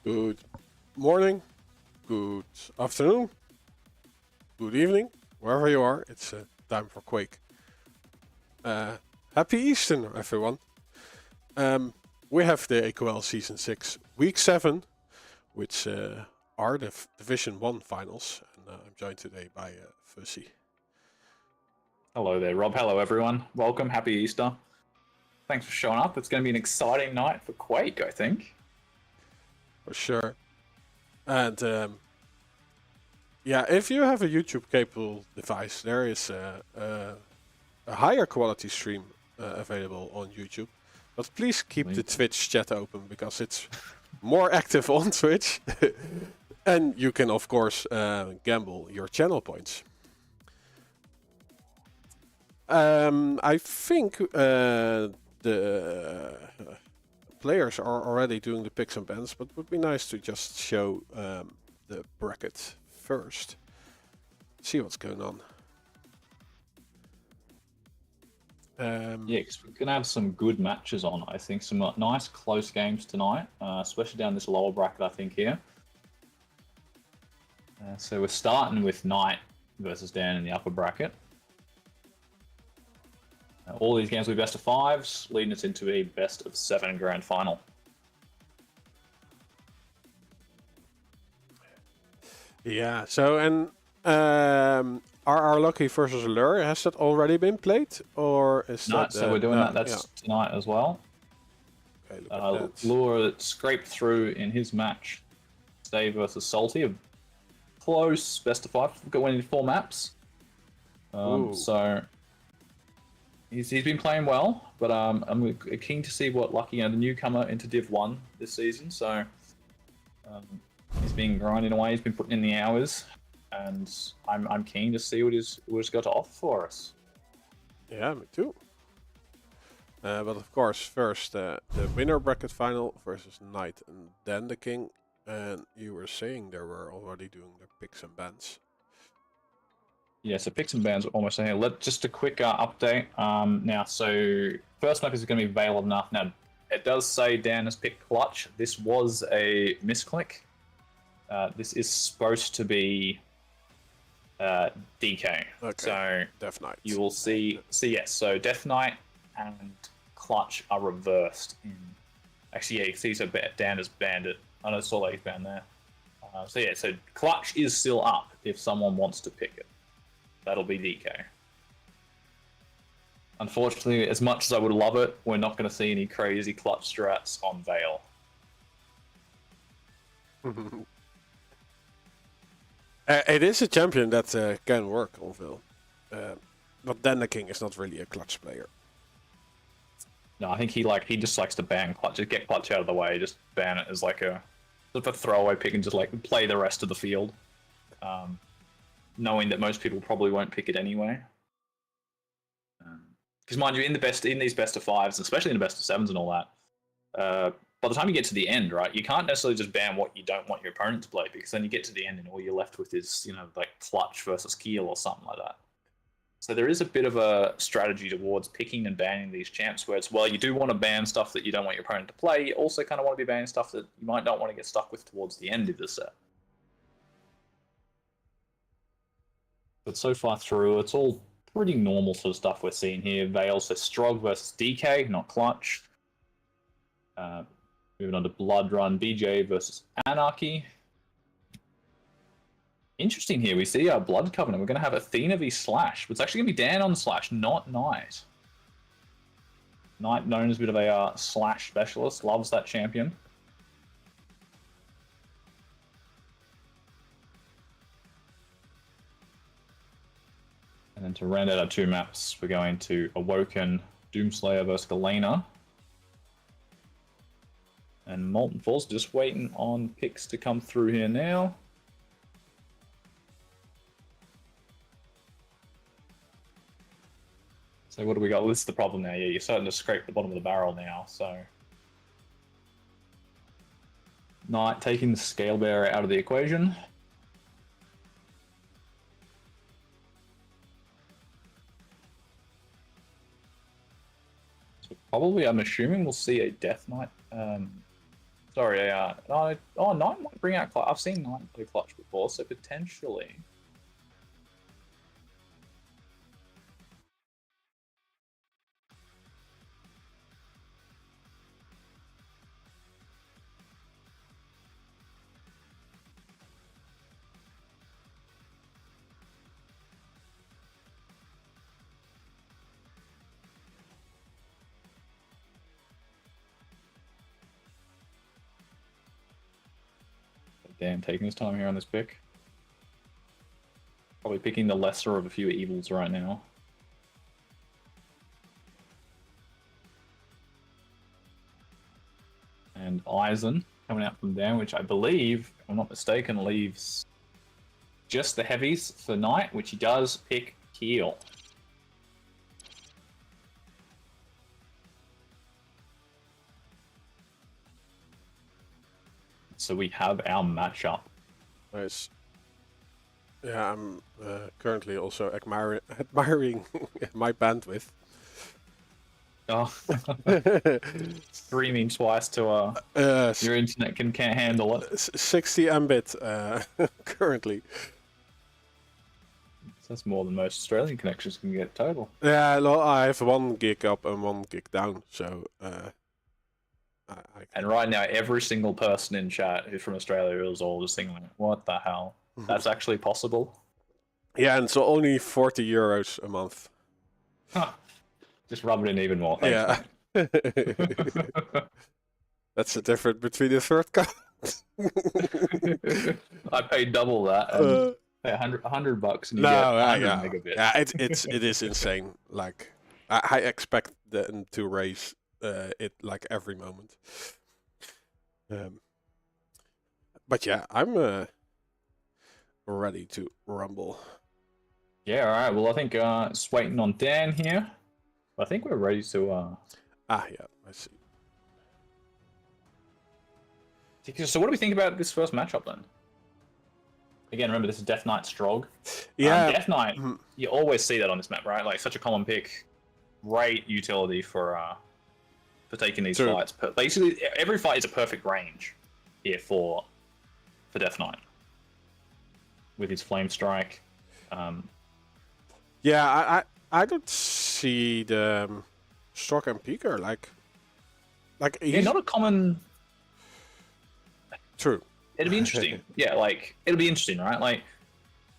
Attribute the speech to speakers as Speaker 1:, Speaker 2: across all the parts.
Speaker 1: Good morning, good afternoon, good evening, wherever you are. It's time for Quake. Happy Easter, everyone. We have the AQL Season 6, Week 7, which are the Division 1 finals. And I'm joined today by Fussy.
Speaker 2: Hello there, Rob. Hello, everyone. Welcome. Happy Easter. Thanks for showing up. It's going to be an exciting night for Quake, I think.
Speaker 1: For sure. And yeah, if you have a YouTube capable device, there is a higher quality stream available on YouTube. But please keep the Twitch chat open because it's more active on Twitch. And you can, of course, gamble your channel points. I think the players are already doing the picks and bans, but it would be nice to just show the bracket first. See what's going on.
Speaker 2: Yeah, because we're going to have some good matches on. I think some nice close games tonight, especially down this lower bracket, I think, here. So we're starting with Knight versus Dan in the upper bracket. All these games will be best of fives, leading us into a best of 7 grand final.
Speaker 1: Yeah, so and RR Lucky versus Lure, has that already been played? Or is
Speaker 2: No,
Speaker 1: that...
Speaker 2: so we're doing that. That's tonight as well.
Speaker 1: Okay, look at that.
Speaker 2: Lure scraped through in his match. Stay versus Salty, a close best of 5. Winning 4 maps. So he's been playing well, but I'm keen to see what Lucky, the newcomer into Div 1 this season. So he's been grinding away. He's been putting in the hours, and I'm keen to see what he's got to offer for us.
Speaker 1: Yeah, me too. But of course, first the winner bracket final versus Knight and then the King. And you were saying they were already doing their picks and bans.
Speaker 2: Yeah, so picks and bans are almost in here. Just a quick update. Now, so first map is going to be Veil of Enough. Now, it does say Dan has picked Clutch. This was a misclick. This is supposed to be DK.
Speaker 1: Okay.
Speaker 2: So
Speaker 1: Death Knight.
Speaker 2: You will see yes. So Death Knight and Clutch are reversed. Actually, yeah, you can see so Dan has banned it. I know Soul Lake's banned there. So yeah, so Clutch is still up if someone wants to pick it. That'll be DK. Unfortunately, as much as I would love it, we're not going to see any crazy Clutch strats on Veil.
Speaker 1: It is a champion that can work on Veil. But then the King is not really a Clutch player.
Speaker 2: No, I think he just likes to ban Clutch. Just get Clutch out of the way. Just ban it as like a throwaway pick and just like play the rest of the field. Knowing that most people probably won't pick it anyway. Because mind you, in these best of 5s, especially in the best of 7s and all that, by the time you get to the end, right, you can't necessarily just ban what you don't want your opponent to play, because then you get to the end and all you're left with is, like Clutch versus Keel or something like that. So there is a bit of a strategy towards picking and banning these champs where it's, well, you do want to ban stuff that you don't want your opponent to play. You also kind of want to be banning stuff that you might not want to get stuck with towards the end of the set. But so far through, it's all pretty normal sort of stuff we're seeing here. Veil, so Strog versus DK, not Clutch. Moving on to Blood Run, BJ versus Anarchy. Interesting here, we see our Blood Covenant. We're going to have Athena v Slash. It's actually going to be Dan on Slash, not Knight. Knight, known as a bit of a Slash specialist, loves that champion. And then to round out our 2 maps, we're going to Awoken, Doomslayer versus Galena. And Molten Falls, just waiting on picks to come through here now. So what do we got? Well, this is the problem now. Yeah, you're starting to scrape the bottom of the barrel now. So Knight taking the Scale Bearer out of the equation. So probably, I'm assuming we'll see a Death Knight Sorry, oh, Knight might bring out clutch. I've seen Knight play clutch before, so potentially. Dan taking his time here on this pick. Probably picking the lesser of a few evils right now. And Eisen coming out from Dan, which I believe, if I'm not mistaken, leaves just the heavies for Knight, which he does pick Keel. So we have our matchup.
Speaker 1: Nice. Yeah, I'm currently also admiring my bandwidth.
Speaker 2: Oh, streaming twice to your internet can't handle it.
Speaker 1: 60 Mbit currently.
Speaker 2: That's more than most Australian connections can get total.
Speaker 1: Yeah, no, I have 1 gig up and 1 gig down, so
Speaker 2: and right now, every single person in chat who's from Australia is all just thinking, what the hell? That's actually possible?
Speaker 1: Yeah, and so only 40 euros a month.
Speaker 2: Huh. Just rub it in even more. Thanks,
Speaker 1: yeah. That's the difference between the third count.
Speaker 2: I paid double that. And pay $100 and you get 100 megabits.
Speaker 1: Yeah, it is insane. Like, I expect them to raise it like every moment. But yeah, I'm ready to rumble.
Speaker 2: Yeah, all right. Well, I think it's waiting on Dan here. I think we're ready to.
Speaker 1: Yeah, I see.
Speaker 2: So, what do we think about this first matchup then? Again, remember this is Death Knight Strog.
Speaker 1: Yeah,
Speaker 2: Death Knight. You always see that on this map, right? Like such a common pick. Great utility for taking these fights. Basically, every fight is a perfect range here for Death Knight with his Flame Strike.
Speaker 1: Yeah, I don't see the Strog and Peeker like he's
Speaker 2: not a common.
Speaker 1: True.
Speaker 2: It'll be interesting. Yeah, like it'll be interesting, right? Like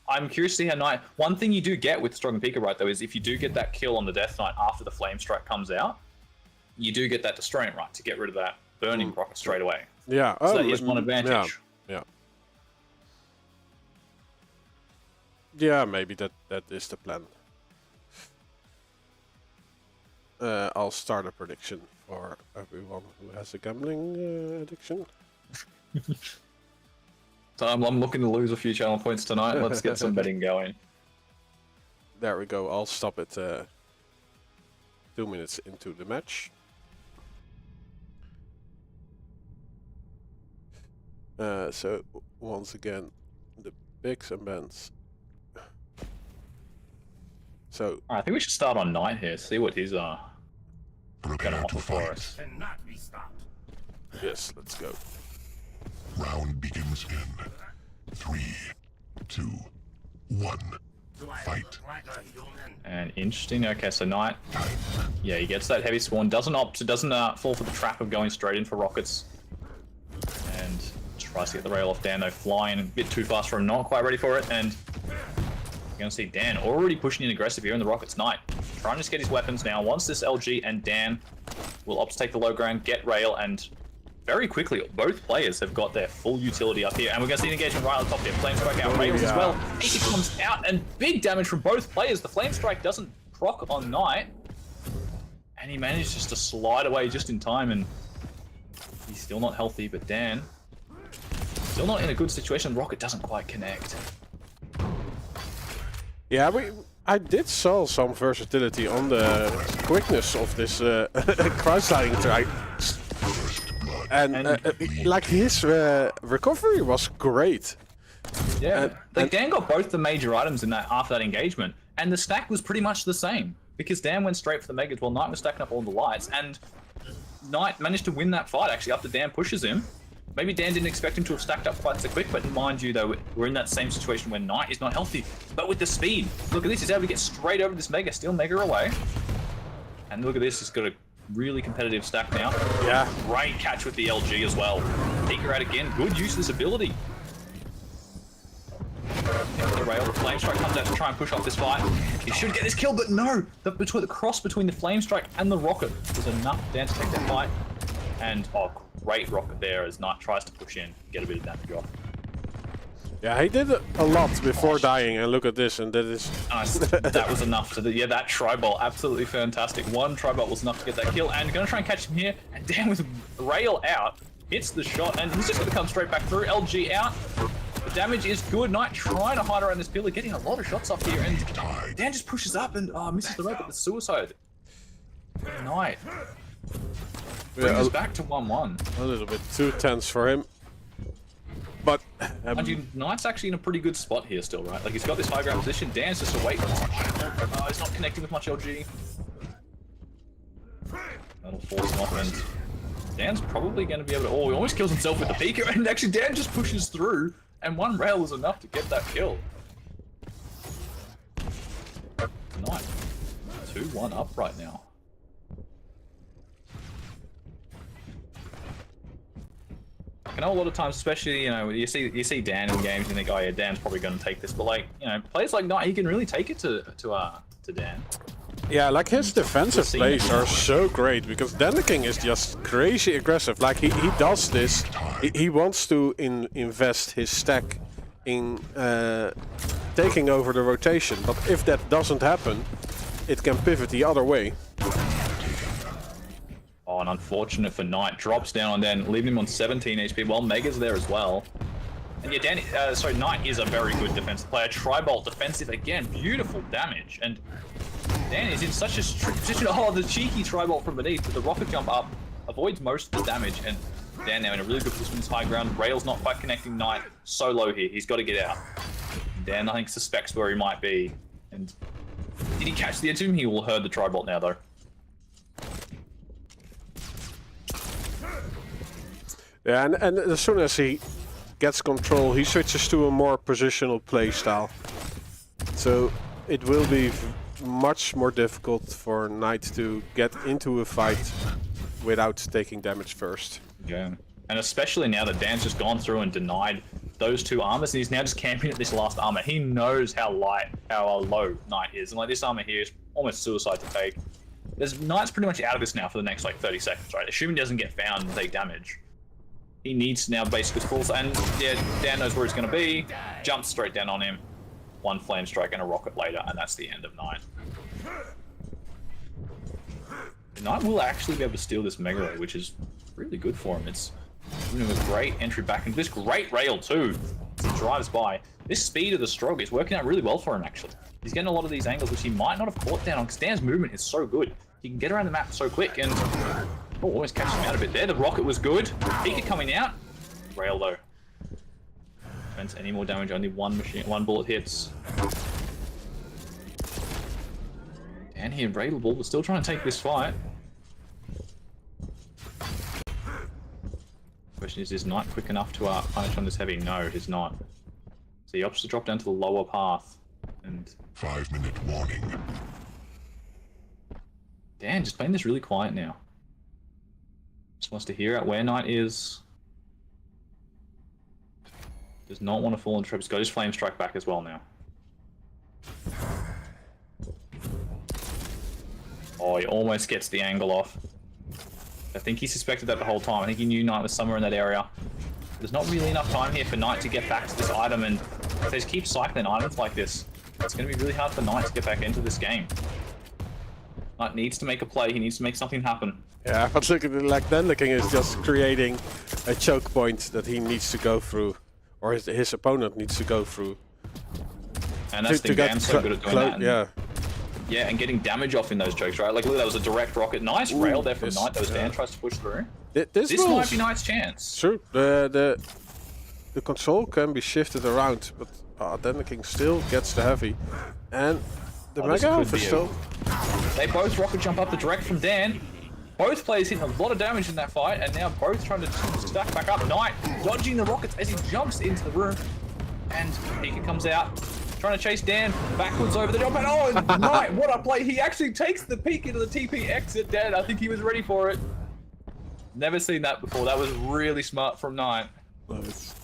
Speaker 2: I'm curious to see how Knight. One thing you do get with Strog and Peeker, right, though, is if you do get that kill on the Death Knight after the Flame Strike comes out, you do get that Destroying right to get rid of that burning rocket straight away.
Speaker 1: Yeah,
Speaker 2: so that is one advantage.
Speaker 1: Yeah, maybe that is the plan. I'll start a prediction for everyone who has a gambling addiction.
Speaker 2: So I'm looking to lose a few channel points tonight. Let's get some betting going.
Speaker 1: There we go. I'll stop it 2 minutes into the match. So once again, the picks and bans. So
Speaker 2: I think we should start on Knight here. See what he's gonna offer for us.
Speaker 3: Cannot be stopped.
Speaker 1: Yes, let's go.
Speaker 4: Round begins in 3, 2, 1. Fight.
Speaker 2: And interesting. Okay, so Knight. Yeah, he gets that heavy spawn. Doesn't fall for the trap of going straight in for rockets. And tries to get the rail off Dan, though, flying a bit too fast for him. Not quite ready for it. And you're going to see Dan already pushing in aggressive here in the Rockets. Knight trying to just get his weapons now. Once this LG and Dan will opt to take the low ground, get rail, and very quickly both players have got their full utility up here. And we're going to see an engagement right on the top there. Flame Strike out rails as well. He comes out and big damage from both players. The Flame Strike doesn't proc on Knight. And he manages to slide away just in time. And he's still not healthy, but Dan still not in a good situation. Rocket doesn't quite connect.
Speaker 1: Yeah, I did saw some versatility on the quickness of this crowd sliding try. And like his recovery was great.
Speaker 2: Yeah, Dan got both the major items in that after that engagement, and the stack was pretty much the same because Dan went straight for the megas while Knight was stacking up all the lights, and Knight managed to win that fight actually after Dan pushes him. Maybe Dan didn't expect him to have stacked up quite so quick, but mind you, though, we're in that same situation where Knight is not healthy. But with the speed, look at this, he's able to get straight over this Mega, steal Mega away. And look at this, he's got a really competitive stack now.
Speaker 1: Yeah.
Speaker 2: Great catch with the LG as well. Peeker out again, good use of this ability. The rail, the Flame Strike comes out to try and push off this fight. He should get this kill, but no! The cross between the Flame Strike and the Rocket was enough for Dan to take that fight. And, oh, great Rocket there as Knight tries to push in, get a bit of damage off.
Speaker 1: Yeah, he did a lot before dying, and look at this, and that is...
Speaker 2: Nice. That was enough to... Yeah, that Tri-Bolt, absolutely fantastic. One Tri-Bolt was enough to get that kill, and gonna try and catch him here, and Dan with rail out, hits the shot, and he's just gonna come straight back through. LG out. The damage is good. Knight trying to hide around this pillar, getting a lot of shots off here, and Dan just pushes up and misses the rope at the suicide. Knight. Brings us back to 1-1.
Speaker 1: A little bit too tense for him. But
Speaker 2: Knight's actually in a pretty good spot here still, right? Like, he's got this high ground position. Dan's just away from he's not connecting with much LG. That'll force him off, and Dan's probably going to be able to... Oh, he almost kills himself with the Peeker, and actually Dan just pushes through, and one rail is enough to get that kill. Knight. 2-1 up right now. I know a lot of times, especially, you know, you see Dan in games and you think, oh yeah, Dan's probably going to take this, but like, you know, players like Knight, he can really take it to Dan.
Speaker 1: yeah, like his defensive plays are so great because King is just crazy aggressive. Like he does this, he wants to invest his stack in taking over the rotation, but if that doesn't happen, it can pivot the other way.
Speaker 2: Oh, and unfortunate for Knight, drops down on Dan, leaving him on 17 HP. Well, Mega's there as well. And yeah, Knight is a very good defensive player. Tri-Bolt defensive again, beautiful damage. And Dan is in such a strict position. Oh, the cheeky Tri-Bolt from beneath, but the rocket jump up avoids most of the damage. And Dan now in a really good position on this high ground. Rail's not quite connecting Knight. So low here, he's got to get out. Dan, I think, suspects where he might be. And did he catch the edge of him? He will herd the Tri-Bolt now, though.
Speaker 1: Yeah, and as soon as he gets control, he switches to a more positional play style. So it will be much more difficult for Knight to get into a fight without taking damage first.
Speaker 2: Yeah, and especially now that Dan's just gone through and denied those two armors, and he's now just camping at this last armor. He knows how low Knight is, and like this armor here is almost suicide to take. Knight's pretty much out of this now for the next like 30 seconds, right? Assuming he doesn't get found and take damage. He needs to now basically full, and yeah, Dan knows where he's going to be. Jumps straight down on him. One Flame Strike and a Rocket later, and that's the end of Knight. Knight will actually be able to steal this Mega Ray, which is really good for him. It's giving him a great entry back into this great rail too. He drives by. This speed of the stroke is working out really well for him actually. He's getting a lot of these angles which he might not have caught down on because Dan's movement is so good. He can get around the map so quick and almost catch him out a bit there. The Rocket was good. Peeker coming out. Rail though. Prevents any more damage. Only one bullet hits. Dan here, Railable, but still trying to take this fight. Question is Knight quick enough to punish on this heavy? No, he's not. So he opts to drop down to the lower path. And
Speaker 4: 5-minute warning.
Speaker 2: Dan just playing this really quiet now. Just wants to hear out where Knight is. Does not want to fall into trap. He's got his Flame Strike back as well now. Oh, he almost gets the angle off. I think he suspected that the whole time. I think he knew Knight was somewhere in that area. There's not really enough time here for Knight to get back to this item, and if they just keep cycling items like this, it's going to be really hard for Knight to get back into this game. Knight needs to make a play. He needs to make something happen.
Speaker 1: Yeah, but look at it, like King is just creating a choke point that he needs to go through, or his opponent needs to go through.
Speaker 2: And that's the Dan's so good at doing that.
Speaker 1: Yeah.
Speaker 2: Yeah, and getting damage off in those chokes, right? Like, look, that was a direct rocket. Nice rail there from Knight. That was Dan tries to push through. This might be Knight's chance.
Speaker 1: True. The control can be shifted around, but then the King still gets the heavy. And the Mega Alpha still...
Speaker 2: They both rocket jump up the direct from Dan. Both players hitting a lot of damage in that fight, and now both trying to stack back up. Knight dodging the rockets as he jumps into the room, and Pika comes out, trying to chase Dan backwards over the jump. And oh, Knight, what a play! He actually takes the peek into the TP exit. Dan, I think he was ready for it. Never seen that before. That was really smart from Knight.
Speaker 1: Nice.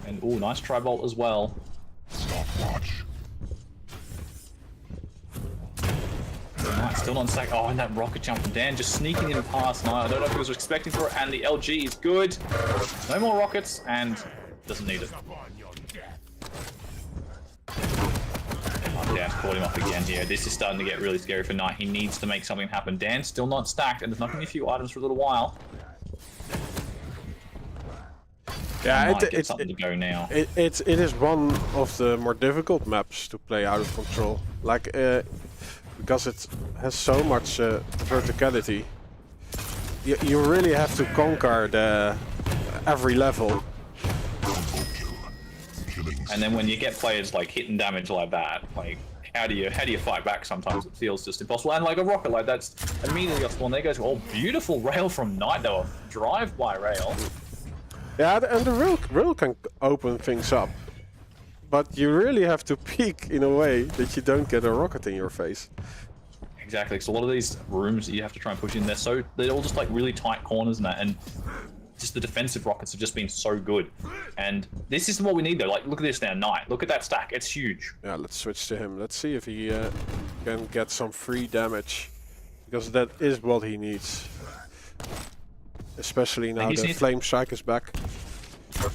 Speaker 2: And oh, nice tri-bolt as well.
Speaker 4: Stopwatch.
Speaker 2: Knight still on stack. Oh, and that rocket jump from Dan just sneaking in past Knight. I don't know if he was expecting for it, and the LG is good. No more rockets, and doesn't need it. Oh, Dan's caught him off again here. This is starting to get really scary for Knight. He needs to make something happen. Dan's still not stacked, and there's not going to be a few items for a little while.
Speaker 1: Yeah,
Speaker 2: something to go now.
Speaker 1: it is one of the more difficult maps to play out of control. Like, because it has so much verticality. You really have to conquer every level.
Speaker 2: And then when you get players like hitting damage like that, like how do you fight back? Sometimes it feels just impossible. And like a rocket like that's immediately off spawn. There goes beautiful rail from Knight though, drive-by rail.
Speaker 1: Yeah, and the rail can open things up, but you really have to peek in a way that you don't get a rocket in your face.
Speaker 2: Exactly. So a lot of these rooms that you have to try and push in, they're all just like really tight corners and that, and just the defensive rockets have just been so good. And this is what we need though. Like, look at this now, Knight. Look at that stack. It's huge.
Speaker 1: Yeah, let's switch to him. Let's see if he can get some free damage, because that is what he needs. Especially now the Flame Strike is back.
Speaker 2: There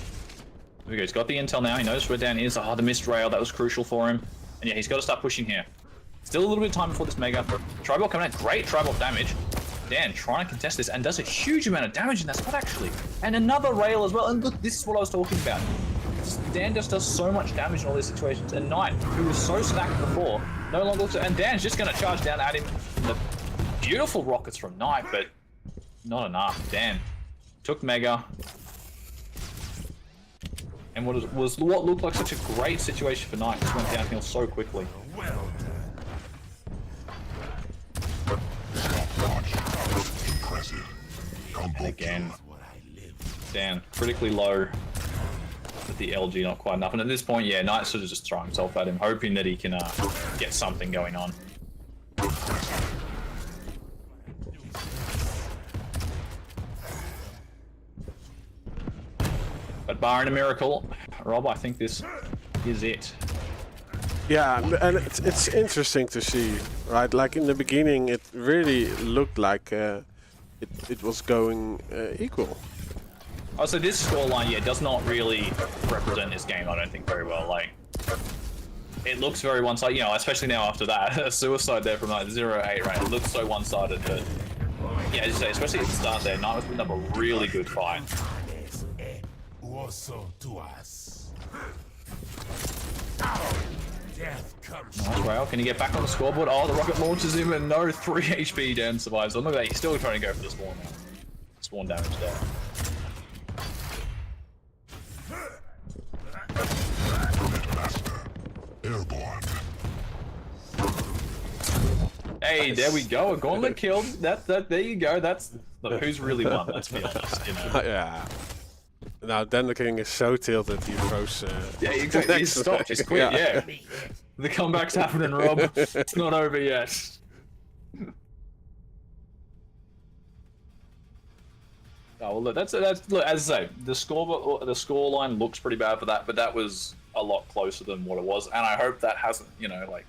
Speaker 2: we go. He's got the intel now. He knows where Dan is. Oh, the missed rail. That was crucial for him. And yeah, he's got to start pushing here. Still a little bit of time before this mega. Tri-bolt coming out. Great tri-bolt damage. Dan trying to contest this and does a huge amount of damage in that spot actually. And another rail as well. And look, this is what I was talking about. Dan just does so much damage in all these situations. And Knight, who was so stacked before, no longer looks at. And Dan's just going to charge down at him. The beautiful rockets from Knight, but not enough. Dan took mega. And what looked like such a great situation for Knight just went downhill so quickly. And again, Dan critically low with the LG, not quite enough. And at this point, yeah, Knight sort of just throwing himself at him, hoping that he can get something going on. But barring a miracle, Rob, I think this is it.
Speaker 1: Yeah, and it's interesting to see, right? Like in the beginning, it really looked like it was going equal.
Speaker 2: Oh, so this scoreline, yeah, does not really represent this game, I don't think, very well. Like, it looks very one-sided, you know, especially now after that. A suicide there from like 0-8, right? It looks so one-sided, but yeah, as you say, especially at the start there, Knight was putting up a really good fight. Nice rail. Can he get back on the scoreboard? Oh, the rocket launches him and no 3 HP. Dan survives. Look at that. He's still trying to go for the spawn now. Spawn damage there.
Speaker 4: Airborne.
Speaker 2: Hey, there we go. A gauntlet killed. There you go. That's look, who's really won. Let's be honest. You know.
Speaker 1: Yeah. Now, then the king is so tilted, he throws...
Speaker 2: yeah, exactly. He's stopped. He's quit, yeah. The comeback's happening, Rob. It's not over yet. Oh, well, look, that's look, as I say, the score line looks pretty bad for that, but that was a lot closer than what it was, and I hope that hasn't, you know, like,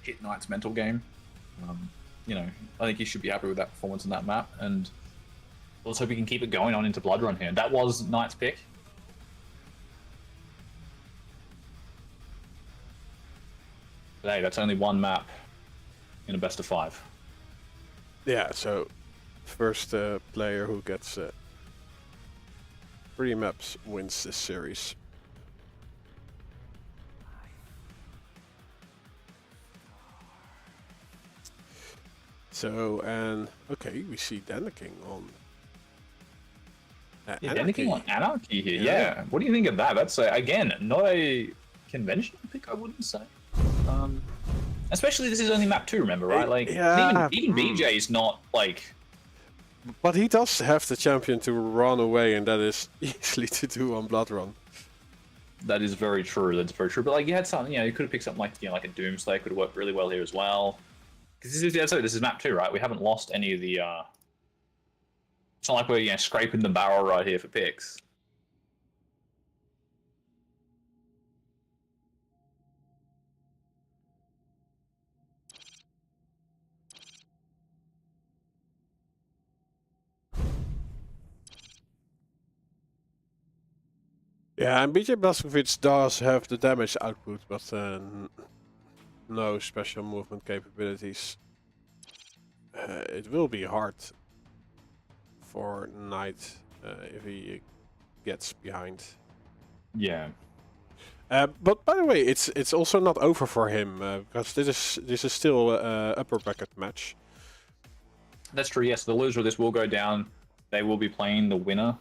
Speaker 2: hit Knight's mental game. You know, I think he should be happy with that performance in that map, and let's hope he can keep it going on into Blood Run here. That was Knight's pick. But hey, that's only one map in a best of 5.
Speaker 1: Yeah, so first player who gets 3 maps wins this series. So, and okay, we see King on
Speaker 2: yeah, King on Anarchy here, yeah. What do you think of that? That's, again, not a conventional pick, I wouldn't say. Especially this is only map 2, remember, right? Like,
Speaker 1: yeah.
Speaker 2: even BJ is not like.
Speaker 1: But he does have the champion to run away, and that is easily to do on Blood Run.
Speaker 2: That is very true. That's very true. But like, you had something. You could have picked something like like a Doomslayer could have worked really well here as well. Because this is map 2, right? We haven't lost any of the. It's not like we're scraping the barrel right here for picks.
Speaker 1: Yeah, and BJ Blazkowicz does have the damage output, but no special movement capabilities. It will be hard for Knight if he gets behind.
Speaker 2: Yeah.
Speaker 1: But by the way, it's also not over for him because this is still a upper bracket match.
Speaker 2: That's true. Yes, the loser of this will go down. They will be playing the winner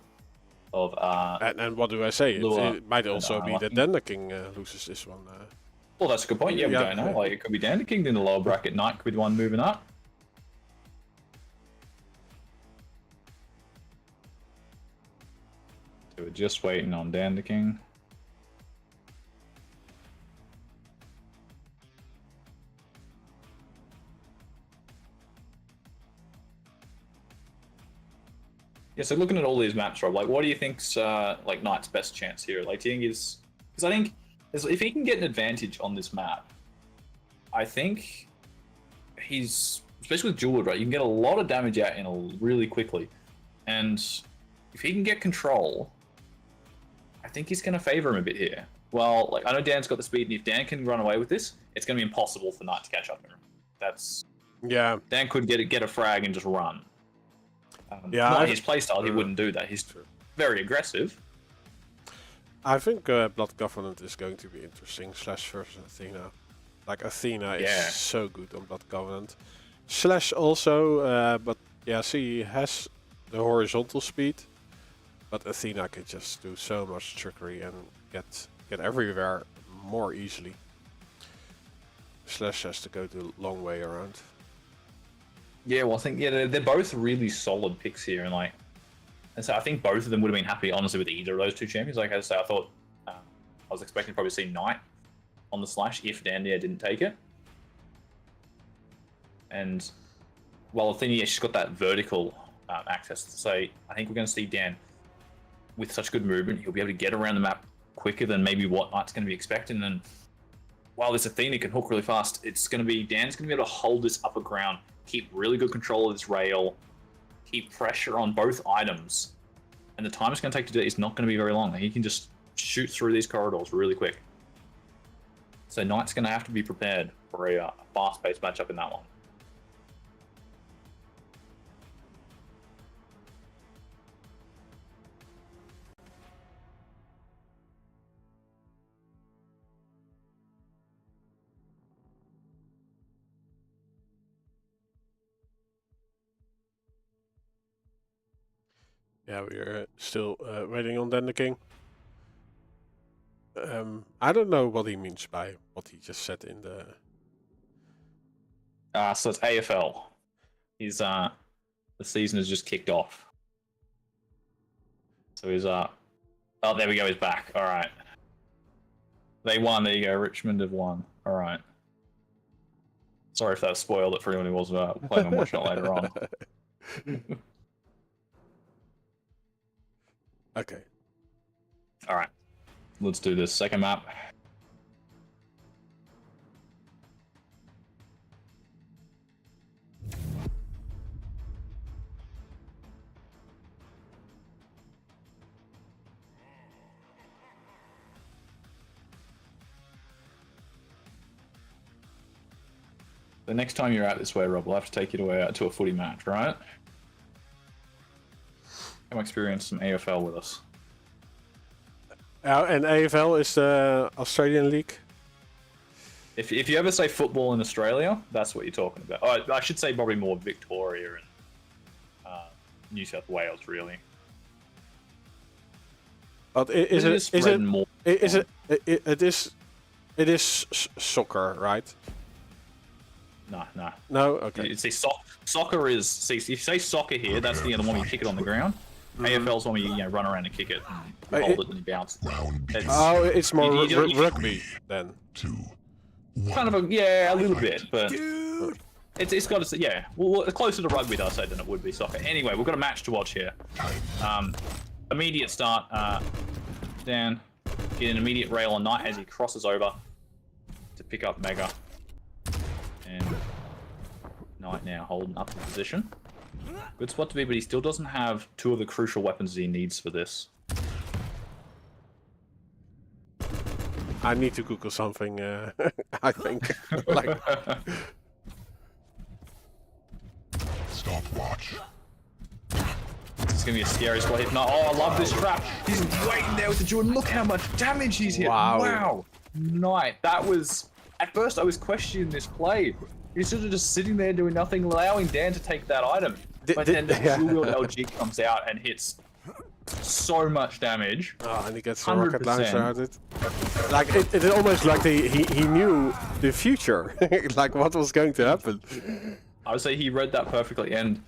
Speaker 2: of.
Speaker 1: And what do I say? It might also be that
Speaker 2: Unlucky.
Speaker 1: Dender King loses this one.
Speaker 2: Well, that's a good point. Yeah, we don't know. Like, it could be Dander King in the lower bracket. Knight could be the one moving up. So we're just waiting on Dander King. Yeah, so looking at all these maps, Rob, like, what do you think's like Knight's best chance here? Like, do you think because I think if he can get an advantage on this map, I think he's, especially with Jeweled, right? You can get a lot of damage out in really quickly, and if he can get control, I think he's going to favor him a bit here. Well, like, I know Dan's got the speed, and if Dan can run away with this, it's going to be impossible for Knight to catch up to him. That's Dan could get a frag and just run. Not his playstyle, he wouldn't do that. He's very aggressive.
Speaker 1: I think Blood Covenant is going to be interesting. Slash versus Athena. Like, Athena is so good on Blood Covenant. Slash also, but yeah, she has the horizontal speed. But Athena can just do so much trickery and get everywhere more easily. Slash has to go the long way around.
Speaker 2: Yeah, well, I think they're both really solid picks here, and so I think both of them would have been happy, honestly, with either of those two champions. Like I say, I thought I was expecting to probably see Knight on the Slash if Dandia didn't take it. And while Athena, she's got that vertical access, so I think we're going to see Dan with such good movement. He'll be able to get around the map quicker than maybe what Knight's going to be expecting. And while this Athena can hook really fast, Dan's going to be able to hold this upper ground, keep really good control of this rail, keep pressure on both items, and the time it's going to take to do it is not going to be very long. He can just shoot through these corridors really quick. So Knight's going to have to be prepared for a fast-paced matchup in that one.
Speaker 1: Yeah, we're still waiting on Dender King. I don't know what he means by what he just said in the...
Speaker 2: So it's AFL. He's the season has just kicked off. So he's oh, there we go, he's back. All right. They won, there you go, Richmond have won. All right. Sorry if that spoiled it for anyone who was planning on watching it later on.
Speaker 1: Okay.
Speaker 2: All right. Let's do this second map. The next time you're out this way, Rob, we'll have to take you to a footy match, right? Come experience some AFL with us.
Speaker 1: And AFL is the Australian League?
Speaker 2: If you ever say football in Australia, that's what you're talking about. Oh, I should say probably more Victoria and New South Wales, really.
Speaker 1: But it is soccer, right?
Speaker 2: No, no.
Speaker 1: No? Okay.
Speaker 2: See, soccer is... See, if you say soccer here, that's the one where you kick it on the ground. AFL's one where you run around and kick it, and hold it and you bounce.
Speaker 4: Round B.
Speaker 1: Oh, it's more rugby then.
Speaker 4: 2.
Speaker 2: Kind of a little bit, but it's got to yeah. Well, closer to rugby, I'd say, than it would be soccer. Anyway, we've got a match to watch here. Immediate start. Dan get an immediate rail on Knight as he crosses over to pick up Mega, and Knight now holding up the position. Good spot to be, but he still doesn't have 2 of the crucial weapons he needs for this.
Speaker 1: I need to Google something, I think. Like...
Speaker 4: Stopwatch.
Speaker 2: It's gonna be a scary spot. If not, oh, I love this trap. He's waiting there with the jewel. Look how much damage he's hit. Wow. Knight. That was... At first, I was questioning this play. He's sort of just sitting there doing nothing, allowing Dan to take that item. But then the dual-wield LG comes out and hits so much damage.
Speaker 1: Oh, and he gets the rocket launcher at it. Like, it's almost like he knew the future. Like, what was going to happen.
Speaker 2: I would say he read that perfectly, and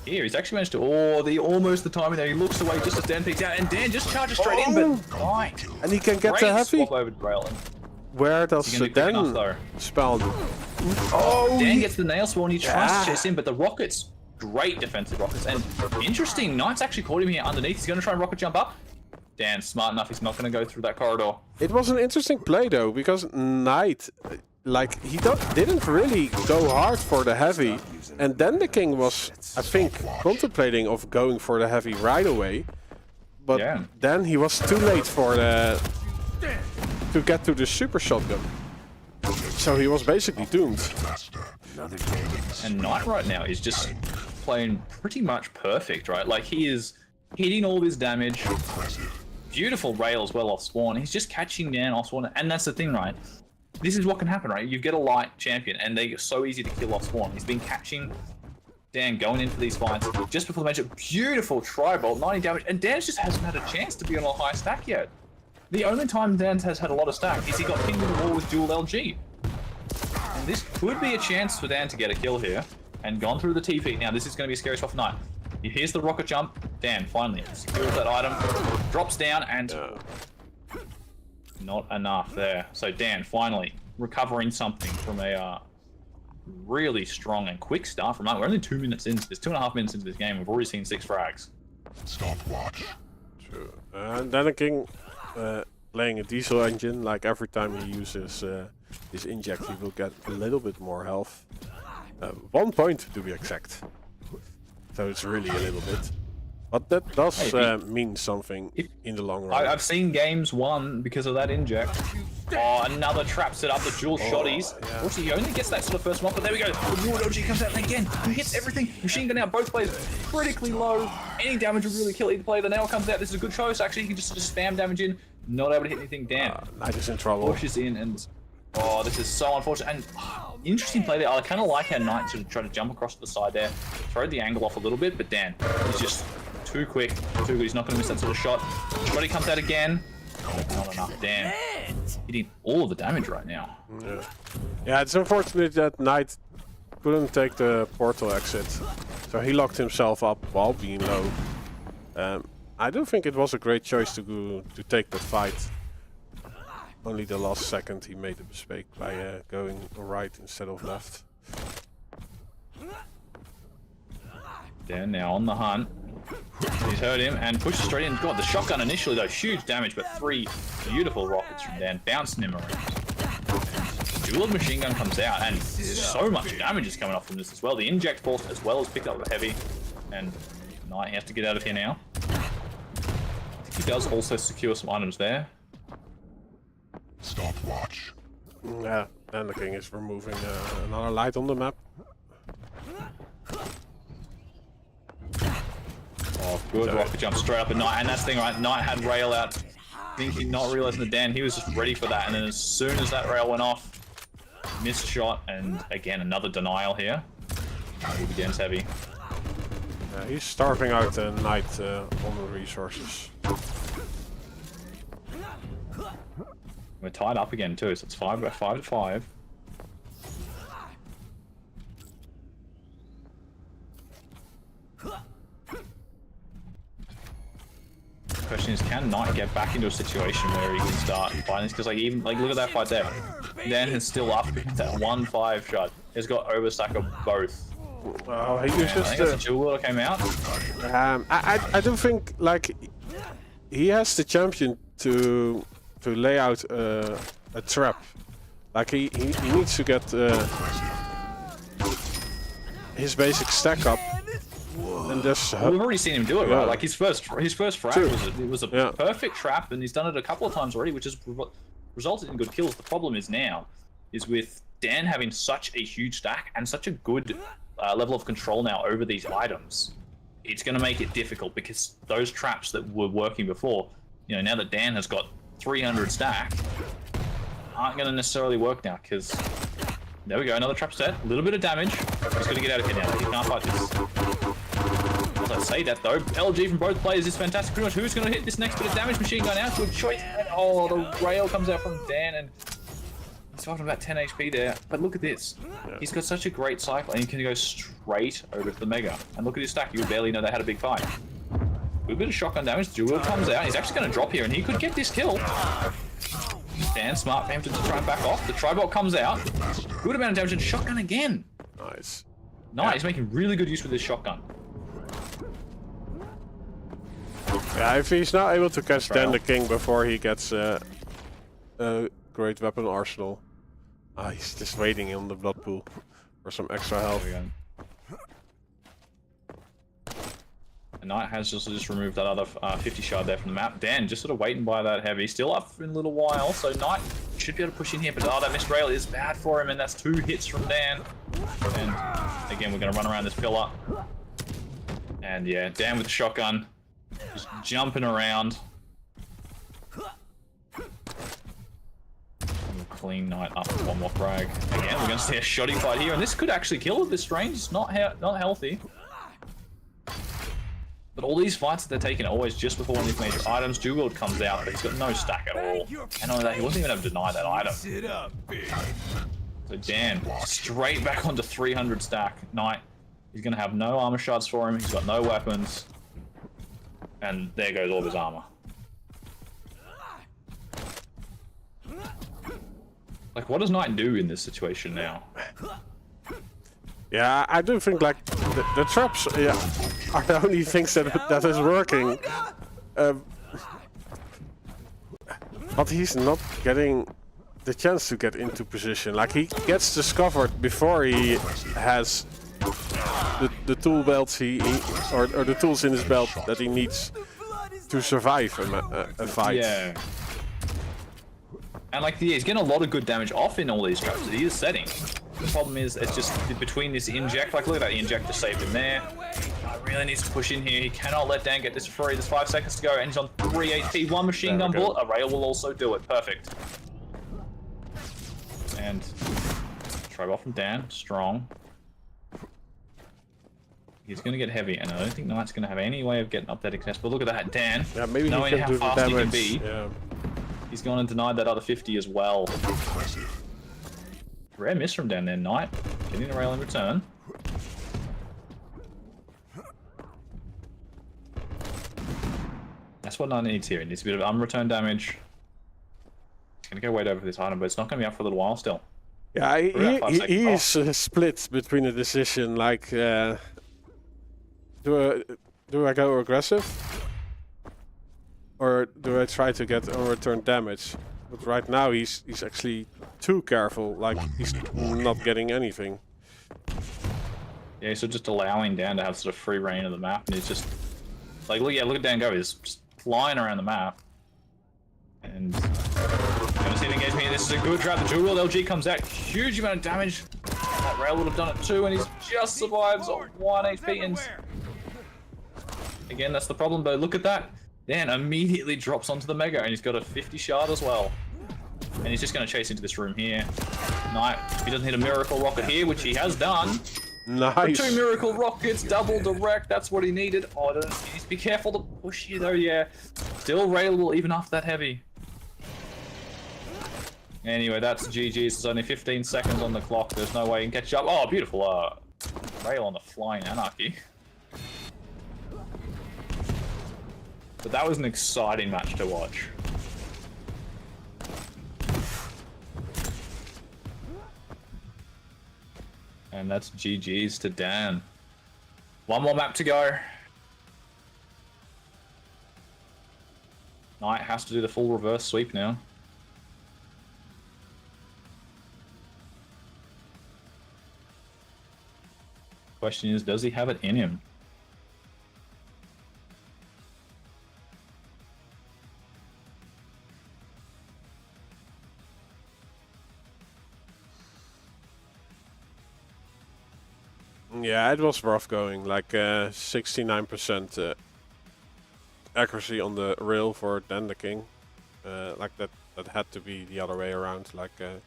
Speaker 2: here he's actually managed to almost the timing there. He looks away just as Dan peeks out, and Dan just charges straight in, but Knight.
Speaker 1: And he can get the heavy.
Speaker 2: Swap over to rail.
Speaker 1: Where does Dan spawn?
Speaker 2: Oh, Dan gets the nail spawn. He tries to chase in, but the rockets, great defensive rockets, and interesting. Knight's actually caught him here underneath. He's going to try and rocket jump up. Dan, smart enough. He's not going to go through that corridor.
Speaker 1: It was an interesting play though, because Knight, like, he didn't really go hard for the heavy, and then the king was, I think, contemplating of going for the heavy right away, but then he was too late for to get to the super shotgun, so he was basically doomed.
Speaker 2: And Knight right now is just playing pretty much perfect, right? Like, he is hitting all this damage. Beautiful rail as well off spawn. He's just catching down off spawn, and that's the thing, right? This is what can happen, right? You get a light champion, and they're so easy to kill off spawn. He's been catching Dan going in for these fights just before the match. Beautiful tri-bolt, 90 damage, and Dan just hasn't had a chance to be on a high stack yet. The only time Dan has had a lot of stack is he got pinged in the wall with dual LG. And this could be a chance for Dan to get a kill here, and gone through the TP. Now this is going to be a scary spot for Knight. Here's the rocket jump. Dan finally secures that item, drops down, and not enough there. So Dan finally recovering something from a really strong and quick start from Knight. We're only 2 minutes into this, 2.5 minutes into this game. We've already seen 6 frags.
Speaker 4: Stopwatch.
Speaker 1: True. And then a king playing a diesel engine, like every time he uses his inject, he will get a little bit more health. 1 point to be exact. So it's really a little bit. But that does mean something in the long run.
Speaker 2: I've seen games won because of that inject. Oh, another trap set up, the dual shotties.
Speaker 1: Yeah.
Speaker 2: Also, he only gets that sort of first one, but there we go. The dual OG comes out, and again, he hits everything. Machine gun out, both players critically low. Any damage would really kill either player. The nail comes out. This is a good choice, actually. He can just spam damage in. Not able to hit anything down.
Speaker 1: Knight is in trouble.
Speaker 2: Pushes in, and oh, this is so unfortunate. And interesting play there. I kind of like how Knight sort of tried to jump across to the side there. Throwed the angle off a little bit, but Dan, he's just too quick, too good. He's not going to miss that sort of shot. Shotty comes out again. Not enough. Dan hitting all of the damage right now.
Speaker 1: Yeah, it's unfortunate that Knight couldn't take the portal exit, so he locked himself up while being low. I do think it was a great choice to take the fight. Only the last second he made a mistake by going right instead of left.
Speaker 2: Dan now on the hunt. He's heard him and pushes straight in. God, the shotgun initially though, huge damage, but 3 beautiful rockets from Dan, bouncing him around. Dual machine gun comes out, and so much damage is coming off from this as well. The inject force as well as picked up the heavy, and Knight has to get out of here now. I think he does also secure some items there.
Speaker 4: Stopwatch.
Speaker 1: Yeah, and the king is removing another light on the map.
Speaker 2: Oh, good rocket jump straight up at Knight, and that's the thing, right? Knight had rail out, thinking, not realizing the Dan, he was just ready for that, and then as soon as that rail went off, missed shot, and again, another denial here. Dan's heavy.
Speaker 1: He's starving out Knight on the resources.
Speaker 2: We're tied up again too, so it's 5 to 5. The question is, can Knight get back into a situation where he can start fighting this? Because like even like look at that fight there. Dan is still up with that 1-5 shot. He's got overstack of both.
Speaker 1: Oh, he was
Speaker 2: I
Speaker 1: just.
Speaker 2: think that's a jewel that came out.
Speaker 1: I don't think like he has the champion to lay out a trap. Like he needs to get his basic stack up. And just
Speaker 2: Well, we've already seen him do it, right? Like his first frag was a
Speaker 1: Yeah.
Speaker 2: perfect trap, and he's done it a couple of times already, which has resulted in good kills. The problem is now, is with Dan having such a huge stack and such a good level of control now over these items, it's going to make it difficult because those traps that were working before, you know, now that Dan has got 300 stack, aren't going to necessarily work now because there we go, another trap set, a little bit of damage. He's going to get out of here now. He can't fight this. As I say that though, LG from both players is fantastic. Pretty much who's going to hit this next bit of damage? Machine gun out, good choice. And oh, the rail comes out from Dan, and he's talking about 10 HP there. But look at this.
Speaker 1: Yeah.
Speaker 2: He's got such a great cycle, and he can go straight over to the Mega. And look at his stack. You would barely know they had a big fight. Good bit of shotgun damage. Jewel comes out. He's actually going to drop here, and he could get this kill. Dan, smart for him to try and back off. The Tribot comes out. Good amount of damage, and shotgun again.
Speaker 1: Nice.
Speaker 2: Nice. He's making really good use with his shotgun.
Speaker 1: Yeah, if he's not able to catch Dan
Speaker 2: Trail.
Speaker 1: the King before he gets a great weapon arsenal, he's just waiting on the blood pool for some extra health.
Speaker 2: There we go. And Knight has just removed that other 50 shard there from the map. Dan just sort of waiting by that heavy. Still up in a little while, so Knight should be able to push in here. But that missed rail is bad for him, and that's 2 hits from Dan. And again, we're going to run around this pillar. And yeah, Dan with the shotgun. Just jumping around. We'll clean Knight up with one more frag. Again, we're going to see a shoddy fight here, and this could actually kill at this range. It's not healthy. But all these fights that they're taking are always just before one of these major items. Jewel comes out, but he's got no stack at all. And only that, he wasn't even able to deny that item. So Dan, straight back onto 300 stack. Knight, he's going to have no armor shards for him. He's got no weapons. And there goes all of his armor. Like, what does Knight do in this situation now?
Speaker 1: Yeah, I do think like the traps, yeah, are the only things that is working. But he's not getting the chance to get into position. Like he gets discovered before he has the tool belts or the tools in his belt that he needs to survive a fight.
Speaker 2: Yeah. And like, yeah, he's getting a lot of good damage off in all these traps that he is setting. The problem is, it's just between this inject, like look at that, the inject just saved him there. Really needs to push in here. He cannot let Dan get this for free. There's 5 seconds to go, and he's on 3 HP. 1 machine gun bullet. A rail will also do it. Perfect. And try off from Dan. Strong. He's going to get heavy, and I don't think Knight's going to have any way of getting up that excess. But look at that, Dan.
Speaker 1: Yeah, maybe
Speaker 2: knowing
Speaker 1: he can
Speaker 2: how
Speaker 1: do the
Speaker 2: fast he can
Speaker 1: damage.
Speaker 2: be,
Speaker 1: Yeah.
Speaker 2: he's gone and denied that other 50 as well. Rare miss from down there, Knight. Getting the rail in return. That's what Knight needs here. He needs a bit of unreturned damage. He's going to go wait over this item, but it's not going to be up for a little while still.
Speaker 1: Yeah,
Speaker 2: about 5
Speaker 1: he
Speaker 2: seconds
Speaker 1: is split between a decision like, do I go aggressive? Or do I try to get unreturned damage? But right now he's actually too careful, like he's not getting anything.
Speaker 2: Yeah, so just allowing Dan to have sort of free reign of the map, and he's just like, look at Dan go. He's just flying around the map. And gonna see the engagement here. This is a good trap. The dual wield LG comes out, huge amount of damage. That rail would have done it too, and he's just survives on 1 HP. And again, that's the problem. But look at that. Dan immediately drops onto the Mega, and he's got a 50 shard as well. And he's just going to chase into this room here. Knight, if he doesn't hit a miracle rocket here, which he has done.
Speaker 1: Nice.
Speaker 2: 2 miracle rockets, double direct, that's what he needed. Oh, he needs to be careful to push you though, yeah. Still railable even after that heavy. Anyway, that's GG's. There's only 15 seconds on the clock. There's no way he can catch up. Oh, beautiful. Rail on the flying anarchy. But that was an exciting match to watch. And that's GG's to Dan. One more map to go. Knight has to do the full reverse sweep now. Question is, does he have it in him?
Speaker 1: Yeah, it was rough going. Like 69% accuracy on the rail for Dan the King. Like that had to be the other way around. Like.
Speaker 2: And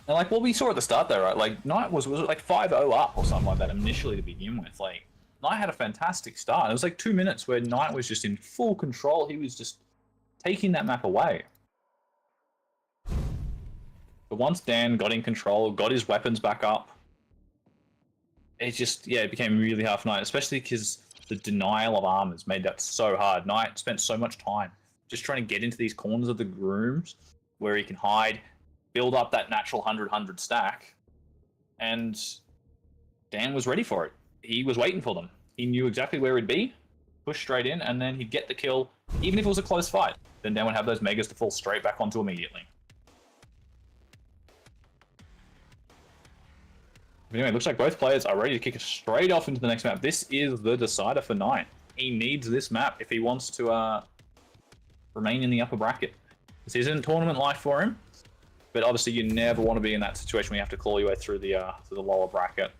Speaker 2: like what we saw at the start there, right? Like Knight was it like 5-0 up or something like that initially to begin with. Like Knight had a fantastic start. It was like 2 minutes where Knight was just in full control. He was just taking that map away. But once Dan got in control, got his weapons back up, it just, yeah, it became really hard for Knight, especially because the denial of armors made that so hard. Knight spent so much time just trying to get into these corners of the rooms where he can hide, build up that natural 100-100 stack, and Dan was ready for it. He was waiting for them. He knew exactly where he'd be, push straight in, and then he'd get the kill, even if it was a close fight. Then Dan would have those megas to fall straight back onto immediately. But anyway, it looks like both players are ready to kick us straight off into the next map. This is the decider for Knight. He needs this map if he wants to remain in the upper bracket. This isn't tournament life for him, but obviously you never want to be in that situation where you have to claw your way through the lower bracket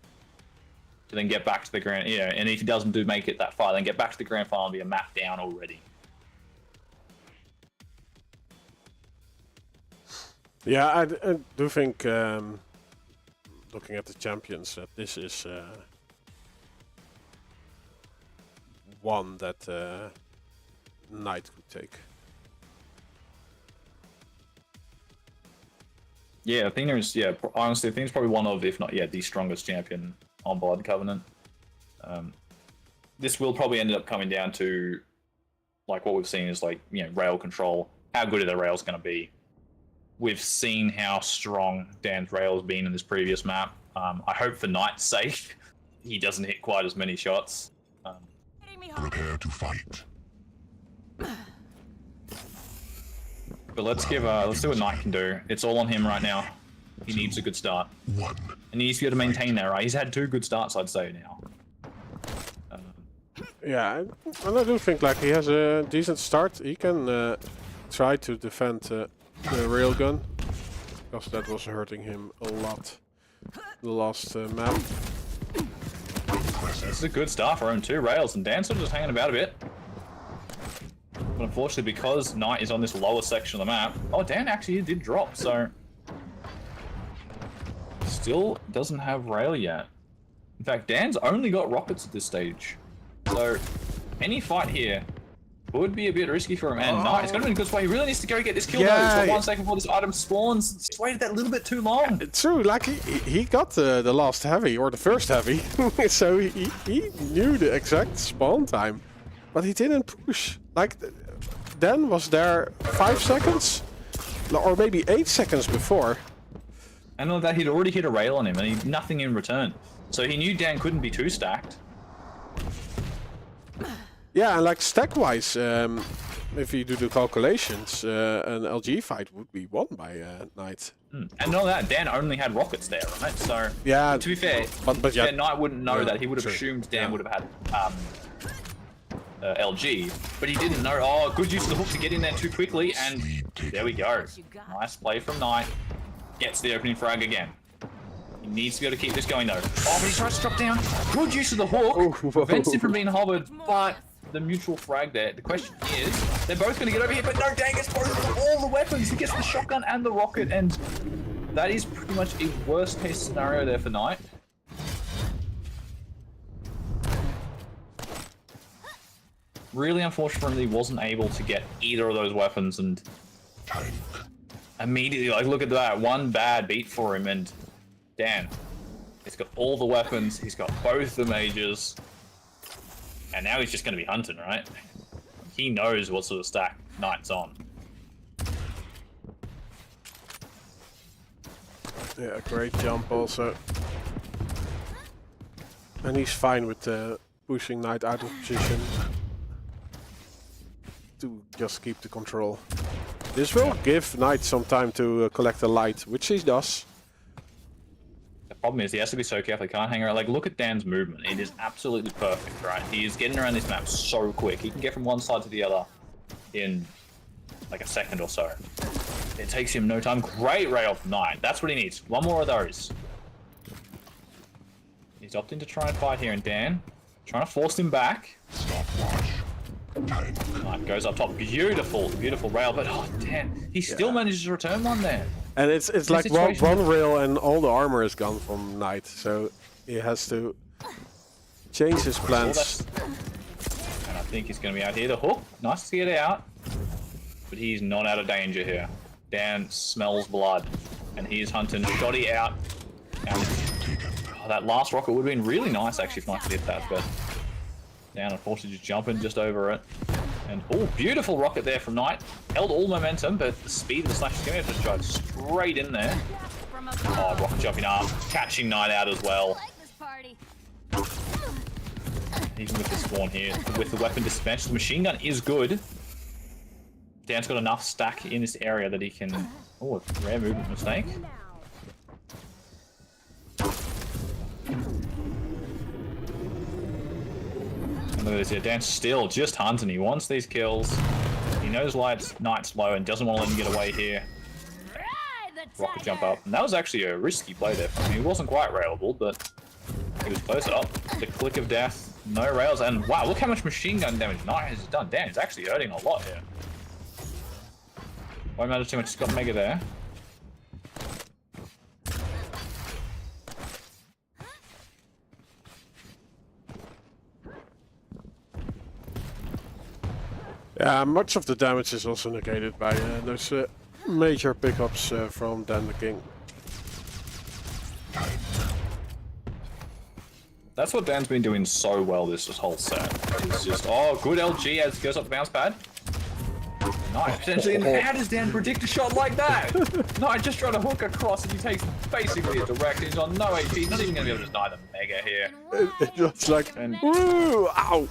Speaker 2: to then get back to the grand. Yeah, and if he doesn't make it that far, then get back to the grand final and be a map down already.
Speaker 1: Yeah, I do think. Looking at the champions, that this is one that Knight could take.
Speaker 2: Yeah, I think there's, honestly, I think it's probably one of, if not, the strongest champion on board Covenant. This will probably end up coming down to, like, what we've seen is, like, rail control. How good are the rails going to be? We've seen how strong Dan's rail has been in this previous map. I hope for Knight's sake, he doesn't hit quite as many shots.
Speaker 4: Prepare to fight.
Speaker 2: But let's see what Knight can do. It's all on him right now. He needs a good start.
Speaker 4: One.
Speaker 2: And he needs to be able to maintain that, right? He's had 2 good starts, I'd say, now.
Speaker 1: Yeah, and I do think like he has a decent start. He can try to defend the railgun, because that was hurting him a lot the last map.
Speaker 2: This is a good start for him too, rails, and Dan's sort of just hanging about a bit. But unfortunately, because Knight is on this lower section of the map, Dan actually did drop, so still doesn't have rail yet. In fact, Dan's only got rockets at this stage, so any fight here would be a bit risky for him, and Knight is going to be in a good spot. He really needs to go get this kill though. He's got 1 second before this item spawns. He's waited that little bit too long.
Speaker 1: True, like he got the last heavy, or the first heavy, so he knew the exact spawn time, but he didn't push. Like, Dan was there 5 seconds, or maybe 8 seconds before.
Speaker 2: And on that, he'd already hit a rail on him, and he nothing in return. So he knew Dan couldn't be too stacked.
Speaker 1: Yeah, and like stack-wise, if you do the calculations, an LG fight would be won by Knight.
Speaker 2: And not that, Dan only had rockets there, right? So,
Speaker 1: yeah,
Speaker 2: to be fair,
Speaker 1: but yeah,
Speaker 2: Knight wouldn't know that. He would have
Speaker 1: true.
Speaker 2: assumed Dan would have had LG, but he didn't know. Oh, good use of the hook to get in there too quickly, and there we go. Nice play from Knight. Gets the opening frag again. He needs to be able to keep this going though. Oh, but he tries to drop down. Good use of the hook. Prevents him from being hovered, but the mutual frag there. The question is, they're both going to get over here, but no, Dan gets both of all the weapons. He gets the shotgun and the rocket, and that is pretty much a worst case scenario there for Knight. Really unfortunate for him that he wasn't able to get either of those weapons, and immediately, like, look at that. One bad beat for him, and Dan, he's got all the weapons, he's got both the mages, and now he's just going to be hunting, right? he knows what sort of stack Knight's on.
Speaker 1: Yeah, great jump also. And he's fine with pushing Knight out of position to just keep the control. This will give Knight some time to collect the light, which he does.
Speaker 2: The problem is he has to be so careful, he can't hang around. Like, look at Dan's movement. It is absolutely perfect, right? He is getting around this map so quick. He can get from one side to the other in like a second or so. It takes him no time. Great rail from Knight. That's what he needs. One more of those. He's opting to try and fight here, and Dan trying to force him back. Knight goes up top. Beautiful, beautiful rail, but oh Dan, he still manages to return one there.
Speaker 1: And it's like one rail and all the armor is gone from Knight, so he has to change his plans.
Speaker 2: And I think he's going to be out here. The hook, nice to get out, but he's not out of danger here. Dan smells blood, and he's hunting Shoddy out. And that last rocket would have been really nice actually if Knight could hit that, but Dan unfortunately just jumping just over it. And oh, beautiful rocket there from Knight. Held all momentum, but the speed of the slash is going to have to drive straight in there. Oh, rocket jumping up, catching Knight out as well. Even with the spawn here, with the weapon dispatch, the machine gun is good. Dan's got enough stack in this area that he can... Oh, a rare movement mistake. And look at this here, Dan's still just hunting. He wants these kills. He knows Knight's low and doesn't want to let him get away here. Rocket jump up. And that was actually a risky play there for him. He wasn't quite railable, but he was close up. The click of death, no rails, and wow, look how much machine gun damage Knight has done. Dan is actually hurting a lot here. Won't matter too much, he's got Mega there.
Speaker 1: Yeah, much of the damage is also negated by those major pickups from Dan the King.
Speaker 2: That's what Dan's been doing so well this whole set. It's just, oh, good LG as he goes up the bounce pad. Nice. Potentially, and how does Dan predict a shot like that? No, I just tried to hook across and he takes basically a direct. He's on no HP. He's not even going to be able to deny the Mega here.
Speaker 1: It's like, woo, ow!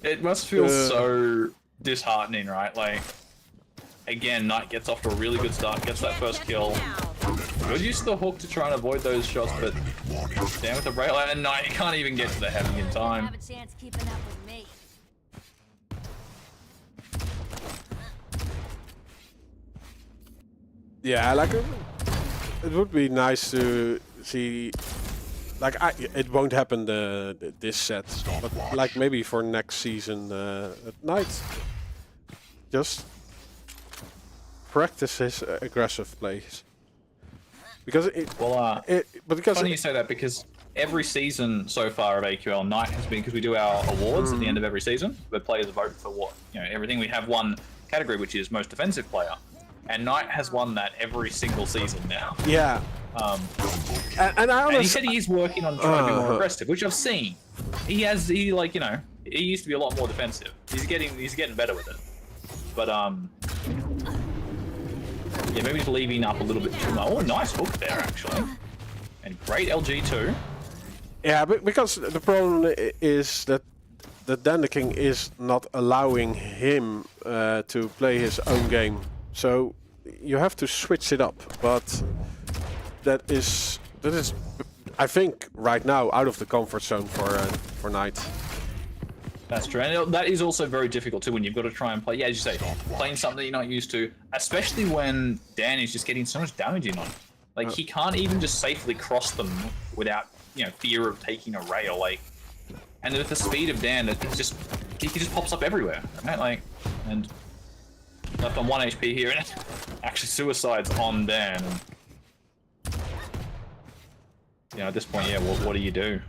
Speaker 2: It must feel so disheartening, right? Like, again, Knight gets off to a really good start, gets that first kill. Good use of the hook to try and avoid those shots, but Dan with the rail, and Knight can't even get to the heavy in time.
Speaker 4: Have a chance keeping up with me.
Speaker 1: Yeah, like it would be nice to see. Like it won't happen this set, but like maybe for next season at Night, just practice his aggressive plays. Because
Speaker 2: funny you say that, because every season so far of AQL, Knight has been, because we do our awards at the end of every season, where players vote for what, everything. We have one category which is most defensive player, and Knight has won that every single season now.
Speaker 1: Yeah.
Speaker 2: And he said he is working on trying to be more aggressive, which I've seen. He used to be a lot more defensive. He's getting better with it. But yeah, maybe he's leaving up a little bit too much. Oh, nice hook there actually, and great LG too.
Speaker 1: Yeah, but because the problem is that Dan the King is not allowing him to play his own game, so you have to switch it up. But that is, I think, right now out of the comfort zone for Knight.
Speaker 2: That's true, and that is also very difficult too when you've got to try and play. Yeah, as you say, playing something you're not used to, especially when Dan is just getting so much damage in on him. Like he can't even just safely cross them without fear of taking a rail. Like, and with the speed of Dan, he just pops up everywhere. Right? Like, and left on 1 HP here, and it actually suicides on Dan. And, at this point, yeah, what do you do?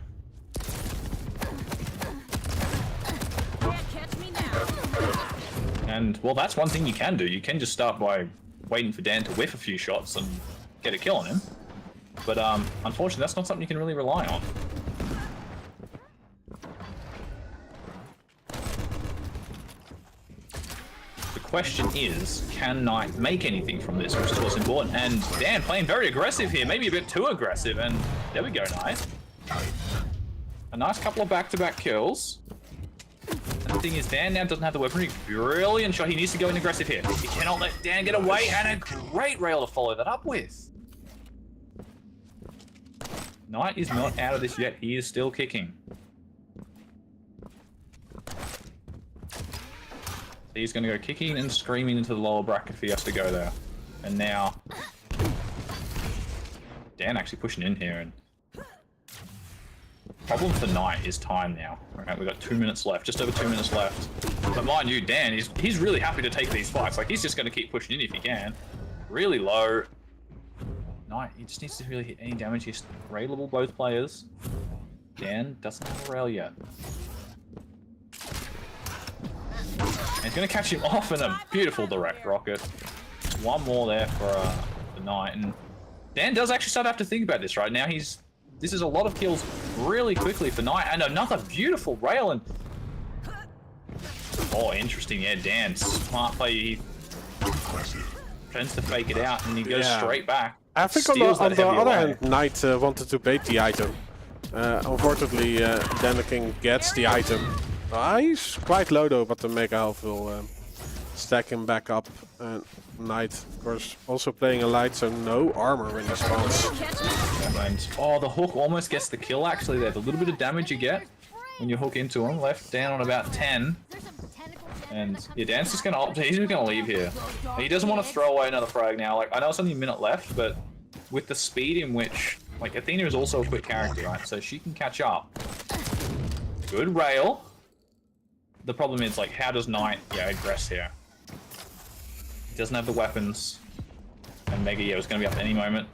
Speaker 2: And, well, that's one thing you can do. You can just start by waiting for Dan to whiff a few shots and get a kill on him. But, unfortunately, that's not something you can really rely on. question is, can Knight make anything from this, which is what's important. And Dan playing very aggressive here, maybe a bit too aggressive. And there we go, Knight. A nice couple of back-to-back kills. And the thing is, Dan now doesn't have the weaponry. Brilliant shot. He needs to go in aggressive here. He cannot let Dan get away, and a great rail to follow that up with. Knight is not out of this yet. He is still kicking. He's going to go kicking and screaming into the lower bracket if he has to go there. And now, Dan actually pushing in here. And problem for Knight is time now. Alright, we've got 2 minutes left, just over 2 minutes left. But mind you, Dan, he's really happy to take these fights. Like, he's just going to keep pushing in if he can. Really low. Knight, he just needs to really hit any damage. He's railable both players. Dan doesn't have a rail yet. And he's going to catch him off in a beautiful direct rocket. One more there for Knight. And Dan does actually start to have to think about this right now. This is a lot of kills really quickly for Knight. And another beautiful rail. And oh, interesting. Yeah, Dan, smart play. He tends to fake it out and he goes straight back.
Speaker 1: I think on the other hand, Knight wanted to bait the item. Unfortunately, Dan the King gets the item. He's quite low though, but the Mega Health will stack him back up. And Knight, of course, also playing a light, so no armor when he spawns.
Speaker 2: And, oh, the hook almost gets the kill actually there. The little bit of damage you get when you hook into him, left down on about 10. And yeah, Dan's just gonna opt. He's just gonna leave here. He doesn't want to throw away another frag now. Like, I know it's only a minute left, but with the speed in which, like, Athena is also a quick character, right? So she can catch up. Good rail. The problem is, like, how does Knight, aggress here? He doesn't have the weapons. And Mega, is gonna be up any moment.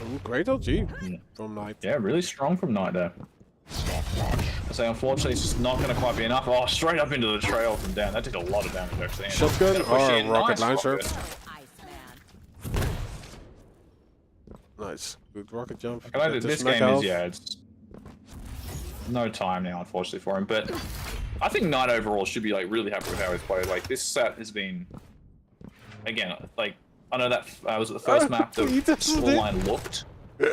Speaker 1: Ooh, great LG from Knight.
Speaker 2: Yeah, really strong from Knight there. I say, unfortunately, it's just not going to quite be enough. Oh, straight up into the trail from Dan. That did a lot of damage, actually.
Speaker 1: Shotgun or rocket launcher. Nice. Good rocket jump.
Speaker 2: This game is, it's no time now, unfortunately, for him. But I think Knight overall should be, like, really happy with how he's played. Like, this set has been, again, like, I know that was the first map the scoreline looked.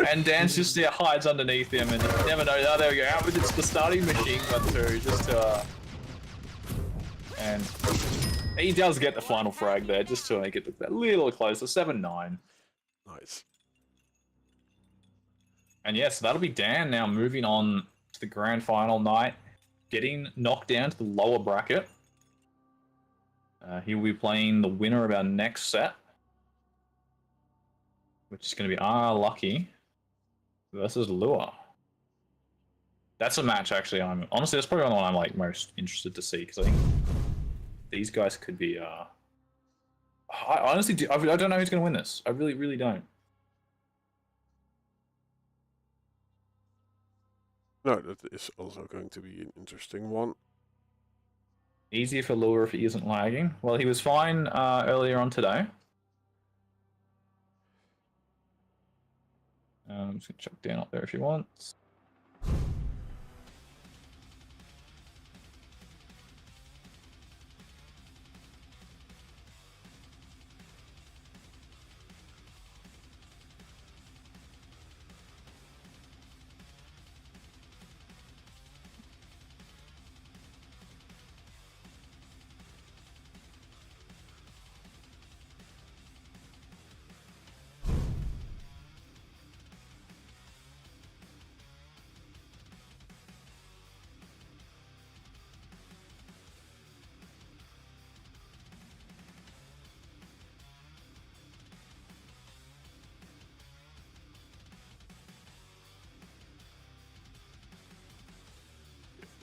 Speaker 2: And Dan's just hides underneath him and you never know. Oh, there we go. Out with the starting machine gun too, just to, and he does get the final frag there, just to make it look that little closer. 7-9.
Speaker 1: Nice.
Speaker 2: And yes, that'll be Dan now moving on to the grand final. Knight getting knocked down to the lower bracket. He will be playing the winner of our next set, which is going to be Lucky versus Lua. That's a match, actually. Honestly, that's probably the one I'm like most interested to see, because I think these guys could be. I honestly I don't know who's going to win this. I really, really don't.
Speaker 1: No, that is also going to be an interesting one.
Speaker 2: Easier for Lua if he isn't lagging. Well, he was fine earlier on today. I'm just going to chuck Dan up there if he wants.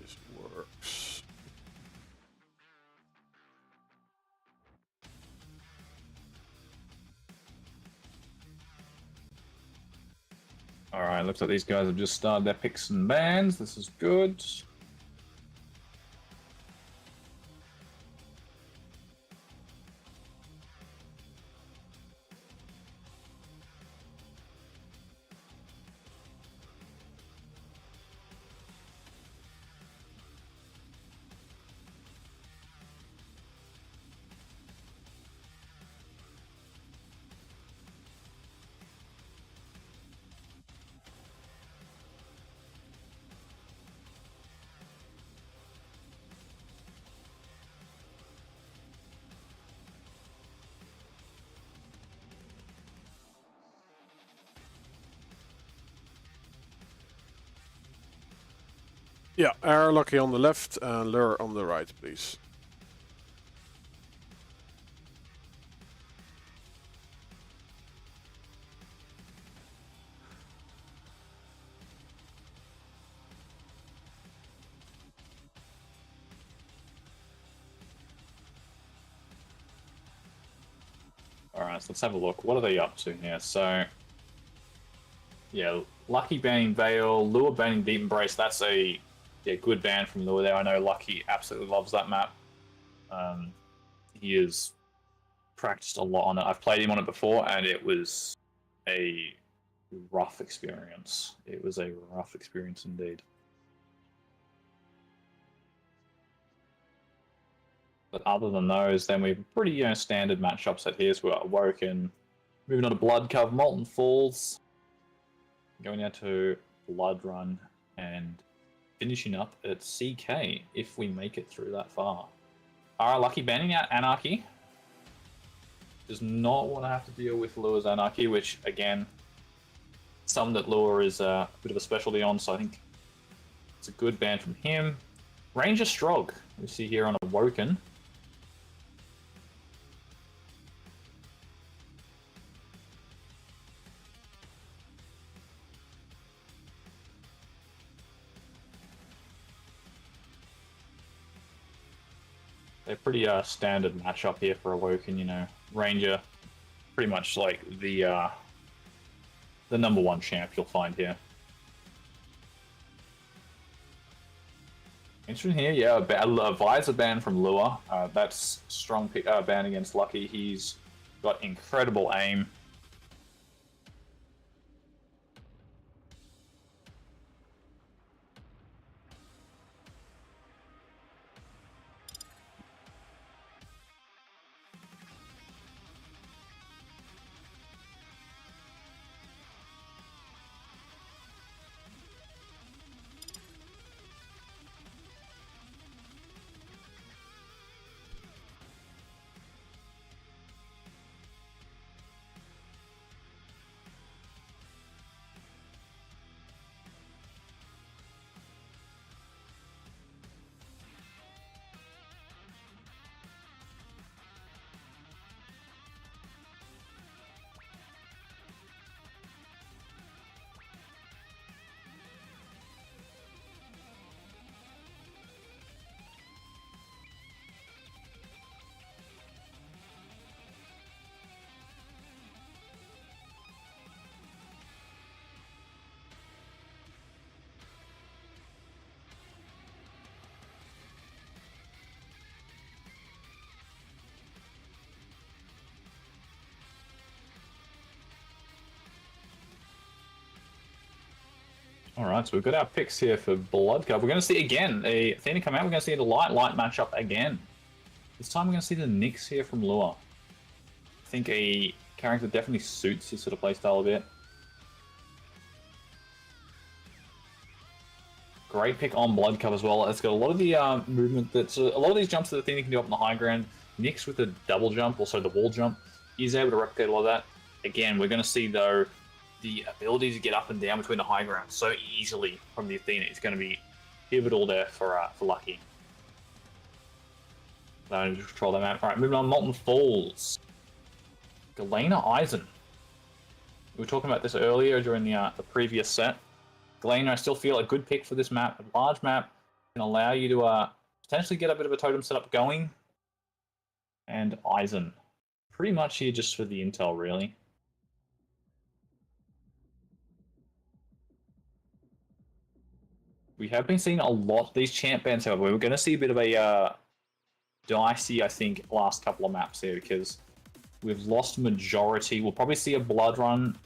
Speaker 1: This works.
Speaker 2: Alright, looks like these guys have just started their picks and bans. This is good.
Speaker 1: Yeah, Air Lucky on the left and Lure on the right, please.
Speaker 2: Alright, so let's have a look. What are they up to here? So, yeah, Lucky banning Veil, Lure banning Deep Embrace. That's a good ban from Lure there. I know Lucky absolutely loves that map. He has practiced a lot on it. I've played him on it before, and it was a rough experience. It was a rough experience indeed. But other than those, then we have pretty standard matchup set here. So we've got Awoken, moving on to Blood Cove, Molten Falls, going down to Blood Run, and finishing up at CK if we make it through that far. Alright, Lucky banning out Anarchy. Does not want to have to deal with Lure's Anarchy, which, again, some that Lure is a bit of a specialty on, so I think it's a good ban from him. Ranger Strog, we see here on Awoken. They're pretty standard matchup here for Awoken, you know. Ranger, pretty much like the number one champ you'll find here. Interesting here, yeah, a Visor ban from Lure. That's strong ban against Lucky. He's got incredible aim. Alright, so we've got our picks here for Blood Cup. We're going to see again a Athena come out. We're going to see the light matchup again. This time we're going to see the Nyx here from Lure. I think a character definitely suits his sort of playstyle a bit. Great pick on Blood Cup as well. It's got a lot of the movement a lot of these jumps that Athena can do up on the high ground. Nyx with the double jump, also the wall jump, is able to replicate a lot of that. Again, we're going to see though the ability to get up and down between the high ground so easily from the Athena is going to be pivotal there for Lucky. So just control that map. Alright, moving on, Molten Falls. Galena Eisen. We were talking about this earlier during the previous set. Galena, I still feel a good pick for this map. A large map can allow you to potentially get a bit of a totem setup going. And Eisen. Pretty much here just for the intel, really. We have been seeing a lot of these champ bans, however. We're going to see a bit of a dicey, I think, last couple of maps here because we've lost majority. We'll probably see a Blood Run,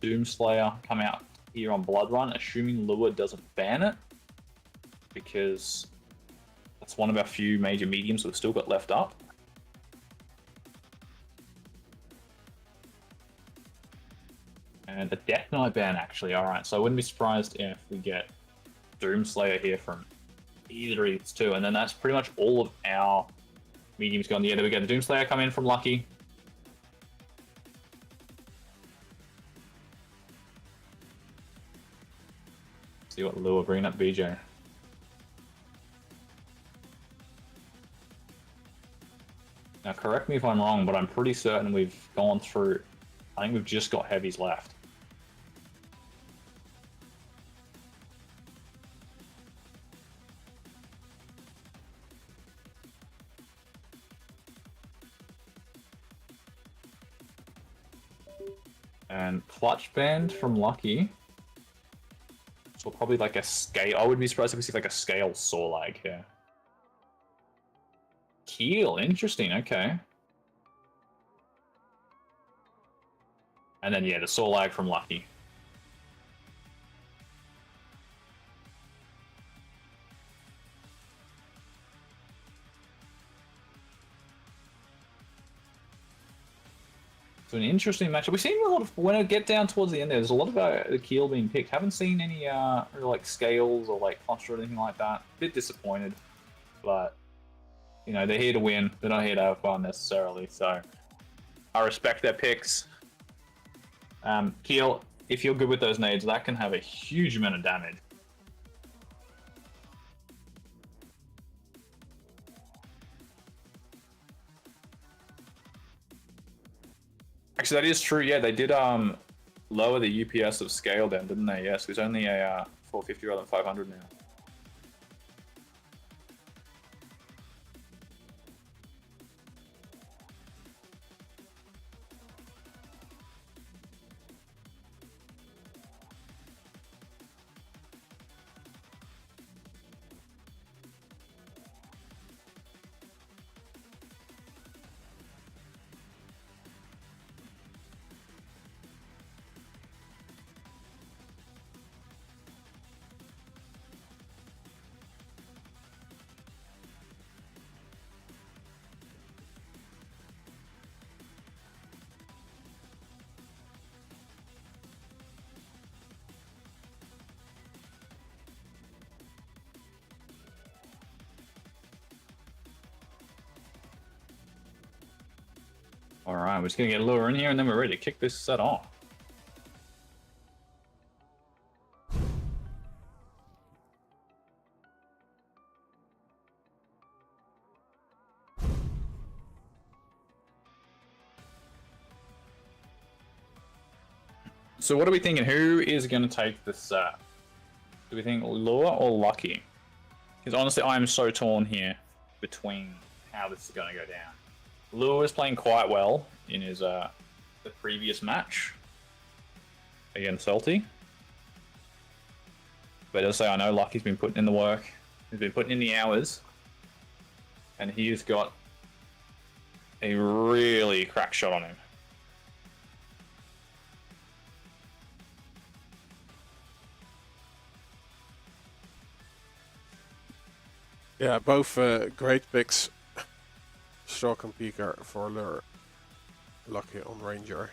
Speaker 2: Doomslayer come out here on Blood Run, assuming Lure doesn't ban it, because that's one of our few major mediums we've still got left up. And a Death Knight ban, actually. Alright, so I wouldn't be surprised if we get Doomslayer here from either of these two, and then that's pretty much all of our mediums gone. Yeah, there we go. The Doomslayer come in from Lucky. See what Lure bringing up BJ. Now, correct me if I'm wrong, but I'm pretty certain we've gone through. I think we've just got heavies left. And clutch band from Lucky. So probably like a scale. I would be surprised if we see like a scale saw lag here. Keel, interesting. Okay. And then yeah, the saw lag from Lucky. So an interesting matchup. We've seen a lot of, when I get down towards the end there's a lot of the Keel being picked. Haven't seen any like scales or like cluster or anything like that. Bit disappointed, but you know, they're here to win. They're not here to have fun necessarily. So I respect their picks. Keel, if you're good with those nades, that can have a huge amount of damage. Actually, that is true. Yeah, they did lower the UPS of scale down, didn't they? Yes, it was only a 450 rather than 500 now. All right, we're just gonna get Lure in here, and then we're ready to kick this set off. So what are we thinking? Who is going to take this set? Do we think Lure or Lucky? Because honestly, I am so torn here between how this is going to go down. Lure is playing quite well in his the previous match against Salty. But as I say, I know Lucky's been putting in the work. He's been putting in the hours. And he's got a really crack shot on him.
Speaker 1: Yeah, both great picks. Stalk and Peeker for Lure. Lucky on Ranger.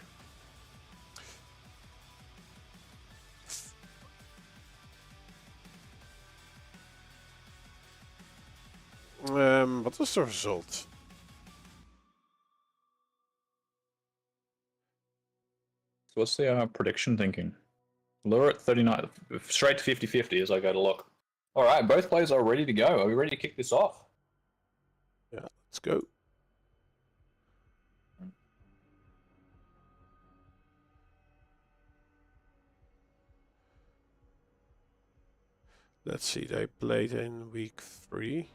Speaker 1: What was the result?
Speaker 2: So what's the prediction thinking? Lure at 39, straight to 50-50 as I go to look. All right, both players are ready to go. Are we ready to kick this off?
Speaker 1: Yeah, let's go. Let's see, they played in week 3.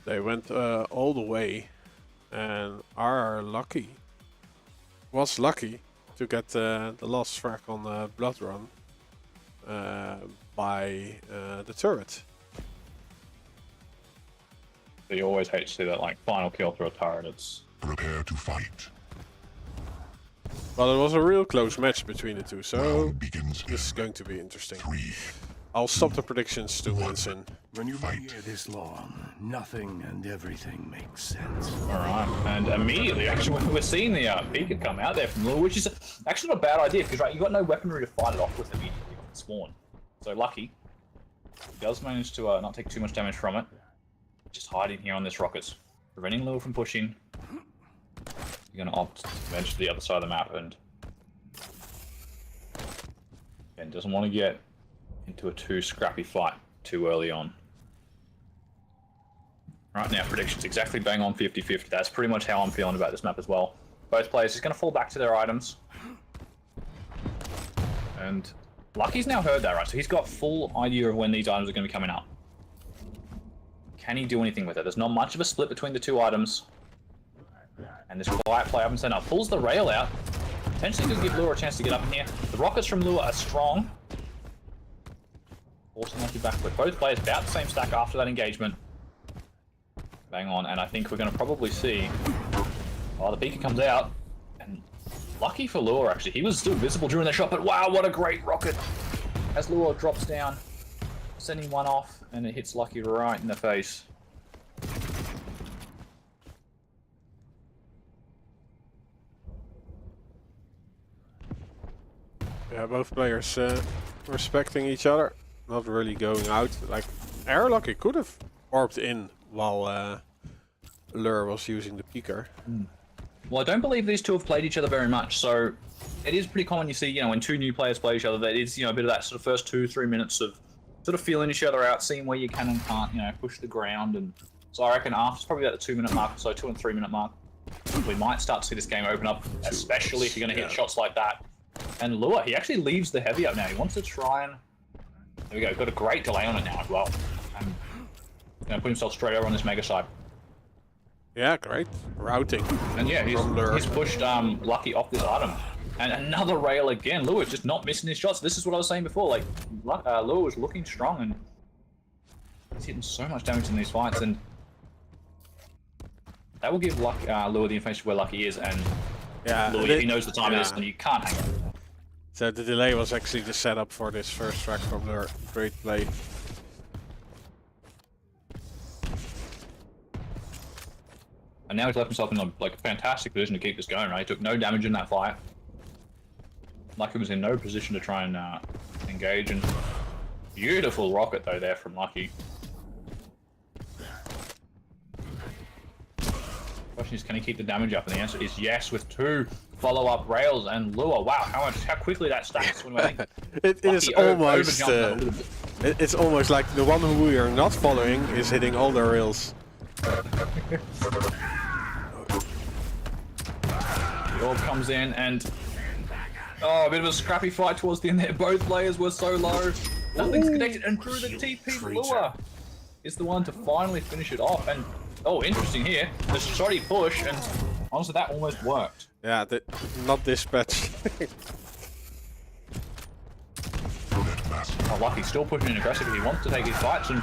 Speaker 1: They went all the way and was lucky to get the last frag on Blood Run by the turret.
Speaker 2: So you always hate to see that like final kill through a turret. It's
Speaker 3: Prepare to fight.
Speaker 1: Well, it was a real close match between the two, so
Speaker 3: Begins
Speaker 1: this is going to be interesting.
Speaker 3: 3,
Speaker 1: I'll stop the predictions 2 minutes in.
Speaker 3: When you've been here this long, nothing and everything makes sense.
Speaker 2: Alright, and immediately, actually, we're seeing the Pika come out there from Lure, which is actually not a bad idea, because right, you've got no weaponry to fight it off with immediately when it spawn. So lucky. He does manage to not take too much damage from it. Just hiding here on this rocket, preventing Lure from pushing. You're going to opt to venture to the other side of the map, and doesn't want to get into a too scrappy fight too early on. Right now, predictions exactly bang on 50-50. That's pretty much how I'm feeling about this map as well. Both players just going to fall back to their items. And Lucky's now heard that, right? So he's got full idea of when these items are going to be coming up. Can he do anything with it? There's not much of a split between the two items. And this quiet play up and center pulls the rail out. Potentially could give Lure a chance to get up in here. The rockets from Lure are strong. Forcing Lucky back, but both players about the same stack after that engagement. Bang on, and I think we're going to probably see... Oh, the beacon comes out. And lucky for Lure, actually. He was still visible during the shot, but wow, what a great rocket. As Lure drops down, sending one off, and it hits Lucky right in the face.
Speaker 1: Yeah, both players respecting each other, not really going out. Like, Airlocky could have orbed in while Lure was using the peeker.
Speaker 2: Well, I don't believe these two have played each other very much, so it is pretty common you see, you know, when two new players play each other, that is, you know, a bit of that sort of first 2-3 minutes of sort of feeling each other out, seeing where you can and can't, you know, push the ground. And so I reckon after probably about the 2 minute mark, so 2 and 3 minute mark, we might start to see this game open up, especially if you're going to hit shots like that. And Lure, he actually leaves the heavy up now. He wants to try and... There we go, got a great delay on it now as well. And going to put himself straight over on this mega side.
Speaker 1: Yeah, great. Routing.
Speaker 2: And yeah, he's pushed Lucky off this item. And another rail again. Lure just not missing his shots. This is what I was saying before. Like, Lure was looking strong and he's hitting so much damage in these fights. And that will give Lure the information where Lucky is. And
Speaker 1: yeah,
Speaker 2: Lure, if he knows the time it is, then you can't hang on.
Speaker 1: So the delay was actually the setup for this first track from Lure. Great play.
Speaker 2: And now he's left himself in a fantastic position to keep this going, right? He took no damage in that fight. Lucky was in no position to try and engage. And beautiful rocket though there from Lucky. Question is, can he keep the damage up? And the answer is yes, with 2 follow-up rails. And Lure, wow, how quickly that stacks. When I think
Speaker 1: it is almost it's almost like the one who we are not following is hitting all the rails.
Speaker 2: The orb comes in and a bit of a scrappy fight towards the end there. Both players were so low. Nothing's connected, and through the TP, Lure is the one to finally finish it off. And oh, interesting here, the shoddy push, and honestly that almost worked.
Speaker 1: Yeah, not dispatch.
Speaker 2: Oh, Lucky still pushing in aggressively. He wants to take his fights, and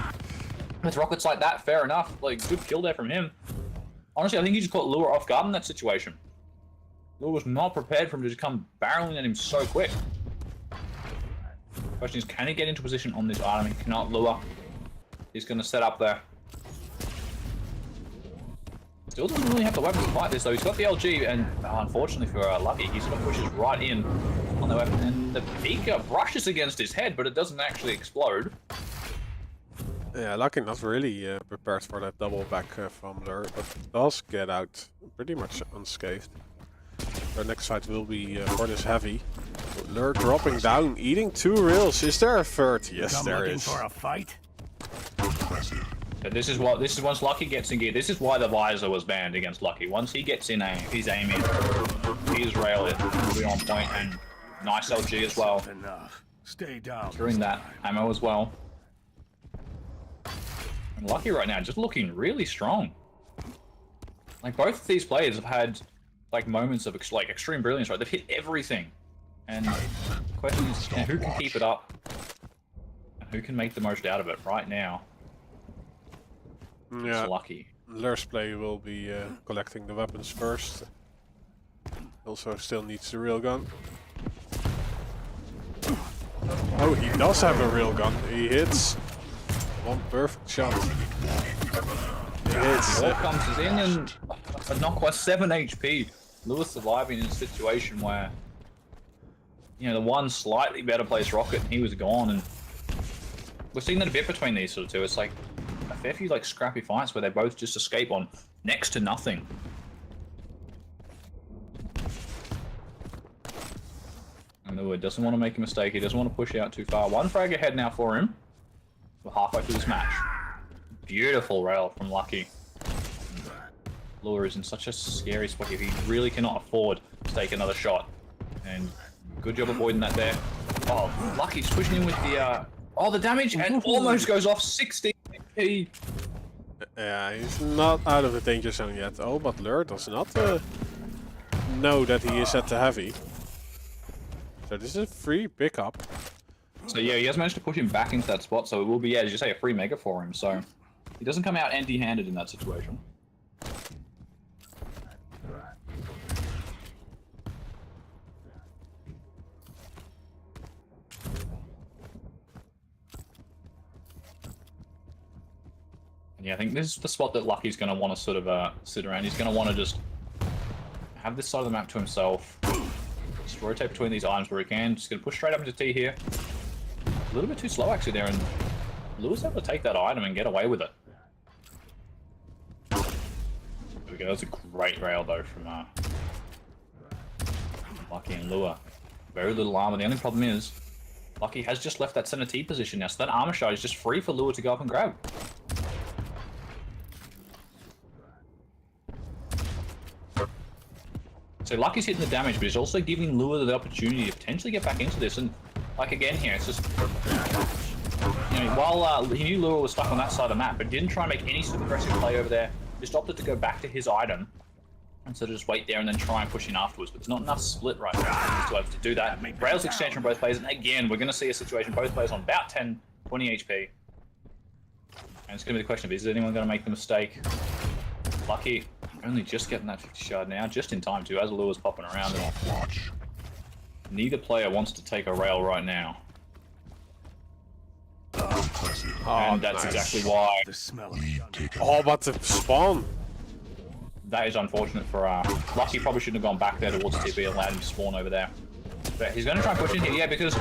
Speaker 2: with rockets like that, fair enough. Like, good kill there from him. Honestly, I think he just caught Lure off guard in that situation. Lure was not prepared for him to just come barreling at him so quick. Question is, can he get into position on this item? He cannot. Lure. He's going to set up there. Still doesn't really have the weapons to fight this, though. He's got the LG, and unfortunately for Lucky, he sort of pushes right in on the weapon. And the Pika brushes against his head, but it doesn't actually explode.
Speaker 1: Yeah, Lucky not really prepared for that double back from Lure, but does get out pretty much unscathed. Our next fight will be for this heavy. Lure dropping down, eating 2 rails. Is there a third? Yes, there is.
Speaker 3: For a fight?
Speaker 2: But this is once Lucky gets in gear. This is why the visor was banned against Lucky. Once he gets in his aim in, his rail it will be on point, and nice LG as well.
Speaker 3: Enough. Stay down.
Speaker 2: During that ammo as well. And Lucky right now just looking really strong. Like, both of these players have had like moments of extreme brilliance, right? They've hit everything. And the question is, who can keep it up? And who can make the most out of it right now?
Speaker 1: Yeah,
Speaker 2: it's Lucky.
Speaker 1: Lure's play will be collecting the weapons first. Also still needs the railgun. Oh, he does have a real gun. He hits one perfect shot. He hits.
Speaker 2: All comes in and not quite 7 HP. Lewis surviving in a situation where, you know, the one slightly better placed rocket and he was gone, and we're seeing that a bit between these sort of two. It's like a fair few like scrappy fights where they both just escape on next to nothing. And Lewis doesn't want to make a mistake. He doesn't want to push out too far. One frag ahead now for him. We're halfway through this match. Beautiful rail from Lucky. Lure is in such a scary spot here. He really cannot afford to take another shot. And good job avoiding that there. Oh, Lucky's pushing in with the the damage, and almost goes off 16 HP.
Speaker 1: Yeah, he's not out of the danger zone yet. Oh, but Lure does not know that he is at the heavy. So this is a free pickup.
Speaker 2: So yeah, he has managed to push him back into that spot, so it will be, yeah, as you say, a free mega for him. So he doesn't come out empty-handed in that situation. Yeah, I think this is the spot that Lucky's going to want to sort of sit around. He's going to want to just have this side of the map to himself. Just rotate between these items where he can. Just going to push straight up into T here. A little bit too slow actually there, and Lewis able to take that item and get away with it. There we go. That's a great rail though from Lucky and Lure. Very little armor. The only problem is Lucky has just left that center T position now, so that armor shard is just free for Lure to go up and grab. So Lucky's hitting the damage, but he's also giving Lure the opportunity to potentially get back into this. And like again here, it's just, you know, while he knew Lure was stuck on that side of the map, but didn't try and make any sort of aggressive play over there. Just opted to go back to his item instead of just wait there and then try and push in afterwards. But there's not enough split right now to do that. Rails exchange from both players, and again, we're going to see a situation both players on about 10, 20 HP. And it's going to be the question of, is anyone going to make the mistake? Lucky only just getting that 50 shard now, just in time too, as Lure's popping around.
Speaker 4: Watch.
Speaker 2: Neither player wants to take a rail right now. And that's
Speaker 1: nice.
Speaker 2: exactly why.
Speaker 3: The smell of
Speaker 4: Lead taken.
Speaker 1: Oh, but the spawn.
Speaker 2: That is unfortunate for Lucky. Probably shouldn't have gone back there towards TP, allowed him to spawn over there. But he's going to try and push in here, yeah, because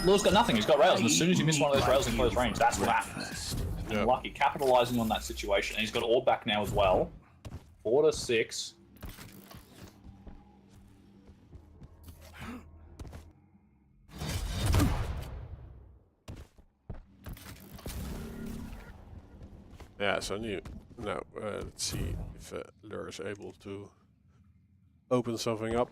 Speaker 2: Lure's got nothing. He's got rails, and as soon as you miss one of those rails in close range, that's what happens.
Speaker 1: Yep.
Speaker 2: Lucky capitalizing on that situation, and he's got orb back now as well. 4 to 6.
Speaker 1: Yeah, so now let's see if Lure is able to open something up.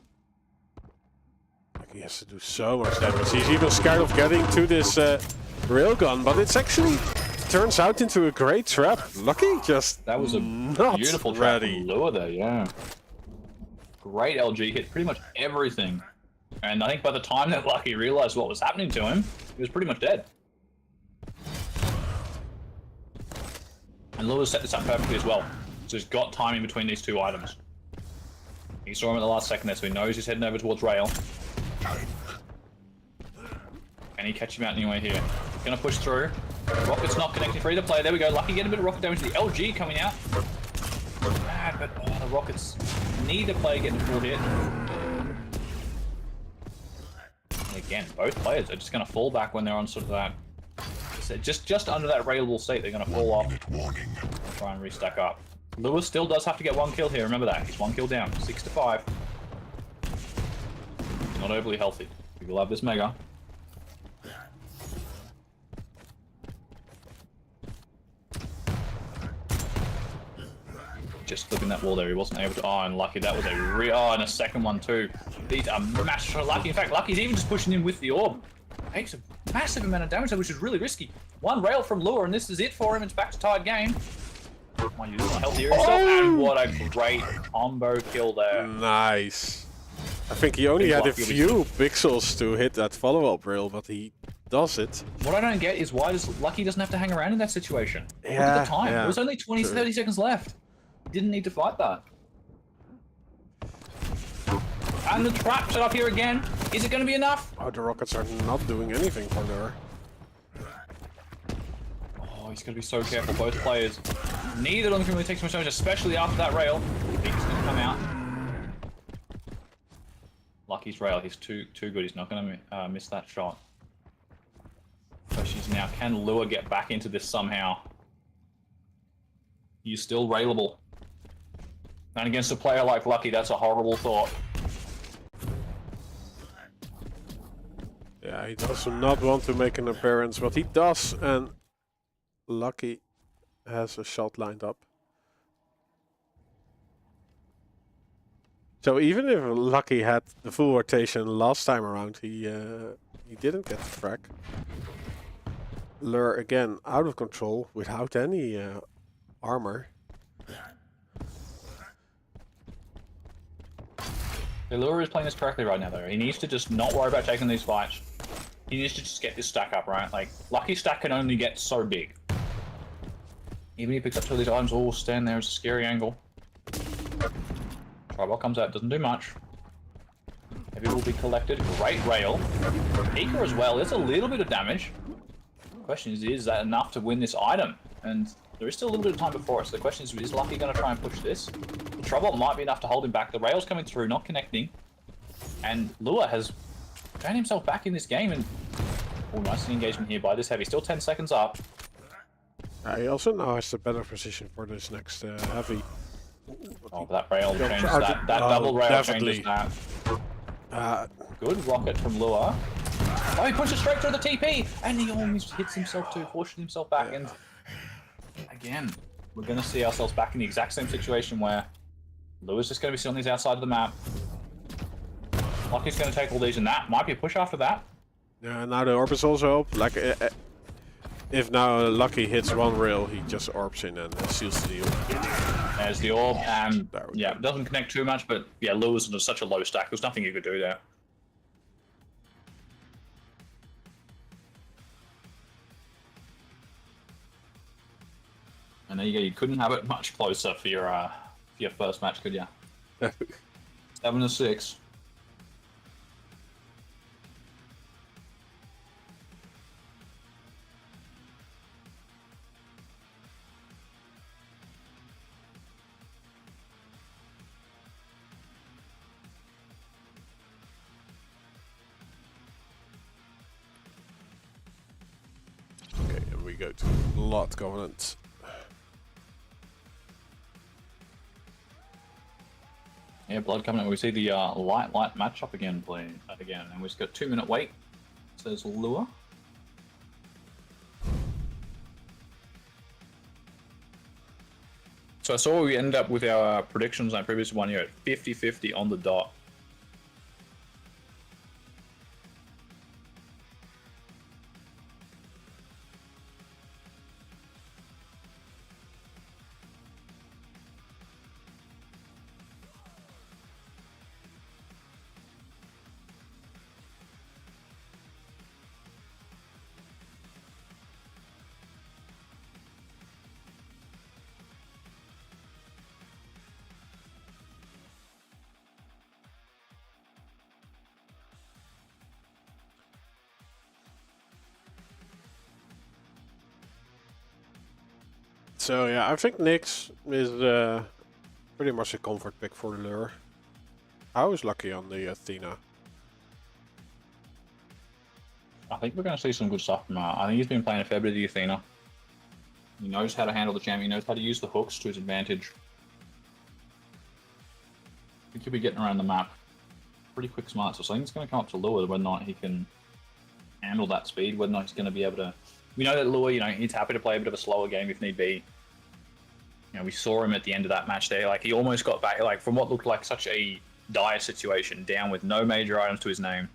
Speaker 1: Like he has to do so much damage. He's even scared of getting to this railgun, but it's actually turns out into a great trap. Lucky just
Speaker 2: That was a
Speaker 1: not
Speaker 2: beautiful trap
Speaker 1: ready.
Speaker 2: from Lure there, yeah. Great LG, hit pretty much everything. And I think by the time that Lucky realized what was happening to him, he was pretty much dead. And Lure set this up perfectly as well. So he's got timing between these two items. He saw him at the last second there, so he knows he's heading over towards rail. Can he catch him out anyway here? Gonna push through. Rocket's not connecting for either player. There we go. Lucky getting a bit of rocket damage to the LG coming out. Bad, but the rockets. Neither player getting a full hit. And again, both players are just gonna fall back when they're on sort of that. Just under that railable state, they're gonna fall off.
Speaker 4: Warning.
Speaker 2: Try and restack up. Lewis still does have to get 1 kill here. Remember that. He's 1 kill down. 6 to 5. Not overly healthy. We will have this mega. Just looking at that wall there, he wasn't able to. Oh, and Lucky, that was a and a second one too. These are massive for Lucky. In fact, Lucky's even just pushing in with the orb. Takes a massive amount of damage, which is really risky. 1 rail from Lure, and this is it for him. It's back to tied game. Mind you, this is not healthier himself, and what a great combo kill there.
Speaker 1: Nice. I think he only had a few pixels to hit that follow-up rail, but he does it.
Speaker 2: What I don't get is why Lucky doesn't have to hang around in that situation. Look
Speaker 1: Yeah,
Speaker 2: at the time.
Speaker 1: yeah,
Speaker 2: There was only 20,
Speaker 1: true.
Speaker 2: 30 seconds left. He didn't need to fight that. And the trap set up here again. Is it going to be enough?
Speaker 1: Oh, the rockets are not doing anything for Lure.
Speaker 2: Oh, he's got to be so careful. Both players. Neither of them can really take too much damage, especially after that rail. Peak's going to come out. Lucky's rail. He's too good. He's not going to miss that shot. Question is now, can Lure get back into this somehow? He's still railable. And against a player like Lucky, that's a horrible thought.
Speaker 1: Yeah, he does not want to make an appearance, but he does, and Lucky has a shot lined up. So even if Lucky had the full rotation last time around, he didn't get the frag. Lure again out of control without any armor.
Speaker 2: Lure is playing this correctly right now, though. He needs to just not worry about taking these fights. He needs to just get this stack up, right? Like, Lucky's stack can only get so big. Even if he picks up two of these items, oh, stand there, it's a scary angle. Tribal comes out, doesn't do much. Maybe it will be collected. Great rail. Eaker as well, there's a little bit of damage. The question is that enough to win this item? And there is still a little bit of time before us. So the question is Lucky going to try and push this? The trouble might be enough to hold him back. The rail's coming through, not connecting. And Lure has found himself back in this game. And oh, nice engagement here by this heavy. Still 10 seconds up.
Speaker 1: He also now has the better position for this next heavy.
Speaker 2: Oh, that rail changes
Speaker 1: out
Speaker 2: that.
Speaker 1: it.
Speaker 2: That
Speaker 1: Oh,
Speaker 2: double rail
Speaker 1: definitely.
Speaker 2: changes that. Good rocket from Lure. Oh, he pushes straight through the TP! And he almost hits himself too, pushes himself back. And again, we're going to see ourselves back in the exact same situation where Lure's just going to be sitting on these outside of the map. Lucky's going to take all these, and that might be a push after that.
Speaker 1: Yeah, now the orbs also up. Like, if now Lucky hits one rail, he just orbs in and seals the deal.
Speaker 2: There's the orb, and yeah,
Speaker 1: go.
Speaker 2: it doesn't connect too much, but yeah, Lure's under such a low stack, there's nothing you could do there. And there you go, you couldn't have it much closer for your first match, could you? 7-6.
Speaker 1: Okay, and we go to Lot Covenant.
Speaker 2: Yeah, Blood coming up. We see the light matchup again, please. Again, and we've got 2-minute wait. Says Lure. So I saw we ended up with our predictions on our previous one here at 50-50 on the dot.
Speaker 1: So yeah, I think Nyx is pretty much a comfort pick for Lure. I was lucky on the Athena.
Speaker 2: I think we're going to see some good stuff from I think he's been playing a fair bit of the Athena. He knows how to handle the champion, he knows how to use the hooks to his advantage. I think he'll be getting around the map pretty quick smart, so I think it's going to come up to Lure whether or not he can handle that speed, whether or not he's going to be able to... We know that Lure, you know, he's happy to play a bit of a slower game if need be. You know, we saw him at the end of that match there, like he almost got back, like from what looked like such a dire situation, down with no major items to his name.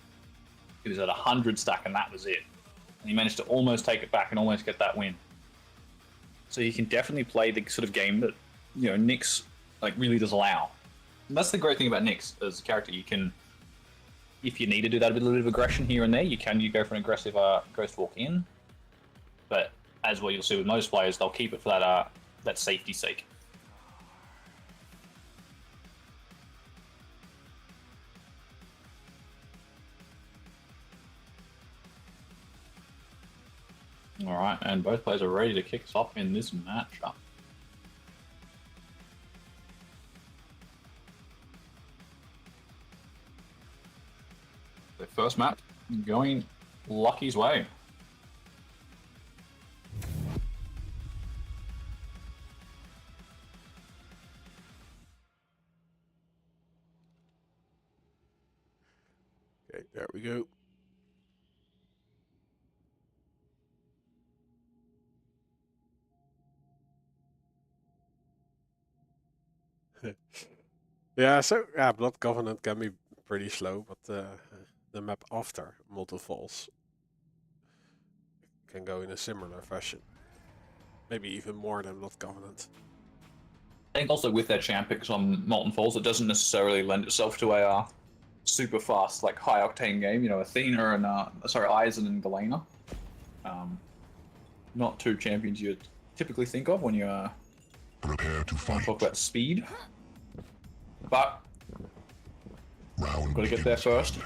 Speaker 2: He was at 100 stack and that was it. And he managed to almost take it back and almost get that win. So you can definitely play the sort of game that, you know, Nyx like really does allow. And that's the great thing about Nyx as a character. You can, if you need to do that a little bit of aggression here and there, you go for an aggressive Ghost Walk in. But as what you'll see with most players, they'll keep it for that safety's sake. All right, and both players are ready to kick us off in this matchup. The first map going Lucky's way.
Speaker 1: Okay, there we go. Yeah, so yeah, Blood Covenant can be pretty slow, but the map after Molten Falls can go in a similar fashion. Maybe even more than Blood Covenant.
Speaker 2: I think also with their champ picks on Molten Falls, it doesn't necessarily lend itself to a super fast, like high octane game. You know, Athena and Aizen and Galena. Not two champions you'd typically think of when you
Speaker 4: Prepare to fight.
Speaker 2: talk about speed. But
Speaker 4: Round
Speaker 2: gotta get there first.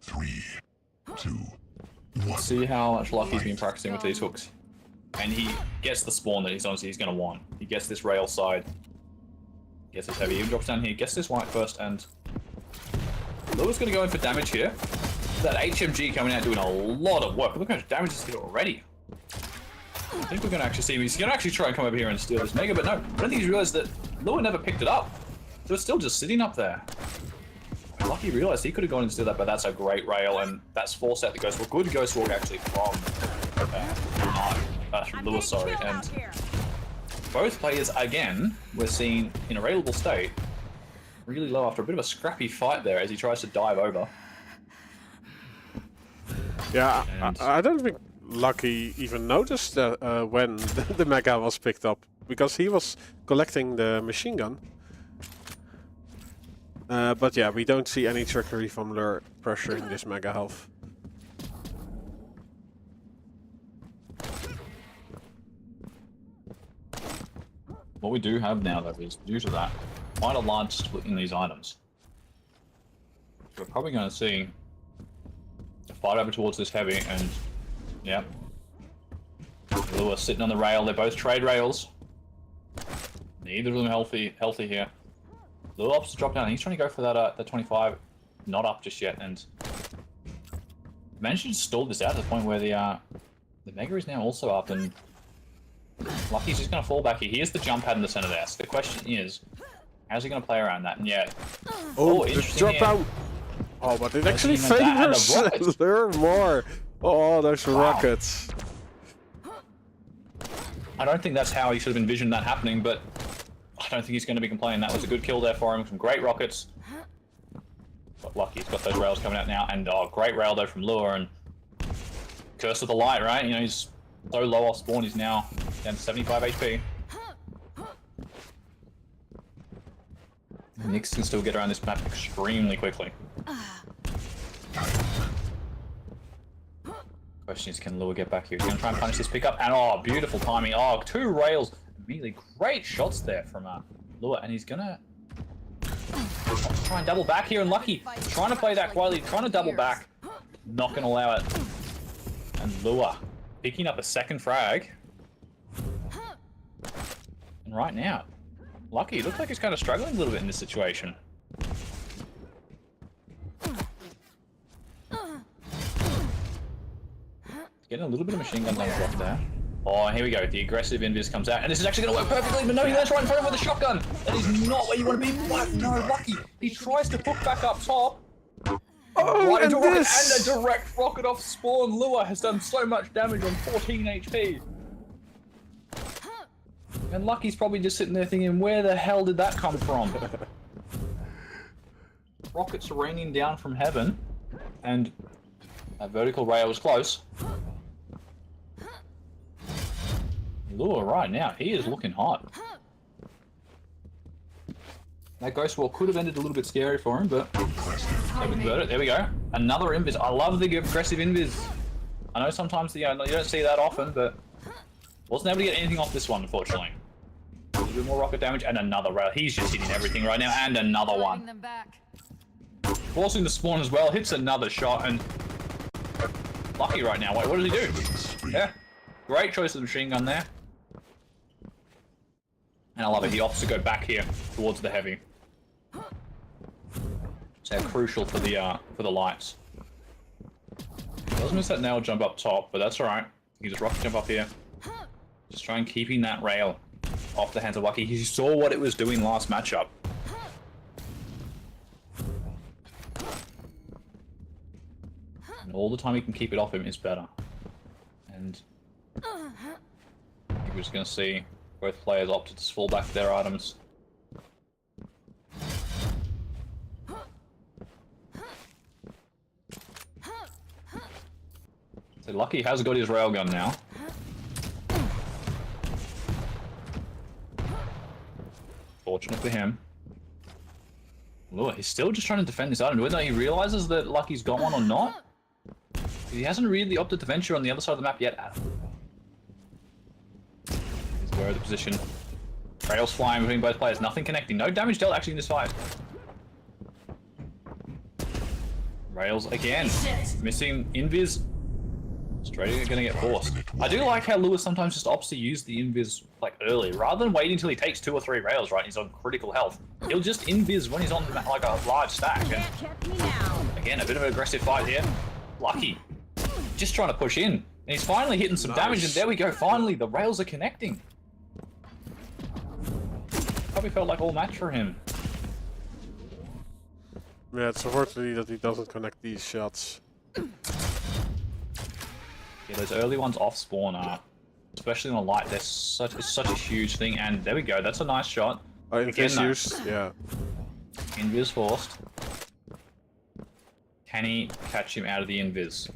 Speaker 4: 3, 2, 1.
Speaker 2: See how much Lucky's been practicing with these hooks. And he gets the spawn that he's gonna want. He gets this rail side. Gets this heavy. He drops down here, gets this white first, and Lua's gonna go in for damage here. That HMG coming out doing a lot of work. Look how much damage he's getting already. I think we're gonna actually see him. He's gonna actually try and come over here and steal this Mega, but no, I don't think he's realized that Lua never picked it up. So it's still just sitting up there. Lucky realized he could have gone and steal that, but that's a great rail, and that's forced out the Ghost Walk. Good Ghost Walk actually from Lua, sorry. And both players, again, we're seeing in a railable state, really low after a bit of a scrappy fight there as he tries to dive over.
Speaker 1: Yeah,
Speaker 2: And-
Speaker 1: I don't think Lucky even noticed when the Mega was picked up, because he was collecting the machine gun. But yeah, we don't see any trickery from Lure pressuring this Mega health.
Speaker 2: What we do have now, though, is due to that, quite a large split in these items. We're probably going to see a fight over towards this heavy, and yeah, Lua sitting on the rail. They're both trade rails. Neither of them healthy here. Lua opts to drop down. He's trying to go for that 25, not up just yet, and managed to stall this out to the point where the Mega is now also up, and Lucky's just going to fall back here. Here's the jump pad in the center there. So the question is, how's he going to play around that? And yeah.
Speaker 1: Oh, the
Speaker 2: interesting
Speaker 1: drop
Speaker 2: here.
Speaker 1: down! Oh, but it actually
Speaker 2: Even that and the
Speaker 1: favors
Speaker 2: rockets.
Speaker 1: Lure more! Oh, those rockets!
Speaker 2: I don't think that's how he should have envisioned that happening, but I don't think he's going to be complaining. That was a good kill there for him. Some great rockets. But Lucky's got those rails coming out now, and great rail though from Lure, and Curse of the Light, right? You know, he's so low off spawn, he's now down to 75 HP. Nyx can still get around this map extremely quickly. Question is, can Lua get back here? He's going to try and punish this pickup, and beautiful timing. Two rails. Immediately, great shots there from Lua, and he's going to try and double back here, and Lucky trying to play that quietly, trying to double back. Not going to allow it. And Lua picking up a second frag. And right now, Lucky looks like he's kind of struggling a little bit in this situation. Getting a little bit of machine gun damage off there. Oh, and here we go. The aggressive invis comes out, and this is actually going to work perfectly, but no, he lands right in front of him with a shotgun. That is not where you want to be. What? No, Lucky. He tries to hook back up top.
Speaker 1: Oh,
Speaker 2: Right
Speaker 1: and
Speaker 2: into rocket,
Speaker 1: this!
Speaker 2: and a direct rocket off spawn. Lua has done so much damage on 14 HP. And Lucky's probably just sitting there thinking, where the hell did that come from? Rockets raining down from heaven, and that vertical rail was close. Lua right now, he is looking hot. That Ghost Wall could have ended a little bit scary for him, but they converted it. There we go. Another invis. I love the aggressive invis. I know sometimes you don't see that often, but wasn't able to get anything off this one, unfortunately. A little bit more rocket damage, and another rail. He's just hitting everything right now, and another one. Forcing the spawn as well, hits another shot, and Lucky right now. Wait, what did he do? Yeah. Great choice of the machine gun there. And I love it. He opts to go back here towards the heavy. So crucial for the lights. Doesn't miss that nail jump up top, but that's alright. You can just rocket jump up here. Just try and keeping that rail off the hands of Lucky. He saw what it was doing last matchup. And all the time he can keep it off him is better. And we're just going to see both players opt to just fall back to their items. So Lucky has got his railgun now. Fortunate for him. Look, he's still just trying to defend this item. Whether he realizes that Lucky's got one or not, he hasn't really opted to venture on the other side of the map yet. He's aware of the position. Rails flying between both players. Nothing connecting. No damage dealt actually in this fight. Rails again. Missing invis. Straight gonna get forced. I do like how Lewis sometimes just opts to use the invis like early, rather than waiting until he takes 2 or 3 rails, right? He's on critical health. He'll just invis when he's on like a large stack. And again, a bit of an aggressive fight here. Lucky. Just trying to push in. And he's finally hitting some damage, and there we go. Finally, the rails are connecting. Probably felt like all match for him.
Speaker 1: Yeah, it's unfortunately that he doesn't connect these shots.
Speaker 2: Yeah, those early ones off spawn are, especially on a light, it's such a huge thing. And there we go, that's a nice shot.
Speaker 1: Oh, invis used, yeah.
Speaker 2: Invis forced. Can he catch him out of the invis?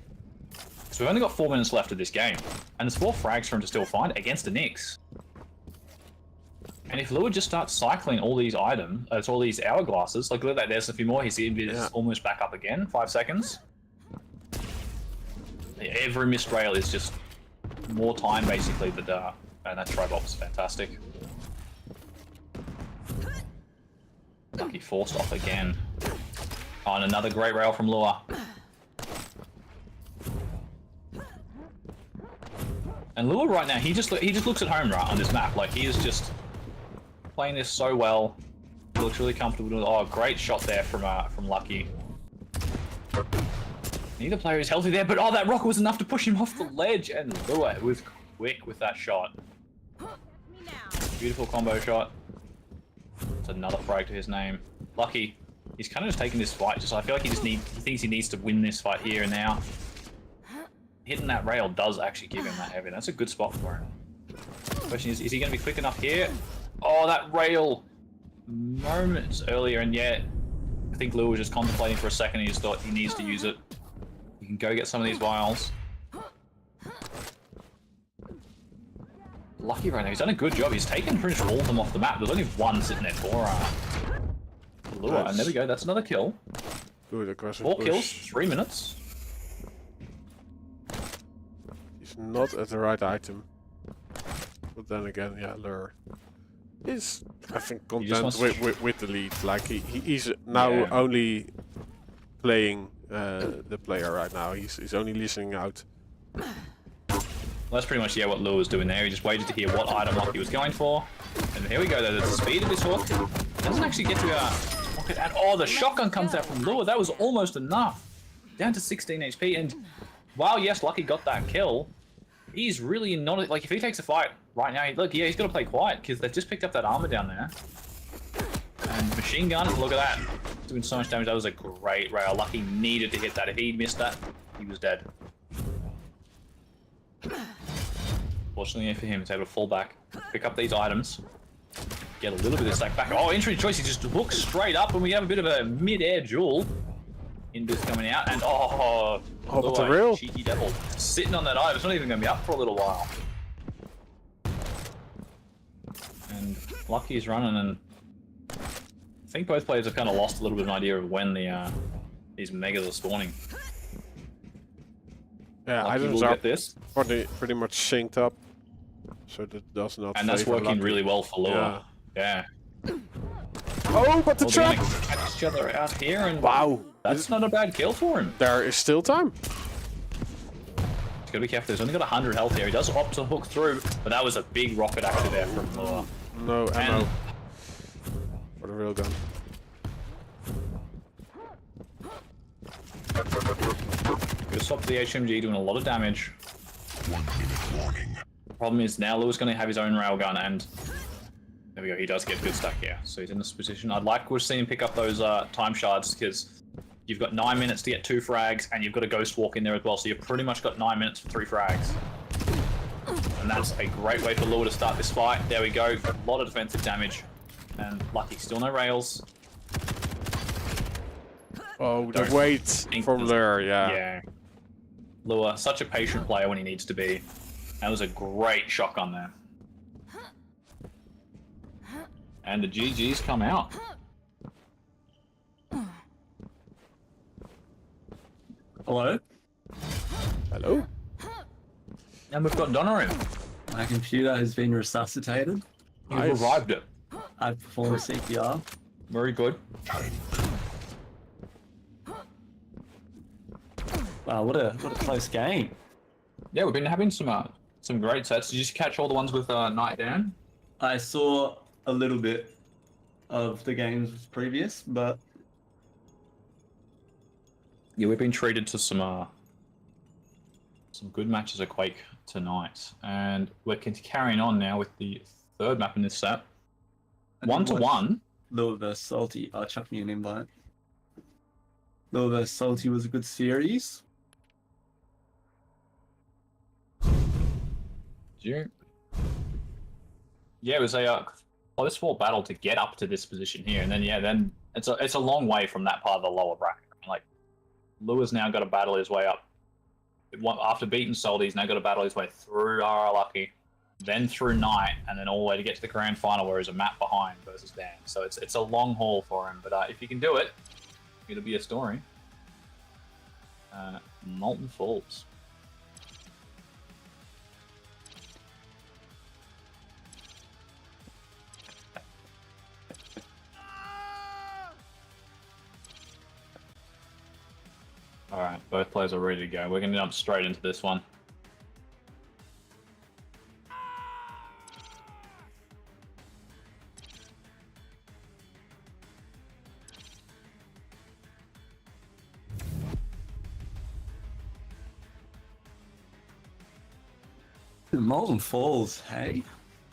Speaker 2: So we've only got 4 minutes left of this game, and there's 4 frags for him to still find against the Knicks. And if Lua just starts cycling all these items, it's all these hourglasses, like look at that, there's a few more, his invis is almost back up again, 5 seconds. Every missed rail is just more time, basically, that, and that tribop was fantastic. Lucky forced off again. Oh, and another great rail from Lua. And Lua right now, he just looks at home, right, on this map. Like, he is just playing this so well. He looks really comfortable doing it. Oh, great shot there from Lucky. Neither player is healthy there, but oh, that rocket was enough to push him off the ledge, and Lua was quick with that shot. Beautiful combo shot. It's another frag to his name. Lucky, he's kind of just taking this fight. I feel like he thinks he needs to win this fight here and now. Hitting that rail does actually give him that heavy. That's a good spot for him. Question is he going to be quick enough here? Oh, that rail moments earlier, and yet I think Lua was just contemplating for a second. He just thought he needs to use it. You can go get some of these vials. Lucky right now. He's done a good job. He's taken pretty much all of them off the map. There's only one sitting there for Lua. Nice. And there we go. That's another kill.
Speaker 1: Good aggressive
Speaker 2: 4
Speaker 1: push.
Speaker 2: kills, 3 minutes.
Speaker 1: He's not at the right item. But then again, yeah, Lure is, I think, content with the lead. Like, he's now only playing the player right now. He's only listening out.
Speaker 2: Well, that's pretty much what Lua was doing there. He just waited to hear what item Lucky was going for. And here we go, though. The speed of this hook doesn't actually get to rocket. And oh, the shotgun comes out from Lua. That was almost enough. Down to 16 HP. And while, yes, Lucky got that kill, he's really not... Like, if he takes a fight right now, look, yeah, he's got to play quiet because they've just picked up that armor down there. And machine gun, look at that. Doing so much damage. That was a great rail. Lucky needed to hit that. If he missed that, he was dead. Fortunately for him, he's able to fall back, pick up these items, get a little bit of stack back. Oh, entry choice, he just looks straight up, and we have a bit of a mid-air duel. Invis coming out, and oh,
Speaker 1: but the real
Speaker 2: cheeky devil sitting on that item. It's not even going to be up for a little while. And Lucky's running, and I think both players have kind of lost a little bit of an idea of when these megas are spawning.
Speaker 1: Yeah,
Speaker 2: Lucky
Speaker 1: items
Speaker 2: will
Speaker 1: are
Speaker 2: get this.
Speaker 1: pretty much synced up, so that does not.
Speaker 2: And that's working
Speaker 1: Lucky.
Speaker 2: really well for Lua. Yeah.
Speaker 1: Oh, but the trap!
Speaker 2: Catch each other out here, and
Speaker 1: wow,
Speaker 2: that's not a bad kill for him.
Speaker 1: There is still time.
Speaker 2: He's Gotta be careful. He's only got 100 health here. He does opt to hook through, but that was a big rocket actually there from Lua.
Speaker 1: No ammo for the real gun.
Speaker 2: Good stop to the HMG, doing a lot of damage.
Speaker 4: 1 minute warning.
Speaker 2: Problem is now Lua's going to have his own railgun, and there we go. He does get good stack here, so he's in this position. I'd like to see him pick up those time shards because you've got 9 minutes to get 2 frags, and you've got a ghost walk in there as well. So you've pretty much got 9 minutes for 3 frags, and that's a great way for Lua to start this fight. There we go. A lot of defensive damage, and lucky still no rails.
Speaker 1: Oh, the wait from Lure, yeah.
Speaker 2: Yeah. Lua, such a patient player when he needs to be. That was a great shotgun there. And the GG's come out.
Speaker 5: Hello?
Speaker 1: Hello?
Speaker 2: And we've got Donorin.
Speaker 5: My computer has been resuscitated.
Speaker 2: You
Speaker 1: Nice.
Speaker 2: revived it.
Speaker 5: I've performed CPR.
Speaker 2: Very good.
Speaker 5: Wow, what a close game.
Speaker 2: Yeah, we've been having some great sets. Did you catch all the ones with Night Down?
Speaker 5: I saw a little bit of the games previous, but
Speaker 2: Yeah, we've been treated to some good matches of Quake tonight, and we're carrying on now with the third map in this set.
Speaker 5: I didn't watch
Speaker 2: 1-1.
Speaker 5: Lua vs Salty. Chuck me an invite. Lua vs Salty was a good series.
Speaker 2: Yeah, it was a close fought battle to get up to this position here, and then it's a long way from that part of the lower bracket. Like, Lua's now got to battle his way up. After beating Salty, he's now got to battle his way through RR Lucky, then through Knight, and then all the way to get to the grand final where he's a map behind versus Dan. So it's a long haul for him, but if he can do it, it'll be a story. Molten Falls. Alright, both players are ready to go. We're going to jump straight into this one.
Speaker 5: Molten Falls, hey?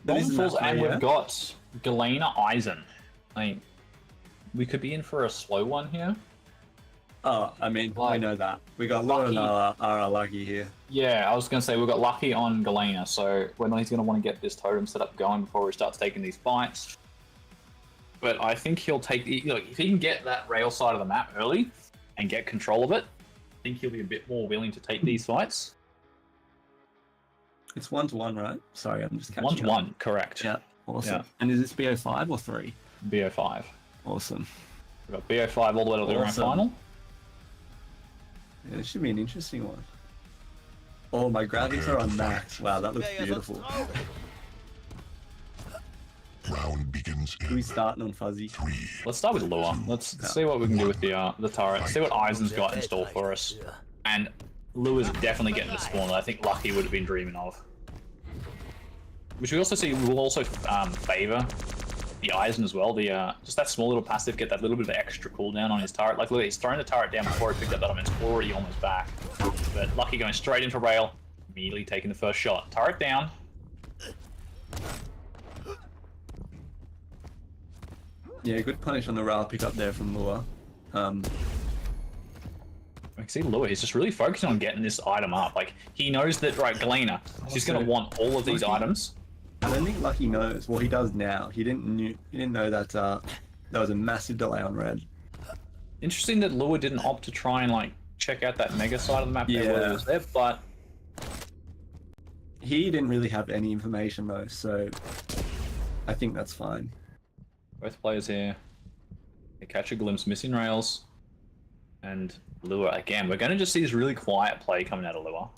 Speaker 5: That
Speaker 2: Molten
Speaker 5: isn't
Speaker 2: Falls,
Speaker 5: that
Speaker 2: and
Speaker 5: clear.
Speaker 2: we've got Galena Eisen. I mean, we could be in for a slow one here.
Speaker 5: Oh, I mean, I know that. We got Lua and RR Lucky here.
Speaker 2: Yeah, I was going to say we've got Lucky on Galena, so he's going to want to get this totem set up going before he starts taking these fights. But I think he'll take if he can get that rail side of the map early and get control of it, I think he'll be a bit more willing to take these fights.
Speaker 5: It's 1-1, right? Sorry, I'm just catching
Speaker 2: 1-1,
Speaker 5: up.
Speaker 2: correct.
Speaker 5: Yeah, awesome.
Speaker 2: Yeah.
Speaker 5: And is this BO5 or 3?
Speaker 2: BO5.
Speaker 5: Awesome.
Speaker 2: We've got BO5 all the way to the grand
Speaker 5: Awesome.
Speaker 2: final.
Speaker 5: Yeah, this should be an interesting one. Oh, my graphics are on max. Wow, that looks beautiful.
Speaker 4: Round begins
Speaker 5: Are we
Speaker 4: in
Speaker 5: starting on Fuzzy?
Speaker 4: 3.
Speaker 2: Let's start with Lua. Let's see what we can do with the turret. See what Eisen's got in store for us. And Lua's definitely getting the spawn that I think Lucky would have been dreaming of. Which we also see will also favor the Eisen as well. The just that small little passive, get that little bit of extra cooldown on his turret. Like, look, he's thrown the turret down before he picked up that item. It's already almost back. But Lucky going straight into rail, immediately taking the first shot. Turret down.
Speaker 5: Yeah, good punish on the rail pickup there from Lua.
Speaker 2: I can see Lua, he's just really focusing on getting this item up. Like, he knows that, right, Galena, she's going to want all of these items.
Speaker 5: I don't think Lucky knows. Well, he does now. He didn't know that there was a massive delay on red.
Speaker 2: Interesting that Lua didn't opt to try and, like, check out that mega side of the map there while he was there, but
Speaker 5: He didn't really have any information though, so I think that's fine.
Speaker 2: both players here, they catch a glimpse, missing rails, and Lua, again, we're going to just see this really quiet play coming out of Lua.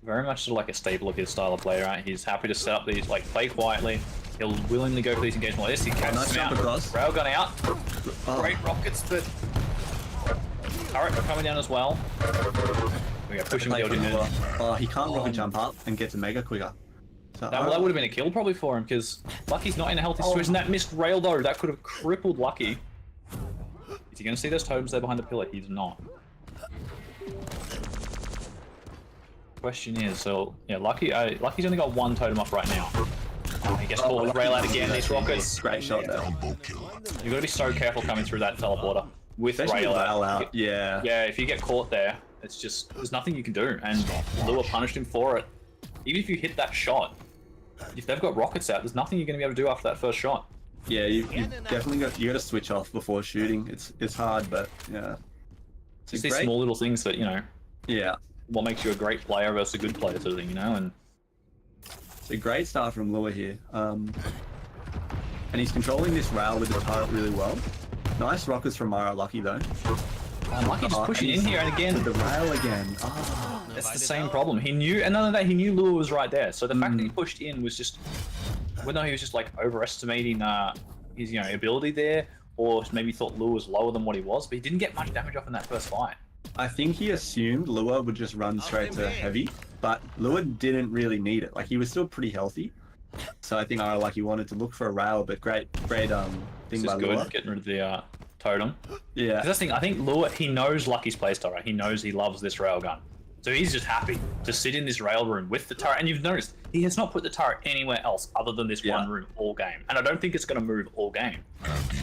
Speaker 2: Very much sort of like a staple of his style of play, right? He's happy to set up these, like, play quietly. He'll willingly go for these engagements like this. He catches
Speaker 5: Nice
Speaker 2: them
Speaker 5: jump
Speaker 2: out.
Speaker 5: across.
Speaker 2: Railgun out.
Speaker 5: Oh.
Speaker 2: Great rockets, but turret coming down as well. We got pushing
Speaker 5: Play
Speaker 2: the
Speaker 5: for
Speaker 2: LG.
Speaker 5: Lua. Oh, he can't rocket jump up and get to Mega quicker. So,
Speaker 2: That would have been a kill probably for him because Lucky's not in a healthy situation. That missed rail though, that could have crippled Lucky. Is he going to see those totems there behind the pillar? He's not. Question is, so yeah, Lucky's only got one totem off right now. He gets caught with rail out again. These rockets.
Speaker 5: Great shot there.
Speaker 4: Combo kill.
Speaker 2: You got to be so careful coming through that teleporter with
Speaker 5: Especially
Speaker 2: rail
Speaker 5: with
Speaker 2: out.
Speaker 5: rail out. Yeah.
Speaker 2: Yeah, if you get caught there, it's just there's nothing you can do, and Lua punished him for it. Even if you hit that shot, if they've got rockets out, there's nothing you're going to be able to do after that first shot.
Speaker 5: Yeah, you definitely got to switch off before shooting. It's hard, but yeah. It's
Speaker 2: Just
Speaker 5: a
Speaker 2: these small little things that
Speaker 5: yeah.
Speaker 2: what makes you a great player versus a good player sort of thing, and
Speaker 5: It's a great start from Lua here. And he's controlling this rail with the turret really well. Nice rockets from Mara Lucky though.
Speaker 2: Lucky just pushing in here, and again,
Speaker 5: With the rail again. Oh,
Speaker 2: that's the same problem. He knew, and none of that, he knew Lua was right there. So the fact that he pushed in was just, whether he was just like overestimating his ability there, or maybe thought Lua was lower than what he was, but he didn't get much damage off in that first fight.
Speaker 5: I think he assumed Lua would just run straight to heavy, but Lua didn't really need it. Like he was still pretty healthy. So I think Mara Lucky wanted to look for a rail, but great thing
Speaker 2: This
Speaker 5: by
Speaker 2: is good,
Speaker 5: Lua.
Speaker 2: getting rid of the totem.
Speaker 5: Yeah.
Speaker 2: 'Cause that's the thing, I think Lua, he knows Lucky's playstyle, right? He knows he loves this railgun. So he's just happy to sit in this rail room with the turret. And you've noticed, he has not put the turret anywhere else other than this one room all game. And I don't think it's going to move all game.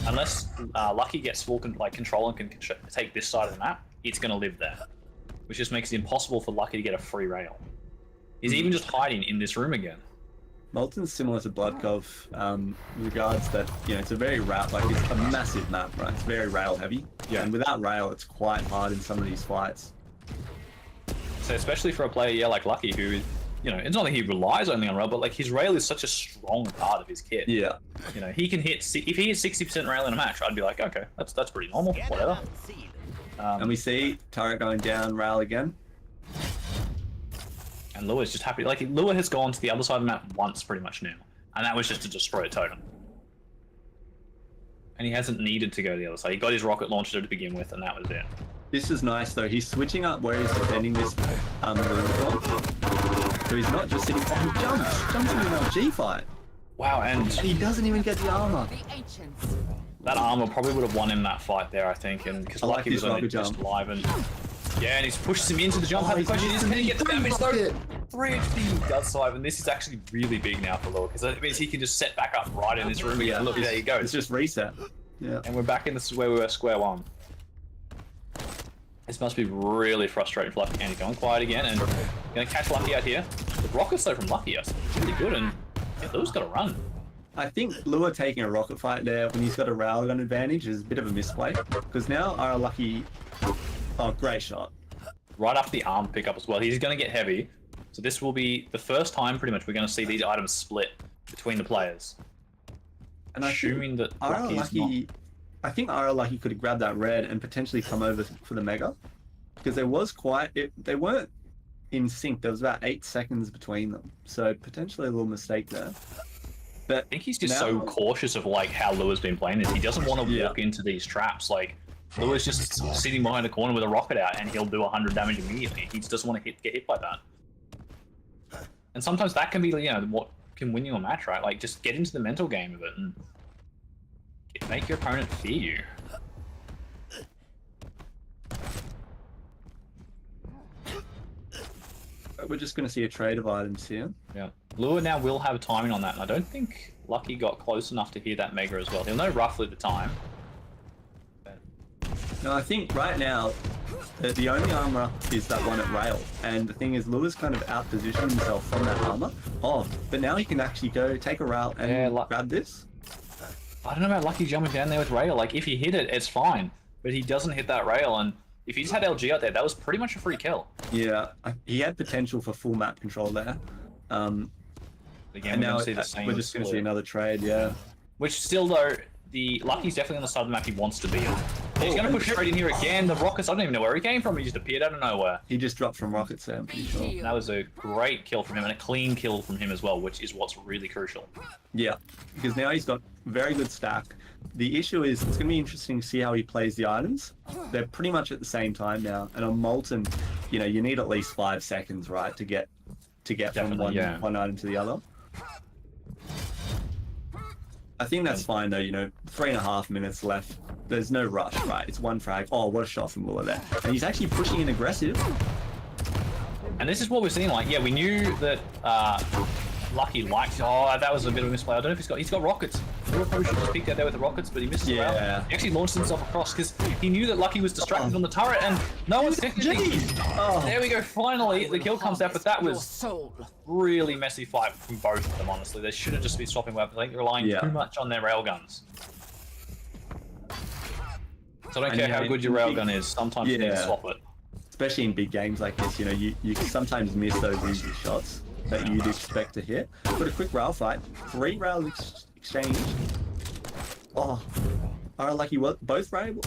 Speaker 2: Unless Lucky gets full control and can take this side of the map, it's going to live there. Which just makes it impossible for Lucky to get a free rail. He's even just hiding in this room again.
Speaker 5: Molten's similar to Bloodcove with regards that, it's a very it's a massive map, right? It's very rail heavy.
Speaker 2: Yeah.
Speaker 5: And without rail, it's quite hard in some of these fights.
Speaker 2: So especially for a player like Lucky, who, it's not that he relies only on rail, but like his rail is such a strong part of his kit.
Speaker 5: Yeah.
Speaker 2: He can hit, if he hits 60% rail in a match, I'd be like, okay, that's pretty normal, whatever.
Speaker 5: And we see turret going down, rail again.
Speaker 2: And Lua's just happy. Like, Lua has gone to the other side of the map once pretty much now. And that was just to destroy a totem. And he hasn't needed to go to the other side. He got his rocket launcher to begin with, and that was it.
Speaker 5: This is nice though. He's switching up where he's defending this room from. So he's not just sitting. Oh, he jumps in an LG fight.
Speaker 2: Wow, and
Speaker 5: He doesn't even get the armor.
Speaker 6: The ancients.
Speaker 2: that armor probably would have won him that fight there, I think. And because
Speaker 5: I like
Speaker 2: Lucky
Speaker 5: this
Speaker 2: was only
Speaker 5: rocket
Speaker 2: just
Speaker 5: jump.
Speaker 2: live and yeah, and he pushes him into the jump.
Speaker 5: Oh,
Speaker 2: The question is, can he get the damage though?
Speaker 5: rocket.
Speaker 2: 3 HP he does survive, and this is actually really big now for Lua because it means he can just set back up right in this room again. Look, there you go.
Speaker 5: It's just reset. Yeah.
Speaker 2: And we're back in this where we were square one. This must be really frustrating for Lucky. And he's going quiet again, and gonna catch Lucky out here. The rockets though from Lucky are really good, and yeah, Lua's got to run.
Speaker 5: I think Lua taking a rocket fight there when he's got a railgun advantage is a bit of a misplay because now our Lucky. Oh, great shot.
Speaker 2: Right after the arm pickup as well. He's going to get heavy, so this will be the first time pretty much we're going to see these items split between the players.
Speaker 5: And I
Speaker 2: Assuming that
Speaker 5: Ara
Speaker 2: Lucky's
Speaker 5: Lucky, I think Ara Lucky could have grabbed that red and potentially come over for the mega, because there was they weren't in sync. There was about 8 seconds between them, so potentially a little mistake there. But
Speaker 2: I think he's just so cautious of like how Lua's been playing this. He doesn't want to walk into these traps. Like Lua's just sitting behind a corner with a rocket out, and he'll do 100 damage immediately. He just doesn't want to get hit by that. And sometimes that can be, what can win you a match, right? Like just get into the mental game of it and make your opponent fear you.
Speaker 5: we're just going to see a trade of items here.
Speaker 2: Yeah. Lua now will have timing on that, and I don't think Lucky got close enough to hear that mega as well. He'll know roughly the time.
Speaker 5: No, I think right now the only armor is that one at rail, and the thing is Lua's kind of out-positioned himself from that armor. Oh, but now he can actually go take a rail and grab this.
Speaker 2: I don't know about Lucky jumping down there with rail. Like if he hit it, it's fine, but he doesn't hit that rail, and if he just had LG out there, that was pretty much a free kill.
Speaker 5: Yeah, he had potential for full map control there.
Speaker 2: Again,
Speaker 5: And now
Speaker 2: see the same
Speaker 5: we're just going to see
Speaker 2: split.
Speaker 5: another trade, yeah.
Speaker 2: Which still though, the Lucky's definitely on the side of the map he wants to be on. He's going to push straight in here again. The rockets, I don't even know where he came from. He just appeared out of nowhere.
Speaker 5: He just dropped from rockets there, I'm pretty sure.
Speaker 2: That was a great kill from him and a clean kill from him as well, which is what's really crucial.
Speaker 5: Yeah, because now he's got very good stack. The issue is it's going to be interesting to see how he plays the items. They're pretty much at the same time now, and on Molten, you know, you need at least 5 seconds, right, to get from
Speaker 2: Definitely,
Speaker 5: one item to the other. I think that's fine though. You know, 3.5 minutes left. There's no rush, right? It's one frag. Oh, what a shot from Lua there, and he's actually pushing in aggressive.
Speaker 2: And this is what we're seeing. Like, yeah, we knew that Lucky liked. Oh, that was a bit of a misplay. I don't know if he's got rockets. Lua probably should have peeked out there with the rockets, but he missed the round. He actually launched himself across because he knew that Lucky was distracted on the turret, and no one's technically. There we go. Finally, the kill comes out, but that was a really messy fight from both of them. Honestly, they shouldn't just be swapping weapons. I think they're relying too much on their railguns. So I don't care how good your railgun is. Sometimes you need to swap it.
Speaker 5: Especially in big games like this, you know, you sometimes miss those easy shots that you'd expect to hit. But a quick rail fight, 3 rail exchange. Oh, Lucky, what? Both railable.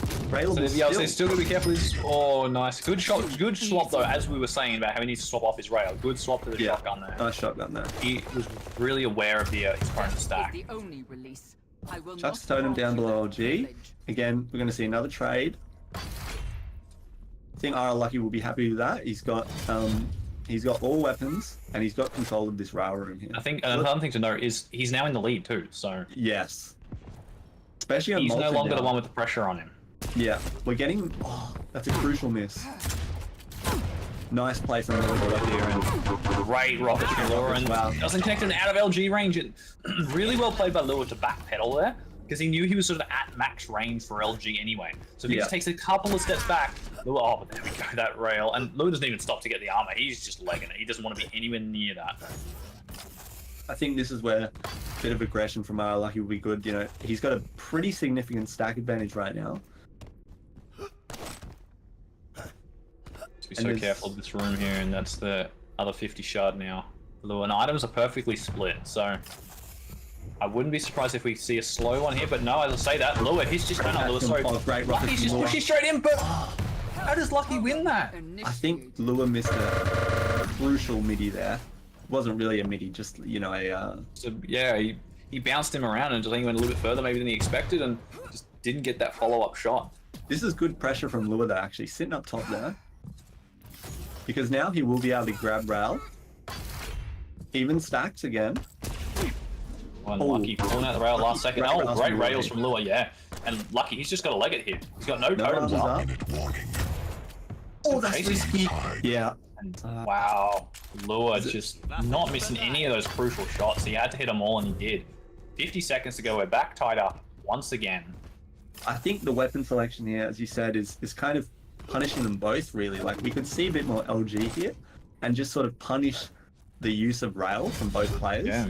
Speaker 2: So, yeah, so still gotta be careful. Oh, nice, good shot, good swap though. As we were saying about how he needs to swap off his rail, good swap to the shotgun there.
Speaker 5: Nice shotgun there.
Speaker 2: He was really aware of his opponent's stack.
Speaker 5: Chucks totem down below LG. Again, we're going to see another trade. I think Lucky will be happy with that. He's got all weapons and he's got control of this rail room here.
Speaker 2: I think another thing to note is he's now in the lead too. So
Speaker 5: yes, especially on
Speaker 2: he's
Speaker 5: Molten
Speaker 2: no longer
Speaker 5: now.
Speaker 2: the one with the pressure on him.
Speaker 5: Yeah, we're getting. Oh, that's a crucial miss. Nice play from Lua here, and
Speaker 2: Great rocket from Lua, and doesn't connect an out of LG range. And really well played by Lua to backpedal there, because he knew he was sort of at max range for LG anyway. So if he just takes a couple of steps back, Lua, oh, but there we go, that rail. And Lua doesn't even stop to get the armor. He's just legging it. He doesn't want to be anywhere near that.
Speaker 5: I think this is where a bit of aggression from Lucky will be good. You know, he's got a pretty significant stack advantage right now.
Speaker 2: Be so careful of this room here, and that's the other 50 shard now. Lua, and items are perfectly split, so I wouldn't be surprised if we see a slow one here, but no, as I say that, Lua, he's just not Lua, sorry. Lucky's just pushing straight in, but how does Lucky win that?
Speaker 5: I think Lua missed a crucial midi there. Wasn't really a midi, just, you know, a...
Speaker 2: So, yeah, he bounced him around and I think he went a little bit further maybe than he expected and just didn't get that follow-up shot.
Speaker 5: This is good pressure from Lua, though, actually, sitting up top there. Because now he will be able to grab rail. Even stacks again.
Speaker 2: Well, Lucky pulling out the rail last second. Oh, great rails from Lua, yeah. And Lucky, he's just got to leg it here. He's got no totems up.
Speaker 5: Oh, that's risky. Yeah.
Speaker 2: And, wow. Lua just not missing any of those crucial shots. He had to hit them all, and he did. 50 seconds to go. We're back tied up once again.
Speaker 5: I think the weapon selection here, as you said, is kind of punishing them both, really. Like, we could see a bit more LG here and just sort of punish the use of rail from both players.
Speaker 2: Yeah.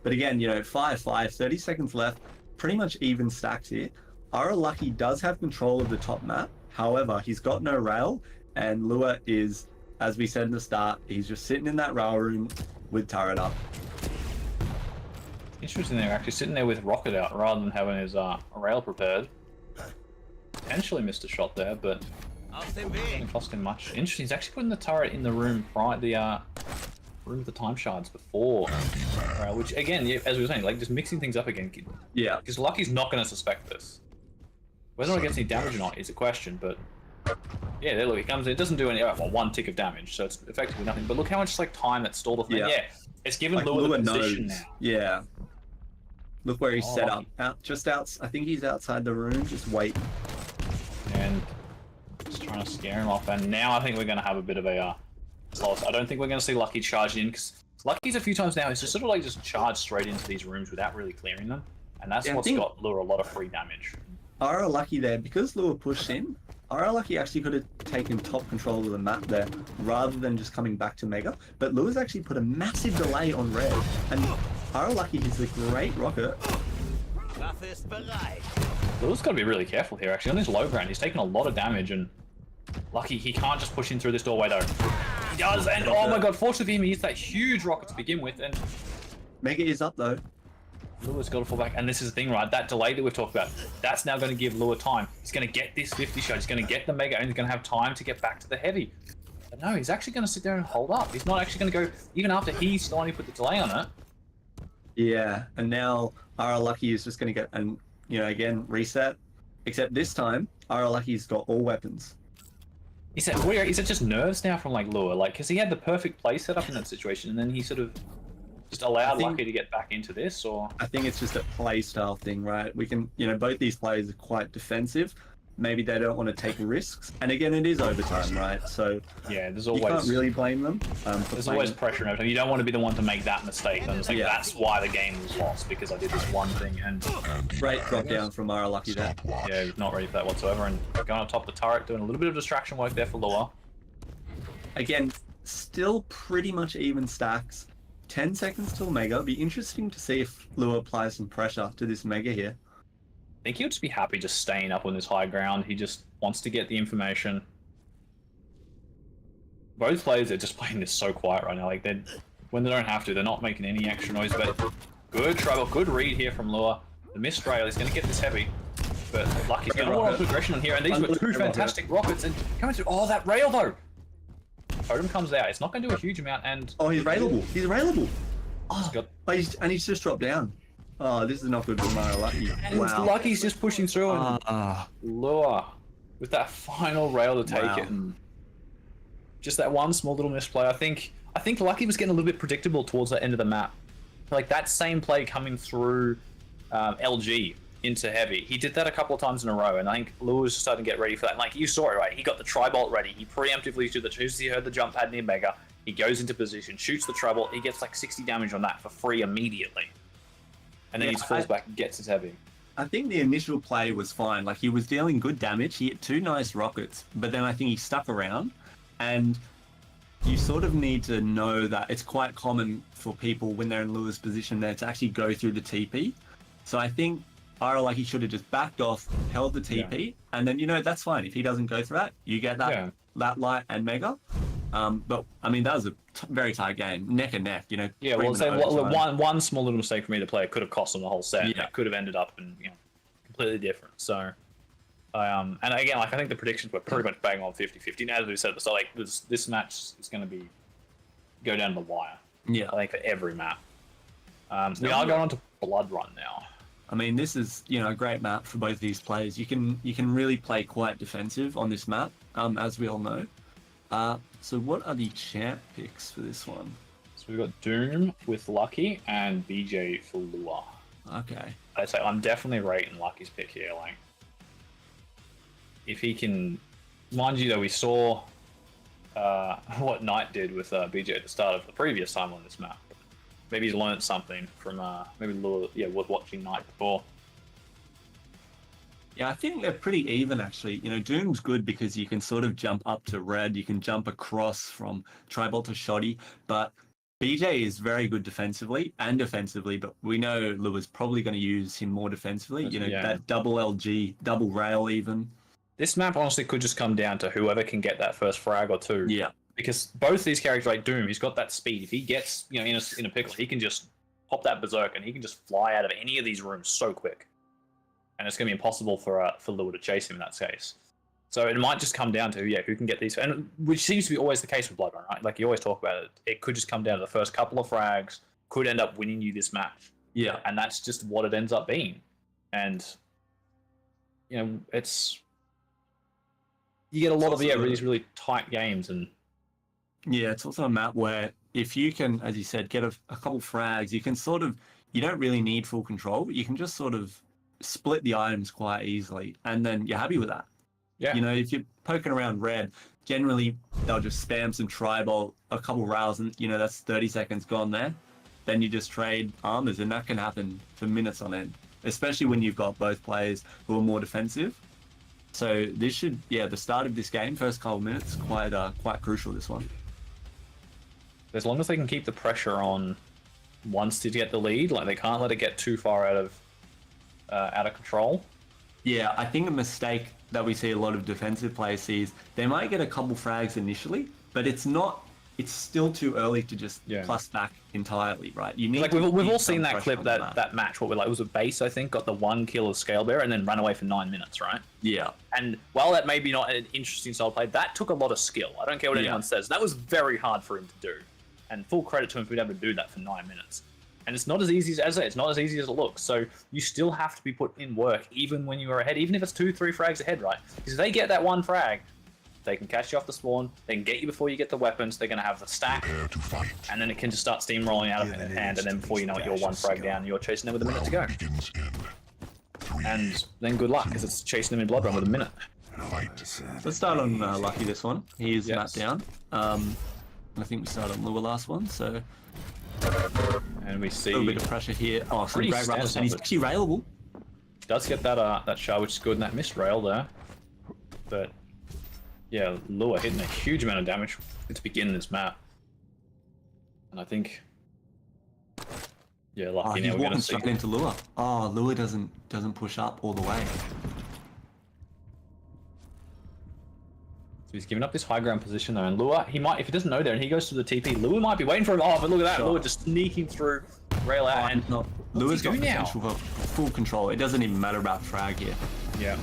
Speaker 5: But again, you know, 5-5, 30 seconds left, pretty much even stacks here. Lucky does have control of the top map. However, he's got no rail, and Lua is, as we said in the start, he's just sitting in that rail room with turret up.
Speaker 2: Interesting, they're actually sitting there with rocket out rather than having his rail prepared. Potentially missed a shot there, but didn't cost him much. Interesting, he's actually putting the turret in the room room with the time shards before rail, which again, as we were saying, like just mixing things up again.
Speaker 5: Yeah.
Speaker 2: Because Lucky's not going to suspect this. Whether or not it gets any damage or not is a question, but yeah, there, look, he comes in, it doesn't do any, well, 1 tick of damage, so it's effectively nothing. But look how much like time that stalled off. Yeah, it's given like, Lua the position now.
Speaker 5: Yeah. Look where he's set up. I think he's outside the room, just waiting.
Speaker 2: And just trying to scare him off. And now I think we're going to have a bit of a loss. I don't think we're going to see Lucky charge in, because Lucky's a few times now, he's just sort of like just charged straight into these rooms without really clearing them. And that's what's got Lua a lot of free damage.
Speaker 5: Lucky there, because Lua pushed in, Lucky actually could have taken top control of the map there, rather than just coming back to Mega. But Lua's actually put a massive delay on red, and Lucky hits a great rocket.
Speaker 2: Lua's got to be really careful here, actually. On this low ground, he's taking a lot of damage, and Lucky, he can't just push in through this doorway, though. He does, and oh my god, fortunately for him, he hits that huge rocket to begin with, and
Speaker 5: Mega is up, though.
Speaker 2: Lua's got to fall back, and this is the thing, right? That delay that we've talked about, that's now going to give Lua time. He's going to get this 50 shot, he's going to get the Mega, and he's going to have time to get back to the heavy. But no, he's actually going to sit there and hold up. He's not actually going to go, even after he's finally put the delay on it.
Speaker 5: Yeah, and now Lucky is just going to get, and you know, again, reset. Except this time, Lucky's got all weapons.
Speaker 2: Is that weird? Is it just nerves now from like Lua? Like, because he had the perfect play set up in that situation, and then he sort of just allowed Lucky to get back into this, or
Speaker 5: I think it's just a play style thing, right? We can, both these players are quite defensive. Maybe they don't want to take risks. And again, it is overtime, right? So
Speaker 2: yeah, there's
Speaker 5: you
Speaker 2: always
Speaker 5: can't really blame them.
Speaker 2: there's always pressure in overtime. You don't want to be the one to make that mistake. And it's like that's why the game was lost, because I did this one thing and
Speaker 5: Great drop down from Ara Lucky there.
Speaker 2: yeah, not ready for that whatsoever. And going on top of the turret, doing a little bit of distraction work there for Lua.
Speaker 5: Again, still pretty much even stacks. 10 seconds till Mega. Be interesting to see if Lua applies some pressure to this Mega here.
Speaker 2: I think he'll just be happy just staying up on this high ground. He just wants to get the information. Both players are just playing this so quiet right now. Like when they don't have to, they're not making any extra noise. But good trouble, good read here from Lua. The missed rail is going to get this heavy, but Lucky's going to want to aggression on here. And these were two fantastic rockets. And coming through, oh, that rail though. Totem comes out. It's not going to do a huge amount. And
Speaker 5: oh, he's railable. He's railable. Oh, and he's just dropped down. Oh, this is not good for Mara Lucky.
Speaker 2: And Lucky's just pushing through, and Lua with that final rail to take it, and just that one small little misplay. I think Lucky was getting a little bit predictable towards the end of the map. Like that same play coming through LG into heavy. He did that a couple of times in a row, and I think Lua was starting to get ready for that. And like you saw it, right? He got the tri-bolt ready. He preemptively threw he heard the jump pad near Mega. He goes into position, shoots the treble. He gets like 60 damage on that for free immediately. And then he falls back and gets his heavy.
Speaker 5: I think the initial play was fine. Like, he was dealing good damage. He hit 2 nice rockets, but then I think he stuck around. And you sort of need to know that it's quite common for people when they're in Lua's position there to actually go through the TP. So I think Ara Lucky should have just backed off, held the TP, and then, that's fine. If he doesn't go through that, you get that light and Mega. But I mean, that was a very tight game, neck and neck.
Speaker 2: Yeah, well, say one small little mistake for me to play could have cost them the whole set. Yeah. It could have ended up in completely different. So, and again, like I think the predictions were pretty much bang on 50-50. Now, as we said, so like this match is going to go down to the wire.
Speaker 5: Yeah,
Speaker 2: I think for every map. We are going on to Blood Run now.
Speaker 5: I mean, this is a great map for both these players. You can really play quite defensive on this map, as we all know. So what are the champ picks for this one?
Speaker 2: So we've got Doom with Lucky and BJ for Lua.
Speaker 5: Okay.
Speaker 2: I'd say I'm definitely rating Lucky's pick here. Like, if he can, mind you, though, we saw what Knight did with BJ at the start of the previous time on this map. Maybe he's learned something from maybe Lua. Yeah, was watching Knight before.
Speaker 5: Yeah, I think they're pretty even, actually. Doom's good because you can sort of jump up to red. You can jump across from Tribolt to Shoddy. But BJ is very good defensively and offensively, but we know Lua's probably going to use him more defensively. That double LG, double rail even.
Speaker 2: This map honestly could just come down to whoever can get that first frag or two.
Speaker 5: Yeah. Because
Speaker 2: both these characters, like Doom, he's got that speed. If he gets, in a pickle, he can just pop that berserk and he can just fly out of any of these rooms so quick. And it's going to be impossible for Lua to chase him in that case. So it might just come down to who can get these, and which seems to be always the case with Bloodrun, right? Like you always talk about it. It could just come down to the first couple of frags, could end up winning you this match.
Speaker 5: Yeah,
Speaker 2: and that's just what it ends up being. And it's you get a lot of really tight games, and
Speaker 5: it's also a map where if you can, as you said, get a couple frags, you can you don't really need full control. You can just sort of split the items quite easily, and then you're happy with that. Yeah. If you're poking around red, generally they'll just spam some tri-bolt, a couple rails, and that's 30 seconds gone there. Then you just trade armors, and that can happen for minutes on end, especially when you've got both players who are more defensive. So this should, the start of this game, first couple minutes, quite crucial, this one.
Speaker 2: As long as they can keep the pressure on once to get the lead, like they can't let it get too far out of control.
Speaker 5: Yeah, I think a mistake that we see a lot of defensive players see is they might get a couple frags initially, but it's still too early to just plus back entirely, right? You need
Speaker 2: we've all seen that clip, that match, what it was a base, I think, got the 1 kill of Scale Bear and then ran away for 9 minutes, right?
Speaker 5: Yeah.
Speaker 2: And while that may be not an interesting style of play, that took a lot of skill. I don't care what anyone says. That was very hard for him to do. And full credit to him for being able to do that for 9 minutes. And it's not as easy as it's not as easy as it looks. So you still have to be put in work, even when you are ahead, even if it's 2-3 frags ahead, right? Because if they get that one frag, They can catch you off the spawn. They can get you before you get the weapons. They're going to have the stack.
Speaker 4: Prepare to fight.
Speaker 2: And then it can just start steamrolling out of hand. And then before you know it, you're one frag down. You're chasing them with a minute to go.
Speaker 4: Round begins in 3.
Speaker 2: And then good luck, because it's chasing them in blood run with a minute.
Speaker 4: Fight.
Speaker 5: Let's start on Lucky this one. He is
Speaker 2: Yes.
Speaker 5: mapped down. I think we started on Lua last one, so
Speaker 2: And we see
Speaker 5: a little bit of pressure here. Oh, some
Speaker 2: Pretty
Speaker 5: great rails, and he's
Speaker 2: standard.
Speaker 5: actually railable.
Speaker 2: does get that shard, which is good, and that missed rail there. But yeah, Lua hitting a huge amount of damage to begin this map. And I think, yeah,
Speaker 5: Oh,
Speaker 2: lucky
Speaker 5: he's
Speaker 2: now we're going
Speaker 5: walking
Speaker 2: to see.
Speaker 5: straight into Lua. Oh, Lua doesn't push up all the way.
Speaker 2: So he's giving up this high ground position though, and Lua, he might, if he doesn't know there and he goes to the TP, Lua might be waiting for him. Oh, but look at that,
Speaker 5: Sure.
Speaker 2: Lua just sneaking through, rail out, and
Speaker 5: Not Lua's
Speaker 2: he
Speaker 5: got
Speaker 2: doing now?
Speaker 5: potential for full control. It doesn't even matter about frag here.
Speaker 2: yeah.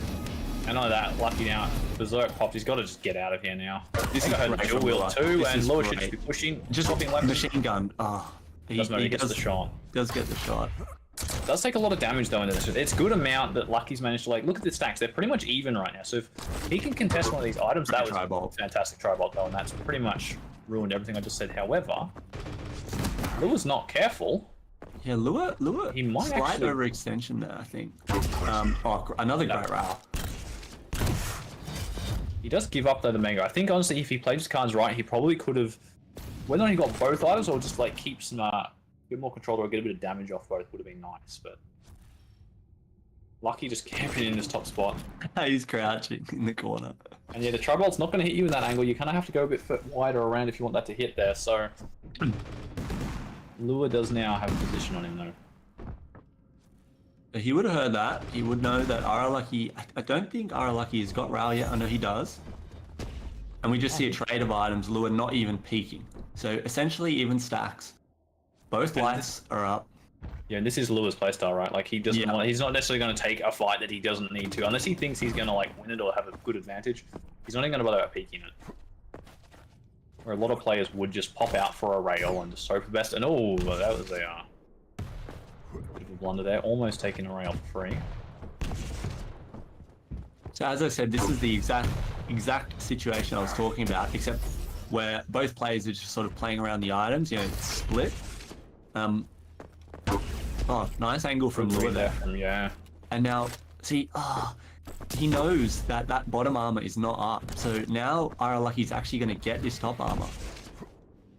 Speaker 2: And on that, lucky now, Berserk popped. He's got to just get out of here now.
Speaker 5: This
Speaker 2: I
Speaker 5: is
Speaker 2: heard
Speaker 5: great
Speaker 2: dual
Speaker 5: from
Speaker 2: wheel
Speaker 5: Lua.
Speaker 2: too,
Speaker 5: This
Speaker 2: and
Speaker 5: is
Speaker 2: Lua should
Speaker 5: great.
Speaker 2: just be pushing,
Speaker 5: Just
Speaker 2: dropping left.
Speaker 5: machine gun. Oh, he
Speaker 2: Doesn't know he gets the shot.
Speaker 5: Does get the shot.
Speaker 2: Does take a lot of damage though into this. It's good amount that Lucky's managed to, like, look at the stacks. They're pretty much even right now. So if he can contest one of these items, that was
Speaker 5: Tri-bolt.
Speaker 2: a fantastic tri-bolt though, and that's pretty much ruined everything I just said. However, Lua's not careful.
Speaker 5: Yeah, Lua.
Speaker 2: He might
Speaker 5: slight
Speaker 2: actually-
Speaker 5: overextension there, I think. Another great rail.
Speaker 2: He does give up though the Mega. I think honestly, if he played his cards right, he probably could have, whether or not he got both items or just like keep some bit more control or get a bit of damage off both would have been nice. But Lucky just camping in this top spot.
Speaker 5: He's crouching in the corner.
Speaker 2: And yeah, the tri-bolt's not going to hit you in that angle. You kind of have to go a bit wider around if you want that to hit there. So Lua does now have a position on him though.
Speaker 5: He would have heard that. He would know that Lucky. I don't think Lucky has got rail yet. I know he does. And we just see a trade of items. Lua not even peeking. So essentially even stacks. Both lights are up.
Speaker 2: Yeah, and this is Lua's playstyle, right? Like he doesn't
Speaker 5: Yeah.
Speaker 2: want. He's not necessarily going to take a fight that he doesn't need to, unless he thinks he's going to like win it or have a good advantage. He's not even going to bother about peeking it. Where a lot of players would just pop out for a rail and just hope for the best. And oh, that was a bit of a blunder there. Almost taking a rail for free.
Speaker 5: So as I said, this is the exact situation I was talking about, except where both players are just sort of playing around the items. You know, it's split. Oh, nice angle from Lua there.
Speaker 2: Yeah.
Speaker 5: And now, see, he knows that that bottom armor is not up. So now Lucky's actually going to get this top armor.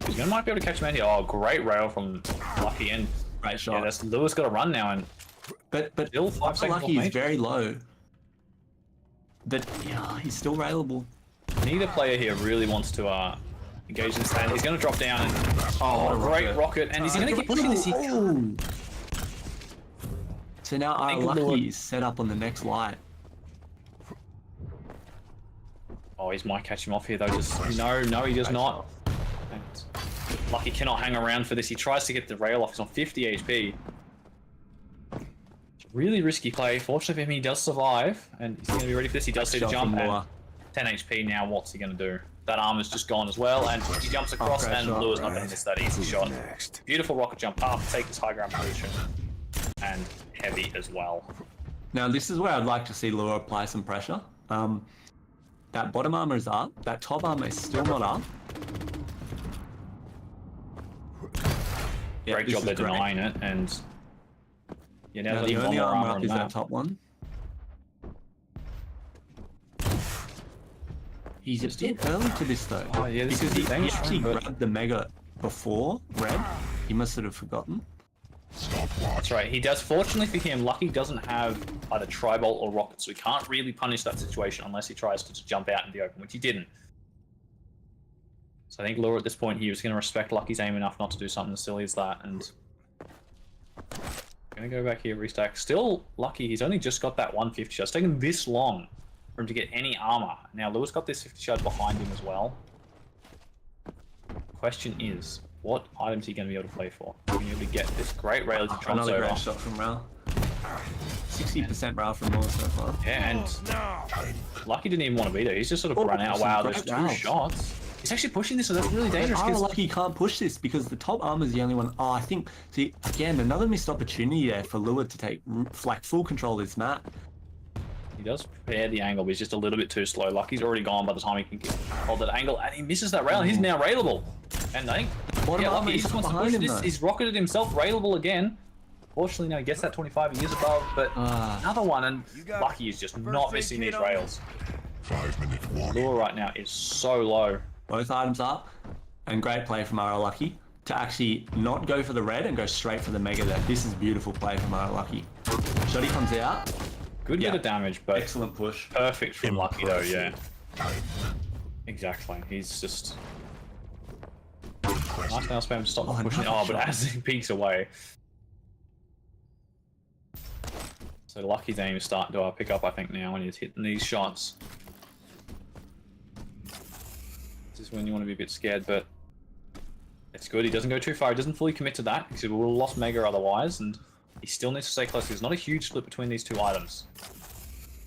Speaker 2: He's gonna might be able to catch him out here. Oh, great rail from Lucky, and
Speaker 5: Great
Speaker 2: yeah,
Speaker 5: shot.
Speaker 2: that's Lua's got to run now, and
Speaker 5: But
Speaker 2: Still 5 seconds
Speaker 5: Lucky
Speaker 2: off
Speaker 5: is very low. But yeah, he's still railable.
Speaker 2: neither player here really wants to engage in this stand. He's gonna drop down, and
Speaker 5: Oh,
Speaker 2: a great rocket, and he's gonna keep pushing this.
Speaker 5: So now
Speaker 2: think Lua-
Speaker 5: Lucky is set up on the next light.
Speaker 2: Oh, he might catch him off here though. Just no, he does not. And Lucky cannot hang around for this. He tries to get the rail off. He's on 50 HP. Really risky play. Fortunately for him, he does survive, and he's going to be ready for this. He does see the
Speaker 5: Shot
Speaker 2: jump,
Speaker 5: from
Speaker 2: and
Speaker 5: Lua.
Speaker 2: 10 HP now. What's he going to do? That armor's just gone as well, and he jumps across,
Speaker 5: great
Speaker 2: and
Speaker 5: shot.
Speaker 2: Lua's not going to miss that easy shot.
Speaker 3: Next.
Speaker 2: Beautiful rocket jump up, take this high ground position, and heavy as well.
Speaker 5: Now this is where I'd like to see Lua apply some pressure. That bottom armor is up. That top armor is still not up. Yeah,
Speaker 2: Great
Speaker 5: this
Speaker 2: job
Speaker 5: is
Speaker 2: they're
Speaker 5: great.
Speaker 2: denying it, and yeah, now
Speaker 5: Now
Speaker 2: there's
Speaker 5: the
Speaker 2: only
Speaker 5: only
Speaker 2: one more
Speaker 5: armor
Speaker 2: armor
Speaker 5: up
Speaker 2: on
Speaker 5: is
Speaker 2: the
Speaker 5: that
Speaker 2: map.
Speaker 5: top one. He's a bit early to this though.
Speaker 2: Oh, yeah, this
Speaker 5: because
Speaker 2: is
Speaker 5: he
Speaker 2: the dangerous
Speaker 5: actually
Speaker 2: one, but-
Speaker 5: grabbed the mega before red. He must have forgotten.
Speaker 2: That's right. He does. Fortunately for him, Lucky doesn't have either tri-bolt or rocket, so he can't really punish that situation unless he tries to just jump out in the open, which he didn't. So I think Lua at this point, he was going to respect Lucky's aim enough not to do something as silly as that, and going to go back here, restack. Still Lucky. He's only just got that 150 shot. It's taken this long for him to get any armor. Now Lua's got this 50 shot behind him as well. Question is, what items are you going to be able to play for? Are you going to be able to get this great rail as he trumps
Speaker 5: Another
Speaker 2: over?
Speaker 5: great shot from Rail. 60% Rail from Lua so far.
Speaker 2: Yeah, and Lucky didn't even want to be there. He's just sort of run out.
Speaker 5: some
Speaker 2: Wow,
Speaker 5: great
Speaker 2: there's two
Speaker 5: rounds.
Speaker 2: shots. He's actually pushing this, so that's really dangerous. 'Cause
Speaker 5: Lucky can't push this because the top armor is the only one. Oh, I think. See, again, another missed opportunity there for Lua to take like full control of this map.
Speaker 2: does prepare the angle, but he's just a little bit too slow. Lucky's already gone by the time he can hold that angle, and he misses that rail, and he's now railable. And I think, yeah, Lucky, he just wants to push this. He's rocketed himself, railable again. Fortunately, now he gets that 25, he is above, but another one, and Lucky is just not missing these rails.
Speaker 4: 5-minute warning.
Speaker 2: Lure right now is so low.
Speaker 5: Both items up, and great play from Ara Lucky to actually not go for the red and go straight for the mega there. This is beautiful play from Ara Lucky. Shoddy comes out.
Speaker 2: Good bit of damage, but
Speaker 5: excellent push.
Speaker 2: Perfect from Lucky though, yeah. Exactly. He's just nice now spam to stop pushing. Oh, but as he peeks away. So Lucky's aim is starting to pick up, I think, now when he's hitting these shots. This is when you want to be a bit scared, but it's good. He doesn't go too far. He doesn't fully commit to that because he will have lost Mega otherwise, and he still needs to stay close. There's not a huge split between these two items.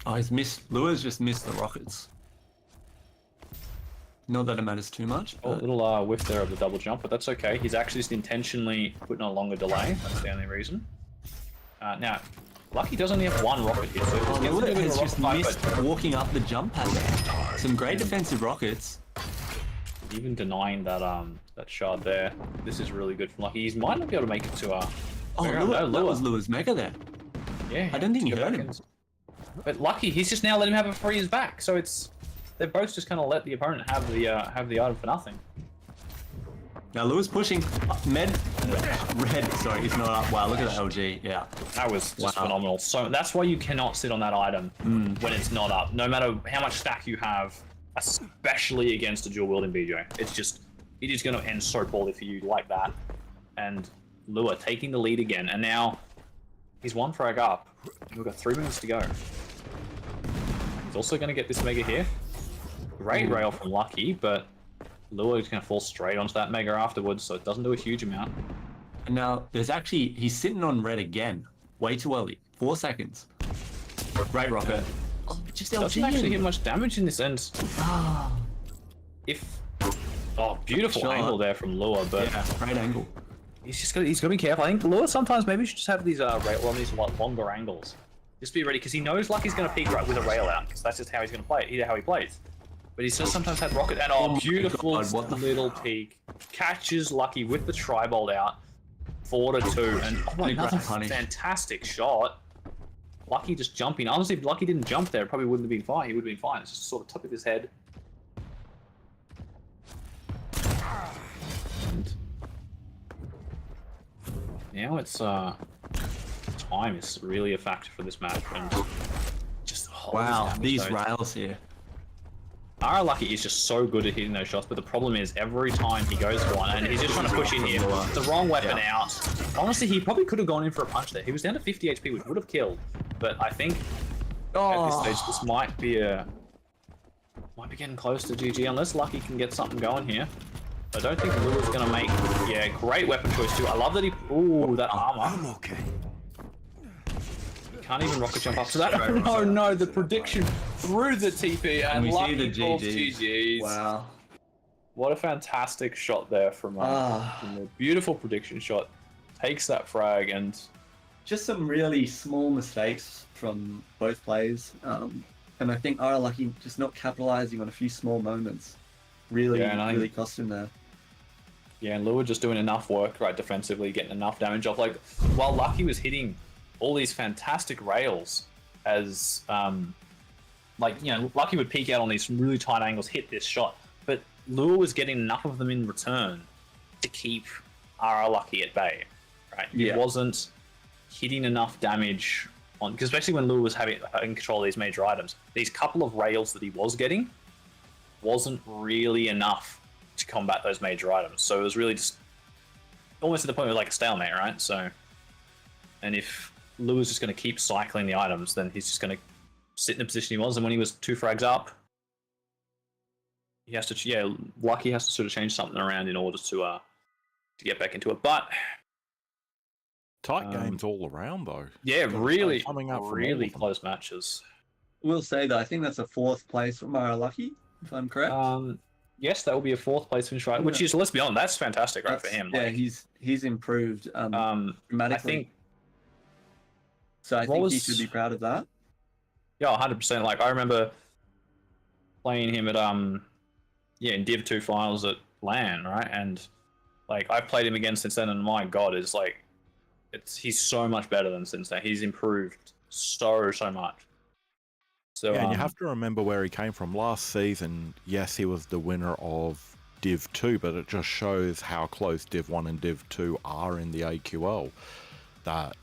Speaker 5: Oh, he's missed. Lua's just missed the rockets. Not that it matters too much.
Speaker 2: Oh, a little whiff there of the double jump, but that's okay. He's actually just intentionally putting on a longer delay. That's the only reason. Now, Lucky does only have one rocket here, so
Speaker 5: Lua has just missed walking up the jump pad there. Some great defensive rockets.
Speaker 2: Even denying that that shard there. This is really good from Lucky. He might not be able to make it to
Speaker 5: Oh, Lua, that was Lua's mega there.
Speaker 2: Yeah.
Speaker 5: I don't think he hurt him.
Speaker 2: But Lucky, he's just now let him have a freeze back. So it's they're both just kind of let the opponent have the item for nothing.
Speaker 5: Now Lua's pushing red. Sorry, he's not up. Wow, look at the LG. Yeah,
Speaker 2: that was just phenomenal. So that's why you cannot sit on that item when it's not up. No matter how much stack you have, especially against a dual wielding BJ, it is going to end so poorly for you like that. And Lua taking the lead again, and now he's one frag up. We've got 3 minutes to go. He's also going to get this mega here. Great rail from Lucky, but Lua is going to fall straight onto that mega afterwards, so it doesn't do a huge amount.
Speaker 5: And now he's sitting on red again. Way too early. 4 seconds. Great rocket.
Speaker 2: Oh, just doesn't actually hit much damage in this end. Beautiful angle there from Lua, but
Speaker 5: yeah, great angle.
Speaker 2: He's got to be careful. I think Lua sometimes maybe should just have these these longer angles. Just be ready because he knows Lucky's going to peek right with a rail out because that's just how he's going to play it. How he plays. But he's just sometimes had rocket and beautiful little peek catches Lucky with the tri-bolt out, 4-2, and another fantastic shot. Lucky just jumping. Honestly, if Lucky didn't jump there, it probably wouldn't have been fine. He would have been fine. It's just sort of top of his head. And now it's time is really a factor for this match, and just
Speaker 5: these rails here.
Speaker 2: Ara Lucky is just so good at hitting those shots, but the problem is every time he goes for one, and he's just trying to push in here, the wrong weapon out. Honestly, he probably could have gone in for a punch there. He was down to 50 HP, which would have killed. But I think at this stage, this might be getting close to GG, unless Lucky can get something going here. I don't think Lua's going to make, great weapon choice too. I love that that armor.
Speaker 3: I'm okay.
Speaker 2: Can't even rocket jump up to that. No, the prediction through the TP and
Speaker 5: we
Speaker 2: Lucky
Speaker 5: see the
Speaker 2: calls
Speaker 5: GGs.
Speaker 2: GGs.
Speaker 5: Wow.
Speaker 2: What a fantastic shot there from the beautiful prediction shot. Takes that frag and
Speaker 5: just some really small mistakes from both players. And I think Ara Lucky just not capitalizing on a few small moments really cost him there.
Speaker 2: Yeah, and Lua just doing enough work defensively, getting enough damage off. Like while Lucky was hitting all these fantastic rails as Lucky would peek out on these really tight angles, hit this shot, but Lua was getting enough of them in return to keep Ara Lucky at bay, right? He wasn't hitting enough damage on, because especially when Lua was having control of these major items, these couple of rails that he was getting wasn't really enough to combat those major items. So it was really just almost to the point where like a stalemate, right? So, and if Lua's just going to keep cycling the items, then he's just going to sit in the position he was. And when he was 2 frags up, he has to, Lucky has to sort of change something around in order to get back into it. But
Speaker 6: tight games all around, though.
Speaker 2: Yeah, really,
Speaker 6: coming up
Speaker 2: really close matches.
Speaker 5: We'll say that I think that's a 4th place for Ara Lucky, if I'm correct.
Speaker 2: Yes, that will be a 4th place finish, right? Which is, let's be honest, that's fantastic, right, for him.
Speaker 5: Yeah, he's improved dramatically.
Speaker 2: I think.
Speaker 5: So I think he should be proud of that.
Speaker 2: Yeah, 100%. Like I remember playing him at in Div 2 finals at LAN, right? And like I've played him again since then, and my God, he's so much better than since then. He's improved so much. So
Speaker 6: yeah, and you have to remember where he came from. Last season, yes, he was the winner of Div 2, but it just shows how close Div 1 and Div 2 are in the AQL. That,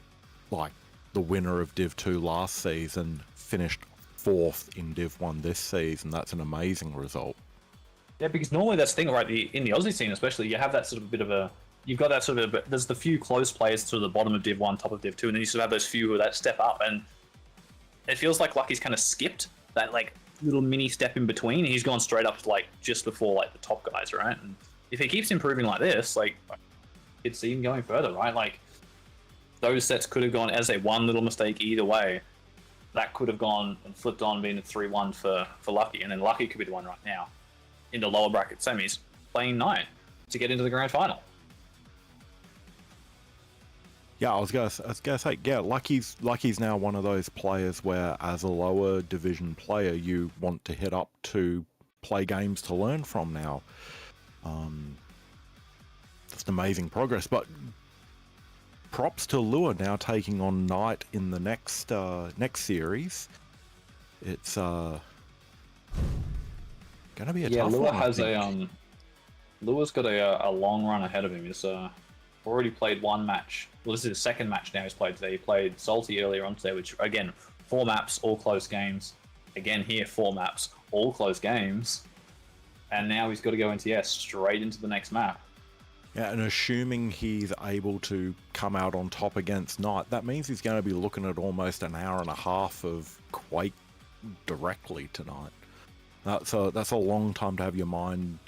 Speaker 6: like, the winner of Div 2 last season finished 4th in Div 1 this season. That's an amazing result.
Speaker 2: Yeah, because normally that's the thing, right? In the Aussie scene, especially, you have that sort of bit of a. You've got that sort of. There's the few close players to the bottom of Div 1, top of Div 2, and then you sort of have those few who that step up, and it feels like Lucky's kind of skipped that like little mini step in between. And he's gone straight up to like just before like the top guys, right? And if he keeps improving like this, like it's even going further, right? Like those sets could have gone as a one little mistake either way. That could have gone and flipped on, being a 3-1 for Lucky, and then Lucky could be the one right now in the lower bracket semis playing Knight to get into the grand final.
Speaker 6: Yeah, I was gonna say, yeah, Lucky's now one of those players where, as a lower division player, you want to hit up to play games to learn from now. Just amazing progress, but props to Lua now taking on Knight in the next series. It's gonna be a tough
Speaker 2: Lua
Speaker 6: one.
Speaker 2: has Lua's got a long run ahead of him. He's already played one match. Well, this is his second match now he's played today. He played Salty earlier on today, which, again, 4 maps, all close games. Again here, 4 maps, all close games. And now he's got to go straight into the next map.
Speaker 6: Yeah, and assuming he's able to come out on top against Knight, that means he's going to be looking at almost an hour and a half of Quake directly tonight. That's a long time to have your mind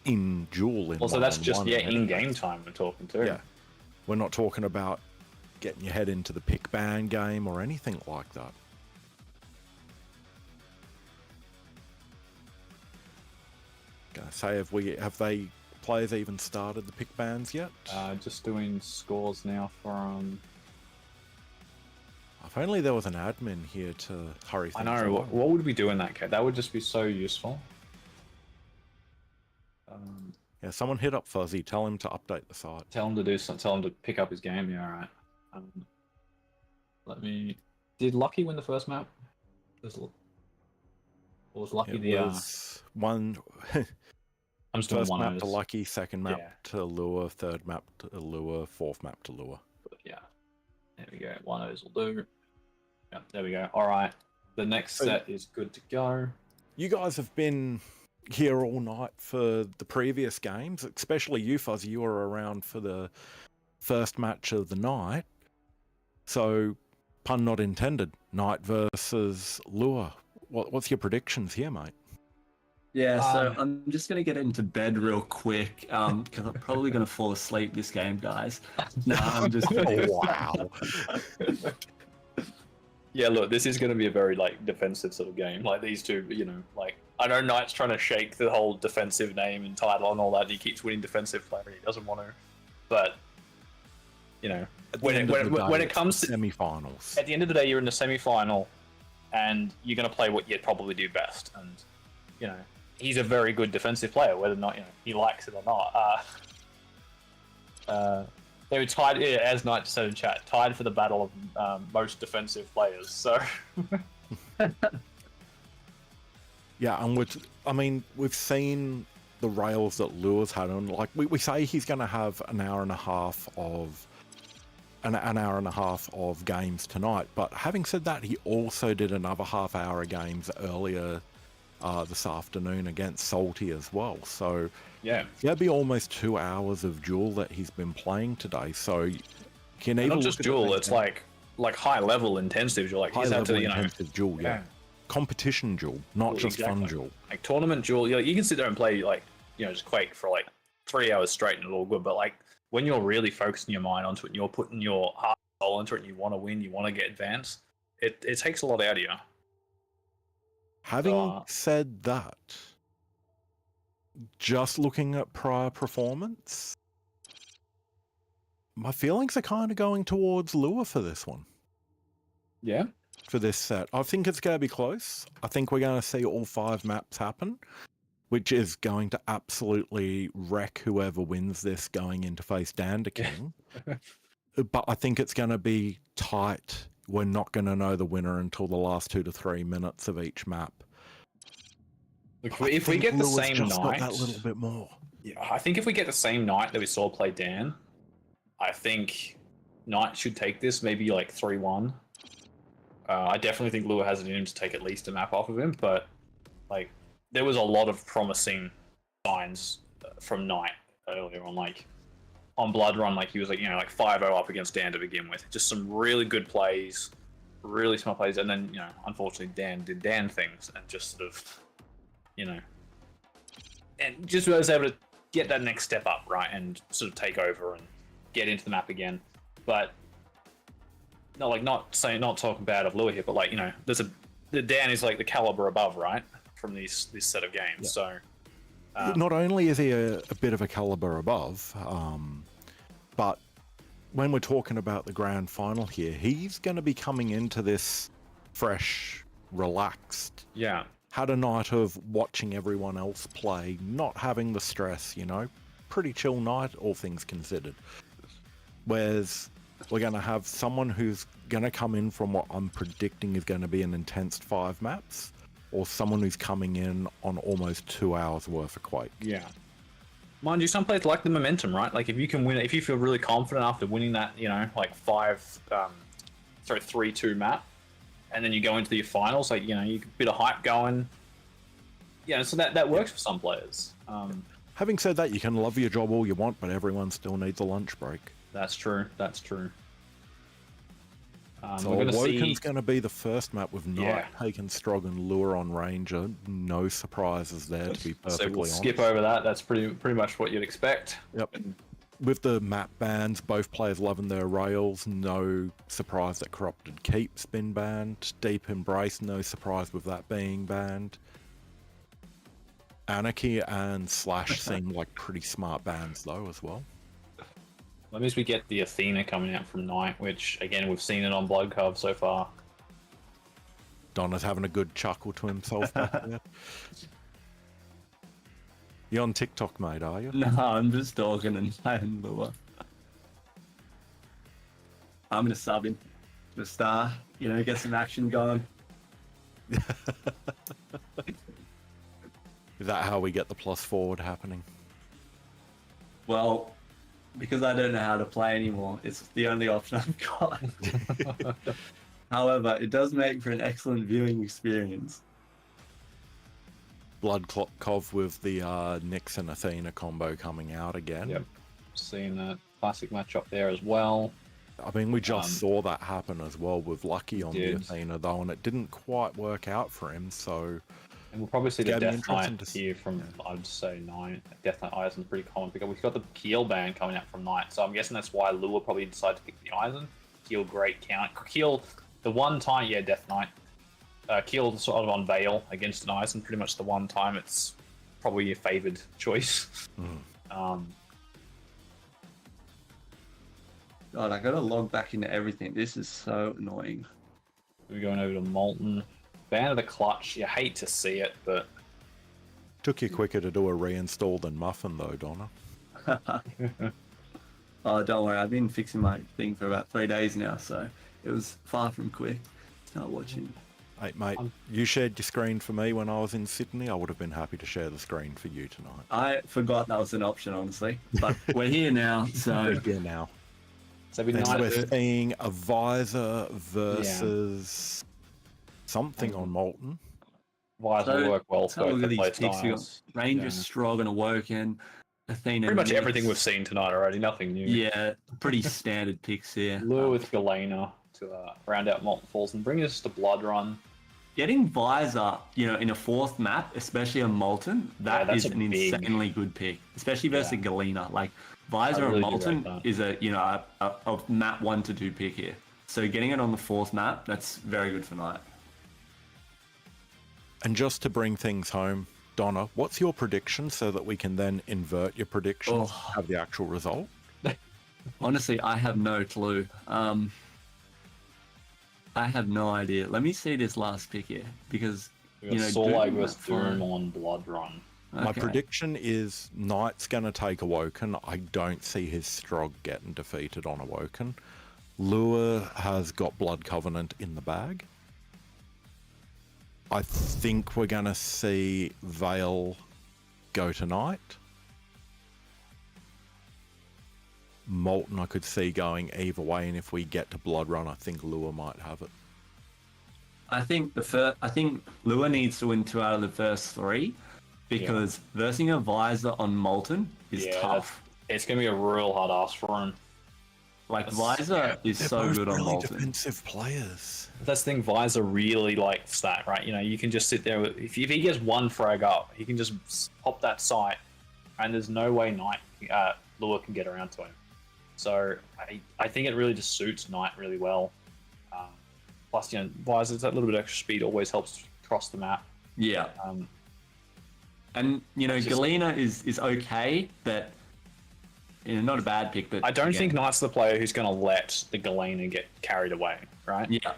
Speaker 6: in duel.
Speaker 2: Also, that's just in-game time we're talking too.
Speaker 6: Yeah, we're not talking about getting your head into the pick ban game or anything like that. Gonna say, have they players even started the pick bans yet?
Speaker 2: Just doing scores now for
Speaker 6: If only there was an admin here to hurry things
Speaker 2: I know.
Speaker 6: along.
Speaker 2: What would we do in that case? That would just be so useful.
Speaker 6: Yeah, someone hit up Fuzzy. Tell him to update the site.
Speaker 2: Tell him to do something. Tell him to pick up his game. Yeah, all right. Did Lucky win the first map? Or was Lucky
Speaker 6: one?
Speaker 2: I'm just doing
Speaker 6: First
Speaker 2: one
Speaker 6: map
Speaker 2: O's.
Speaker 6: to Lucky, second map to Lure, third map to Lure, fourth map to Lure.
Speaker 2: But yeah, there we go. 1-0s will do. Yeah, there we go. All right, the next set is good to go.
Speaker 6: You guys have been here all night for the previous games, especially you, Fuzzy. You were around for the first match of the night. So, pun not intended, Knight versus Lure. What's your predictions here, mate?
Speaker 5: Yeah, so I'm just going to get into bed real quick because I'm probably going to fall asleep this game, guys. No, I'm just kidding.
Speaker 6: Wow.
Speaker 2: Yeah, look, this is going to be a very defensive sort of game. Like these two, I know Knight's trying to shake the whole defensive name and title and all that. He keeps winning defensive player. He doesn't want to, but when it comes to
Speaker 6: semi-finals,
Speaker 2: at the end of the day, you're in the semi-final, and you're going to play what you probably do best. And he's a very good defensive player, whether or not he likes it or not. They were tied, as Knight said in chat, tied for the battle of most defensive players. So,
Speaker 6: yeah, and we've seen the rails that Lure's had on. Like we say, he's going to have an hour and a half of games tonight. But having said that, he also did another half hour of games earlier this afternoon against Salty as well. So
Speaker 2: yeah,
Speaker 6: there'll be almost 2 hours of duel that he's been playing today. So you can even
Speaker 2: not just duel, it's like high level intensive duel.
Speaker 6: High level intensive duel, yeah. Competition duel, not just fun duel.
Speaker 2: Like tournament duel, you can sit there and play just Quake for 3 hours straight and it's all good. But when you're really focusing your mind onto it and you're putting your heart and soul into it and you want to win, you want to get advanced, it takes a lot out of you.
Speaker 6: Having said that, just looking at prior performance, my feelings are kind of going towards Lure for this one.
Speaker 2: Yeah?
Speaker 6: for this set. I think it's going to be close. I think we're going to see all 5 maps happen, which is going to absolutely wreck whoever wins this going into face Dander King. But I think it's going to be tight. We're not going to know the winner until the last 2 to 3 minutes of each map.
Speaker 2: Look, if we get the
Speaker 6: Lewis
Speaker 2: same
Speaker 6: just
Speaker 2: night,
Speaker 6: got that little bit more.
Speaker 2: yeah, I think if we get the same night that we saw play Dan, I think Knight should take this, maybe like 3-1. I definitely think Lua has it in him to take at least a map off of him, but like there was a lot of promising signs from Knight earlier on, like on Blood Run, like he was like, you know, like 5-0 up against Dan to begin with. Just some really good plays, really smart plays, and then, you know, unfortunately Dan did Dan things and just sort of, you know, and just was able to get that next step up, right, and sort of take over and get into the map again. But no, like not talking bad of Lua here, but like, you know, the Dan is like the caliber above, right, from this set of games.
Speaker 6: Yeah.
Speaker 2: So
Speaker 6: Not only is he a bit of a caliber above, but when we're talking about the grand final here, he's going to be coming into this fresh, relaxed.
Speaker 2: yeah,
Speaker 6: Had a night of watching everyone else play, not having the stress, you know. Pretty chill night, all things considered. Whereas we're going to have someone who's going to come in from what I'm predicting is going to be an intense 5 maps, or someone who's coming in on almost 2 hours worth of Quake.
Speaker 2: yeah. Mind you, some players like the momentum, right? Like if you can win, if you feel really confident after winning that, you know, like 3-2 map, and then you go into your finals, like, you know, you get a bit of hype going. Yeah, so that works for some players.
Speaker 6: Having said that, you can love your job all you want, but everyone still needs a lunch break.
Speaker 2: That's true. That's true.
Speaker 6: So
Speaker 2: we're gonna
Speaker 6: Awoken's
Speaker 2: see.
Speaker 6: going to be the first map with Knight
Speaker 2: Yeah.
Speaker 6: taking Strog and Lure on Ranger. No surprises there, to be
Speaker 2: So
Speaker 6: perfectly
Speaker 2: we'll
Speaker 6: honest.
Speaker 2: skip over that. That's pretty much what you'd expect.
Speaker 6: Yep. With the map bans, both players loving their rails. No surprise that Corrupted Keep's been banned. Deep Embrace, no surprise with that being banned. Anarchy and Slash seem like pretty smart bans though as well.
Speaker 2: That means we get the Athena coming out from Knight, which again we've seen it on Blood Cove so far.
Speaker 6: Donna's having a good chuckle to himself back there. You on TikTok, mate, are you?
Speaker 5: No, I'm just talking and playing Lua. I'm gonna sub him. Just you know, get some action going.
Speaker 6: Is that how we get the plus forward happening?
Speaker 5: Well, because I don't know how to play anymore, it's the only option I've got. However, it does make for an excellent viewing experience.
Speaker 6: Blood Cov with the Nyx and Athena combo coming out again.
Speaker 2: Yep. Seeing that classic matchup there as well.
Speaker 6: I mean, we just saw that happen as well with Lucky on the
Speaker 2: did.
Speaker 6: Athena, though, and it didn't quite work out for him, so...
Speaker 2: And we'll probably see the
Speaker 6: Getting
Speaker 2: Death Knight
Speaker 6: interesting to
Speaker 2: here from, I'd say, Knight. Death Knight Eisen is pretty common pickup. We've got the Keel ban coming out from Knight, so I'm guessing that's why Lua probably decided to pick the Eisen. Keel, great count. Keel, the one time, yeah, Death Knight. Keel sort of on Veil against an Eisen, pretty much the one time it's probably your favoured choice.
Speaker 5: God, I gotta log back into everything. This is so annoying.
Speaker 2: We're going over to Molten. Ban of the Clutch. You hate to see it, but
Speaker 6: Took you quicker to do a reinstall than Muffin, though, Donna.
Speaker 5: Oh, don't worry. I've been fixing my thing for about 3 days now, so it was far from quick. Start watching.
Speaker 6: Hey, mate, you shared your screen for me when I was in Sydney. I would have been happy to share the screen for you tonight.
Speaker 5: I forgot that was an option, honestly. But we're here now, so
Speaker 6: Yeah, now.
Speaker 2: so we
Speaker 6: And
Speaker 2: Knight.
Speaker 6: we're seeing a Visor versus something on Molten.
Speaker 2: Visor
Speaker 5: So,
Speaker 2: will work well
Speaker 5: let's have a
Speaker 2: for
Speaker 5: look at
Speaker 2: both
Speaker 5: these picks. We got
Speaker 2: styles.
Speaker 5: Ranger,
Speaker 2: Yeah.
Speaker 5: Strog, and Awoken. Athena.
Speaker 2: Pretty much
Speaker 5: Nyx.
Speaker 2: everything we've seen tonight already. Nothing new.
Speaker 5: Yeah, pretty standard picks here.
Speaker 2: Lure with Galena to round out Molten Falls and bring us to Blood Run.
Speaker 5: Getting Visor, you know, in a 4th map, especially on Molten, that
Speaker 2: that's
Speaker 5: is
Speaker 2: a
Speaker 5: an
Speaker 2: big-
Speaker 5: insanely good pick, especially versus Galena. Like Visor
Speaker 2: I really
Speaker 5: on
Speaker 2: do rate
Speaker 5: Molten
Speaker 2: that.
Speaker 5: is a map 1 to 2 pick here. So getting it on the 4th map, that's very good for Knight.
Speaker 6: And just to bring things home, Donna, what's your prediction so that we can then invert your predictions
Speaker 5: Oh.
Speaker 6: and have the actual result?
Speaker 5: Honestly, I have no clue. I have no idea. Let me see this last pick here because
Speaker 2: We got
Speaker 5: you know
Speaker 2: Solag
Speaker 5: Doom
Speaker 2: versus
Speaker 5: at five.
Speaker 2: Doom on Blood Run.
Speaker 6: My
Speaker 5: Okay.
Speaker 6: prediction is Knight's going to take Awoken. I don't see his Strog getting defeated on Awoken. Lure has got Blood Covenant in the bag. I think we're going to see Vale go to Knight. Molten I could see going either way, and if we get to Blood Run, I think Lure might have it.
Speaker 5: I think I think Lua needs to win 2 out of the first 3 because versing a Visor on Molten is tough.
Speaker 2: It's going to be a real hard ask for him.
Speaker 5: Like Visor is
Speaker 6: They're
Speaker 5: so
Speaker 6: both
Speaker 5: good on
Speaker 6: really
Speaker 5: Molten.
Speaker 6: defensive players.
Speaker 2: That's the thing, Visor really likes that, right? You know, you can just sit there. If he gets one frag up, he can just pop that sight, and there's no way Knight, Lure can get around to him. So I think it really just suits Knight really well. Plus, you know, Visor's that little bit extra speed always helps cross the map.
Speaker 5: Yeah. And you know, Galena is okay, but you know, not a bad pick. But
Speaker 2: I don't
Speaker 5: again,
Speaker 2: think Knight's the player who's going to let the Galena get carried away, right?
Speaker 5: Yeah.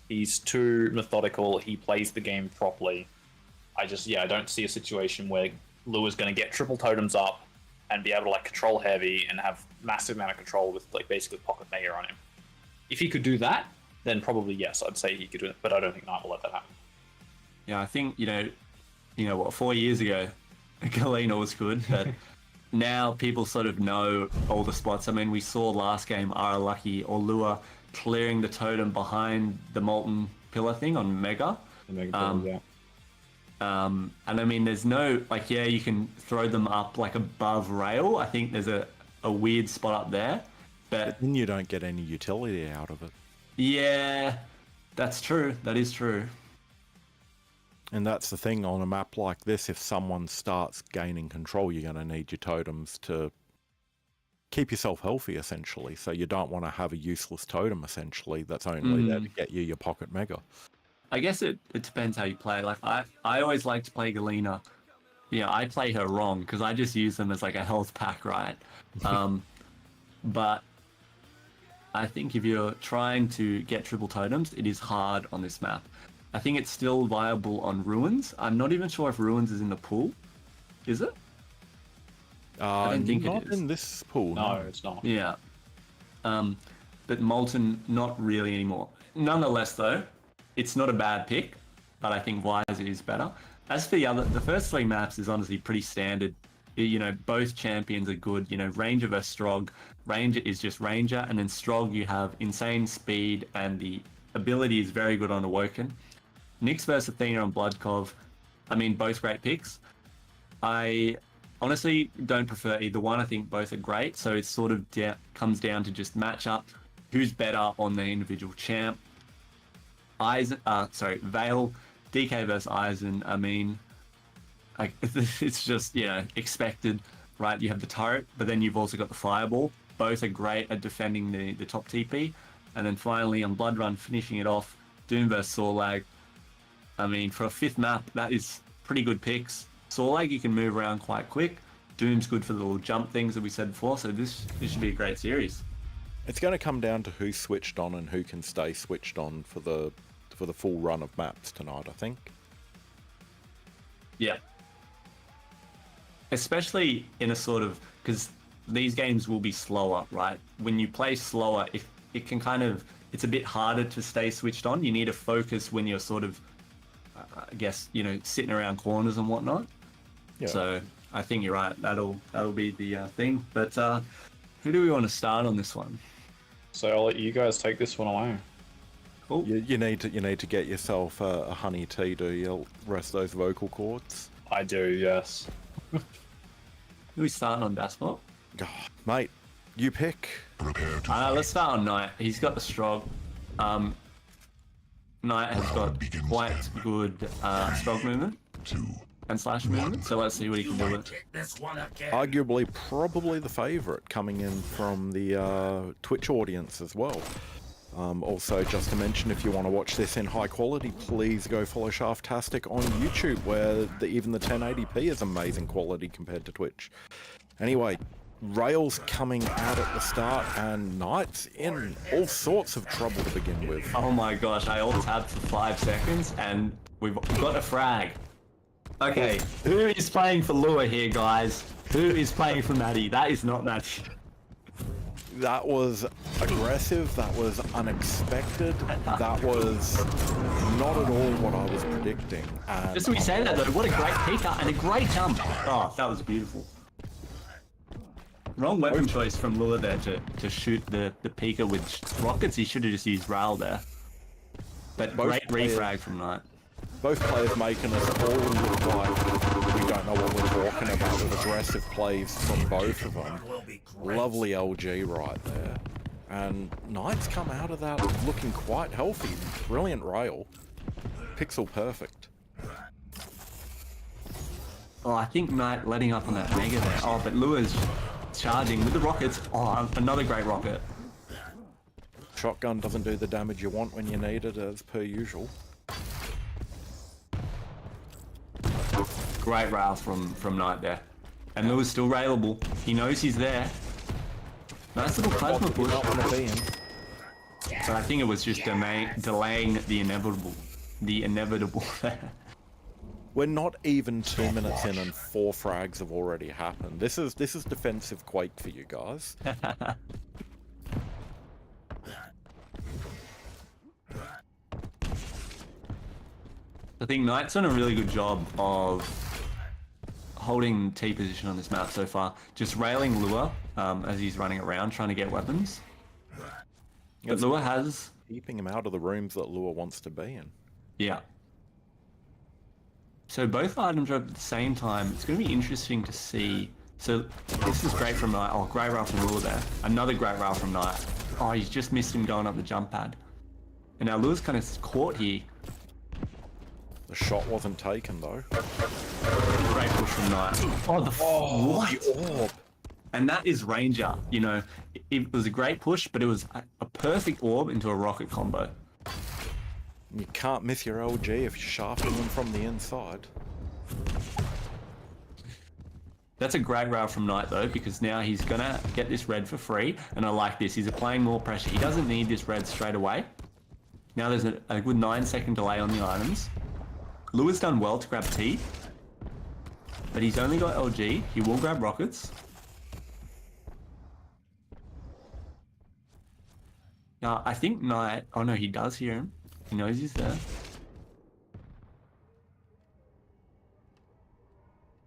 Speaker 2: He's too methodical. He plays the game properly. I don't see a situation where Lure's going to get triple totems up and be able to like control heavy and have massive amount of control with like basically pocket mega on him. If he could do that, then probably yes, I'd say he could do it. But I don't think Knight will let that happen.
Speaker 5: Yeah, I think you know what, 4 years ago, Galena was good, but now people sort of know all the spots. I mean, we saw last game Lucky or Lure clearing the totem behind the Molten Pillar thing on Mega.
Speaker 2: The mega pillar, yeah.
Speaker 5: And I mean, there's no, like, yeah, you can throw them up like above rail. I think there's a weird spot up there, but
Speaker 6: Then you don't get any utility out of it.
Speaker 5: yeah, that's true. That is true.
Speaker 6: And that's the thing on a map like this, if someone starts gaining control, you're going to need your totems to keep yourself healthy, essentially. So you don't want to have a useless totem, essentially, that's only there to get you your pocket mega.
Speaker 5: I guess it depends how you play. Like, I always like to play Galena. Yeah, I play her wrong because I just use them as like a health pack, right? But I think if you're trying to get triple totems, it is hard on this map. I think it's still viable on Ruins. I'm not even sure if Ruins is in the pool. Is it? I don't think
Speaker 6: not
Speaker 5: it is.
Speaker 6: in this pool.
Speaker 2: No, it's not.
Speaker 5: Yeah. But Molten, not really anymore. Nonetheless, though, it's not a bad pick, but I think Visor is better. As for the first 3 maps is honestly pretty standard. You know, both champions are good. You know, Ranger versus Strog. Ranger is just Ranger, and then Strog you have insane speed, and the ability is very good on Awoken. Nyx versus Athena on Bloodkov. I mean, both great picks. I honestly don't prefer either one. I think both are great. So it sort of comes down to just matchup. Who's better on the individual champ? Vale, DK versus Eisen. I mean, it's just, you know, expected, right? You have the turret, but then you've also got the fireball. Both are great at defending the top TP. And then finally on Blood Run, finishing it off, Doom versus Sorlag. I mean, for a 5th map, that is pretty good picks. Sorlag, you can move around quite quick. Doom's good for the little jump things that we said before, so this should be a great series.
Speaker 6: It's going to come down to who's switched on and who can stay switched on for the full run of maps tonight, I think.
Speaker 5: Yeah. Especially in a sort of, because these games will be slower, right? When you play slower, it can kind of, it's a bit harder to stay switched on. You need to focus when you're sort of, I guess, you know, sitting around corners and whatnot.
Speaker 6: Yeah.
Speaker 5: So I think you're right. That'll be the thing. But who do we want to start on this one?
Speaker 2: So I'll let you guys take this one away.
Speaker 5: Cool.
Speaker 6: You need to get yourself a honey tea to rest those vocal cords.
Speaker 2: I do, yes.
Speaker 5: Who are we starting on, Daspot?
Speaker 6: Oh, mate, you pick.
Speaker 4: Prepare to fight.
Speaker 5: Let's start on Knight. He's got the Strog. Knight has got quite good Strog movement
Speaker 4: 2.
Speaker 5: and slash movement, so let's see what he can do with it.
Speaker 6: Arguably, probably the favourite coming in from the Twitch audience as well. Also, just to mention, if you want to watch this in high quality, please go follow Shaftastic on YouTube, where even the 1080p is amazing quality compared to Twitch. Anyway, Rails coming out at the start, and Knight's in all sorts of trouble to begin with.
Speaker 5: Oh my gosh, I alt tabbed for 5 seconds and we've got a frag. Okay, who is playing for Lua here, guys? Who is playing for Maddie? That is not Maddie.
Speaker 6: That was aggressive, that was unexpected, that was not at all what I was predicting. And
Speaker 5: Just so we say that though, what a great peeker and a great jump. Oh, that was beautiful. Wrong weapon choice from Lua there to shoot the peeker with rockets. He should have just used Rail there. But
Speaker 6: Both
Speaker 5: great
Speaker 6: players-
Speaker 5: refrag from Knight.
Speaker 6: both players making us all look like we don't know what we're talking about with aggressive plays from both of them. Lovely LG right there. And Knight's come out of that looking quite healthy. Brilliant rail. Pixel perfect.
Speaker 5: Oh, I think Knight letting up on that mega there. Oh, but Lua's charging with the rockets. Oh, another great rocket.
Speaker 6: Shotgun doesn't do the damage you want when you need it, as per usual.
Speaker 5: Great rail from Knight there. And Lua's still railable. He knows he's there. Nice little plasma
Speaker 6: You
Speaker 5: push.
Speaker 6: don't want to be in.
Speaker 5: But I think it was just delaying the inevitable. The inevitable there.
Speaker 6: We're not even 2 minutes in and 4 frags have already happened. This is defensive Quake for you guys.
Speaker 5: I think Knight's done a really good job of holding T position on this map so far. Just railing Lua as he's running around trying to get weapons. But Lua has...
Speaker 6: Keeping him out of the rooms that Lua wants to be in.
Speaker 5: Yeah. So both items are at the same time. It's going to be interesting to see. So this is great from Knight. Oh, great rail from Lua there. Another great rail from Knight. Oh, he's just missed him going up the jump pad. And now Lua's kind of caught here.
Speaker 6: The shot wasn't taken though.
Speaker 5: Great push from Knight. Oh, what?
Speaker 6: The orb.
Speaker 5: And that is Ranger. You know, it was a great push, but it was a perfect orb into a rocket combo.
Speaker 6: You can't miss your LG if you're sharpening them from the inside.
Speaker 5: That's a great rail from Knight though, because now he's gonna get this red for free, and I like this. He's applying more pressure. He doesn't need this red straight away. Now there's a good 9-second delay on the items. Lua's done well to grab T, but he's only got LG. He will grab rockets. Now I think Knight. Oh no, he does hear him. He knows he's there.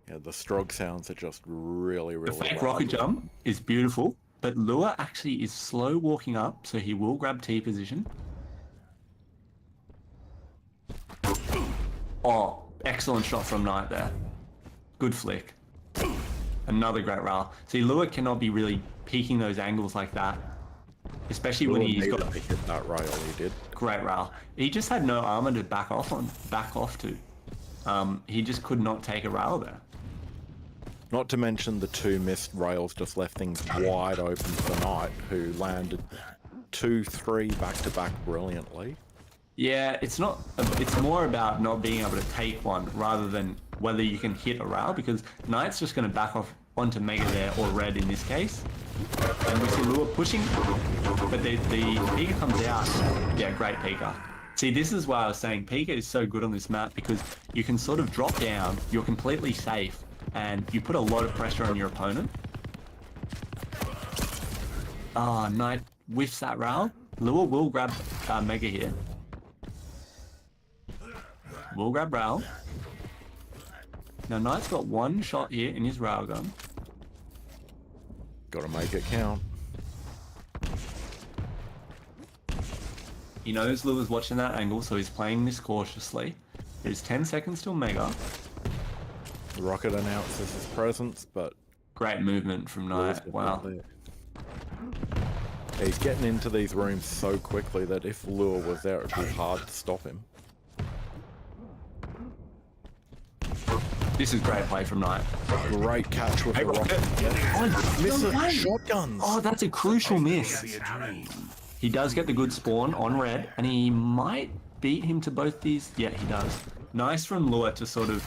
Speaker 6: Yeah, the Strog sounds are just really,
Speaker 5: The
Speaker 6: really
Speaker 5: fake
Speaker 6: loud.
Speaker 5: rocket jump is beautiful, but Lua actually is slow walking up, so he will grab T position. Oh, excellent shot from Knight there. Good flick. Another great rail. See, Lua cannot be really peeking those angles like that, especially when he's got
Speaker 6: to hit that rail. He did.
Speaker 5: great rail. He just had no armor to back off to. He just could not take a rail there.
Speaker 6: Not to mention the 2 missed rails just left things wide open for Knight, who landed 2-3 back to back brilliantly.
Speaker 5: Yeah, it's not. It's more about not being able to take one rather than whether you can hit a rail, because Knight's just going to back off onto Mega there, or Red in this case. And we see Lua pushing, but the Pika comes out. Yeah, great Pika. See, this is why I was saying Pika is so good on this map, because you can sort of drop down, you're completely safe, and you put a lot of pressure on your opponent. Ah, Knight whiffs that rail. Lua will grab Mega here. Will grab rail. Now Knight's got one shot here in his railgun.
Speaker 6: Gotta make it count.
Speaker 5: He knows Lua's watching that angle, so he's playing this cautiously. There's 10 seconds till Mega.
Speaker 6: The rocket announces his presence, but
Speaker 5: Great movement from
Speaker 6: Lua's
Speaker 5: Knight. Wow.
Speaker 6: not there. He's getting into these rooms so quickly that if Lua was there, it'd be hard to stop him.
Speaker 5: This is great play from Knight.
Speaker 6: Great catch with the rocket.
Speaker 5: Oh,
Speaker 6: Miss
Speaker 5: no
Speaker 6: the
Speaker 5: way.
Speaker 6: shotguns.
Speaker 5: Oh, that's a crucial miss.
Speaker 3: Be a dream.
Speaker 5: He does get the good spawn on Red, and he might beat him to both these. Yeah, he does. Nice from Lua to sort of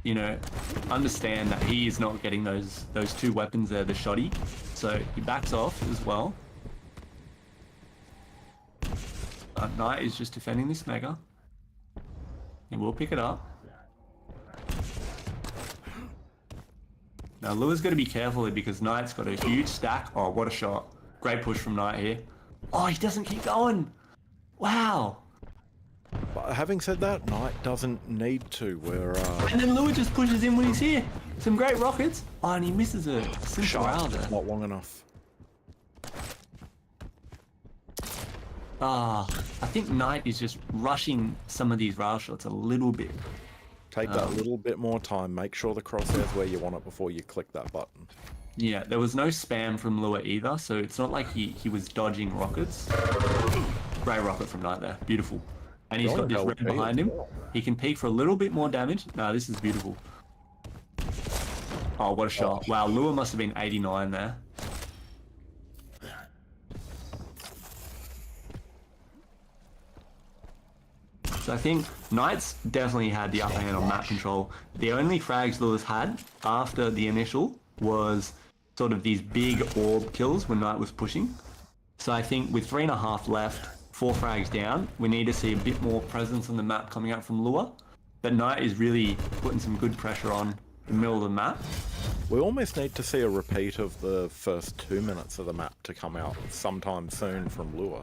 Speaker 5: you know, understand that he is not getting those two weapons there, the shoddy. So he backs off as well. Knight is just defending this mega. He will pick it up. Now Lua's got to be careful here because Knight's got a huge stack. Oh, what a shot. Great push from Knight here. Oh, he doesn't keep going. Wow.
Speaker 6: But having said that, Knight doesn't need to.
Speaker 5: And then Lua just pushes in when he's here. Some great rockets. Oh, and he misses a simple rail there.
Speaker 6: Not long enough.
Speaker 5: I think Knight is just rushing some of these rail shots a little bit.
Speaker 6: Take that little bit more time. Make sure the crosshair's where you want it before you click that button.
Speaker 5: Yeah, there was no spam from Lua either, so it's not like he was dodging rockets. Great rocket from Knight there. Beautiful. And he's got this red behind him. He can peek for a little bit more damage. No, this is beautiful. Oh, what a shot. Wow, Lua must have been 89 there. So I think Knight's definitely had the upper hand on map control. The only frags Lua's had after the initial was sort of these big orb kills when Knight was pushing. So I think with 3.5 left, 4 frags down, we need to see a bit more presence on the map coming out from Lua. But Knight is really putting some good pressure on the middle of the map.
Speaker 6: We almost need to see a repeat of the first 2 minutes of the map to come out sometime soon from Lua.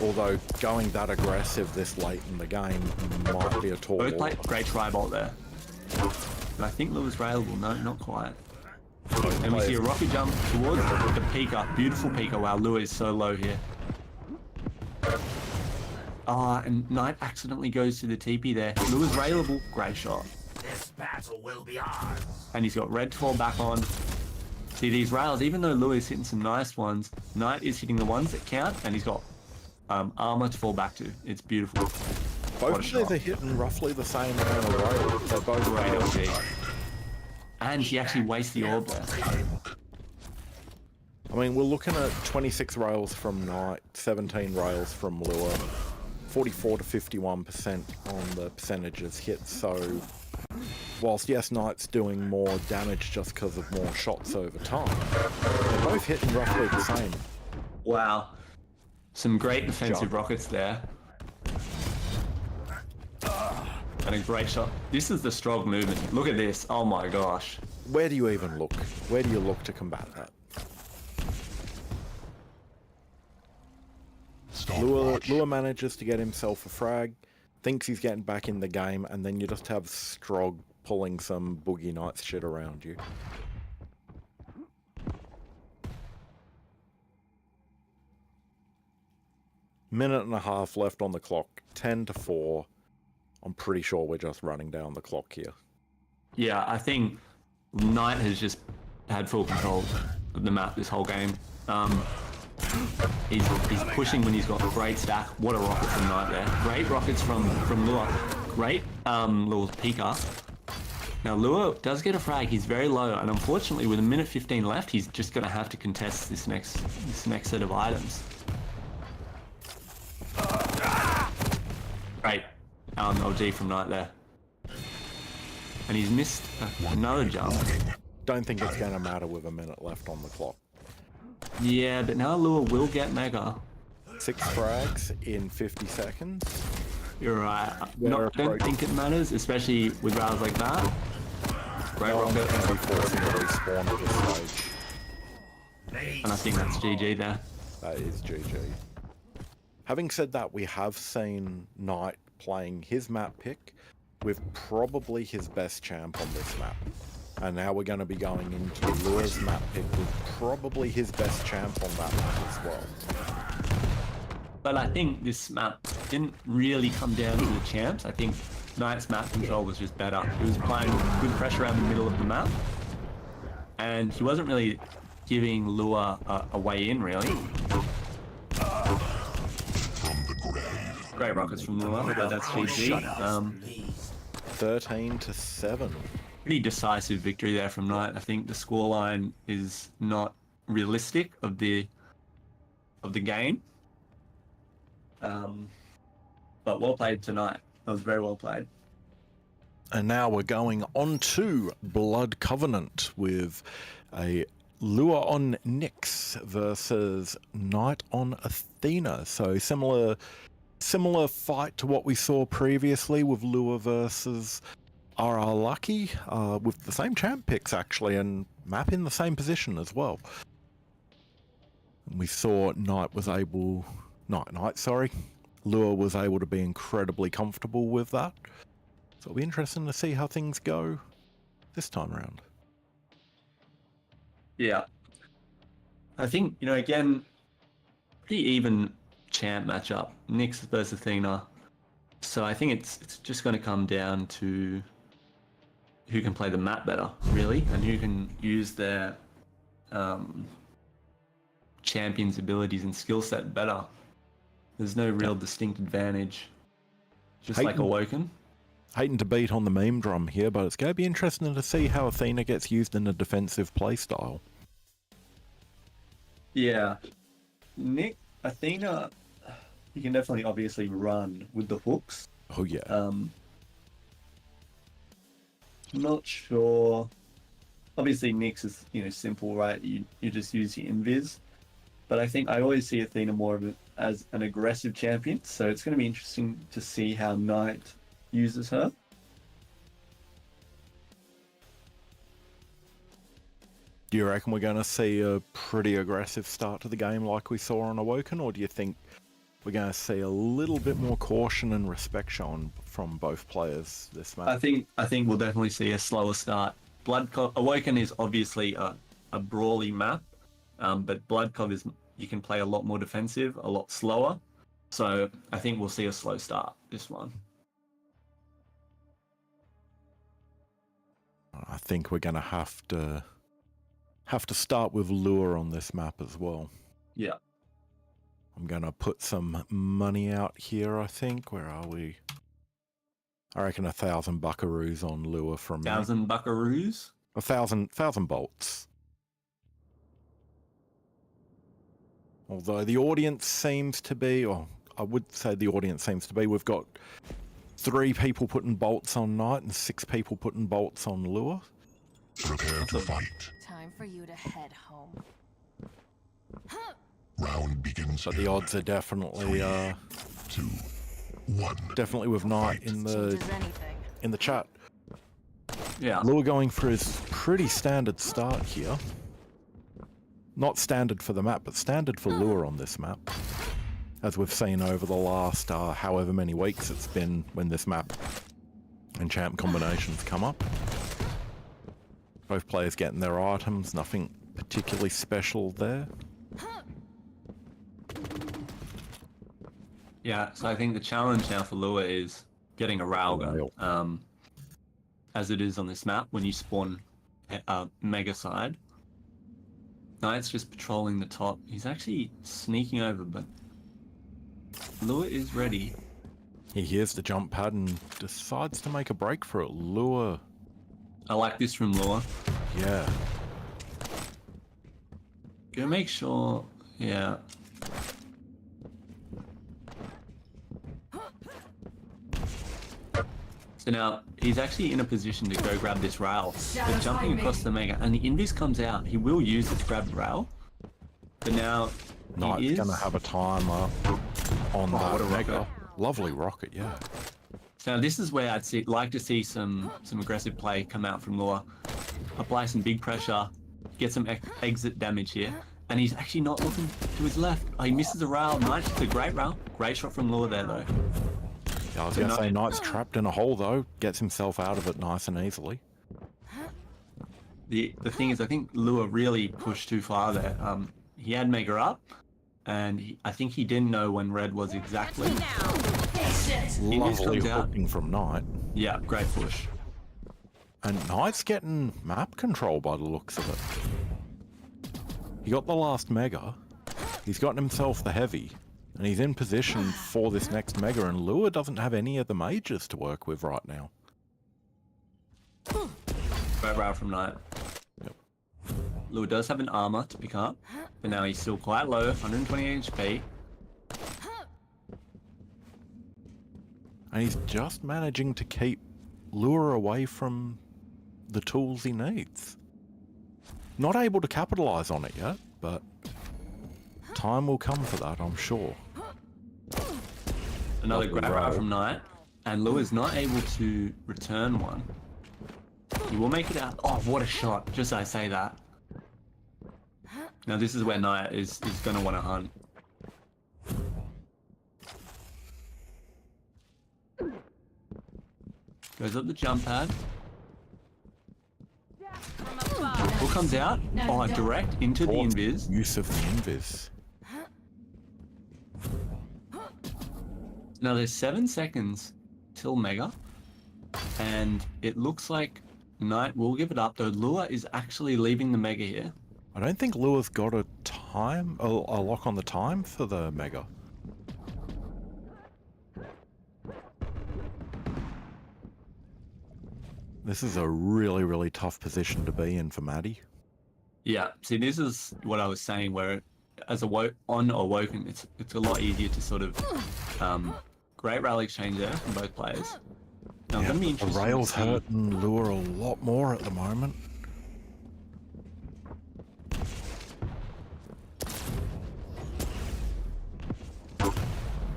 Speaker 6: Although going that aggressive this late in the game might be a tall
Speaker 5: Both
Speaker 6: order.
Speaker 5: played great tri-bolt there. But I think Lua's railable. No, not quite. And we see a rocket jump towards the peeker. Beautiful peeker. Wow, Lua is so low here. And Knight accidentally goes to the TP there. Lua's railable. Great shot.
Speaker 3: This battle will be ours.
Speaker 5: And he's got red to fall back on. See these rails, even though Lua is hitting some nice ones, Knight is hitting the ones that count, and he's got armor to fall back to. It's beautiful.
Speaker 6: Both of these are hitting roughly the same amount of rails. They're both
Speaker 5: Great LG. And he actually wastes the orb there.
Speaker 6: I mean, we're looking at 26 rails from Knight, 17 rails from Lua, 44 to 51% on the percentages hit. So, whilst yes, Knight's doing more damage just because of more shots over time, they're both hitting roughly the same.
Speaker 5: Wow. Some great defensive rockets there. And a great shot. This is the strong movement. Look at this. Oh my gosh.
Speaker 6: Where do you even look? Where do you look to combat that? Lua manages to get himself a frag, thinks he's getting back in the game, and then you just have Strog pulling some Boogie Nights shit around you. Minute and a half left on the clock, 10 to 4. I'm pretty sure we're just running down the clock here.
Speaker 5: Yeah, I think Knight has just had full control of the map this whole game. He's pushing when he's got a great stack. What a rocket from Knight there. Great rockets from Lua. Great Lua's peeker. Now Lua does get a frag. He's very low, and unfortunately with a minute 15 left, he's just going to have to contest this next set of items. Great LG from Knight there. And he's missed another jump.
Speaker 6: Don't think it's going to matter with a minute left on the clock.
Speaker 5: Yeah, but now Lua will get Mega.
Speaker 6: 6 frags in 50 seconds.
Speaker 5: You're right. I don't think it matters, especially with rounds like that. Great rocket.
Speaker 6: Going to be forcing a respawn at this stage.
Speaker 5: And I think that's GG there.
Speaker 6: That is GG. Having said that, we have seen Knight playing his map pick with probably his best champ on this map. And now we're going to be going into Lua's map pick with probably his best champ on that map as well.
Speaker 5: But I think this map didn't really come down to the champs. I think Knight's map control was just better. He was applying good pressure around the middle of the map. And he wasn't really giving Lua a way in, really. Great rockets from Lua, but that's GG.
Speaker 6: 13 to 7.
Speaker 5: Pretty decisive victory there from Knight. I think the scoreline is not realistic of the game. But well played tonight. That was very well played.
Speaker 6: And now we're going on to Blood Covenant with a Lure on Nyx versus Knight on Athena. So similar fight to what we saw previously with Lure versus RR Lucky, with the same champ picks actually, and map in the same position as well. And we saw Lure was able to be incredibly comfortable with that. So it'll be interesting to see how things go this time around.
Speaker 5: Yeah. I think, again, pretty even champ matchup. Nyx versus Athena. So I think it's just going to come down to who can play the map better, really, and who can use their champion's abilities and skill set better. There's no real distinct advantage. Just like Awoken.
Speaker 6: Hating to beat on the meme drum here, but it's going to be interesting to see how Athena gets used in a defensive playstyle.
Speaker 5: Yeah. Athena, you can definitely obviously run with the hooks.
Speaker 6: Oh yeah.
Speaker 5: Not sure. Obviously, Nyx is simple, right? You just use your invis. But I think I always see Athena more as an aggressive champion, so it's going to be interesting to see how Knight uses her.
Speaker 6: Do you reckon we're going to see a pretty aggressive start to the game like we saw on Awoken, or do you think we're going to see a little bit more caution and respect shown from both players this match?
Speaker 5: I think we'll definitely see a slower start. Awoken is obviously a brawly map, but Bloodcov is, you can play a lot more defensive, a lot slower. So I think we'll see a slow start this one.
Speaker 6: I think we're going to have to start with Lure on this map as well.
Speaker 5: Yeah.
Speaker 6: I'm going to put some money out here, I think. Where are we? I reckon 1,000 buckaroos on Lure from me.
Speaker 5: 1,000 buckaroos?
Speaker 6: 1,000 bolts. Although the audience seems to be, well, I would say the audience seems to be, we've got 3 people putting bolts on Knight and 6 people putting bolts on Lure.
Speaker 4: Prepare to fight.
Speaker 7: Time for you to head home.
Speaker 4: Round begins.
Speaker 6: But the odds are definitely
Speaker 4: 2, 1.
Speaker 6: definitely with Knight in
Speaker 7: Changes anything.
Speaker 6: the chat.
Speaker 5: Yeah.
Speaker 6: Lure going for his pretty standard start here. Not standard for the map, but standard for Lure on this map. As we've seen over the last however many weeks it's been when this map and champ combinations come up. Both players getting their items, nothing particularly special there.
Speaker 5: Yeah, so I think the challenge now for Lure is getting a Rauga. As it is on this map, when you spawn Mega side. Knight's just patrolling the top. He's actually sneaking over, but Lure is ready.
Speaker 6: He hears the jump pad and decides to make a break for it. Lure.
Speaker 5: I like this from Lure.
Speaker 6: Yeah.
Speaker 5: Go make sure, yeah. So now, he's actually in a position to go grab this rail. But jumping across the Mega, and the invis comes out. He will use it to grab the rail. But now,
Speaker 6: Knight's going to have a timer on that Mega.
Speaker 5: rocket.
Speaker 6: Lovely rocket, yeah.
Speaker 5: So now this is where I'd like to see some aggressive play come out from Lure. Apply some big pressure, get some exit damage here. And he's actually not looking to his left. Oh, he misses a rail. Nice, it's a great rail. Great shot from Lure there, though.
Speaker 6: Yeah, I was going to say Knight's trapped in a hole, though. Gets himself out of it nice and easily.
Speaker 5: The thing is, I think Lure really pushed too far there. He had Mega up, and I think he didn't know when Red was exactly.
Speaker 6: Lovely
Speaker 5: comes out.
Speaker 6: hooking from Knight.
Speaker 5: Yeah, great push.
Speaker 6: And Knight's getting map control by the looks of it. He got the last Mega. He's gotten himself the heavy. And he's in position for this next Mega, and Lure doesn't have any of the mages to work with right now.
Speaker 5: Great rail from Knight.
Speaker 6: Yep.
Speaker 5: Lure does have an armor to pick up, but now he's still quite low, 120 HP.
Speaker 6: And he's just managing to keep lure away from the tools he needs. Not able to capitalize on it yet, but time will come for that, I'm sure.
Speaker 5: Another
Speaker 6: Lovely
Speaker 5: grab
Speaker 6: roll.
Speaker 5: right from Knight, and Lua is not able to return one. He will make it out. Oh, what a shot! Just I say that. Now this is where Knight is going to want to hunt. Goes up the jump pad. Hook comes out. Oh, direct into the
Speaker 6: Fourth
Speaker 5: invis.
Speaker 6: use of the invis.
Speaker 5: Now there's 7 seconds till Mega, and it looks like Knight will give it up, though Lua is actually leaving the Mega here.
Speaker 6: I don't think Lua's got a lock on the time for the Mega. This is a really, really tough position to be in for Maddie.
Speaker 5: Yeah, see, this is what I was saying, where as on Awoken, it's a lot easier to sort of great rail exchange there from both players. Now, I'm gonna be
Speaker 6: The
Speaker 5: interested to
Speaker 6: rail's
Speaker 5: see-
Speaker 6: hurting Lua a lot more at the moment.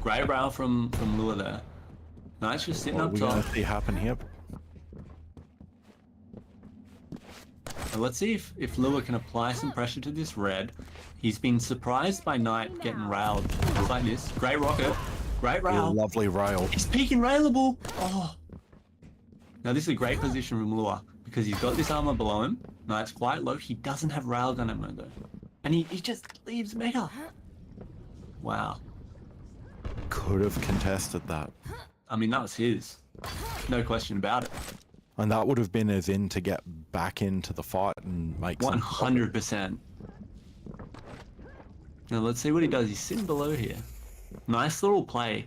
Speaker 5: Great rail from Lua there. Knight's just sitting
Speaker 6: What are
Speaker 5: up
Speaker 6: we going
Speaker 5: top.
Speaker 6: to see happen here?
Speaker 5: And let's see if Lua can apply some pressure to this red. He's been surprised by Knight getting railed just like this. Great rocket, great rail.
Speaker 6: Lovely rail.
Speaker 5: He's peeking railable. Oh. Now this is a great position from Lua because he's got this armor below him. Knight's quite low. He doesn't have railgun ammo though. And he just leaves Mega. Wow.
Speaker 6: Could have contested that.
Speaker 5: I mean, that was his. No question about it.
Speaker 6: And that would have been as in to get back into the fight and make some...
Speaker 5: 100%. Now let's see what he does. He's sitting below here. Nice little play.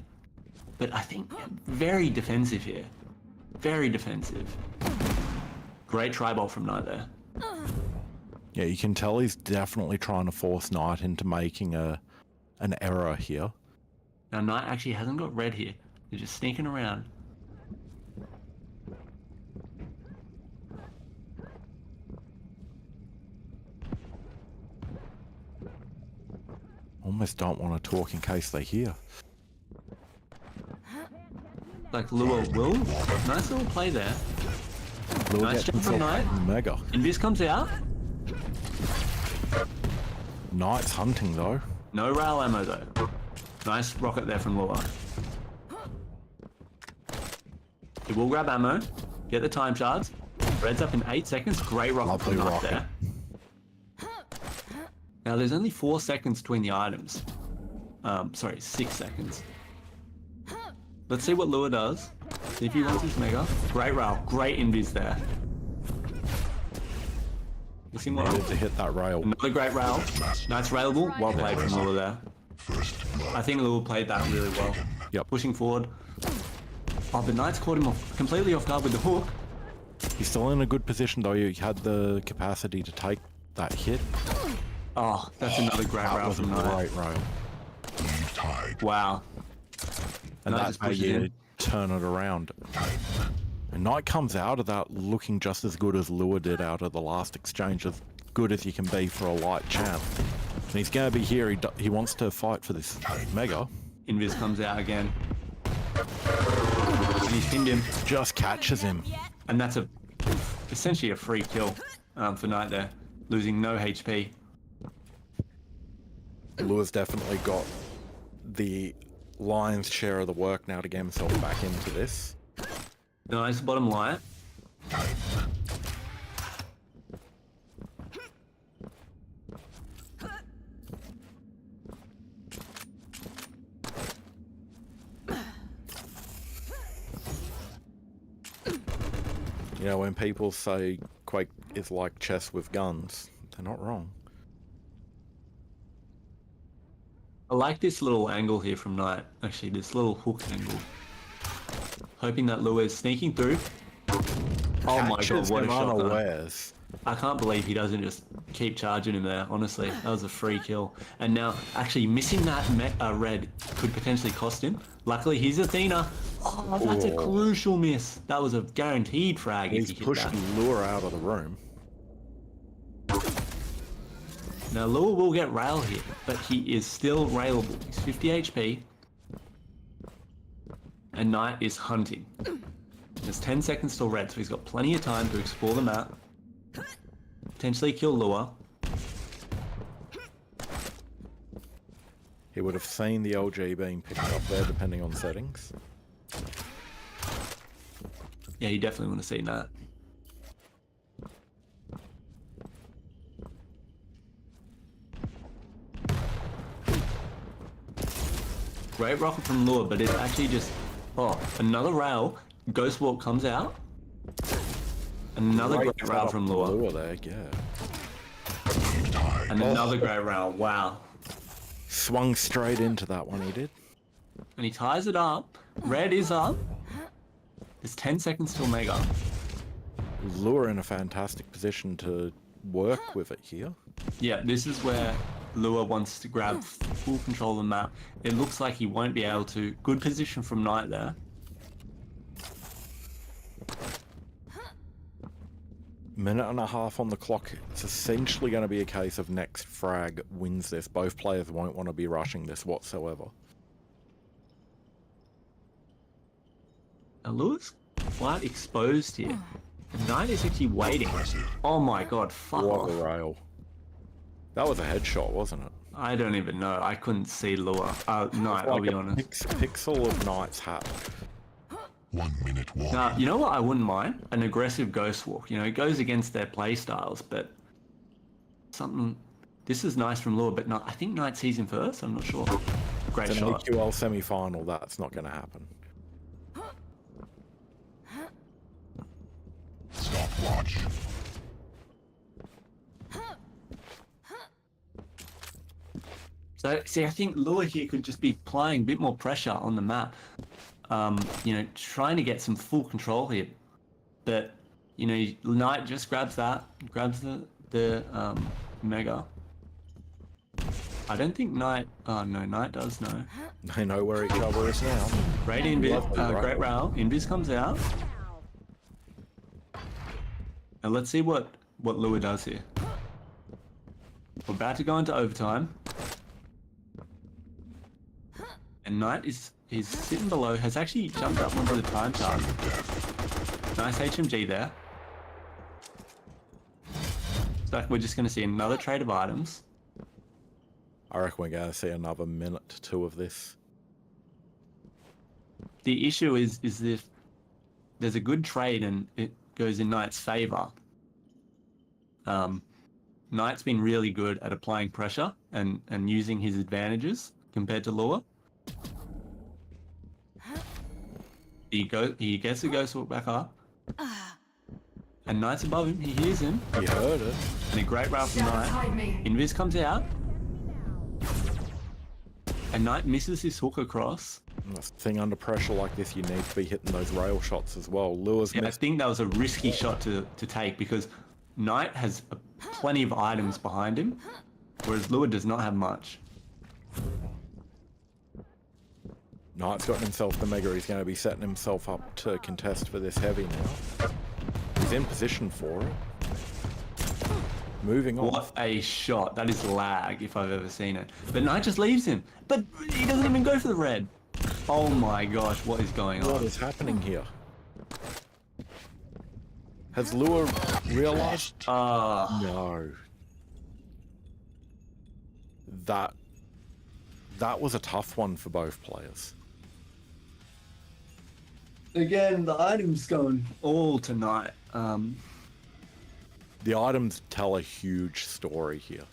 Speaker 5: But I think very defensive here. Very defensive. Great try ball from Knight there.
Speaker 6: Yeah, you can tell he's definitely trying to force Knight into making an error here.
Speaker 5: Now Knight actually hasn't got red here. They're just sneaking around.
Speaker 6: Almost don't want to talk in case they hear.
Speaker 5: Like Lua will. Nice little play there.
Speaker 6: Lua
Speaker 5: Nice
Speaker 6: gets
Speaker 5: jump from
Speaker 6: himself
Speaker 5: Knight.
Speaker 6: Mega.
Speaker 5: Invis comes out.
Speaker 6: Knight's hunting though.
Speaker 5: No rail ammo though. Nice rocket there from Lua. He will grab ammo. Get the time shards. Red's up in 8 seconds. Great rocket
Speaker 6: Lovely
Speaker 5: from Knight
Speaker 6: rocket.
Speaker 5: there. Now there's only 4 seconds between the items. Sorry, 6 seconds. Let's see what Lua does. See if he wants his Mega. Great rail. Great invis there. Missing one.
Speaker 6: Needed to hit that rail.
Speaker 5: Another great rail. Nice railable. Well played from Lua there. I think Lua played that really well.
Speaker 6: Yep.
Speaker 5: Pushing forward. Oh, but Knight's caught him completely off guard with the hook.
Speaker 6: He's still in a good position though. He had the capacity to take that hit.
Speaker 5: Oh, that's another great
Speaker 6: That
Speaker 5: rail
Speaker 6: was a
Speaker 5: from Knight.
Speaker 6: great rail.
Speaker 4: Eve tide.
Speaker 5: Wow.
Speaker 6: And
Speaker 5: Knight
Speaker 6: that's
Speaker 5: just
Speaker 6: how
Speaker 5: pushes
Speaker 6: you
Speaker 5: in.
Speaker 6: turn it around. And Knight comes out of that looking just as good as Lua did out of the last exchange, as good as you can be for a light champ. And he's going to be here. He wants to fight for this Mega.
Speaker 5: Invis comes out again. And he's pinned him.
Speaker 6: Just catches him.
Speaker 5: And that's essentially a free kill for Knight there. Losing no HP.
Speaker 6: Lua's definitely got the lion's share of the work now to get himself back into this.
Speaker 5: Nice bottom light.
Speaker 6: You know, when people say Quake is like chess with guns, they're not wrong.
Speaker 5: I like this little angle here from Knight. Actually, this little hook angle. Hoping that Lua is sneaking through. Oh my god,
Speaker 6: Catches
Speaker 5: what a
Speaker 6: him
Speaker 5: shot. Though.
Speaker 6: unawares.
Speaker 5: I can't believe he doesn't just keep charging him there, honestly. That was a free kill. And now, actually, missing that red could potentially cost him. Luckily, he's Athena. Oh, that's a crucial miss. That was a guaranteed frag if
Speaker 6: He's
Speaker 5: he hit
Speaker 6: pushed
Speaker 5: that.
Speaker 6: Lure out of the room.
Speaker 5: Now, Lure will get rail here, but he is still railable. He's 50 HP. And Knight is hunting. There's 10 seconds till red, so he's got plenty of time to explore the map. Potentially kill Lure.
Speaker 6: He would have seen the LG being picked up there, depending on settings.
Speaker 5: Yeah, you definitely want to see that. Great rocket from Lure, but it's actually just... Oh, another rail. Ghost Walk comes out. Another great rail
Speaker 6: setup
Speaker 5: from
Speaker 6: for
Speaker 5: Lure.
Speaker 6: Lure there, yeah.
Speaker 5: And another great rail. Wow.
Speaker 6: Swung straight into that one, he did.
Speaker 5: And he ties it up. Red is up. There's 10 seconds till Mega.
Speaker 6: Lure in a fantastic position to work with it here.
Speaker 5: Yeah, this is where Lure wants to grab full control of the map. It looks like he won't be able to. Good position from Knight there.
Speaker 6: Minute and a half on the clock. It's essentially going to be a case of next frag wins this. Both players won't want to be rushing this whatsoever.
Speaker 5: Now Lure's quite exposed here. And Knight is actually waiting. Oh my god, fuck
Speaker 6: What
Speaker 5: off.
Speaker 6: a rail. That was a headshot, wasn't it?
Speaker 5: I don't even know. I couldn't see Lure. Knight, I'll be honest.
Speaker 6: Pixel of Knight's hat.
Speaker 4: 1 minute warning.
Speaker 5: Now, you know what I wouldn't mind? An aggressive Ghost Walk. You know, it goes against their play styles, but something... This is nice from Lure, but I think Knight sees him first. I'm not sure. Great
Speaker 6: It's an
Speaker 5: shot.
Speaker 6: AQL semi-final. That's not going to happen.
Speaker 4: Stopwatch.
Speaker 5: So, see, I think Lure here could just be applying a bit more pressure on the map. You know, trying to get some full control here. But, you know, Knight just grabs that, grabs the Mega. I don't think Knight... Oh, no, Knight does know.
Speaker 6: They know where each other is now.
Speaker 5: Great Invis,
Speaker 6: Lovely rail.
Speaker 5: great rail. Invis comes out. And let's see what Lure does here. We're about to go into overtime. And Knight is sitting below, has actually jumped up onto the time chart. Nice HMG there. So we're just going to see another trade of items.
Speaker 6: I reckon we're going to see another minute to 2 of this.
Speaker 5: The issue is if there's a good trade and it goes in Knight's favor. Knight's been really good at applying pressure and using his advantages compared to Lure. He gets a Ghost Walk back up. And Knight's above him, he hears him.
Speaker 6: You heard it.
Speaker 5: And a great rail from Knight. Invis comes out. And Knight misses his hook across.
Speaker 6: That's the thing, under pressure like this, you need to be hitting those rail shots as well. Lure's
Speaker 5: Yeah, I
Speaker 6: missed.
Speaker 5: think that was a risky shot to take because Knight has plenty of items behind him, whereas Lure does not have much.
Speaker 6: Knight's gotten himself the Mega. He's going to be setting himself up to contest for this heavy now. He's in position for it. Moving on.
Speaker 5: What a shot. That is lag if I've ever seen it. But Knight just leaves him. But he doesn't even go for the red. Oh my gosh, what is going
Speaker 6: What
Speaker 5: on?
Speaker 6: is happening here? Has Lure realized? No. That was a tough one for both players.
Speaker 5: Again, the items going all tonight.
Speaker 6: The items tell a huge story here.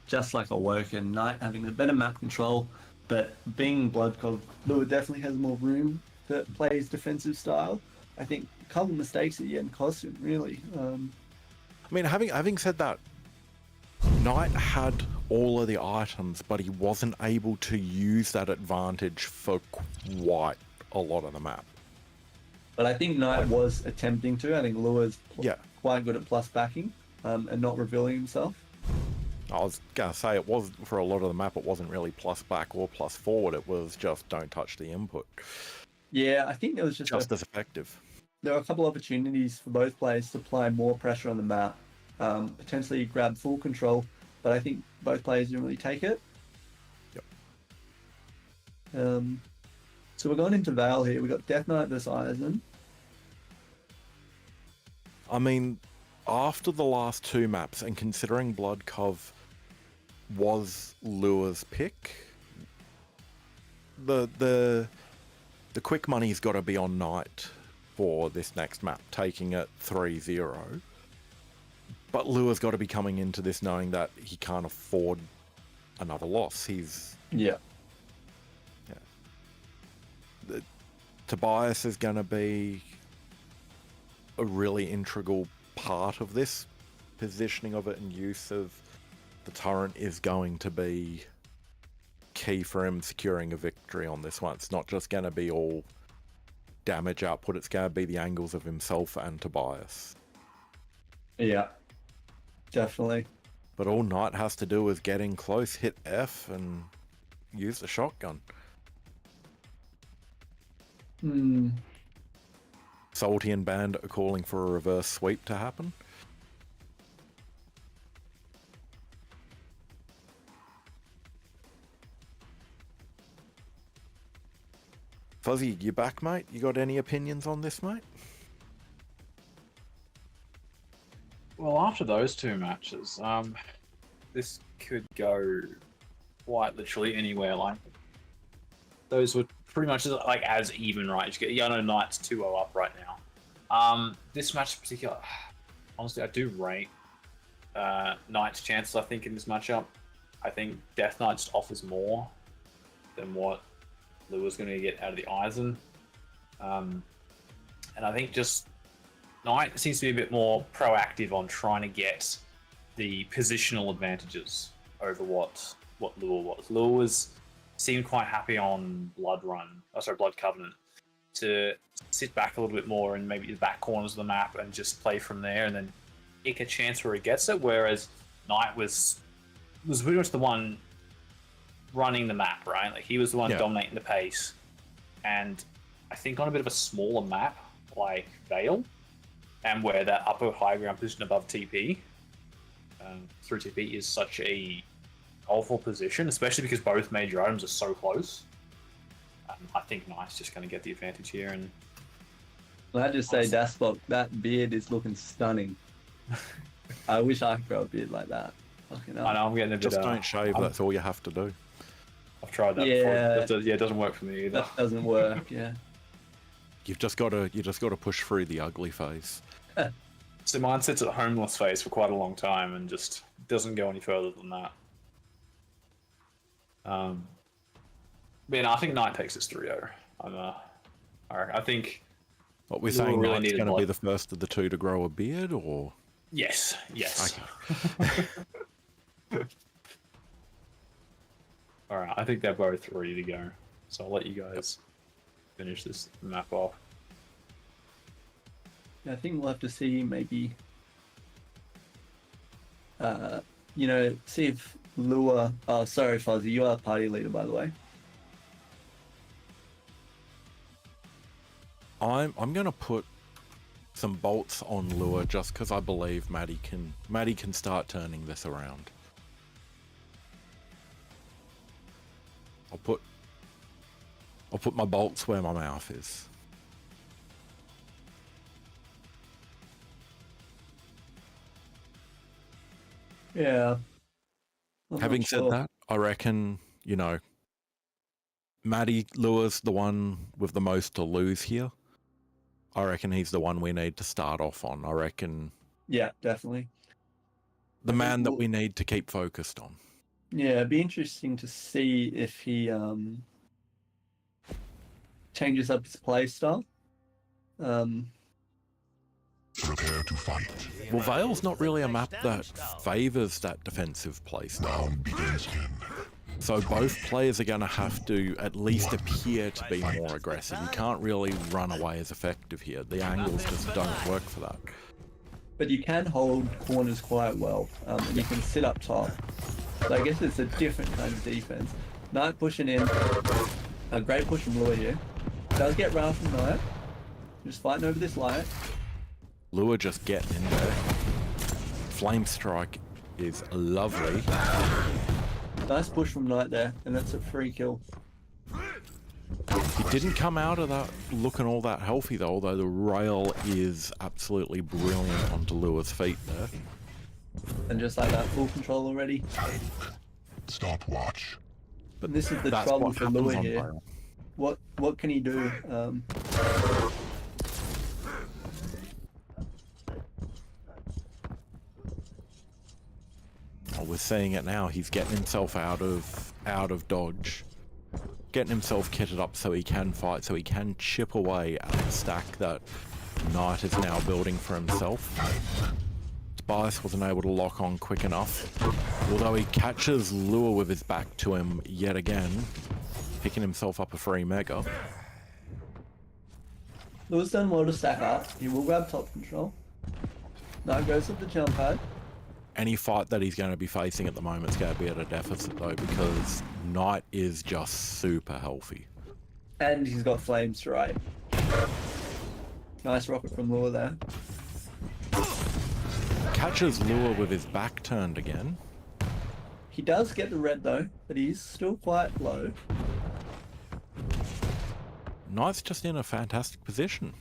Speaker 5: Just like Awoken, Knight having the better map control, but being Blood Cog, Lure definitely has more room to play his defensive style. I think a couple mistakes at the end cost him, really.
Speaker 6: I mean, having said that, Knight had all of the items, but he wasn't able to use that advantage for quite a lot of the map.
Speaker 5: But I think Knight was attempting to. I think Lure's quite good at plus backing and not revealing himself.
Speaker 6: I was going to say, it was for a lot of the map, it wasn't really plus back or plus forward. It was just don't touch the input.
Speaker 5: Yeah, I think there was just
Speaker 6: as effective.
Speaker 5: there were a couple opportunities for both players to apply more pressure on the map, potentially grab full control, but I think both players didn't really take it.
Speaker 6: Yep.
Speaker 5: So we're going into Vale here. We got Death Knight versus Eisen.
Speaker 6: I mean, after the last two maps, and considering Blood Cove was Lure's pick, the quick money's got to be on Knight for this next map, taking it 3-0. But Lure's got to be coming into this knowing that he can't afford another loss.
Speaker 5: Yeah.
Speaker 6: Tobias is going to be a really integral part of this. Positioning of it and use of the turret is going to be key for him securing a victory on this one. It's not just going to be all damage output, it's going to be the angles of himself and Tobias.
Speaker 5: Yeah, definitely.
Speaker 6: But all Knight has to do is get in close, hit F, and use the shotgun. Salty and Bandit are calling for a reverse sweep to happen. Fuzzy, you back, mate? You got any opinions on this, mate?
Speaker 2: Well, after those two matches, this could go quite literally anywhere. Like, those were pretty much like as even, right? You know, Knight's 2-0 up right now. This match in particular, honestly, I do rate Knight's chances, I think, in this matchup. I think Death Knight just offers more than what Lure's going to get out of the Eisen. And I think just Knight seems to be a bit more proactive on trying to get the positional advantages over what Lure was. Lure seemed quite happy on Blood Covenant to sit back a little bit more in maybe the back corners of the map and just play from there and then take a chance where he gets it, whereas Knight was pretty much the one running the map, right? Like, he was the one dominating the pace. And I think on a bit of a smaller map like Vale, and where that upper high ground position above TP, through TP is such a awful position, especially because both major items are so close. I think Knight's just going to get the advantage here. And
Speaker 5: I just say, Daspot, that beard is looking stunning. I wish I could grow a beard like that. Fucking hell.
Speaker 2: I know, I'm getting a bit...
Speaker 6: Just don't shave, that's all you have to do.
Speaker 2: I've tried that before. It doesn't work for me either.
Speaker 5: That doesn't work, yeah.
Speaker 6: You've just got to push through the ugly phase.
Speaker 2: So mine sits at homeless phase for quite a long time and just doesn't go any further than that. But I think Knight takes this 3-0. I think...
Speaker 6: What we're saying,
Speaker 2: really
Speaker 6: Knight's going to
Speaker 2: blood.
Speaker 6: be the first of the two to grow a beard, or...?
Speaker 2: Yes.
Speaker 6: Okay.
Speaker 2: Alright, I think they're both ready to go. So I'll let you guys finish this map off.
Speaker 5: I think we'll have to see maybe, see if Lure... Oh, sorry, Fuzzy, you are party leader, by the way.
Speaker 6: I'm going to put some bolts on Lure just because I believe Maddie can start turning this around. I'll put my bolts where my mouth is.
Speaker 5: Yeah. I'm
Speaker 6: Having
Speaker 5: not
Speaker 6: said
Speaker 5: sure.
Speaker 6: that, I reckon, Maddie Lure's the one with the most to lose here. I reckon he's the one we need to start off on. I reckon
Speaker 5: Yeah, definitely.
Speaker 6: the man that we need to keep focused on.
Speaker 5: Yeah, it'd be interesting to see if he changes up his play style.
Speaker 4: Prepare to fight.
Speaker 6: Well, Vale's not really a map that favours that defensive play style.
Speaker 4: Round begins again.
Speaker 6: So both players are going to have to at least appear to be more aggressive. You can't really run away as effective here. The angles just don't work for that.
Speaker 5: But you can hold corners quite well, and you can sit up top. So I guess it's a different kind of defense. Knight pushing in. A great push from Lure here. Does get round from Knight. Just fighting over this light.
Speaker 6: Lure just getting in there. Flame Strike is lovely.
Speaker 5: Nice push from Knight there, and that's a free kill.
Speaker 6: He didn't come out of that looking all that healthy though, although the rail is absolutely brilliant onto Lure's feet there.
Speaker 5: And just like that, full control already.
Speaker 4: Stopwatch.
Speaker 5: But this is the
Speaker 6: That's
Speaker 5: trouble
Speaker 6: what
Speaker 5: for
Speaker 6: happens
Speaker 5: Lure
Speaker 6: on
Speaker 5: here.
Speaker 6: rail.
Speaker 5: What can he do?
Speaker 6: Well, we're seeing it now. He's getting himself out of dodge, getting himself kitted up so he can fight, so he can chip away at the stack that Knight is now building for himself. Tobias wasn't able to lock on quick enough, although he catches Lure with his back to him yet again, picking himself up a free mega.
Speaker 5: Lure's done well to stack up. He will grab top control. Knight goes with the jump pad.
Speaker 6: Any fight that he's going to be facing at the moment is going to be at a deficit though, because Knight is just super healthy.
Speaker 5: And he's got Flame Strike. Nice rocket from Lure there.
Speaker 6: Catches Lure with his back turned again.
Speaker 5: He does get the red though, but he's still quite low.
Speaker 6: Knight's just in a fantastic position.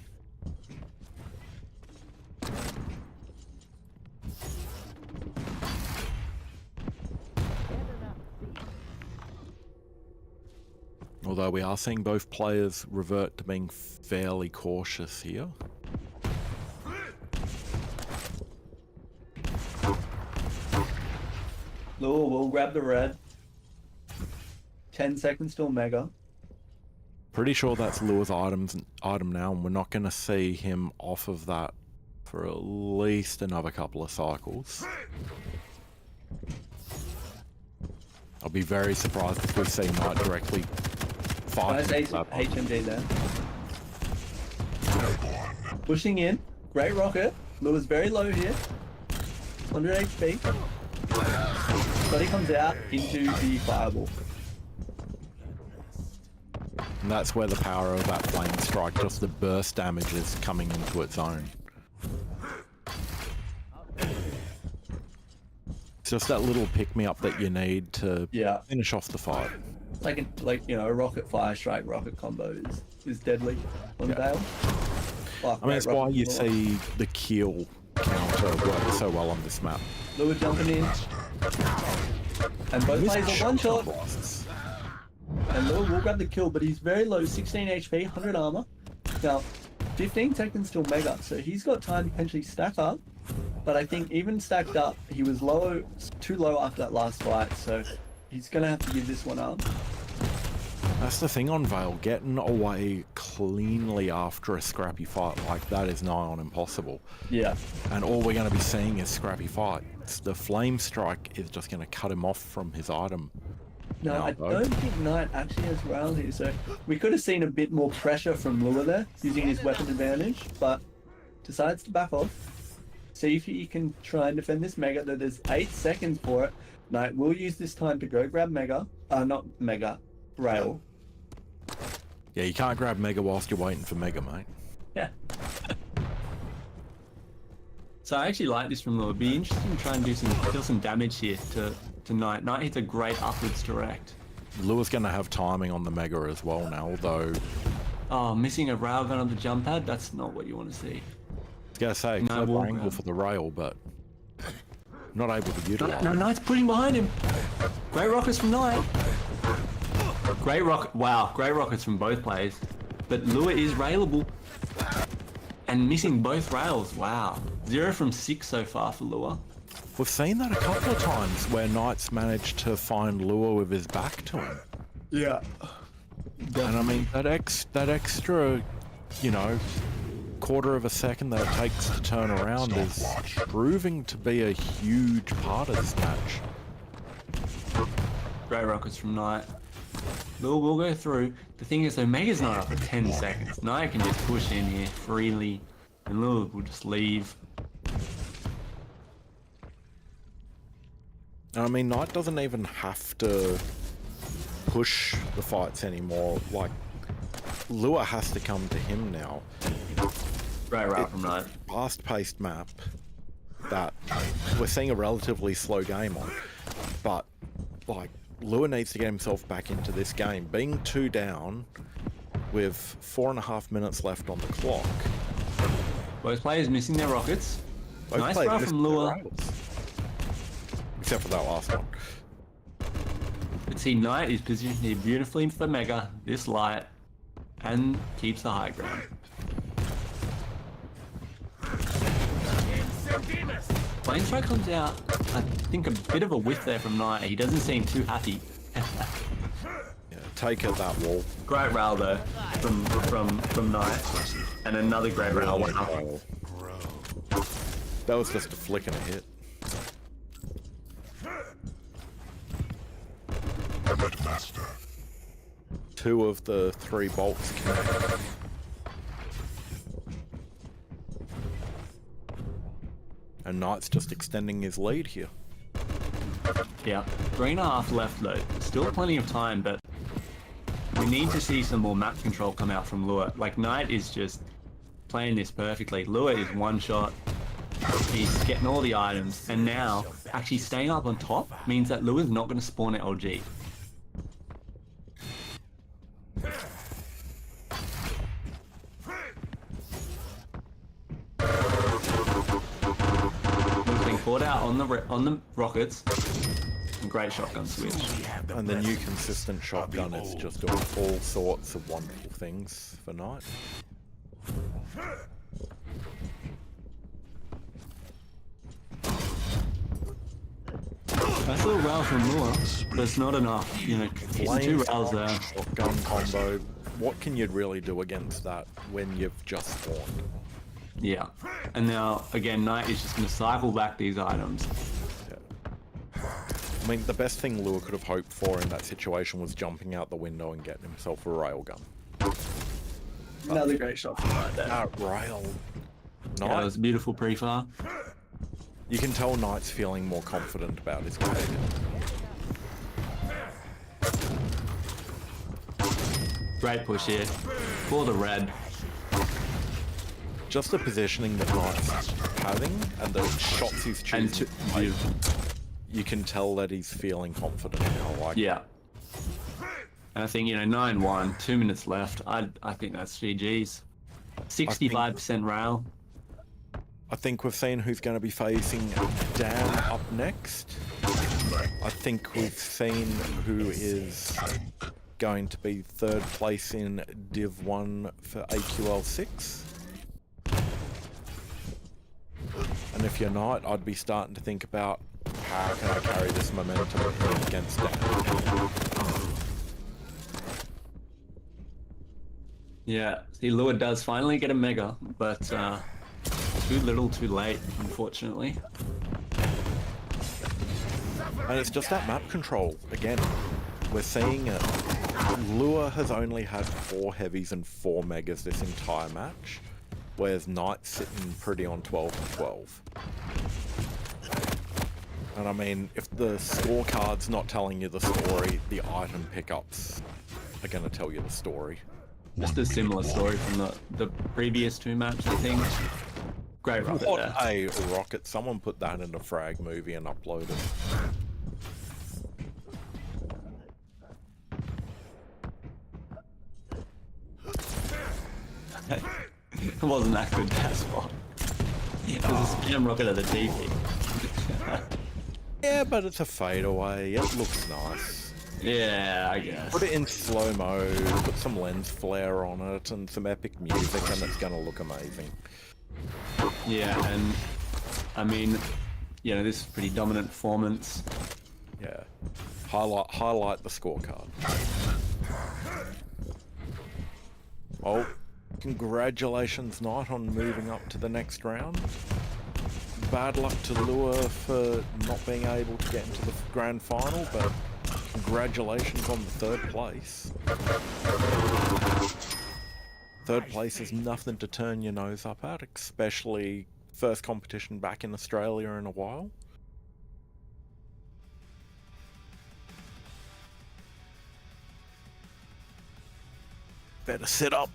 Speaker 6: Although we are seeing both players revert to being fairly cautious here.
Speaker 5: Lure will grab the red. 10 seconds till Mega.
Speaker 6: Pretty sure that's Lure's item now, and we're not going to see him off of that for at least another couple of cycles. I'll be very surprised if we see Knight directly fight.
Speaker 5: Nice HMD there. Pushing in. Great rocket. Lure's very low here. 100 HP. But he comes out into the fireball.
Speaker 6: And that's where the power of that flame strike, just the burst damage, is coming into its own. It's just that little pick-me-up that you need to finish off the fight.
Speaker 5: Like a rocket fire strike rocket combo is deadly on Vale.
Speaker 6: I mean, it's why you see the kill counter work so well on this map.
Speaker 5: Lure jumping in. And both players are one shot. And Lure will grab the kill, but he's very low, 16 HP, 100 armor. Now, 15 seconds till Mega, so he's got time to potentially stack up. But I think even stacked up, he was too low after that last fight, so he's going to have to give this one up.
Speaker 6: That's the thing on Vale, getting away cleanly after a scrappy fight like that is nigh on impossible.
Speaker 5: Yeah.
Speaker 6: And all we're going to be seeing is scrappy fights. The flame strike is just going to cut him off from his item.
Speaker 5: No, I don't think Knight actually has rail here, so we could have seen a bit more pressure from Lure there, using his weapon advantage, but decides to back off. See if he can try and defend this Mega, though there's 8 seconds for it. Knight will use this time to go grab Mega, not Mega, Rail.
Speaker 6: Yeah, you can't grab Mega whilst you're waiting for Mega, mate.
Speaker 5: Yeah. So I actually like this from Lure. Be interesting to try and deal some damage here to Knight. Knight hits a great upwards direct.
Speaker 6: Lure's going to have timing on the Mega as well now, although...
Speaker 5: Oh, missing a railgun on the jump pad? That's not what you want to see.
Speaker 6: I was going to say,
Speaker 5: No,
Speaker 6: clever angle for the rail, but not able to utilize.
Speaker 5: No, Knight's pushing behind him. Great rockets from Knight. Great rocket. Wow, great rockets from both players. But Lure is railable. And missing both rails. Wow. 0 from 6 so far for Lure.
Speaker 6: We've seen that a couple of times where Knight's managed to find Lure with his back to him.
Speaker 5: Yeah.
Speaker 6: And I mean, that extra, quarter of a second that it takes to turn around is proving to be a huge part of this match.
Speaker 5: Great rockets from Knight. Lure will go through. The thing is, though, Mega's not up for 10 seconds. Knight can just push in here freely, and Lure will just leave.
Speaker 6: I mean, Knight doesn't even have to push the fights anymore. Like, Lua has to come to him now.
Speaker 5: Great route from Knight.
Speaker 6: Fast-paced map that we're seeing a relatively slow game on, but like Lua needs to get himself back into this game. Being 2 down with 4.5 minutes left on the clock.
Speaker 5: Both players missing their rockets.
Speaker 6: Both
Speaker 5: Nice
Speaker 6: players
Speaker 5: throw
Speaker 6: missed
Speaker 5: from
Speaker 6: their
Speaker 5: Lua.
Speaker 6: rails. Except for that last one.
Speaker 5: But see, Knight is positioned here beautifully for Mega, this light, and keeps the high ground. Flamethrower comes out, I think a bit of a whiff there from Knight. He doesn't seem too happy.
Speaker 6: Yeah, take it, that wall.
Speaker 5: Great rail though, from Knight. And another great rail. Wow.
Speaker 6: That was just a flick and a hit.
Speaker 4: Alert master.
Speaker 6: 2 of the 3 bolts connected. And Knight's just extending his lead here.
Speaker 5: Yeah, 3.5 left though. Still plenty of time, but we need to see some more map control come out from Lua. Like, Knight is just playing this perfectly. Lua is one shot. He's getting all the items, and now actually staying up on top means that Lua's not going to spawn at LG. Lua's being caught out on the rockets. Great shotgun switch.
Speaker 6: And the new consistent shotgun is just doing all sorts of wonderful things for Knight.
Speaker 5: Nice little rail from Lua, but it's not enough. You know, it's 2 rails there.
Speaker 6: Shotgun combo. What can you really do against that when you've just spawned?
Speaker 5: Yeah. And now, again, Knight is just going to cycle back these items.
Speaker 6: I mean, the best thing Lua could have hoped for in that situation was jumping out the window and getting himself a railgun.
Speaker 5: Another great shot from Knight there.
Speaker 6: That rail.
Speaker 5: Yeah,
Speaker 6: Knight,
Speaker 5: that was beautiful pre-fire.
Speaker 6: you can tell Knight's feeling more confident about his game.
Speaker 5: Great push here. For the red.
Speaker 6: Just the positioning that Knight's having and the shots he's
Speaker 5: And
Speaker 6: choosing to make, you can tell that he's feeling confident now. Like,
Speaker 5: Yeah. And I think, you know, 9-1, 2 minutes left. I think that's GG's. 65% rail.
Speaker 6: I think we've seen who's going to be facing Dan up next. I think we've seen who is going to be 3rd place in Div 1 for AQL 6. And if you're not, I'd be starting to think about how can I carry this momentum against Dan.
Speaker 5: Yeah. See, Lua does finally get a Mega, but too little too late, unfortunately.
Speaker 6: And it's just that map control. Again, we're seeing it. Lua has only had 4 heavies and 4 megas this entire match, whereas Knight's sitting pretty on 12 and 12. And I mean, if the scorecard's not telling you the story, the item pickups are going to tell you the story.
Speaker 5: Just a similar story from the previous 2 maps, I think. Great rocket
Speaker 6: What
Speaker 5: there.
Speaker 6: a rocket. Someone put that in a frag movie and upload it.
Speaker 5: It wasn't that good, that spot. It was a spam rocket at the TV.
Speaker 6: Yeah, but it's a fadeaway. It looks nice.
Speaker 5: Yeah, I guess.
Speaker 6: Put it in slow-mo, put some lens flare on it and some epic music and it's gonna look amazing.
Speaker 5: Yeah, and I mean, you know, this is pretty dominant performance.
Speaker 6: Yeah. Highlight the scorecard. Oh, congratulations, Knight, on moving up to the next round. Bad luck to Lua for not being able to get into the grand final, but congratulations on the 3rd place. 3rd place is nothing to turn your nose up at, especially first competition back in Australia in a while. better sit up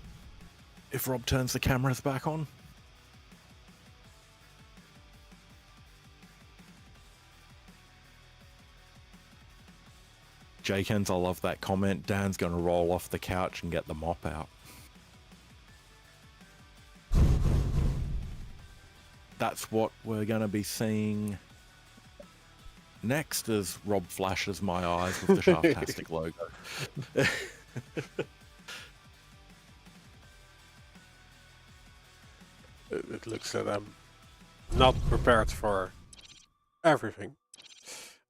Speaker 6: if Rob turns the cameras back on. Jakens, I love that comment. Dan's going to roll off the couch and get the mop out. That's what we're going to be seeing next as Rob flashes my eyes with the Shaftastic logo.
Speaker 1: It looks that I'm not prepared for everything.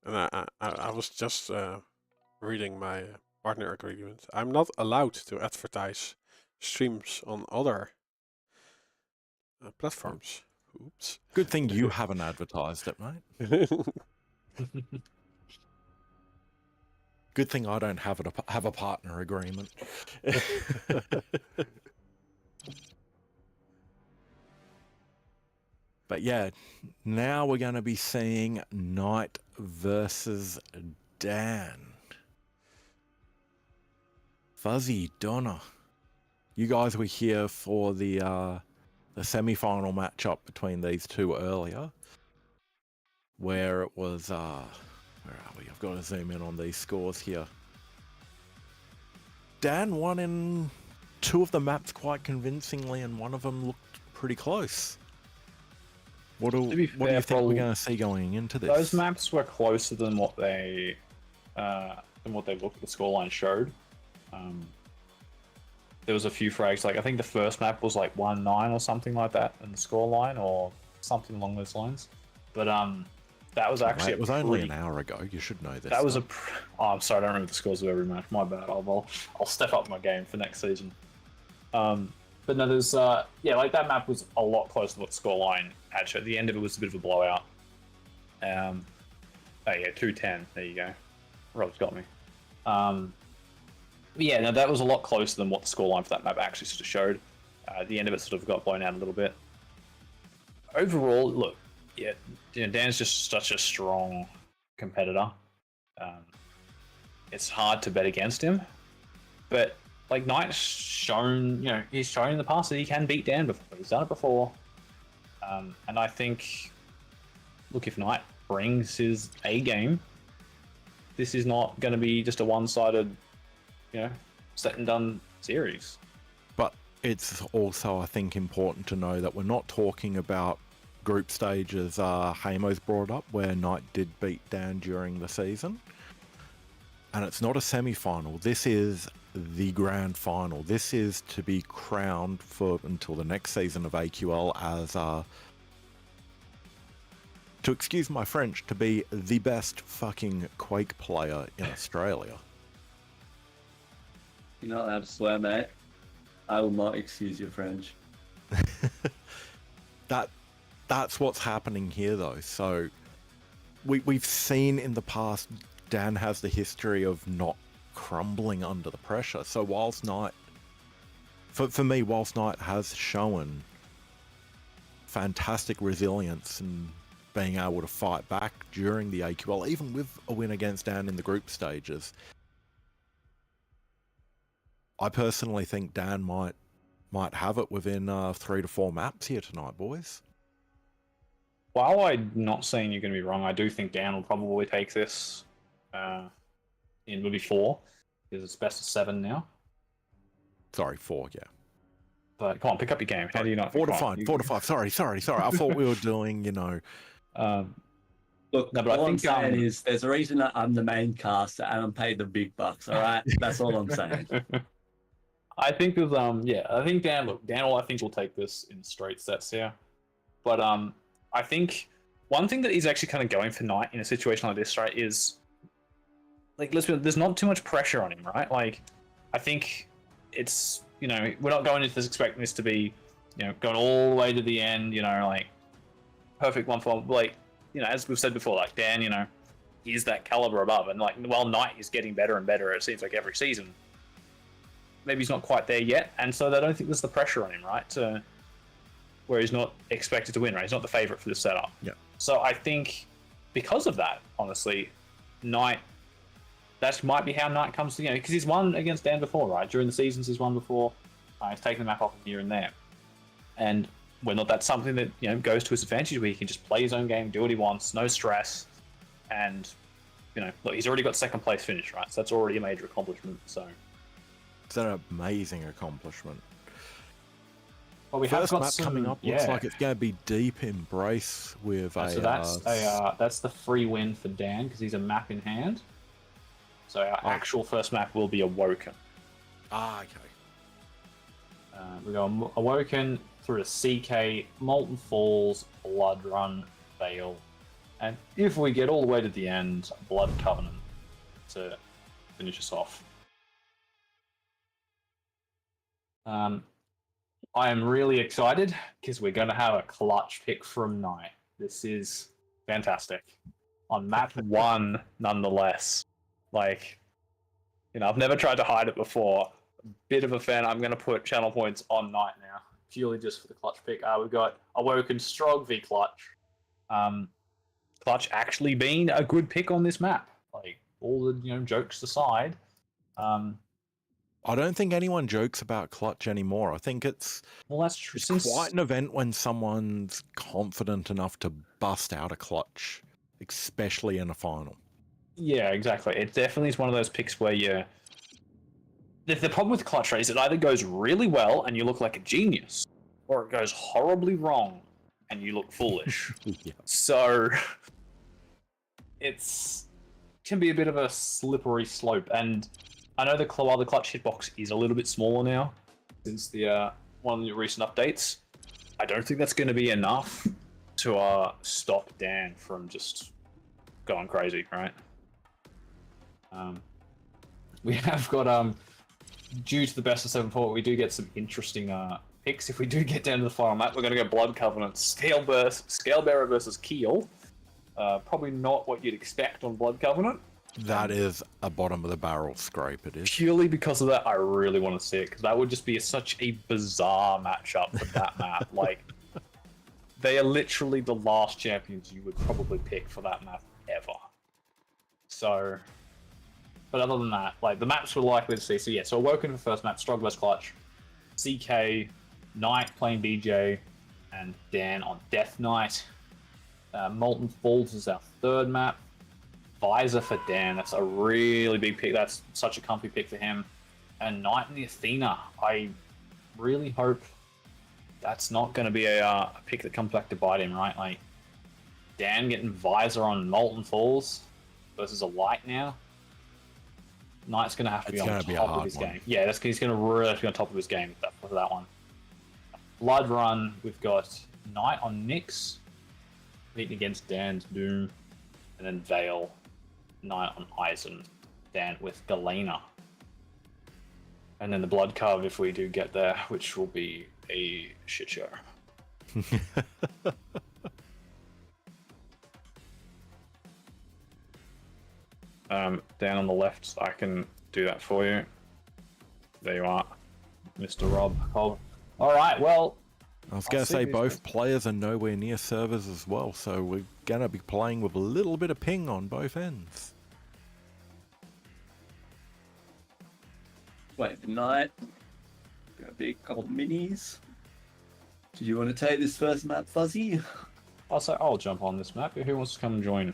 Speaker 1: And I was just reading my partner agreement. I'm not allowed to advertise streams on other platforms. Oops.
Speaker 6: Good thing you haven't advertised it, mate. Good thing I don't have a partner agreement. But yeah, now we're going to be seeing Knight versus Dan. Fuzzy, Donna, you guys were here for the semi-final matchup between these two earlier, where it was, where are we? I've got to zoom in on these scores here. Dan won in 2 of the maps quite convincingly, and one of them looked pretty close. What do you think we're going to see going into this?
Speaker 2: Those maps were closer than what they looked. The scoreline showed. There was a few frags. Like I think the first map was like 1-9 or something like that in the scoreline, or something along those lines. But that was actually
Speaker 6: it was only an hour ago. You should know this.
Speaker 2: That was oh, I'm sorry, I don't remember the scores of every match. My bad. I'll step up my game for next season. But no, there's like that map was a lot closer to what scoreline had showed. The end of it was a bit of a blowout. Oh yeah, 2-10. There you go. Rob's got me. Yeah, no, that was a lot closer than what the scoreline for that map actually sort of showed. The end of it sort of got blown out a little bit. Overall, look, yeah, Dan's just such a strong competitor. It's hard to bet against him, but like Knight's shown, he's shown in the past that he can beat Dan before. He's done it before, and I think, look, if Knight brings his A game, this is not going to be just a one-sided, set and done series.
Speaker 6: But it's also, I think, important to know that we're not talking about group stages Hamo's brought up, where Knight did beat Dan during the season. And it's not a semi-final. This is the grand final. This is to be crowned for until the next season of AQL as, to excuse my French, to be the best fucking Quake player in Australia.
Speaker 5: You're not allowed to swear, mate. I will not excuse your French.
Speaker 6: That's what's happening here, though. So we've seen in the past, Dan has the history of not crumbling under the pressure. So whilst Knight, for me, whilst Knight has shown fantastic resilience and being able to fight back during the AQL, even with a win against Dan in the group stages, I personally think Dan might have it within 3 to 4 maps here tonight, boys.
Speaker 2: While I'm not saying you're going to be wrong, I do think Dan will probably take this in maybe 4, because it's best of 7 now.
Speaker 6: Sorry, 4, yeah.
Speaker 2: But come on, pick up your game. How do you not?
Speaker 6: 4 to 5, 4 to 5. Sorry. I thought we were doing,
Speaker 5: Look,
Speaker 2: no, but
Speaker 5: all
Speaker 2: I
Speaker 5: I'm
Speaker 2: think
Speaker 5: saying is there's a reason that I'm the main caster and I'm paid the big bucks, all right? That's all I'm saying.
Speaker 2: I think with I think Dan will take this in straight sets here. But I think one thing that he's actually kind of going for Knight in a situation like this, right, is like, let's be honest, there's not too much pressure on him, right? Like, I think it's, we're not going into this expecting this to be, going all the way to the end, like perfect 1-for-1. Like, as we've said before, like Dan, he's that caliber above, and like while Knight is getting better and better, it seems like every season, maybe he's not quite there yet, and so I don't think there's the pressure on him, right? Where he's not expected to win, right? He's not the favorite for the setup.
Speaker 6: Yeah.
Speaker 2: So I think because of that, honestly, Knight that might be how Knight comes to, because he's won against Dan before, right? During the seasons, he's won before. He's taken the map off him here and there. And whether that's something that, goes to his advantage, where he can just play his own game, do what he wants, no stress. And, look, he's already got second place finish, right? So that's already a major accomplishment. So
Speaker 6: It's an amazing accomplishment.
Speaker 2: well, we
Speaker 6: First
Speaker 2: have got
Speaker 6: map
Speaker 2: some,
Speaker 6: coming up looks like it's going to be Deep Embrace with
Speaker 2: So that's the free win for Dan because he's a map in hand. So our actual first map will be Awoken.
Speaker 6: okay.
Speaker 2: We go Awoken through to CK, Molten Falls, Blood Run, Veil, and if we get all the way to the end, Blood Covenant to finish us off. I am really excited because we're going to have a clutch pick from Knight. This is fantastic. On map 1, nonetheless. Like, I've never tried to hide it before. A bit of a fan. I'm going to put channel points on Knight now, purely just for the clutch pick. We've got Awoken Strog v Clutch. Clutch actually being a good pick on this map. Like, all the jokes aside.
Speaker 6: I don't think anyone jokes about Clutch anymore. I think it's
Speaker 2: That's true.
Speaker 6: quite an event when someone's confident enough to bust out a Clutch, especially in a final.
Speaker 2: Yeah, exactly. It definitely is one of those picks where the problem with Clutch is it either goes really well and you look like a genius, or it goes horribly wrong and you look foolish.
Speaker 6: Yeah.
Speaker 2: So can be a bit of a slippery slope. And I know while the Clutch hitbox is a little bit smaller now since the one of the recent updates, I don't think that's going to be enough to stop Dan from just going crazy, right? We have got due to the best of 7 format, we do get some interesting picks. If we do get down to the final map, we're going to go Blood Covenant, Scalebearer versus Keel. Probably not what you'd expect on Blood Covenant.
Speaker 6: That is a bottom of the barrel scrape, it is.
Speaker 2: Purely because of that, I really want to see it, because that would just be such a bizarre matchup for that map. Like, they are literally the last champions you would probably pick for that map ever. So, but other than that, like, the maps we're likely to see. So yeah, so Awoken for first map, Strog vs Clutch, CK, Knight playing BJ, and Dan on Death Knight. Molten Falls is our third map. Visor for Dan, that's a really big pick. That's such a comfy pick for him. And Knight and the Athena, I really hope that's not going to be a pick that comes back to bite him, right? Like, Dan getting Visor on Molten Falls versus a Light now. Knight's going to have to be on top of his game. Yeah, he's going to really have to be on top of his game for that one. Blood Run, we've got Knight on Nyx, competing against Dan's Doom, and then Veil, Knight on Eisen, Dan with Galena. And then the Blood Cove, if we do get there, which will be a shit show. Down on the left, I can do that for you. There you are, Mr. Rob Cobb. All right, well,
Speaker 6: I was going to say both players are nowhere near servers as well, so we're going to be playing with a little bit of ping on both ends.
Speaker 5: Wait for Knight. Got a big couple of minis. Do you want to take this first map, Fuzzy?
Speaker 2: I'll jump on this map. Who wants to come and join?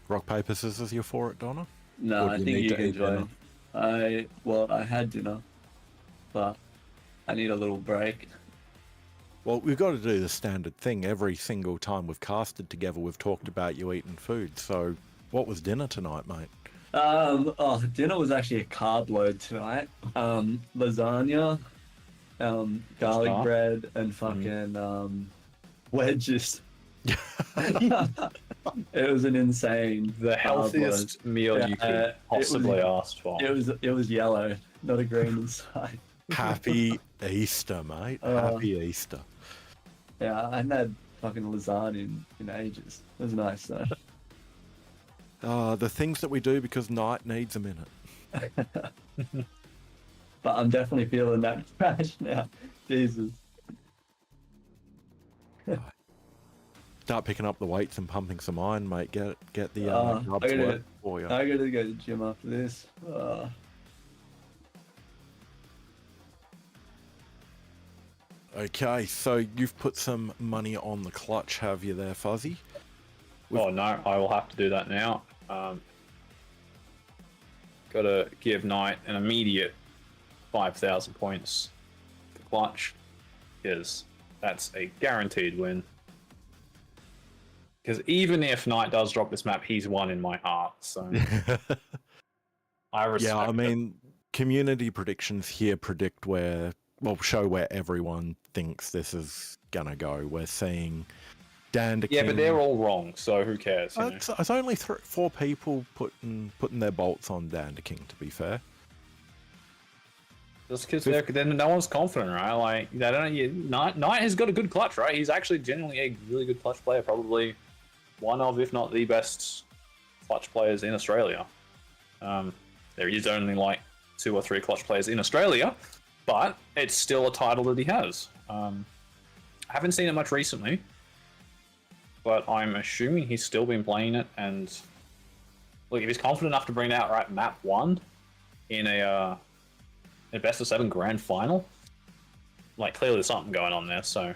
Speaker 6: Rock, paper, scissors, you're for it, Donna?
Speaker 5: No,
Speaker 6: Or do
Speaker 5: I
Speaker 6: you
Speaker 5: think
Speaker 6: need
Speaker 5: you
Speaker 6: to
Speaker 5: can
Speaker 6: eat dinner?
Speaker 5: join. I had dinner, but I need a little break.
Speaker 6: Well, we've got to do the standard thing. Every single time we've casted together, we've talked about you eating food. So, what was dinner tonight, mate?
Speaker 5: Dinner was actually a carb load tonight. Lasagna, garlic
Speaker 2: Stuff.
Speaker 5: bread, and fucking wedges. It was an insane.
Speaker 2: The
Speaker 5: carb
Speaker 2: healthiest meal you could possibly ask for.
Speaker 5: load. It was yellow, not a green inside.
Speaker 6: Happy Easter, mate. Happy Easter.
Speaker 5: Yeah, I hadn't had fucking lasagna in ages. It was nice though.
Speaker 6: The things that we do because Knight needs a minute.
Speaker 5: But I'm definitely feeling that crash now. Jesus.
Speaker 6: Start picking up the weights and pumping some iron, mate. Get the
Speaker 5: I'm
Speaker 6: grubs
Speaker 5: gonna
Speaker 6: work for you.
Speaker 5: I gotta go to the gym after this.
Speaker 6: Okay, so you've put some money on the clutch, have you there, Fuzzy?
Speaker 2: Oh no, I will have to do that now. Gotta give Knight an immediate 5,000 points for clutch, because that's a guaranteed win. Because even if Knight does drop this map, he's won in my heart. So I respect.
Speaker 6: Yeah, I
Speaker 2: it.
Speaker 6: mean, community predictions here predict show where everyone thinks this is gonna go. We're seeing Dander
Speaker 2: Yeah,
Speaker 6: King.
Speaker 2: but they're all wrong, so who cares? You know?
Speaker 6: It's only 4 people putting their bolts on Dander King, to be fair.
Speaker 2: Just because then no one's confident, right? Like they don't. Knight has got a good clutch, right? He's actually genuinely a really good clutch player, probably one of, if not the best, clutch players in Australia. There is only like 2 or 3 clutch players in Australia, but it's still a title that he has. I haven't seen it much recently, but I'm assuming he's still been playing it. And look, if he's confident enough to bring out right map 1 in a best of 7 grand final, like clearly there's something going on there. So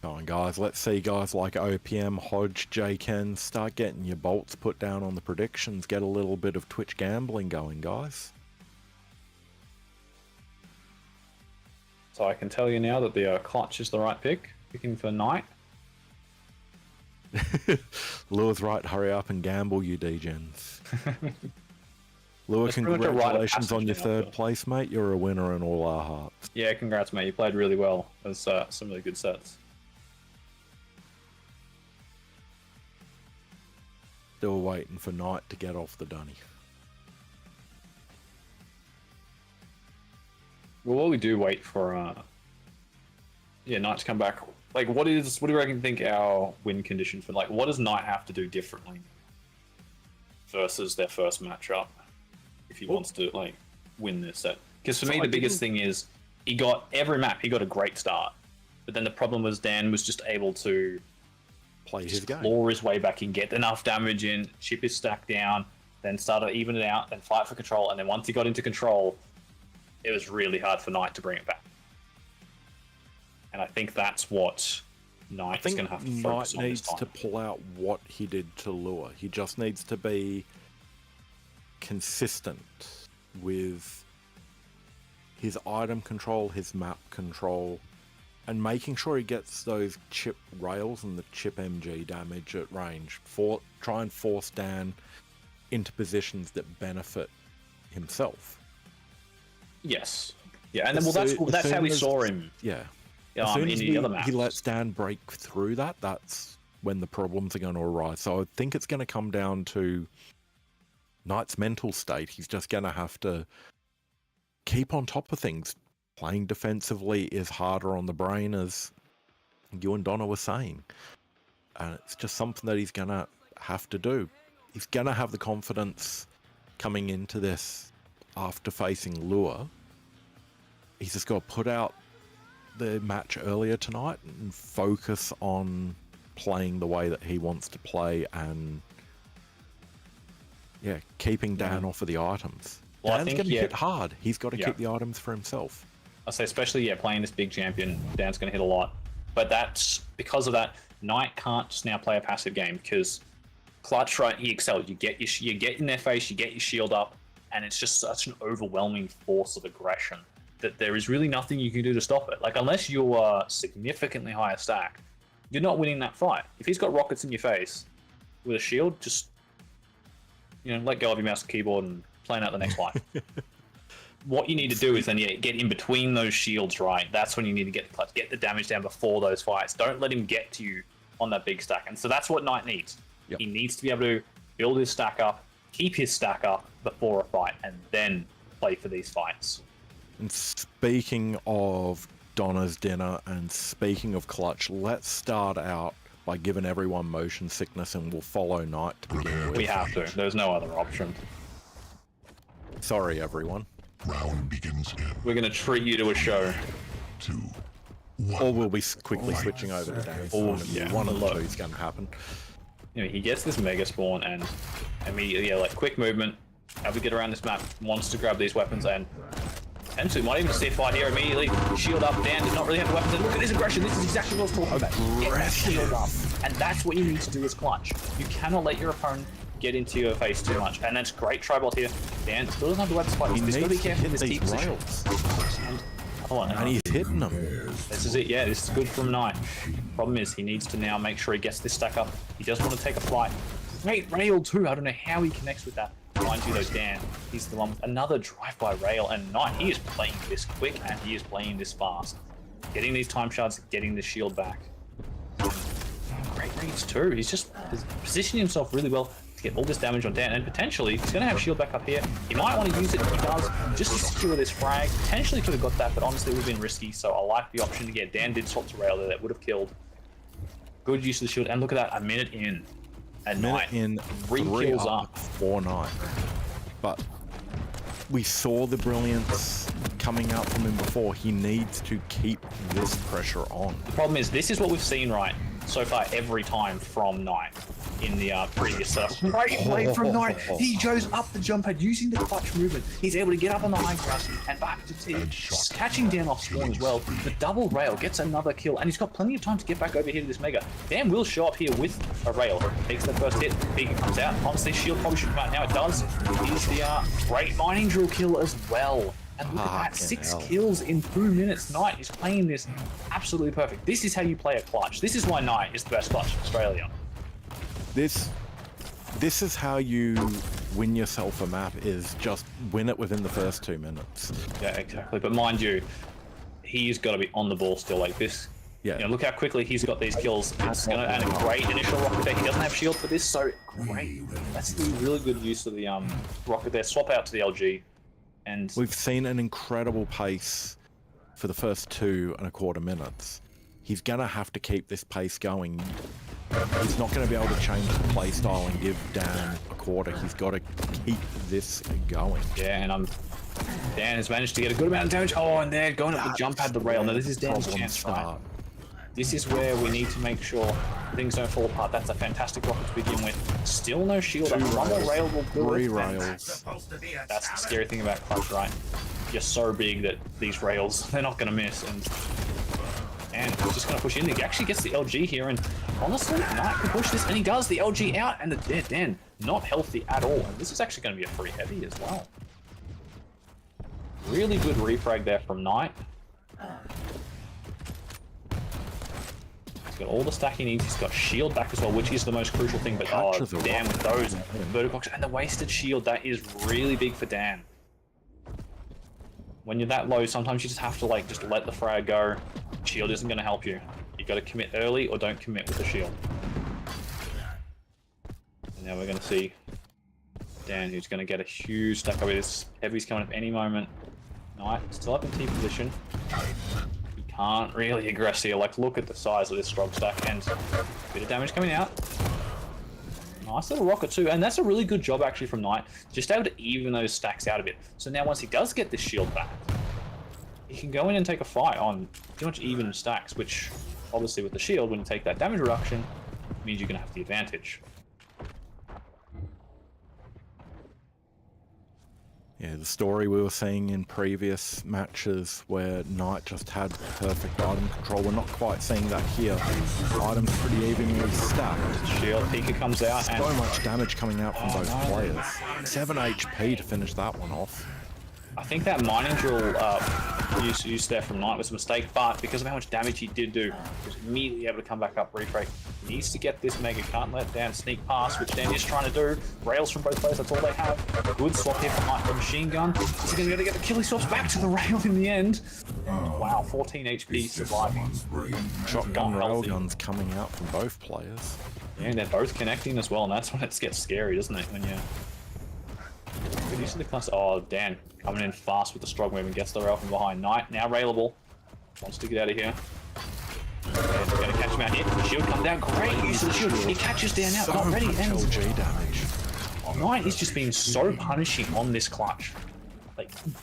Speaker 6: Come on, guys. Let's see guys like OPM, Hodge, JKen start getting your bolts put down on the predictions. Get a little bit of Twitch gambling going, guys.
Speaker 2: So I can tell you now that the clutch is the right pick. Picking for Knight.
Speaker 6: Lure's right. Hurry up and gamble, you degens. Lure,
Speaker 2: That's pretty much a rite of
Speaker 6: congratulations on your
Speaker 2: passage now,
Speaker 6: 3rd
Speaker 2: so.
Speaker 6: place, mate. You're a winner in all our hearts.
Speaker 2: Yeah, congrats, mate. You played really well. There's some really good sets.
Speaker 6: Still waiting for Knight to get off the dunny.
Speaker 2: Well, while we do wait for Knight to come back, like what do you reckon think our win condition for, like, what does Knight have to do differently versus their first matchup if he wants to like win this set? Because for me the biggest thing is he got every map, he got a great start, but then the problem was Dan was just able to
Speaker 6: Play his game.
Speaker 2: claw his way back and get enough damage in, chip his stack down, then start to even it out, then fight for control, and then once he got into control, it was really hard for Knight to bring it back. And I think that's what Knight's going to have to focus on this
Speaker 6: needs
Speaker 2: time.
Speaker 6: to pull out what he did to Lure. He just needs to be consistent with his item control, his map control, and making sure he gets those chip rails and the chip MG damage at range. Try and force Dan into positions that benefit himself.
Speaker 2: Yes. Yeah, and then, that's how we saw him
Speaker 6: Yeah. As soon
Speaker 2: in
Speaker 6: as
Speaker 2: the other maps.
Speaker 6: he lets Dan break through that, that's when the problems are going to arise. So I think it's going to come down to Knight's mental state. He's just going to have to keep on top of things. Playing defensively is harder on the brain, as you and Donna were saying. And it's just something that he's going to have to do. He's going to have the confidence coming into this after facing Lure. He's just got to put out the match earlier tonight and focus on playing the way that he wants to play and keeping Dan off of the items.
Speaker 2: Well,
Speaker 6: Dan's going to hit hard. He's got to
Speaker 2: Yeah.
Speaker 6: keep the items for himself.
Speaker 2: I say especially playing this big champion, Dan's going to hit a lot. But that's because of that, Knight can't just now play a passive game, because clutch, right, he excels. You get in their face, you get your shield up, and it's just such an overwhelming force of aggression that there is really nothing you can do to stop it. Like, unless you are significantly higher stacked, you're not winning that fight. If he's got rockets in your face with a shield, just let go of your mouse and keyboard and plan out the next life. What you need to do is then get in between those shields, right? That's when you need to get the clutch, get the damage down before those fights. Don't let him get to you on that big stack. And so that's what Knight needs.
Speaker 6: Yep.
Speaker 2: He needs to be able to build his stack up, keep his stack up before a fight, and then play for these fights.
Speaker 6: And speaking of Donna's dinner and speaking of clutch, let's start out by giving everyone motion sickness, and we'll follow Knight to begin with.
Speaker 2: We have to. There's no other option.
Speaker 6: Sorry, everyone.
Speaker 4: Round begins in
Speaker 2: We're going to treat you to a show.
Speaker 4: 2,
Speaker 6: Or
Speaker 4: 1.
Speaker 6: we'll be quickly switching over to Dan. One of the two is going to happen.
Speaker 2: You know, he gets this mega spawn and immediately, yeah, like quick movement, how to get around this map, wants to grab these weapons and potentially might even see a fight here immediately. Shield up, Dan does not really have the weapons and look at this aggression, this is exactly what I was talking about. Get that shield up. And that's what you need to do as clutch. You cannot let your opponent get into your face too much. And that's great tribal here. Dan still doesn't have the weapons to fight. He's got to be careful in this deep position.
Speaker 6: And he's hitting them.
Speaker 2: This is it, yeah, this is good from Knight. Problem is, he needs to now make sure he gets this stack up. He doesn't want to take a flight. Great rail too, I don't know how he connects with that. Mind you though, Dan, he's the one with another drive-by rail, and Knight, he is playing this quick and he is playing this fast. Getting these time shards, getting the shield back. Great reads too, he's just positioning himself really well to get all this damage on Dan, and potentially he's going to have shield back up here. He might want to use it, he does, just to secure this frag. Potentially could have got that, but honestly it would have been risky, so I like the option to get Dan did swap to rail there, that would have killed. Good use of the shield, and look at that, a minute in. And Knight,
Speaker 6: in
Speaker 2: 3 kills up.
Speaker 6: 4 Knight. But we saw the brilliance coming out from him before. He needs to keep this pressure on.
Speaker 2: The problem is, this is what we've seen, right, so far every time from Knight in the previous setup. Great play from Knight. He goes up the jump pad using the clutch movement. He's able to get up on the high ground and back to team, catching Dan off spawn as well. The double rail gets another kill, and he's got plenty of time to get back over here to this mega. Dan will show up here with a rail. Takes the first hit. Beacon comes out. Honestly, shield probably should come out now. It does. Here's the great mining drill kill as well. And look at that, 6 kills in 2 minutes. Knight is playing this absolutely perfect. This is how you play a clutch. This is why Knight is the best clutch in Australia.
Speaker 6: This is how you win yourself a map, is just win it within the first 2 minutes.
Speaker 2: Yeah, exactly. But mind you, he's got to be on the ball still like this.
Speaker 6: Yeah.
Speaker 2: You know, look how quickly he's got these kills. It's gonna, and a great initial rocket there. He doesn't have shield for this, so great. That's the really good use of the rocket there. Swap out to the LG. And
Speaker 6: we've seen an incredible pace for the first 2.25 minutes. He's gonna have to keep this pace going. He's not going to be able to change the play style and give Dan a quarter. He's got to keep this going.
Speaker 2: Yeah, and Dan has managed to get a good amount of damage. Oh, and they're going up the jump pad the rail. Now this is Dan's chance, right? This is where we need to make sure things don't fall apart. That's a fantastic rocket to begin with. Still no shield. One more rail will do
Speaker 6: 3
Speaker 2: it.
Speaker 6: rails.
Speaker 2: That's the scary thing about clutch, right? You're so big that these rails, they're not going to miss. And he's just going to push in. He actually gets the LG here, and honestly, Knight can push this, and he does the LG out, and the Dan not healthy at all. And this is actually going to be a free heavy as well. Really good refrag there from Knight. He's got all the stack he needs. He's got shield back as well, which is the most crucial thing. But oh, damn, with those vertical and the wasted shield, that is really big for Dan. When you're that low, sometimes you just have to just let the frag go. Shield isn't going to help you. You got to commit early or don't commit with the shield. And now we're going to see Dan, who's going to get a huge stack over this. Heavy's coming up any moment. Knight still up in T position. He can't really aggress here. Look at the size of this strong stack, and a bit of damage coming out. Nice little rocket too, and that's a really good job actually from Knight, just able to even those stacks out a bit. So now once he does get this shield back, he can go in and take a fight on pretty much even stacks, which obviously with the shield, when you take that damage reduction, means you're going to have the advantage.
Speaker 6: Yeah, the story we were seeing in previous matches where Knight just had perfect item control, we're not quite seeing that here. Items pretty evenly stacked.
Speaker 2: Shield, Pika comes out,
Speaker 6: so
Speaker 2: and
Speaker 6: much damage coming out from both players. 7 HP to finish that one off.
Speaker 2: I think that mining drill use there from Knight was a mistake, but because of how much damage he did do, he was immediately able to come back up, refrag. He needs to get this mega, can't let Dan sneak past, which Dan is trying to do. Rails from both players, that's all they have. A good swap here from Knight for machine gun. He's going to get the kill, he swaps back to the rail in the end. Wow, 14 HP surviving.
Speaker 6: Shotgun railguns coming out from both players.
Speaker 2: Yeah, and they're both connecting as well, and that's when it gets scary, doesn't it? When you good use of the class. Oh, Dan coming in fast with the strong move and gets the rail from behind. Knight now railable. Wants to get out of here. And going to catch him out here. The shield come down. Great use of the shield. He catches Dan out. Not ready.
Speaker 6: LG damage.
Speaker 2: Knight is just being so punishing on this clutch.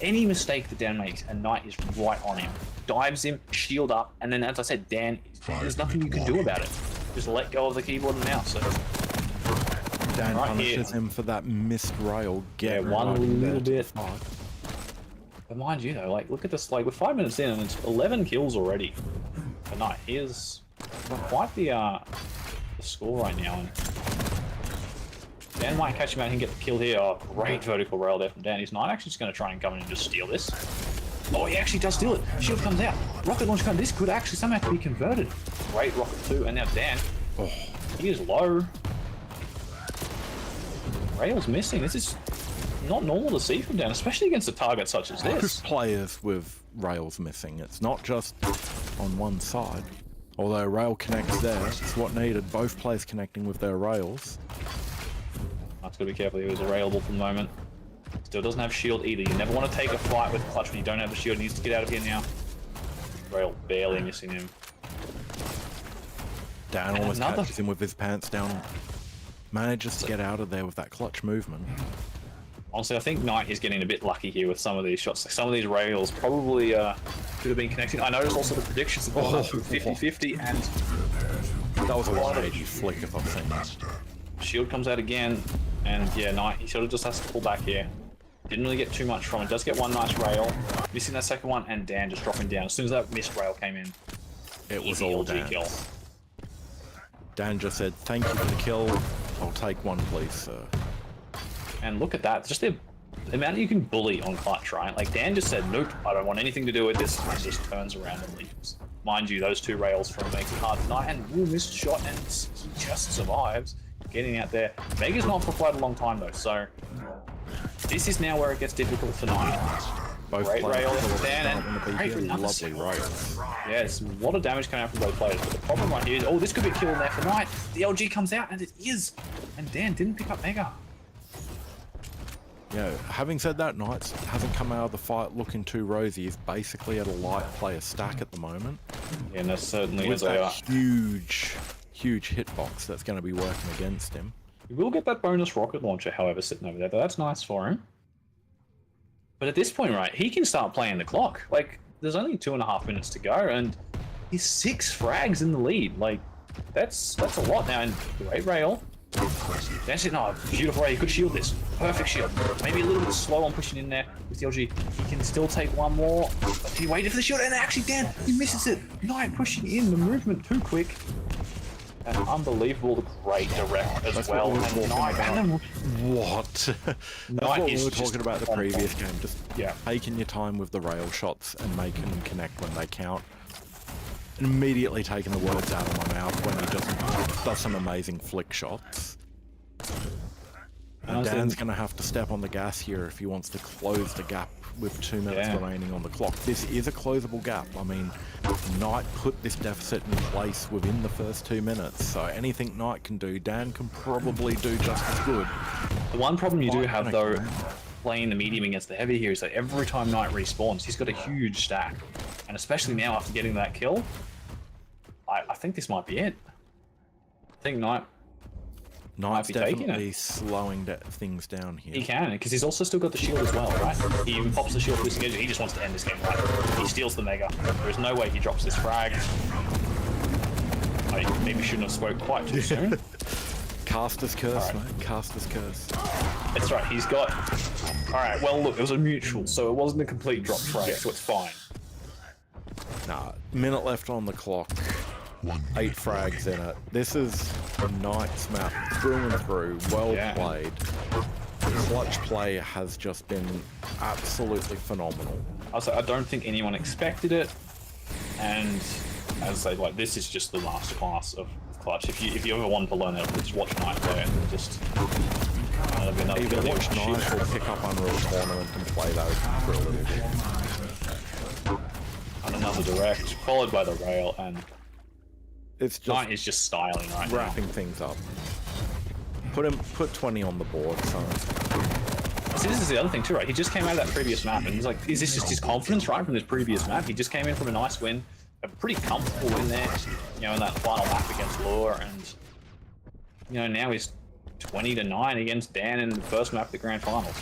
Speaker 2: Any mistake that Dan makes, and Knight is right on him. Dives him, shield up, and then as I said, Dan, there's nothing you can do about it. Just let go of the keyboard and mouse. So
Speaker 6: Dan
Speaker 2: Right
Speaker 6: punishes
Speaker 2: here.
Speaker 6: him for that missed rail.
Speaker 2: Yeah,
Speaker 6: Get
Speaker 2: one
Speaker 6: right in there
Speaker 2: little
Speaker 6: to the
Speaker 2: bit.
Speaker 6: fight.
Speaker 2: But mind you though, like look at this, like we're 5 minutes in and it's 11 kills already. But no, here's not quite the score right now. And Dan might catch him out and get the kill here. Oh, great vertical rail there from Dan. He's not actually just going to try and come in and just steal this. Oh, he actually does steal it. Shield comes out. Rocket launch gun. This could actually somehow be converted. Great rocket too. And now Dan. Oh, he is low. Rail's missing. This is not normal to see from Dan, especially against a target such as
Speaker 6: Most
Speaker 2: this.
Speaker 6: players with rails missing. It's not just on one side. Although rail connects there, it's what needed. Both players connecting with their rails.
Speaker 2: That's got to be careful. He was available for the moment. Still doesn't have shield either. You never want to take a fight with Clutch when you don't have the shield. He needs to get out of here now. Rail barely missing him.
Speaker 6: Dan
Speaker 2: And
Speaker 6: almost
Speaker 2: another-
Speaker 6: catches him with his pants down. Manages to get out of there with that clutch movement.
Speaker 2: Honestly, I think Knight is getting a bit lucky here with some of these shots. Like some of these rails probably could have been connecting. I noticed also the predictions have gone up to 50-50 and
Speaker 6: That was a 180 flick if I've seen that.
Speaker 2: shield comes out again. And yeah, Knight, he sort of just has to pull back here. Didn't really get too much from it. Does get one nice rail. Missing that second one and Dan just dropping down. As soon as that missed rail came in,
Speaker 6: It was
Speaker 2: easy
Speaker 6: all
Speaker 2: LG
Speaker 6: Dan.
Speaker 2: kill.
Speaker 6: Dan just said, "Thank you for the kill. I'll take one, please, sir."
Speaker 2: And look at that, just the amount you can bully on Clutch, right? Like Dan just said, nope, I don't want anything to do with this, and just turns around and leaves. Mind you, those two rails from makes it hard tonight, and missed shot, and he just survives getting out there. Mega's not for quite a long time though, so this is now where it gets difficult tonight.
Speaker 6: Both
Speaker 2: Great
Speaker 6: players
Speaker 2: rail
Speaker 6: kill
Speaker 2: from
Speaker 6: it
Speaker 2: Dan,
Speaker 6: without one of the
Speaker 2: and great for
Speaker 6: BPL.
Speaker 2: another
Speaker 6: Lovely
Speaker 2: second.
Speaker 6: rails.
Speaker 2: Yeah, it's a lot of damage coming out from both players, but the problem right here is, oh, this could be a kill in there for Knight. The LG comes out, and it is, and Dan didn't pick up Mega.
Speaker 6: Yeah, having said that, Knights hasn't come out of the fight looking too rosy. He's basically at a light player stack at the moment.
Speaker 2: Yeah, and that certainly
Speaker 6: With
Speaker 2: is
Speaker 6: that
Speaker 2: a...
Speaker 6: huge hitbox that's going to be working against him.
Speaker 2: We will get that bonus rocket launcher, however, sitting over there, but that's nice for him. But at this point, right, he can start playing the clock. Like, there's only 2.5 minutes to go, and he's 6 frags in the lead. Like, that's a lot now, and great rail. That's it, no, beautiful rail, he could shield this. Perfect shield. Maybe a little bit slow on pushing in there with the LG. He can still take one more. But he waited for the shield, and actually, Dan, he misses it. Knight pushing in, the movement too quick. And unbelievable, great direct as
Speaker 6: That's
Speaker 2: well.
Speaker 6: what we were
Speaker 2: And
Speaker 6: talking
Speaker 2: Knight,
Speaker 6: about.
Speaker 2: and then
Speaker 6: What? That's
Speaker 2: Knight
Speaker 6: what we
Speaker 2: is
Speaker 6: were
Speaker 2: just
Speaker 6: talking about the
Speaker 2: on
Speaker 6: previous
Speaker 2: point.
Speaker 6: game. Just
Speaker 2: Yeah.
Speaker 6: taking your time with the rail shots and making them connect when they count. And immediately taking the words out of my mouth when he just does some amazing flick shots. And
Speaker 2: Honestly,
Speaker 6: Dan's going to have to step on the gas here if he wants to close the gap with 2 minutes
Speaker 2: Yeah.
Speaker 6: remaining on the clock. This is a closable gap. I mean, Knight put this deficit in place within the first 2 minutes, so anything Knight can do, Dan can probably do just as good.
Speaker 2: The one problem you do have,
Speaker 6: Fine,
Speaker 2: though,
Speaker 6: okay.
Speaker 2: playing the medium against the heavy here is that every time Knight respawns, he's got a huge stack. And especially now after getting that kill, I think this might be it. I think Knight,
Speaker 6: Knight's
Speaker 2: be taking it.
Speaker 6: definitely slowing things down here.
Speaker 2: he can, because he's also still got the shield as well, right? He even pops the shield boosting edge, he just wants to end this game right. He steals the Mega. There's no way he drops this frag. I maybe shouldn't have spoke quite too soon.
Speaker 6: Caster's curse,
Speaker 2: Alright.
Speaker 6: mate. Caster's curse.
Speaker 2: That's right, he's got... Alright, well look, it was a mutual, so it wasn't a complete drop frag, so it's fine.
Speaker 6: Nah, minute left on the clock. 8 frags in it. This is a Knight's map through and through. Well
Speaker 2: Yeah.
Speaker 6: played. The clutch play has just been absolutely phenomenal.
Speaker 2: I don't think anyone expected it, and as I say, like this is just the masterclass of Clutch. If you ever want to learn it, just watch Knight play it. And just that'll be another
Speaker 6: Either
Speaker 2: video
Speaker 6: watch
Speaker 2: shoot.
Speaker 6: Knight or pick up Unreal Tournament and play those for a little bit.
Speaker 2: And another direct, followed by the rail, and
Speaker 6: It's just
Speaker 2: Knight is just styling right now.
Speaker 6: wrapping things up. Put 20 on the board, so
Speaker 2: See, this is the other thing too, right? He just came out of that previous map, and he's like, is this just his confidence, right, from this previous map? He just came in from a nice win, a pretty comfortable win there, you know, in that final map against Lure, and you know now he's 20-9 against Dan in the first map of the grand finals.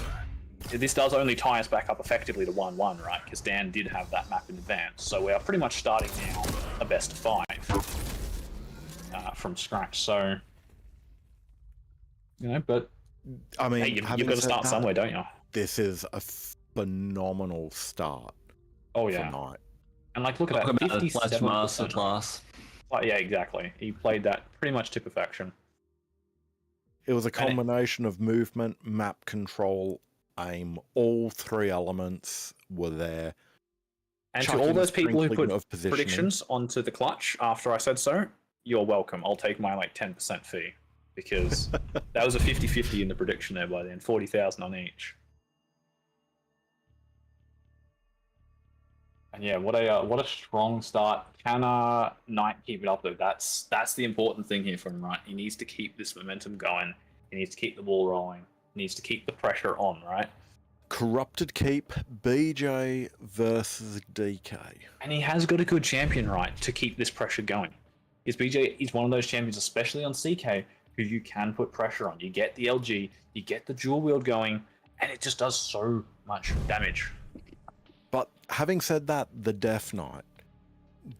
Speaker 2: This does only tie us back up effectively to 1-1, right? Because Dan did have that map in advance, so we are pretty much starting now a best of 5 from scratch. So You know, but
Speaker 6: I mean,
Speaker 2: hey, you've
Speaker 6: having
Speaker 2: got to
Speaker 6: said
Speaker 2: start
Speaker 6: that,
Speaker 2: somewhere, don't you?
Speaker 6: This is a phenomenal start
Speaker 2: Oh
Speaker 6: for
Speaker 2: yeah.
Speaker 6: Knight.
Speaker 2: And like, look at
Speaker 5: Talk
Speaker 2: that,
Speaker 5: about a class
Speaker 2: 57%.
Speaker 5: masterclass.
Speaker 2: Oh, yeah, exactly. He played that pretty much to perfection.
Speaker 6: It was a combination of movement, map control, aim. All three elements were there.
Speaker 2: And to
Speaker 6: Chucking
Speaker 2: all
Speaker 6: a
Speaker 2: those people who
Speaker 6: sprinkling
Speaker 2: put
Speaker 6: of positioning.
Speaker 2: predictions onto the clutch after I said so, you're welcome. I'll take my like 10% fee because that was a 50-50 in the prediction there by then, 40,000 on each. And yeah, what a strong start. Can Knight keep it up though? That's the important thing here for him, right? He needs to keep this momentum going. He needs to keep the ball rolling. He needs to keep the pressure on, right?
Speaker 6: Corrupted Keep, BJ versus DK.
Speaker 2: And he has got a good champion, right, to keep this pressure going. Because BJ is one of those champions, especially on CK, who you can put pressure on. You get the LG, you get the dual wield going, and it just does so much damage.
Speaker 6: But having said that, the Death Knight,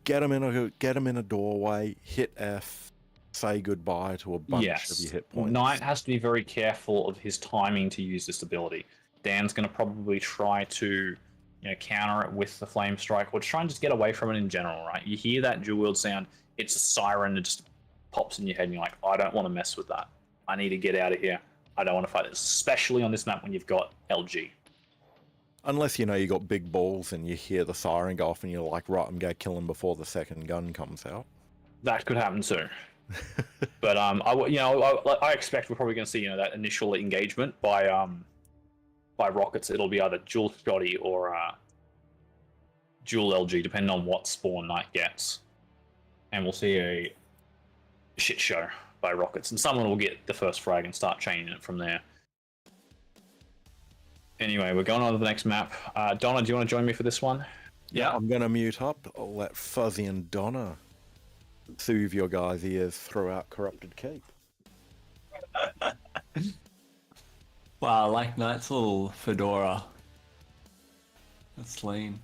Speaker 6: get him in a doorway, hit F, say goodbye to a bunch of your hit points.
Speaker 2: Knight has to be very careful of his timing to use this ability. Dan's going to probably try to, counter it with the Flame Strike, or try and just get away from it in general, right? You hear that dual wield sound, it's a siren that just pops in your head, and you're like, I don't want to mess with that. I need to get out of here. I don't want to fight this, especially on this map when you've got LG.
Speaker 6: Unless, you got big balls and you hear the siren go off and you're like, right, I'm going to kill him before the second gun comes out.
Speaker 2: That could happen too. But I expect we're probably going to see that initial engagement by rockets. It'll be either dual Scotty or dual LG, depending on what spawn Knight gets, and we'll see a shit show by rockets, and someone will get the first frag and start chaining it from there. Anyway, we're going on to the next map. Donna, do you want to join me for this one?
Speaker 5: Yeah.
Speaker 6: I'm going to mute up. I'll let Fuzzy and Donna soothe your guys' ears throughout Corrupted Keep.
Speaker 5: Wow, I like Knight's little fedora. That's lean.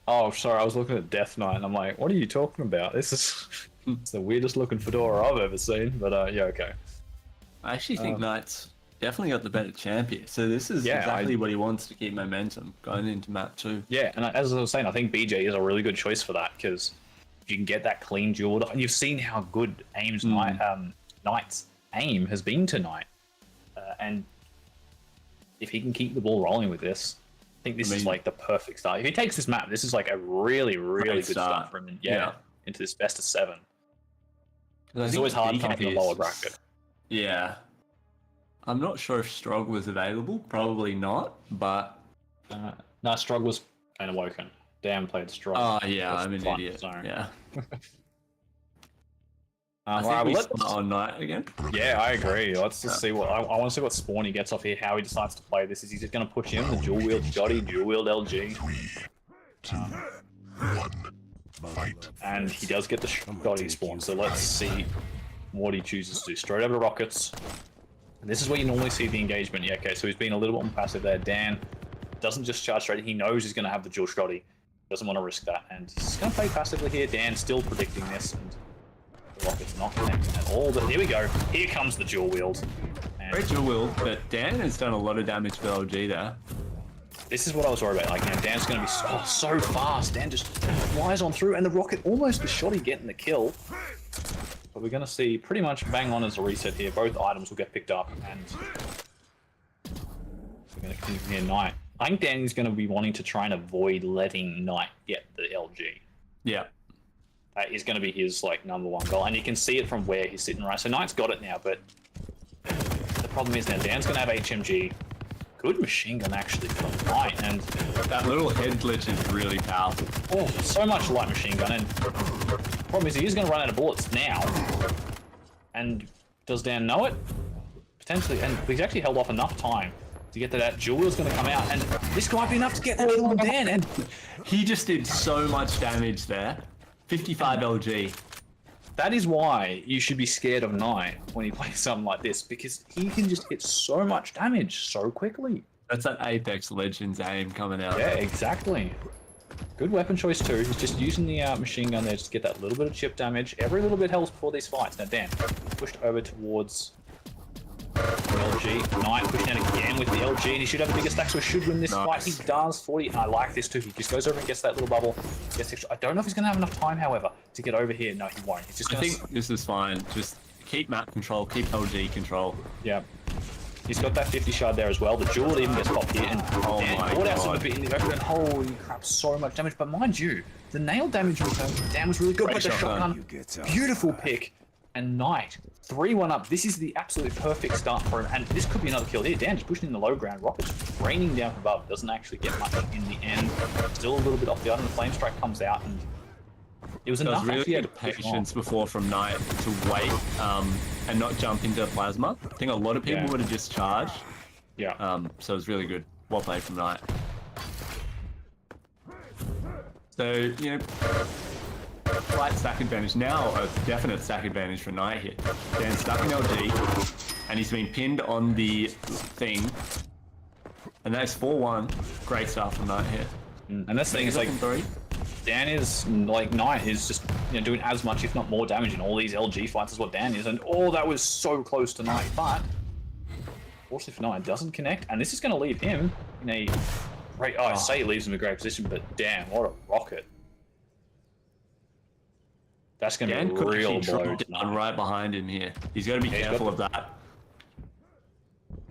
Speaker 2: Oh, sorry, I was looking at Death Knight, and I'm like, what are you talking about? This is it's the weirdest looking fedora I've ever seen, but yeah, okay.
Speaker 5: I actually think Knight's definitely got the better champion. So this is exactly what he wants to keep momentum going into map 2.
Speaker 2: Yeah, and as I was saying, I think BJ is a really good choice for that, because you can get that clean duel, and you've seen how good Knight's aim has been tonight, and if he can keep the ball rolling with this, I think this is like the perfect start. If he takes this map, this is like a really, really good start for him. Into this best of 7. It's always hard coming from the lower bracket.
Speaker 5: Yeah. I'm not sure if Strog was available. Probably not, but...
Speaker 2: No, Strog was playing Awoken. Dan played Strog.
Speaker 5: Oh, yeah, I'm an idiot.
Speaker 2: So.
Speaker 5: Yeah.
Speaker 2: Right,
Speaker 5: we start on Knight again.
Speaker 2: Yeah, I agree. Let's just see what... I want to see what spawn he gets off here, how he decides to play this. Is he just going to push in the dual-wield Scotty, dual-wield LG?
Speaker 4: 3, 2, 1, fight.
Speaker 2: And he does get the Scotty spawn, so let's see what he chooses to do. Straight over rockets. And this is where you normally see the engagement. Yeah, okay, so he's been a little bit more passive there. Dan doesn't just charge straight. He knows he's going to have the dual Scotty. Doesn't want to risk that. And he's going to play passively here. Dan still predicting this. And the rocket's not connecting at all. But here we go. Here comes the dual wield. And
Speaker 5: Great dual wield, but Dan has done a lot of damage for LG there.
Speaker 2: this is what I was worried about. Like, Dan's going to be so fast. Dan just flies on through. And the rocket almost the shotty getting the kill. But we're going to see pretty much bang on as a reset here. Both items will get picked up, and we're going to continue here. Knight. I think Danny's going to be wanting to try and avoid letting Knight get the LG.
Speaker 5: Yeah.
Speaker 2: That is going to be his #1 goal, and you can see it from where he's sitting. Right, so Knight's got it now, but the problem is now Dan's going to have HMG. Good machine gun actually for Knight, and
Speaker 5: that little head glitch is really powerful.
Speaker 2: Oh, so much light machine gun, and the problem is he is going to run out of bullets now. And does Dan know it? Potentially, and he's actually held off enough time to get to that. Jewel's going to come out, and this might be enough to get that kill on Dan. And
Speaker 5: he just did so much damage there. 55 LG.
Speaker 2: That is why you should be scared of Knight when he plays something like this, because he can just hit so much damage so quickly.
Speaker 5: That's that Apex Legends aim coming out.
Speaker 2: Yeah, exactly. Good weapon choice too. He's just using the machine gun there just to get that little bit of chip damage. Every little bit helps before these fights. Now Dan pushed over towards LG. Knight pushing out again with the LG, and he should have a bigger stack, so he should win this fight. He does. 40. I like this too. He just goes over and gets that little bubble. Gets extra. I don't know if he's going to have enough time, however, to get over here. No, he won't. He's just
Speaker 5: I
Speaker 2: going
Speaker 5: think this is fine. Just keep map control, keep LG control.
Speaker 2: Yeah. He's got that 50 shard there as well. The jewel even gets popped here, and
Speaker 5: my
Speaker 2: brought out
Speaker 5: God.
Speaker 2: some of it in the open. And holy crap, so much damage. But mind you, the nail damage return Dan was really good.
Speaker 5: Great
Speaker 2: But the
Speaker 5: shotgun.
Speaker 2: shotgun, beautiful pick. And Knight, 3-1 up. This is the absolute perfect start for him. And this could be another kill here. Dan just pushing in the low ground. Rocket's raining down from above. Doesn't actually get much in the end. Still a little bit off the other. And the flame strike comes out. And it was
Speaker 5: There
Speaker 2: enough
Speaker 5: was really
Speaker 2: actually
Speaker 5: good
Speaker 2: to push on.
Speaker 5: patience before from Knight to wait and not jump into plasma. I think a lot of people
Speaker 2: Yeah.
Speaker 5: would have just charged.
Speaker 2: Yeah.
Speaker 5: So it was really good. Well played from Knight. So, you know, slight stack advantage. Now a definite stack advantage for Knight here. Dan's stuck in LG, and he's been pinned on the thing. And that's 4-1. Great start from Knight here.
Speaker 2: And that's the thing, is like,
Speaker 5: three.
Speaker 2: Dan is, like, Knight is just, you know, doing as much, if not more damage in all these LG fights as what Dan is. And, oh, that was so close to Knight. But, fortunately for Knight, doesn't connect. And this is going to leave him in a great, I say it leaves him in a great position, but damn, what a rocket. That's going to
Speaker 5: Dan
Speaker 2: be a
Speaker 5: could
Speaker 2: real
Speaker 5: actually
Speaker 2: blow.
Speaker 5: drop
Speaker 2: to
Speaker 5: down
Speaker 2: Knight.
Speaker 5: right behind him here. He's got to be
Speaker 2: he's
Speaker 5: careful
Speaker 2: got
Speaker 5: of that.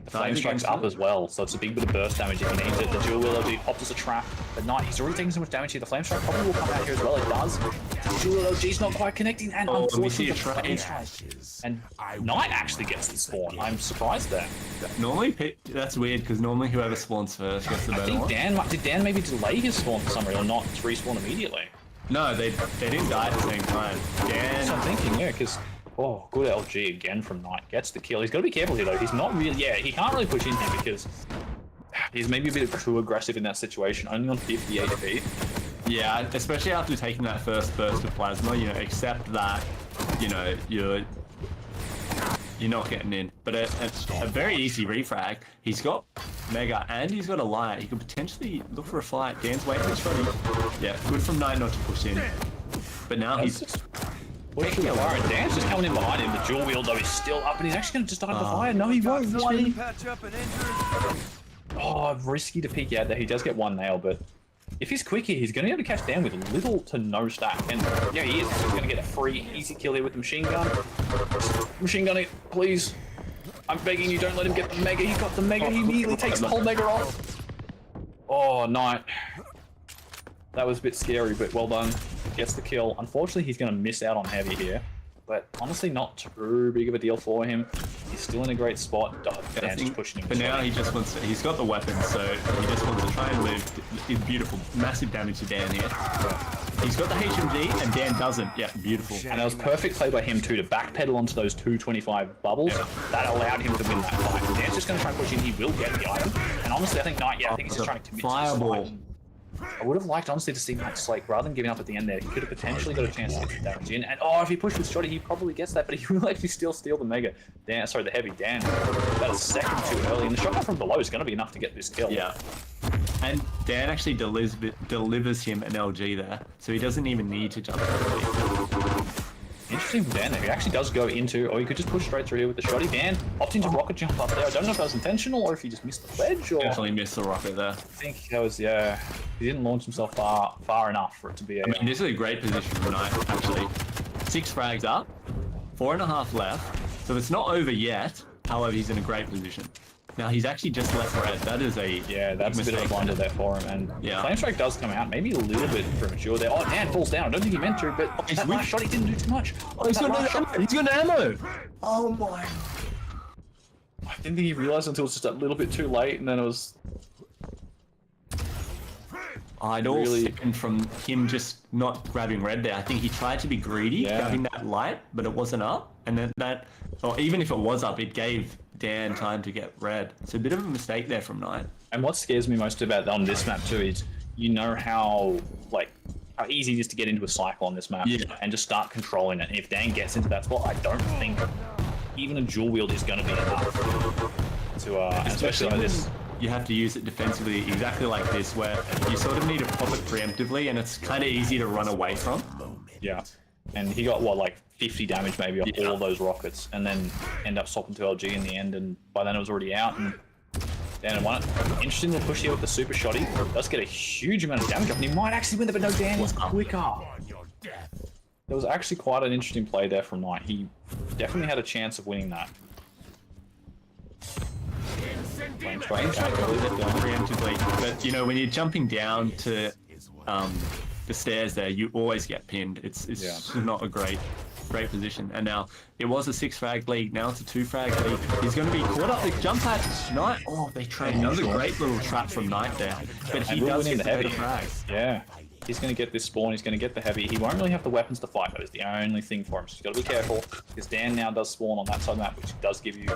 Speaker 2: The flame strike's up as well, so it's a big bit of burst damage if he needs it. The dual wheel LG popped as a trap, but Knight, he's already taking so much damage here. The flame strike probably will come out here as well. It does. The dual wheel LG's not quite connecting, and
Speaker 5: Oh, and we see
Speaker 2: unfortunately,
Speaker 5: a
Speaker 2: the flame
Speaker 5: trade.
Speaker 2: strike. And Knight actually gets the spawn. I'm surprised there.
Speaker 5: Normally, that's weird because normally whoever spawns first gets the
Speaker 2: I
Speaker 5: better
Speaker 2: think
Speaker 5: one.
Speaker 2: did Dan maybe delay his spawn for some reason, or not respawn immediately?
Speaker 5: No, they didn't die at the same time.
Speaker 2: That's what I'm thinking, yeah, because. Oh, good LG again from Knight. Gets the kill. He's got to be careful here, though. He's not really... Yeah, he can't really push in here because he's maybe a bit too aggressive in that situation. Only on 50 HP.
Speaker 5: Yeah, especially after taking that first burst of plasma, you know, accept that, you know, you're not getting in. But a very easy refrag. He's got Mega and he's got a light. He could potentially look for a fight. Dan's waiting for shot. Yeah, good from Knight not to push in. But now he's...
Speaker 2: Pushing the fire, and Dan's just coming in behind him. The dual wheel, though, is still up, and he's actually going to just start the fire. No, he won't. Why? Oh, risky to peek out there. He does get one nail, but if he's quick here, he's going to be able to catch Dan with little to no stack. And yeah, he is. He's going to get a free, easy kill here with the machine gun. Machine gun it, please. I'm begging you, don't let him get the Mega. He got the Mega. He immediately takes the whole Mega off. Oh, Knight. That was a bit scary, but well done. Gets the kill. Unfortunately, he's going to miss out on heavy here. But honestly, not too big of a deal for him. He's still in a great spot. Dan's just pushing him.
Speaker 5: But now he just wants to, he's got the weapon, so he just wants to try and live. It's beautiful. Massive damage to Dan here. He's got the HMG, and Dan doesn't. Yeah, beautiful.
Speaker 2: And it was perfect play by him, too, to backpedal onto those 225 bubbles. Yeah. That allowed him to win that fight. And Dan's just going to try and push in. He will get the item. And honestly, I think Knight, I think he's just trying to commit
Speaker 5: Fireball.
Speaker 2: to this fight. I would have liked, honestly, to see Knight just, like, rather than giving up at the end there, he could have potentially got a chance to get the damage in. And, oh, if he pushed with Shotty, he probably gets that, but he will actually still steal the Mega. Dan, sorry, the heavy Dan. About a second too early. And the shotgun from below is going to be enough to get this kill.
Speaker 5: Yeah. And Dan actually delivers him an LG there, so he doesn't even need to jump.
Speaker 2: Interesting from Dan there. He actually does go into, or he could just push straight through here with the Shotty. Dan opting to rocket jump up there. I don't know if that was intentional or if he just missed the ledge, or...
Speaker 5: Definitely missed the rocket there.
Speaker 2: I think that was, yeah, he didn't launch himself far enough for it to be a...
Speaker 5: I mean, this is a great position for Knight, actually. 6 frags up, 4.5 left, so it's not over yet. However, he's in a great position. Now, he's actually just left red. That is a
Speaker 2: that's a bit of a blunder there for him. And
Speaker 5: yeah.
Speaker 2: Flame Strike does come out, maybe a little bit premature there. Oh, Dan falls down. I don't think he meant to, but that last shot, he didn't do too much.
Speaker 5: Oh, he's got ammo. He's got ammo.
Speaker 2: Oh, my. I didn't think he realized until it was just a little bit too late, and then it was...
Speaker 5: I'd all sickened from him just not grabbing red there. I think he tried to be greedy, grabbing that light, but it wasn't up. And then that, or even if it was up, it gave Dan time to get red. So a bit of a mistake there from Knight.
Speaker 2: And what scares me most about on this map too is, you know how easy it is to get into a cycle on this map and just start controlling it. And if Dan gets into that spot, I don't think even a dual wield is going to be enough to, especially on this.
Speaker 5: You have to use it defensively, exactly like this, where you sort of need to pop it preemptively, and it's kind of easy to run away from.
Speaker 2: Yeah. And he got, what, like 50 damage maybe off all of those rockets, and then end up swapping to LG in the end, and by then it was already out, and Dan won it. Interesting little push here with the super shotty. Does get a huge amount of damage up, and he might actually win it, but no, Dan was quicker. There was actually quite an interesting play there from Knight. He definitely had a chance of winning that.
Speaker 5: Preemptively, but you know, when you're jumping down to the stairs there, you always get pinned. It's not a great position. And now it was a 6-frag lead. Now it's a 2-frag lead. He's going to be caught up. The jump pad Knight. Oh, they trade. Another great little trap from Knight there. But he does get the heavy frags.
Speaker 2: Yeah. He's going to get this spawn, he's going to get the heavy. He won't really have the weapons to fight, that is the only thing for him. So you've got to be careful, because Dan now does spawn on that side of the map, which does give you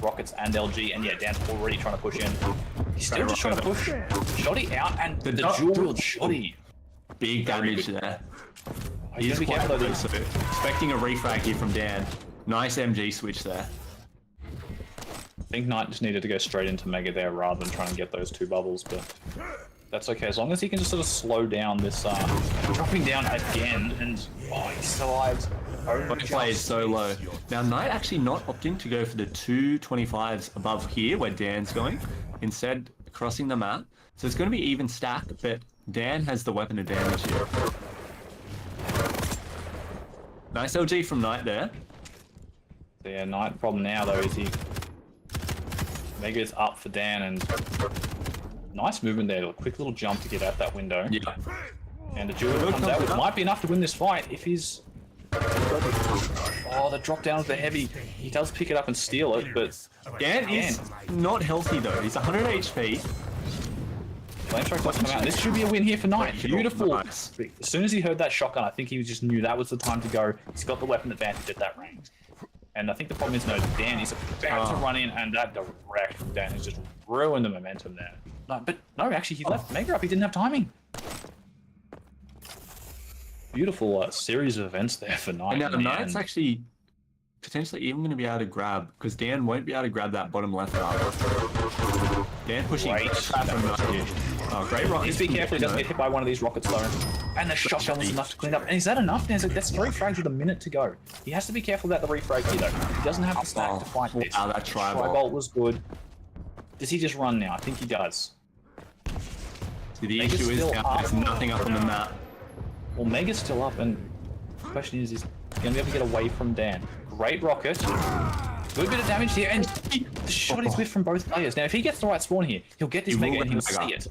Speaker 2: rockets and LG, and yeah, Dan's already trying to push in. He's still just trying to push. Shoddy out, and the dual shoddy.
Speaker 5: Big damage there.
Speaker 2: He's be careful though.
Speaker 5: So expecting a refrag here from Dan. Nice MG switch there.
Speaker 2: I think Knight just needed to go straight into Mega there rather than trying to get those 2 bubbles, but that's okay, as long as he can just sort of slow down this dropping down again, and he survives.
Speaker 5: Play is so low. Now Knight actually not opting to go for the 225s above here where Dan's going, instead crossing the map. So it's going to be even stack, but Dan has the weapon advantage here. Nice LG from Knight there.
Speaker 2: So yeah, Knight problem now though is Mega is up for Dan, and nice movement there, a quick little jump to get out that window. Yeah. And the duel comes out, which might be enough to win this fight if he's... Oh, the drop down of the heavy. He does pick it up and steal it, but...
Speaker 5: Dan is not healthy though, he's 100 HP.
Speaker 2: Flame Strike does come out. This should be a win here for Knight. Beautiful. Nice. As soon as he heard that shotgun, I think he just knew that was the time to go. He's got the weapon advantage at that range. And I think the problem is, no, Dan is about to run in, and that direct from Dan has just ruined the momentum there. No, but no, actually, he left Mega up. He didn't have timing. Beautiful series of events there for Knight.
Speaker 5: And now Knight's actually potentially even going to be able to grab, because Dan won't be able to grab that bottom left arm. Dan pushing from Knight. Oh, great rocket.
Speaker 2: Just be careful he doesn't get hit by one of these rockets though. And the shotgun was enough to clean up. And is that enough? That's 3 frags with a minute to go. He has to be careful about the refrag here though. He doesn't have the stack to fight this.
Speaker 5: Wow, that
Speaker 2: tri-bolt was good. Does he just run now? I think he does.
Speaker 5: See, the issue is now there's nothing up on the map.
Speaker 2: Well, Mega's still up, and the question is he going to be able to get away from Dan? Great rocket. Good bit of damage here, and the shot is whiffed from both players. Now, if he gets the right spawn here, he'll get this Mega and he'll see it.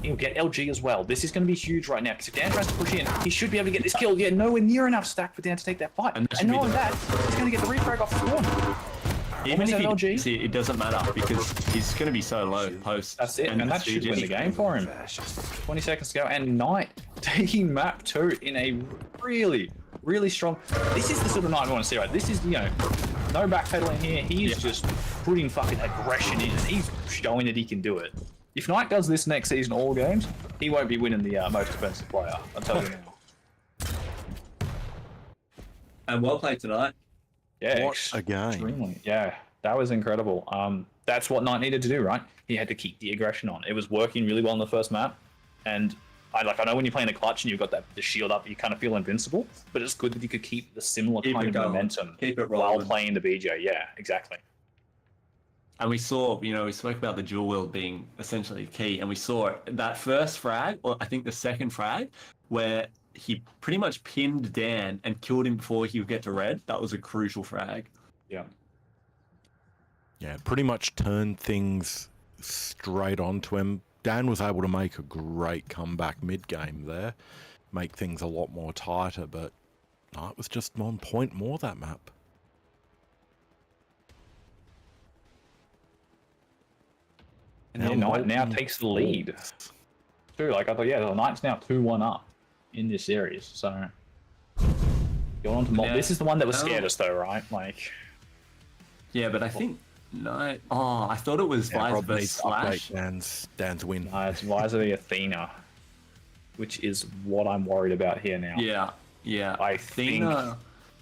Speaker 2: He'll get LG as well. This is going to be huge right now, because if Dan tries to push in, he should be able to get this kill. Yeah, nowhere near enough stack for Dan to take that fight. And knowing that, he's going to get the refrag off the spawn.
Speaker 5: Even if he see it doesn't matter, because he's going to be so low post.
Speaker 2: That's it, and that should win the game for him. 20 seconds to go, and Knight taking map 2 in a really strong... This is the sort of Knight we want to see, right? This is, you know, no backpedaling here. He is just putting fucking aggression in, and he's showing that he can do it. If Knight does this next season all games, he won't be winning the most expensive player, I'll tell you now.
Speaker 5: And well played tonight.
Speaker 2: Yeah,
Speaker 6: What a game.
Speaker 2: Extremely. Yeah, that was incredible. That's what Knight needed to do, right? He had to keep the aggression on. It was working really well in the first map, and I know when you're playing a clutch and you've got the shield up, you kind of feel invincible, but it's good that you could keep the similar kind of momentum while playing the BJ. Yeah, exactly.
Speaker 5: And we saw, you know, we spoke about the dual wield being essentially key, and we saw that first frag, or I think the second frag, where he pretty much pinned Dan and killed him before he would get to red. That was a crucial frag.
Speaker 2: Yeah.
Speaker 6: Yeah, pretty much turned things straight onto him. Dan was able to make a great comeback mid-game there, make things a lot more tighter, but Knight was just on point more that map.
Speaker 2: And then Knight now takes the lead. True, like I thought, yeah, the Knight's now 2-1 up in this series, so... Going on to Molten. This is the one that was scared us though, right? Like...
Speaker 5: Yeah, but I think... No. Oh, I thought it was Visor versus Slash.
Speaker 6: Dan's win.
Speaker 2: No, it's Visor the Athena, which is what I'm worried about here now.
Speaker 5: Yeah.
Speaker 2: I
Speaker 5: Athena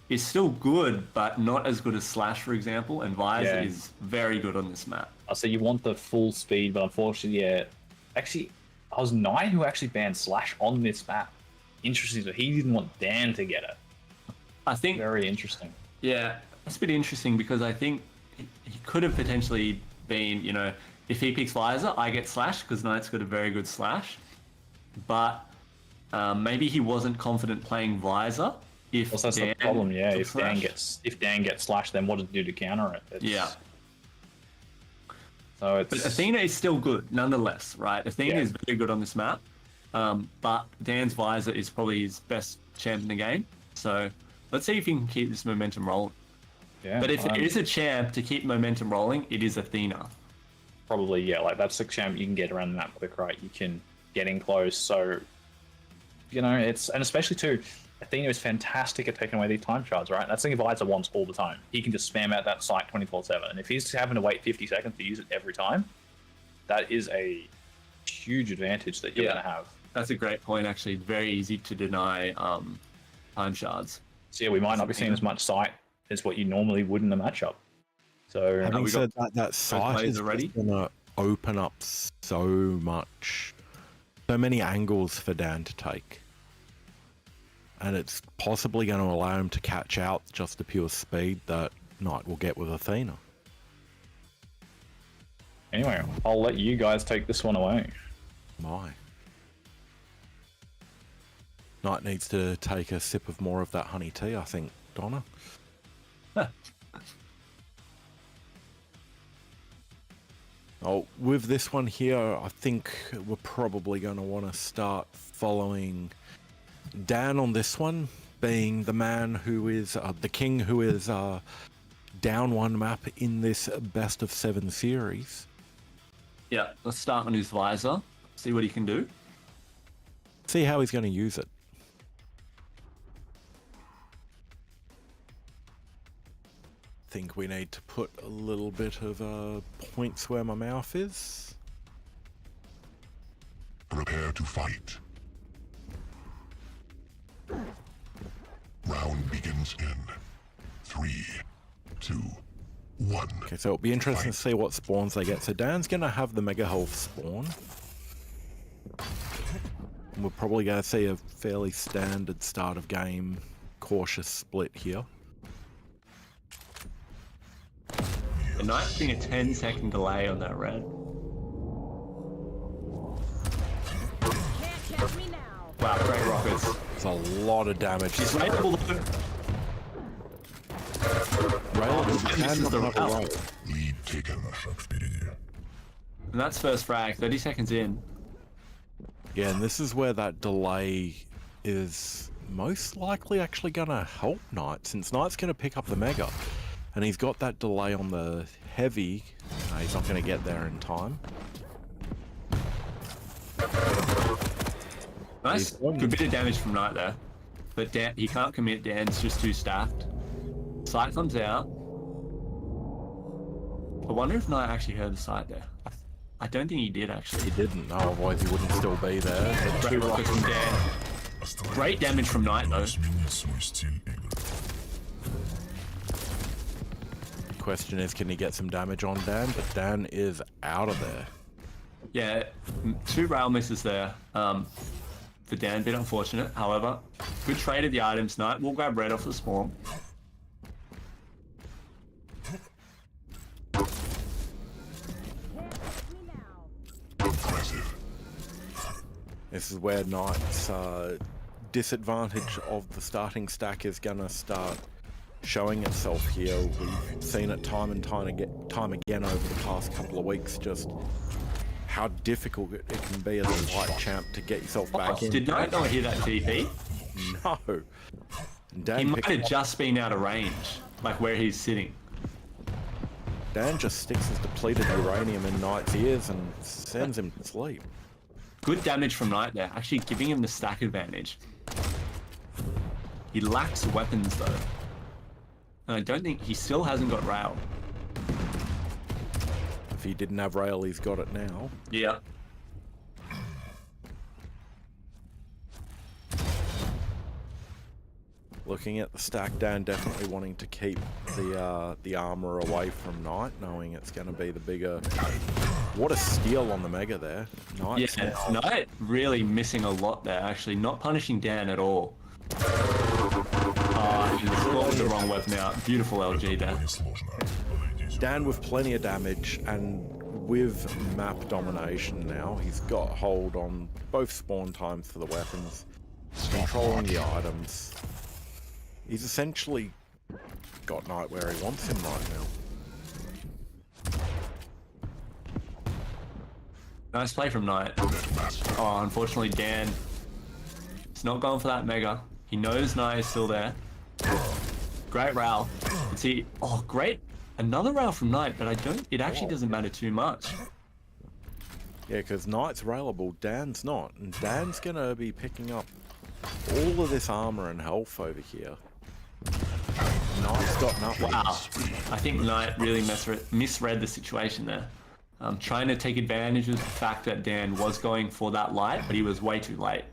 Speaker 5: is still good, but not as good as Slash, for example, and Visor is very good on this map.
Speaker 2: So you want the full speed, but unfortunately, yeah. Actually, I was Knight who actually banned Slash on this map. Interesting, so he didn't want Dan to get it.
Speaker 5: I think
Speaker 2: Very interesting.
Speaker 5: Yeah, that's a bit interesting because I think he could have potentially been, you know, if he picks Visor, I get Slash because Knight's got a very good Slash. But maybe he wasn't confident playing Visor. If
Speaker 2: Well, that's
Speaker 5: Dan
Speaker 2: the problem, yeah.
Speaker 5: took
Speaker 2: If Dan gets slashed, then what does it do to counter it?
Speaker 5: Yeah.
Speaker 2: So it's
Speaker 5: But Athena is still good, nonetheless, right? Athena
Speaker 2: Yeah.
Speaker 5: is very good on this map. But Dan's Visor is probably his best champ in the game. So let's see if he can keep this momentum rolling.
Speaker 2: yeah.
Speaker 5: But if there is a champ to keep momentum rolling, it is Athena.
Speaker 2: Probably, yeah, like that's the champ you can get around the map quick, right? You can get in close, so you know, and especially too, Athena is fantastic at taking away these time shards, right? That's something Visor wants all the time. He can just spam out that site 24/7, and if he's having to wait 50 seconds to use it every time, that is a huge advantage that you're
Speaker 5: Yeah.
Speaker 2: going to have.
Speaker 5: That's a great point, actually. Very easy to deny time shards.
Speaker 2: So yeah, we might not be seeing as much sight as what you normally would in the matchup. So
Speaker 6: Having
Speaker 5: we
Speaker 6: said that site
Speaker 5: players
Speaker 6: is
Speaker 5: already?
Speaker 6: going to open up so many angles for Dan to take. And it's possibly going to allow him to catch out just the pure speed that Knight will get with Athena.
Speaker 2: anyway, I'll let you guys take this one away.
Speaker 6: My. Knight needs to take a sip of more of that honey tea, I think, Donna. Oh, with this one here, I think we're probably going to want to start following Dan on this one, being the man who is the king who is down one map in this best of 7 series.
Speaker 5: Yeah, let's start on his Visor. See what he can do.
Speaker 6: See how he's going to use it. Think we need to put a little bit of points where my mouth is.
Speaker 4: Prepare to fight. Round begins in 3, 2, 1.
Speaker 6: Okay, so it'll be interesting to see what spawns they get. So Dan's going to have the Mega Health spawn. And we're probably going to see a fairly standard start of game cautious split here.
Speaker 5: The Knight's getting a 10-second delay on that red.
Speaker 7: Can't catch me now.
Speaker 5: Wow, great rockets.
Speaker 6: It's a lot of damage.
Speaker 5: He's railable though.
Speaker 6: Rail
Speaker 5: this
Speaker 6: and
Speaker 5: is the
Speaker 6: another
Speaker 5: rail.
Speaker 6: rail.
Speaker 4: Lead taken.
Speaker 5: And that's first frag, 30 seconds in.
Speaker 6: Yeah, and this is where that delay is most likely actually going to help Knight, since Knight's going to pick up the Mega. And he's got that delay on the heavy. He's not going to get there in time.
Speaker 5: Nice.
Speaker 6: He's won.
Speaker 5: Good bit of damage from Knight there. But Dan, he can't commit. Dan's just too stacked. Sight comes out. I wonder if Knight actually heard the sight there. I don't think he did, actually.
Speaker 6: He didn't, no, otherwise he wouldn't still be there. The
Speaker 5: Great
Speaker 6: two
Speaker 5: rockets from Dan. Great damage from Knight, though.
Speaker 6: question is, can he get some damage on Dan? But Dan is out of there.
Speaker 5: Yeah, 2 rail misses there for Dan. Bit unfortunate. However, good trade of the items. Knight will grab red off the spawn.
Speaker 4: Impressive.
Speaker 6: This is where Knight's disadvantage of the starting stack is going to start showing itself here. We've seen it time and time again over the past couple of weeks, just how difficult it can be as a white champ to get yourself back in.
Speaker 5: Did Knight not hear that TP?
Speaker 6: No. Dan
Speaker 5: He might
Speaker 6: picked
Speaker 5: have
Speaker 6: up-
Speaker 5: just been out of range, like where he's sitting.
Speaker 6: Dan just sticks his depleted uranium in Knight's ears and sends him to sleep.
Speaker 5: Good damage from Knight there, actually giving him the stack advantage. He lacks weapons though. And I don't think he still hasn't got rail.
Speaker 6: If he didn't have rail, he's got it now.
Speaker 5: Yeah.
Speaker 6: Looking at the stack, Dan definitely wanting to keep the armor away from Knight, knowing it's going to be the bigger. What a steal on the Mega there. Knight.
Speaker 5: Yeah, Knight really missing a lot there, actually. Not punishing Dan at all.
Speaker 2: What was the wrong weapon out? Beautiful LG there.
Speaker 6: Dan with plenty of damage and with map domination now. He's got hold on both spawn times for the weapons, controlling the items. He's essentially got Knight where he wants him right now.
Speaker 2: Nice play from Knight. Oh, unfortunately, Dan is not going for that Mega. He knows Knight is still there. Great rail. See, oh, great. Another rail from Knight, but it actually doesn't matter too much.
Speaker 6: Yeah, because Knight's railable, Dan's not. And Dan's going to be picking up all of this armor and health over here. Knight's got nothing.
Speaker 2: Wow. I think Knight really misread the situation there. Trying to take advantage of the fact that Dan was going for that light, but he was way too late.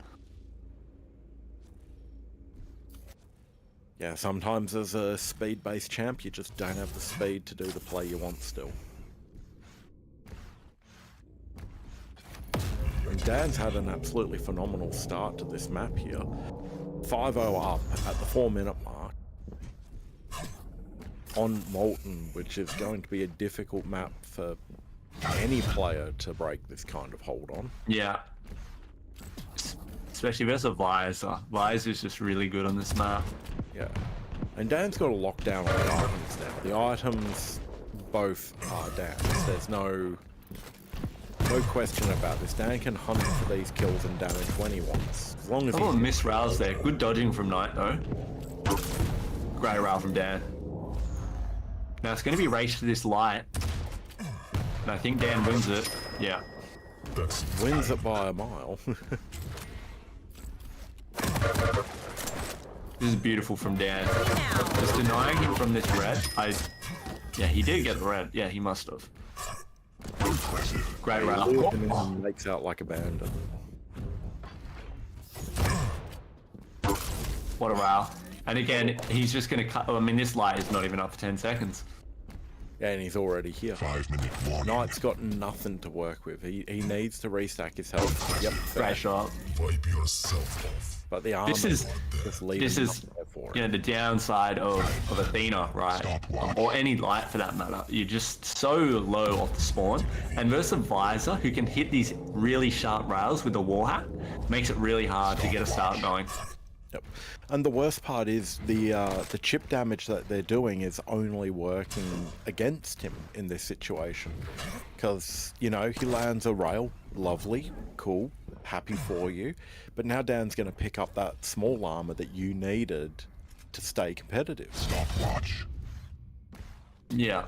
Speaker 6: Yeah, sometimes as a speed-based champ, you just don't have the speed to do the play you want still. And Dan's had an absolutely phenomenal start to this map here. 5-0 up at the 4-minute mark on Molten, which is going to be a difficult map for any player to break this kind of hold on.
Speaker 2: Yeah. Especially versus Visor. Visor's just really good on this map.
Speaker 6: Yeah. And Dan's got a lockdown on the items now. The items both are Dan's. There's no question about this. Dan can hunt for these kills and damage when he wants. As long as
Speaker 2: Oh, miss rails there. Good dodging from Knight though. Great rail from Dan. Now it's going to be race to this light. And I think Dan wins it. Yeah.
Speaker 6: wins it by a mile.
Speaker 2: This is beautiful from Dan. Just denying him from this red. Yeah, he did get the red. Yeah, he must have. Great round.
Speaker 6: And then makes out like a bandit.
Speaker 2: What a row. And again, he's just going to cut. I mean, this light is not even up for 10 seconds.
Speaker 6: Yeah, and he's already here.
Speaker 4: 5-minute warning.
Speaker 6: Knight's got nothing to work with. He needs to restack his health. Yep.
Speaker 2: Great shot.
Speaker 4: Wipe yourself off.
Speaker 6: But the armor
Speaker 2: This is
Speaker 6: just leaving nothing there for him.
Speaker 2: the downside of Athena, right?
Speaker 4: Stop watch.
Speaker 2: Or any light for that matter. You're just so low off the spawn. And versus a Visor who can hit these really sharp rails with a wall hack, makes it really hard to get a start going.
Speaker 6: Yep. And the worst part is the chip damage that they're doing is only working against him in this situation. Because, you know, he lands a rail, lovely, cool, happy for you. But now Dan's going to pick up that small armor that you needed to stay competitive.
Speaker 4: Stopwatch.
Speaker 2: Yeah.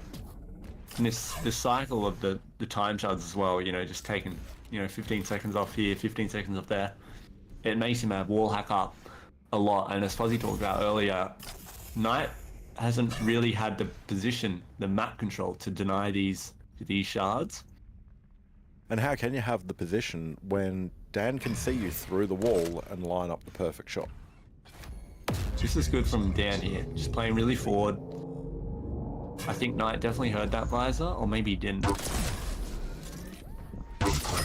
Speaker 2: And this cycle of the time shards as well, you know, just taking, 15 seconds off here, 15 seconds off there. It makes him have wall hack up a lot. And as Fuzzy talked about earlier, Knight hasn't really had the position, the map control to deny these shards.
Speaker 6: And how can you have the position when Dan can see you through the wall and line up the perfect shot?
Speaker 2: This is good from Dan here, just playing really forward. I think Knight definitely heard that Visor, or maybe he didn't.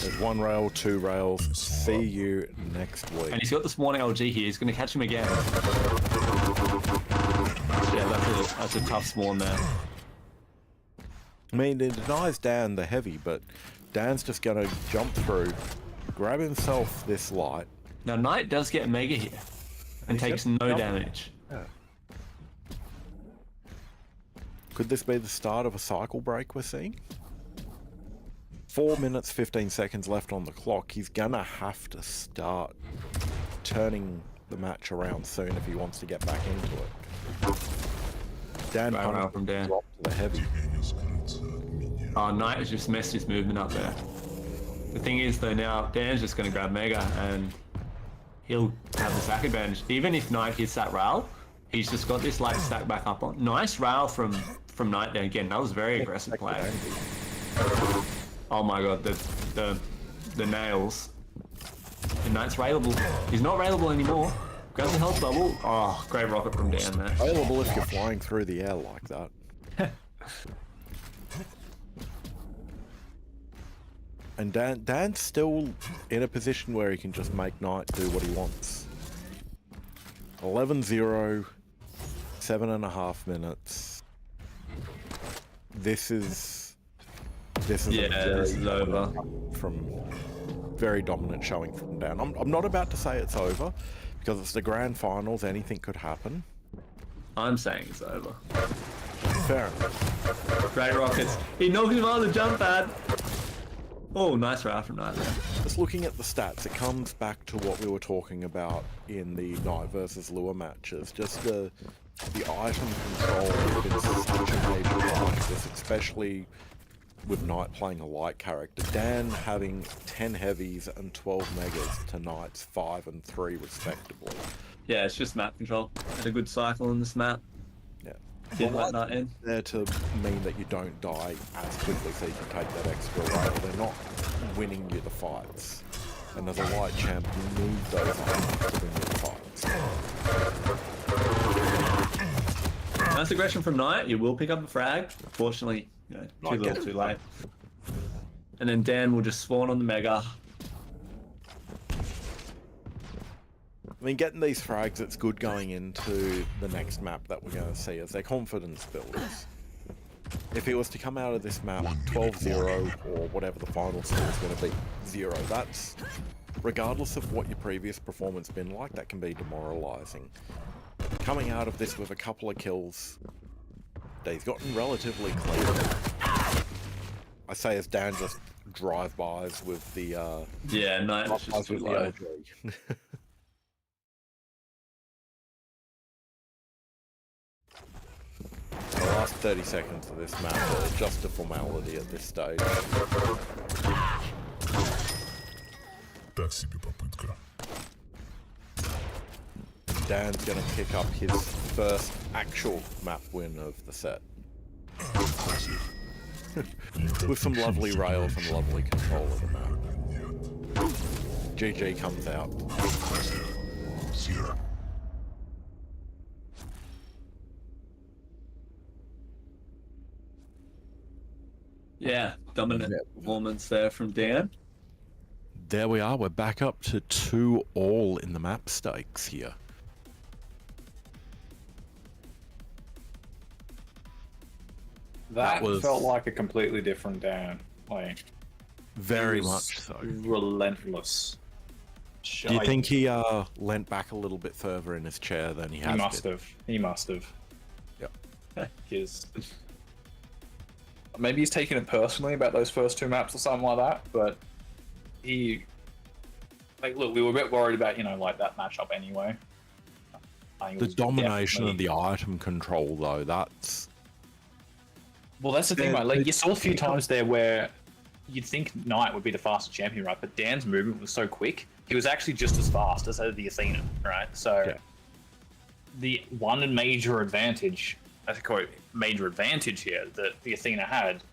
Speaker 6: There's one rail, two rails. See you next week.
Speaker 2: And he's got the spawn LG here, he's going to catch him again. Yeah, that's a tough spawn there.
Speaker 6: I mean, it denies Dan the heavy, but Dan's just going to jump through, grab himself this light.
Speaker 2: Now Knight does get Mega here, and takes no damage.
Speaker 6: Yeah. Could this be the start of a cycle break we're seeing? 4 minutes, 15 seconds left on the clock. He's gonna have to start turning the match around soon if he wants to get back into it. Dan
Speaker 2: Right from Dan.
Speaker 6: dropped the heavy.
Speaker 2: Knight has just messed his movement up there. The thing is though, now Dan's just going to grab Mega and he'll have the stack advantage. Even if Knight hits that rail, he's just got this light stack back up on. Nice rail from Knight there again. That was very aggressive play. Oh my god, the nails. And Knight's railable. He's not railable anymore. Grabs the health bubble. Oh, great rocket from Dan there.
Speaker 6: Available if you're flying through the air like that. And Dan's still in a position where he can just make Knight do what he wants. 11-0. 7.5 minutes. This is
Speaker 5: Yeah, this is over.
Speaker 6: From very dominant showing from Dan. I'm not about to say it's over because it's the grand finals. Anything could happen.
Speaker 5: I'm saying it's over.
Speaker 6: Fair enough.
Speaker 5: Great Rockets. He knocked him on the jump pad. Oh, nice round from Knight there.
Speaker 6: Just looking at the stats, it comes back to what we were talking about in the Knight versus Lure matches. Just the item control has been such a major part of this, especially with Knight playing a light character. Dan having 10 heavies and 12 megas to Knight's 5 and 3 respectively.
Speaker 5: Yeah, it's just map control. Had a good cycle on this map.
Speaker 6: Yeah.
Speaker 5: Didn't let Knight in.
Speaker 6: There to mean that you don't die as quickly so you can take that extra rail. They're not winning you the fights. And as a light champ, you need those items to win you the fights.
Speaker 5: Nice aggression from Knight. You will pick up a frag. Unfortunately, too little, too late. And then Dan will just spawn on the Mega.
Speaker 6: I mean, getting these frags, it's good going into the next map that we're going to see as their confidence builders. If it was to come out of this map 12-0 or whatever the final score is going to be, 0, that's, regardless of what your previous performance been like, that can be demoralizing. Coming out of this with a couple of kills, they've gotten relatively clean. I say as Dan just drive-bys with the
Speaker 5: Yeah, Knight was just too low.
Speaker 6: The last 30 seconds of this map are just a formality at this stage.
Speaker 4: Так себе попытка.
Speaker 6: Dan's gonna pick up his first actual map win of the set. With some lovely rails and lovely control of the map. GG comes out.
Speaker 4: Zero.
Speaker 5: Yeah, dominant performance there from Dan.
Speaker 6: There we are, we're back up to 2-all in the map stakes here.
Speaker 2: That
Speaker 6: was-
Speaker 2: felt like a completely different Dan. Like,
Speaker 6: Very
Speaker 2: it was
Speaker 6: much so.
Speaker 2: relentless.
Speaker 6: Do you think he leant back a little bit further in his chair than he has
Speaker 2: He must
Speaker 6: been?
Speaker 2: have. He must have.
Speaker 6: Yep.
Speaker 2: His... Maybe he's taking it personally about those first two maps or something like that, but he... Like, look, we were a bit worried about, you know, like, that matchup anyway. I think it
Speaker 6: The
Speaker 2: was
Speaker 6: domination of
Speaker 2: definitely-
Speaker 6: the item control, though, that's...
Speaker 2: Well, that's the thing, right? Like, you saw a few times there where you'd think Knight would be the fastest champion, right? But Dan's movement was so quick, he was actually just as fast as the Athena, right? So,
Speaker 6: Yeah.
Speaker 2: the one major advantage, I think, major advantage here that the Athena had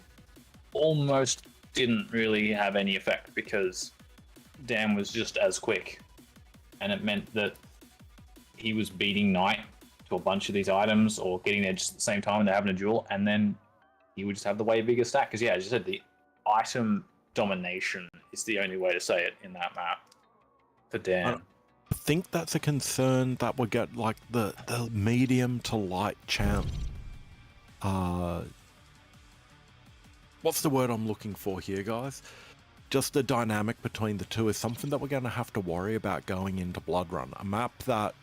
Speaker 2: almost didn't really have any effect because Dan was just as quick. And it meant that he was beating Knight to a bunch of these items or getting there just at the same time and they're having a duel, and then he would just have the way bigger stack. Because, yeah, as you said, the item domination is the only way to say it in that map for Dan.
Speaker 6: I think that's a concern that we get, like, the medium to light champ. What's the word I'm looking for here, guys? Just the dynamic between the two is something that we're going to have to worry about going into Blood Run. A map that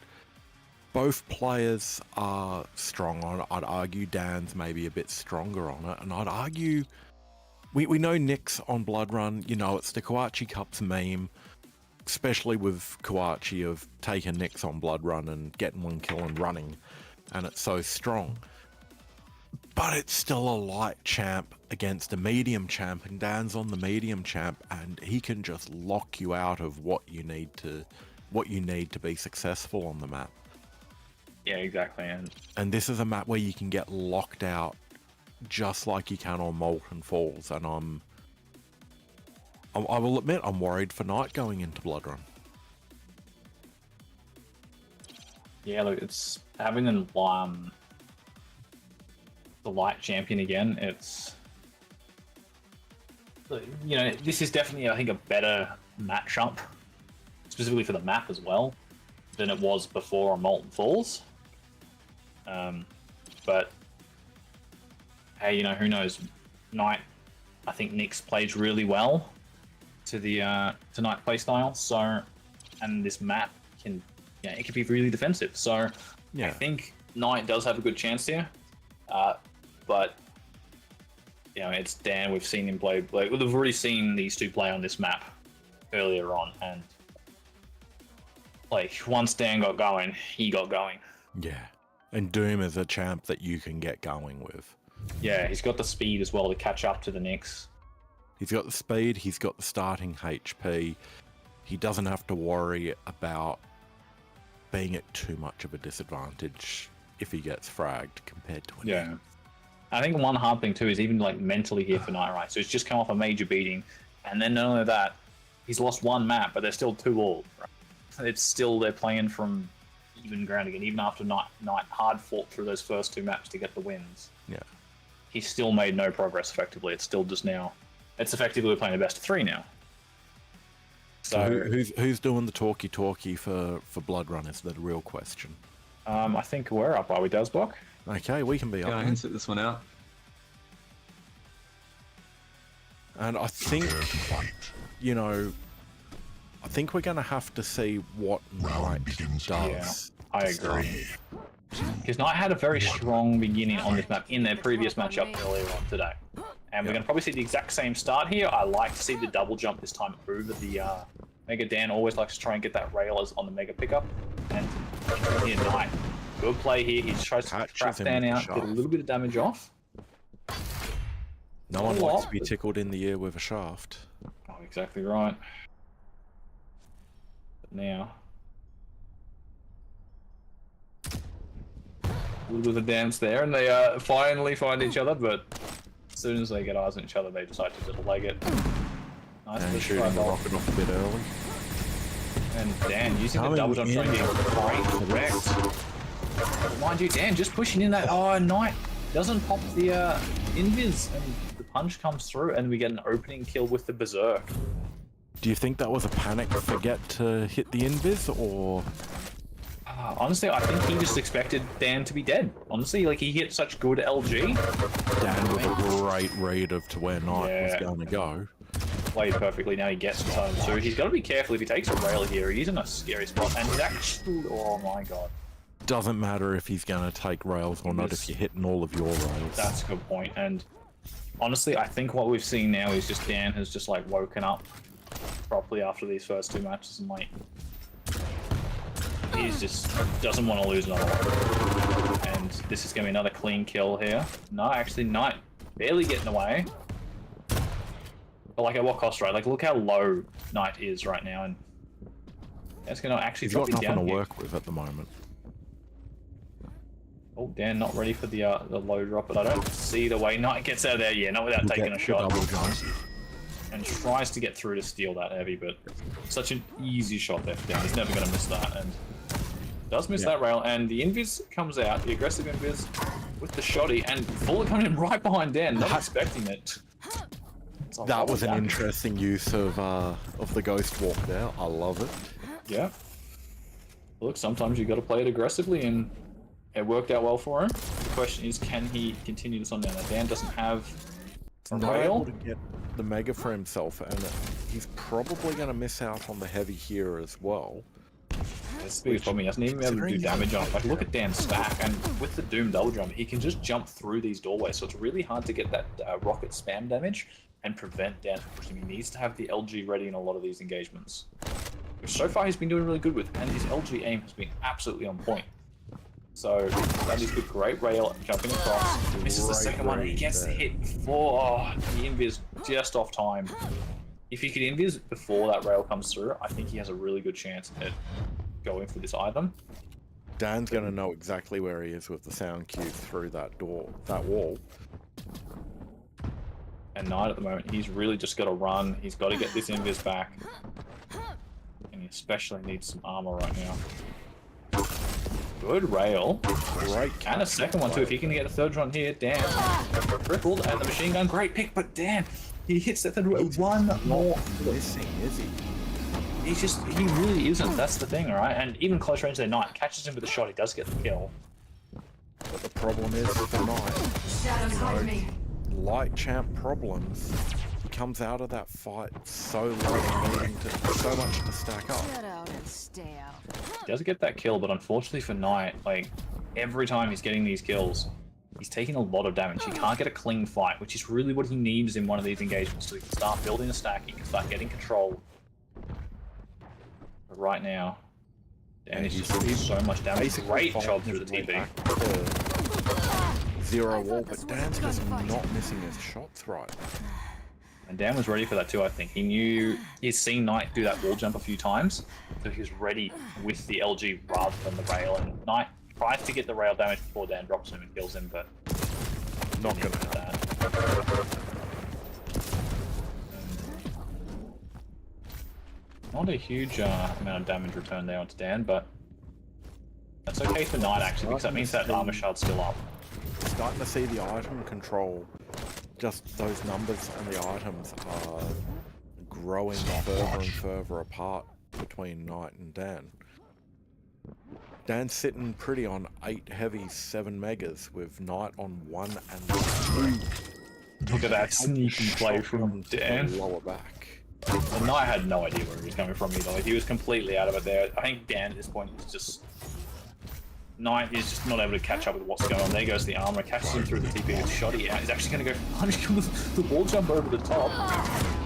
Speaker 6: both players are strong on. I'd argue Dan's maybe a bit stronger on it, and I'd argue we know Nick's on Blood Run. You know, it's the Kawachi Cups meme, especially with Kawachi, of taking Nick's on Blood Run and getting one kill and running, and it's so strong. But it's still a light champ against a medium champ, and Dan's on the medium champ, and he can just lock you out of what you need to be successful on the map.
Speaker 2: Yeah, exactly.
Speaker 6: And this is a map where you can get locked out just like you can on Molten Falls, and I will admit I'm worried for Knight going into Blood Run.
Speaker 2: Yeah, look, it's having the light champion again. It's, you know, this is definitely, I think, a better matchup, specifically for the map as well, than it was before on Molten Falls. But hey, you know, who knows? Knight, I think Nyx plays really well to the to Knight playstyle. So, and this map can, yeah, it can be really defensive. So,
Speaker 6: Yeah.
Speaker 2: I think Knight does have a good chance here. But you know, it's Dan. We've seen him play. Like, we've already seen these two play on this map earlier on, and like once Dan got going, he got going.
Speaker 6: Yeah. And Doom is a champ that you can get going with.
Speaker 2: Yeah, he's got the speed as well to catch up to the Nyx.
Speaker 6: He's got the speed, he's got the starting HP. He doesn't have to worry about being at too much of a disadvantage if he gets fragged compared to an
Speaker 2: Yeah. I think one hard thing too is even like mentally here for Knight, right? So he's just come off a major beating, and then not only that, he's lost one map, but they're still 2-all. Right? It's still, they're playing from even ground again, even after Knight hard fought through those first 2 maps to get the wins.
Speaker 6: Yeah.
Speaker 2: He's still made no progress effectively. It's still just now, it's effectively playing a best of 3 now.
Speaker 6: So who's doing the talkie for Blood Run is the real question.
Speaker 2: I think we're up, are we, Dazbok?
Speaker 6: Okay, we can be
Speaker 5: Yeah, I
Speaker 6: up.
Speaker 5: can sit this one out.
Speaker 6: And I think, you know, I think we're going to have to see what Knight does.
Speaker 2: Yeah, I agree. Because Knight had a very strong beginning on this map in their previous matchup earlier on today. And we're going to probably see the exact same start here. I like to see the double jump this time over the Mega. Dan always likes to try and get that rail as on the Mega pickup. And here, Knight, good play here. He tries to trap Dan out, get a little bit of damage off.
Speaker 6: No one likes to be tickled in the ear with a shaft.
Speaker 2: Oh, exactly right. But now, a little bit of a dance there, and they finally find each other, but as soon as they get eyes on each other, they decide to little leg it. Nice
Speaker 6: And
Speaker 2: push
Speaker 6: shooting
Speaker 2: right
Speaker 6: the
Speaker 2: off.
Speaker 6: rocket off a bit early.
Speaker 2: And Dan using the
Speaker 6: Coming
Speaker 2: double jump
Speaker 6: in.
Speaker 2: trying to get great correct. But mind you, Dan just pushing in that, oh, Knight doesn't pop the invis, and the punch comes through, and we get an opening kill with the Berserk.
Speaker 6: Do you think that was a panic forget to hit the invis, or
Speaker 2: Honestly, I think he just expected Dan to be dead. Honestly, like, he hit such good LG.
Speaker 6: Dan with a great read of to where Knight was
Speaker 2: Yeah.
Speaker 6: going to go?
Speaker 2: Played perfectly. Now he gets to turn 2. He's got to be careful if he takes a rail here. He's in a scary spot, and he's actually, oh my god.
Speaker 6: Doesn't matter if he's going to take rails or not
Speaker 2: Yes.
Speaker 6: if you're hitting all of your rails.
Speaker 2: That's a good point. And honestly, I think what we've seen now is just Dan has just like woken up properly after these first 2 matches, and like he's just doesn't want to lose another one. And this is going to be another clean kill here. No, actually, Knight barely getting away. But like, at what cost, right? Like, look how low Knight is right now, and that's going to actually
Speaker 6: He's got
Speaker 2: drop him
Speaker 6: nothing
Speaker 2: down
Speaker 6: to
Speaker 2: here.
Speaker 6: work with at the moment.
Speaker 2: Oh, Dan not ready for the low drop, but I don't see the way Knight gets out of there. Yeah, not without taking a
Speaker 6: Get the
Speaker 2: shot.
Speaker 6: double jump.
Speaker 2: And tries to get through to steal that heavy, but such an easy shot there for Dan. He's never going to miss that, and does miss that rail. And the invis comes out, the aggressive invis with the shotty, and Fuller coming in right behind Dan, not expecting it. So
Speaker 6: That was an
Speaker 2: that.
Speaker 6: interesting use of the ghost walk there. I love it.
Speaker 2: Yeah. Look, sometimes you got to play it aggressively, and it worked out well for him. The question is, can he continue this on down? Now, Dan doesn't have a
Speaker 6: Not able
Speaker 2: rail.
Speaker 6: to get the mega for himself, and he's probably going to miss out on the heavy here as well.
Speaker 2: That's the biggest problem. He doesn't even be able to do damage on it. Like, look at Dan's stack, and with the Doom double jump, he can just jump through these doorways, so it's really hard to get that rocket spam damage and prevent Dan from pushing. He needs to have the LG ready in a lot of these engagements, which so far he's been doing really good with, and his LG aim has been absolutely on point. So that is good. Great rail jumping across. This is the second one. He gets the hit before the invis just off time. If he could invis before that rail comes through, I think he has a really good chance at going for this item.
Speaker 6: Dan's going to know exactly where he is with the sound cue through that door, that wall.
Speaker 2: And Knight at the moment, he's really just got to run. He's got to get this invis back. And he especially needs some armor right now. Good rail.
Speaker 6: Great
Speaker 2: And a second one too. If he can get a third one here, Dan. Crippled, and the machine gun. Great pick, but Dan, he hits that third one. One more.
Speaker 6: Missing, is he?
Speaker 2: He really isn't. That's the thing, alright? And even close range there, Knight catches him with a shot. He does get the kill.
Speaker 6: But the problem is for Knight, light champ problems. He comes out of that fight so low, needing to so much to stack up.
Speaker 7: Get out and stay out.
Speaker 2: He does get that kill, but unfortunately for Knight, like every time he's getting these kills, he's taking a lot of damage. He can't get a clean fight, which is really what he needs in one of these engagements so he can start building a stack, he can start getting control. But right now, and he's just doing so much damage. Great job through the TP.
Speaker 6: Zero wall, but Dan's just not missing his shots right.
Speaker 2: And Dan was ready for that too, I think. He knew he's seen Knight do that wall jump a few times, so he was ready with the LG rather than the rail. And Knight tries to get the rail damage before Dan drops him and kills him, but
Speaker 6: Not gonna
Speaker 2: do
Speaker 6: happen.
Speaker 2: that. Not a huge amount of damage returned there onto Dan, but that's okay for Knight actually, because that means that armor shard's still up.
Speaker 6: Starting to see the item control, just those numbers and the items are growing further and further apart between Knight and Dan. Dan's sitting pretty on 8 heavy 7 megas with Knight on 1 and 2.
Speaker 2: Look at that sneaky play from Dan.
Speaker 6: Lower back.
Speaker 2: And Knight had no idea where he was coming from either. Like, he was completely out of it there. I think Dan at this point is just... Knight is just not able to catch up with what's going on. There goes the armor, catches him through the TP with Shoddy out. He's actually going to go punish him with the wall jump over the top.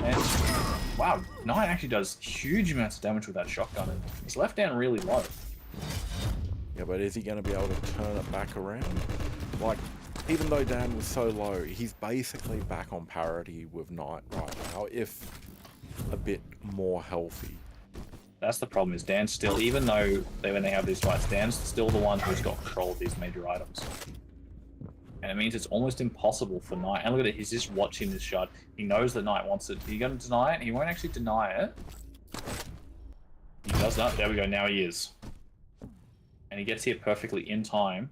Speaker 2: And wow, Knight actually does huge amounts of damage with that shotgun, and he's left down really low.
Speaker 6: Yeah, but is he going to be able to turn it back around? Like, even though Dan was so low, he's basically back on parity with Knight right now, if a bit more healthy.
Speaker 2: That's the problem, is Dan's still, even though when they have these fights, Dan's still the one who's got control of these major items. And it means it's almost impossible for Knight. And look at it, he's just watching this shot. He knows that Knight wants it. Are you going to deny it? He won't actually deny it. He does not. There we go, now he is. And he gets here perfectly in time.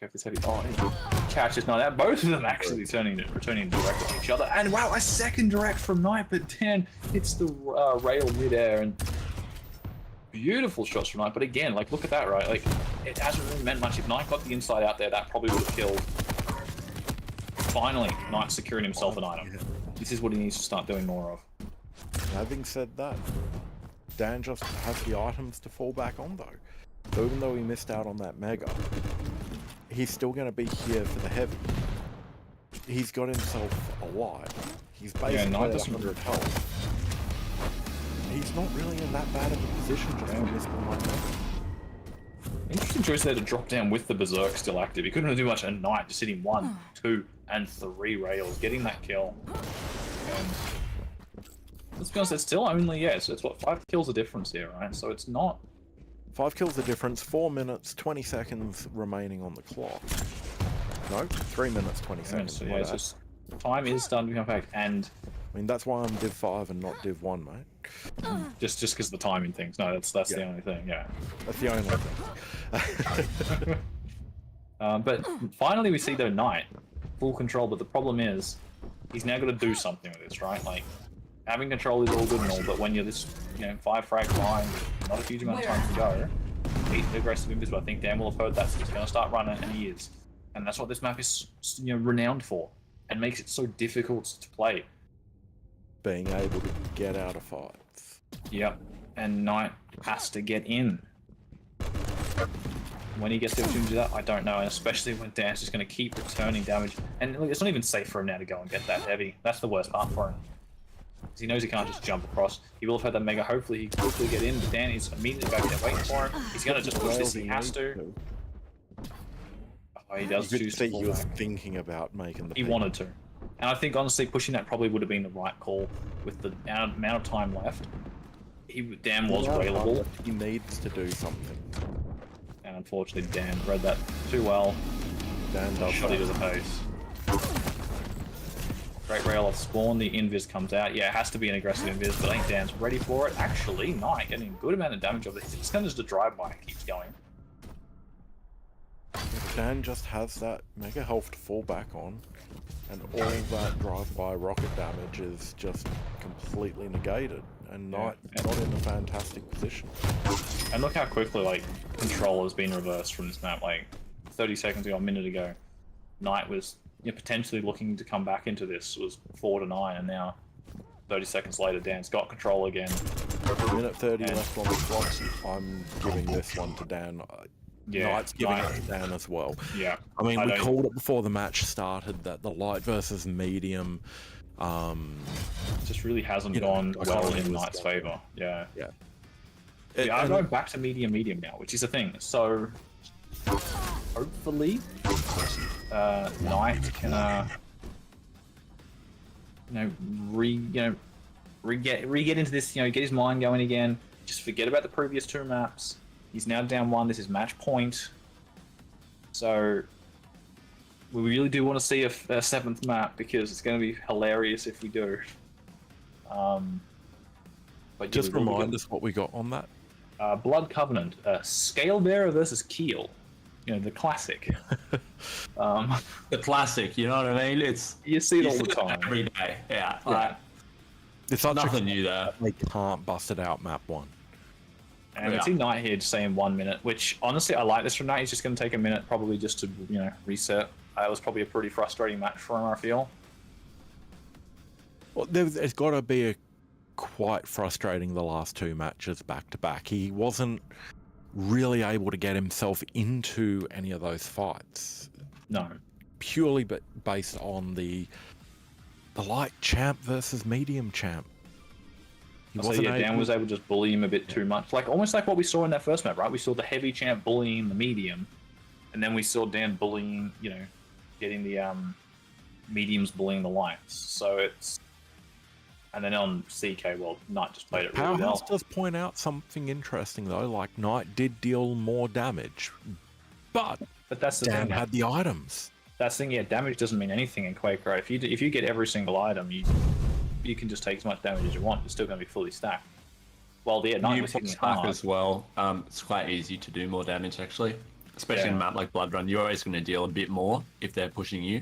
Speaker 2: Go for this heavy. Oh, he catches Knight out. Both of them actually returning direct at each other. And wow, a second direct from Knight, but Dan hits the rail midair, and beautiful shots from Knight. But again, like, look at that, right? Like, it hasn't really meant much. If Knight got the inside out there, that probably would have killed. Finally, Knight securing himself an item. This is what he needs to start doing more of.
Speaker 6: Having said that, Dan just has the items to fall back on though. So even though he missed out on that mega, he's still going to be here for the heavy. He's got himself a lot. He's basically
Speaker 2: Knight
Speaker 6: 100 health. He's not really in that bad of a position just to miss one mega.
Speaker 2: Interesting choice there to drop down with the Berserk still active. He couldn't really do much at Knight, just hitting 1, 2, and 3 rails, getting that kill. And let's be honest, it's still only, yeah, so it's what, 5 kills a difference here, right? So it's not...
Speaker 6: 5 kills the difference, 4 minutes, 20 seconds remaining on the clock. No, 3 minutes, 20 seconds.
Speaker 2: So yeah, it's just, time is starting to become back, and...
Speaker 6: I mean, that's why I'm Div 5 and not Div 1, mate.
Speaker 2: Just because of the timing things. No, that's
Speaker 6: Yeah.
Speaker 2: the only thing, yeah.
Speaker 6: That's the only thing.
Speaker 2: But finally we see, though, Knight. Full control, but the problem is, he's now got to do something with this, right? Like, having control is all good and all, but when you're this, 5 frag behind, not a huge amount of time to go, beat the aggressive invisible. I think Dan will have heard that, so he's going to start running, and he is. And that's what this map is, renowned for, and makes it so difficult to play.
Speaker 6: Being able to get out of fights.
Speaker 2: Yep, and Knight has to get in. When he gets the opportunity to do that, I don't know, and especially when Dan's just going to keep returning damage. And look, it's not even safe for him now to go and get that heavy. That's the worst part for him. Because he knows he can't just jump across. He will have had that mega, hopefully he can quickly get in, but Dan is immediately back there waiting for him. He's going to just push this, he has to. Oh, he does
Speaker 6: You could
Speaker 2: choose
Speaker 6: see
Speaker 2: to
Speaker 6: he
Speaker 2: fall
Speaker 6: was
Speaker 2: back.
Speaker 6: thinking about making the
Speaker 2: He wanted to. And I think, honestly, pushing that probably would have been the right call with the amount of time left. Dan was available.
Speaker 6: He needs to do something.
Speaker 2: And unfortunately, Dan read that too well.
Speaker 6: Dan does
Speaker 2: Shot it to
Speaker 6: that.
Speaker 2: the face. Great rail off spawn, the invis comes out. Yeah, it has to be an aggressive invis, but I think Dan's ready for it. Actually, Knight getting a good amount of damage over this. It's kind of just a drive-by, it keeps going.
Speaker 6: Dan just has that mega health to fall back on, and all that drive-by rocket damage is just completely negated, and Knight not in a fantastic position.
Speaker 2: And look how quickly, like, control has been reversed from this map. Like, 30 seconds ago, a minute ago, Knight was potentially looking to come back into this. It was 4-9, and now 30 seconds later, Dan's got control again.
Speaker 6: Minute 30
Speaker 2: And-
Speaker 6: left on the clock. I'm giving this one to Dan. Knight's giving it to Dan as well.
Speaker 2: Yeah.
Speaker 6: I mean, we
Speaker 2: don't-
Speaker 6: called it before the match started that the light versus medium.
Speaker 2: just really hasn't
Speaker 6: you know,
Speaker 2: gone
Speaker 6: I
Speaker 2: well
Speaker 6: can't
Speaker 2: in
Speaker 6: remember
Speaker 2: Knight's
Speaker 6: what's
Speaker 2: favor. Yeah.
Speaker 6: Yeah.
Speaker 2: Yeah, I'm
Speaker 6: And-
Speaker 2: going back to medium now, which is a thing. So hopefully, Knight can re-get into this, get his mind going again. Just forget about the previous 2 maps. He's now down 1. This is match point. So we really do want to see a 7th map because it's going to be hilarious if we do. But yeah,
Speaker 6: Just
Speaker 2: we've already
Speaker 6: remind us what we got on that.
Speaker 2: Blood Covenant, Scale Bearer versus Keel. The classic.
Speaker 8: The classic, you know what I mean? It's
Speaker 2: You see it
Speaker 8: you
Speaker 2: all
Speaker 8: see
Speaker 2: the
Speaker 8: it
Speaker 2: time.
Speaker 8: every day. Yeah,
Speaker 6: It's such
Speaker 8: nothing
Speaker 6: a
Speaker 8: new there.
Speaker 6: they can't bust it out map 1.
Speaker 2: And
Speaker 8: Yeah.
Speaker 2: I see Knight here just saying 1 minute, which honestly I like this from Knight. He's just going to take a minute probably just to reset. It was probably a pretty frustrating match for him, I feel.
Speaker 6: Well, there's got to be quite frustrating the last 2 matches back to back. He wasn't really able to get himself into any of those fights,
Speaker 2: No.
Speaker 6: purely but based on the light champ versus medium champ. He
Speaker 2: So
Speaker 6: wasn't
Speaker 2: yeah, Dan
Speaker 6: able-
Speaker 2: was able to just bully him a bit too much. Almost like what we saw in that first map, right? We saw the heavy champ bullying the medium, and then we saw Dan bullying, getting the mediums bullying the lights. So it's... And then on CK, well, Knight just played it really
Speaker 6: Powerhouse
Speaker 2: well.
Speaker 6: does point out something interesting though, like Knight did deal more damage, but
Speaker 2: But that's the
Speaker 6: Dan
Speaker 2: thing.
Speaker 6: had the items.
Speaker 2: That's the thing. Yeah, damage doesn't mean anything in Quake, right? If you get every single item, you can just take as much damage as you want. It's still going to be fully stacked. Well, yeah, Knight
Speaker 8: New
Speaker 2: was hitting it
Speaker 8: back
Speaker 2: hard.
Speaker 8: as well. It's quite easy to do more damage actually, especially in
Speaker 2: Yeah.
Speaker 8: a map like Blood Run. You're always going to deal a bit more if they're pushing you.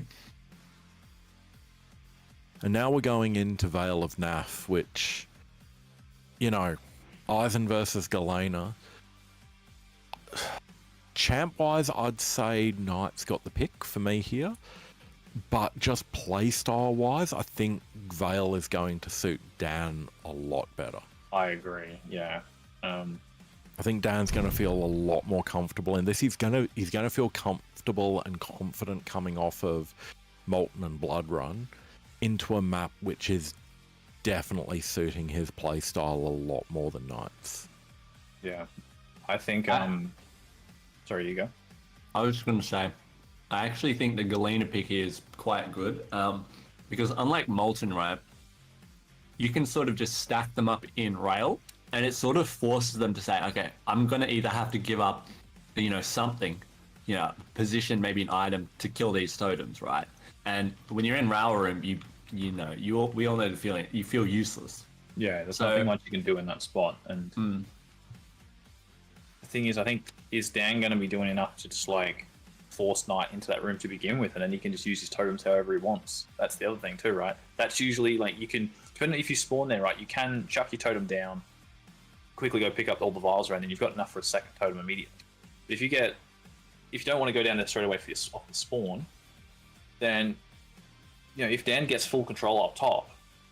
Speaker 6: And now we're going into Vale of Naf, which, Eisen versus Galena. Champ-wise, I'd say Knight's got the pick for me here. But just playstyle-wise, I think Vale is going to suit Dan a lot better.
Speaker 2: I agree. Yeah.
Speaker 6: I think Dan's going to feel a lot more comfortable in this. He's going to feel comfortable and confident coming off of Molten and Blood Run into a map which is definitely suiting his playstyle a lot more than Knight's.
Speaker 2: Yeah. I think. Sorry, you go.
Speaker 8: I was just going to say, I actually think the Galena pick here is quite good because unlike Molten, right, you can sort of just stack them up in rail and it sort of forces them to say, okay, I'm going to either have to give up, something, position, maybe an item to kill these totems, right? And when you're in rail room, we all know the feeling. You feel useless.
Speaker 2: Yeah, there's
Speaker 8: So-
Speaker 2: nothing much you can do in that spot. And the thing is, I think, is Dan going to be doing enough to just force Knight into that room to begin with, and then he can just use his totems however he wants. That's the other thing too, right? That's usually you can, depending if you spawn there, right, you can chuck your totem down, quickly go pick up all the vials around, and you've got enough for a second totem immediately. But if you don't want to go down there straight away off the spawn, then if Dan gets full control up top,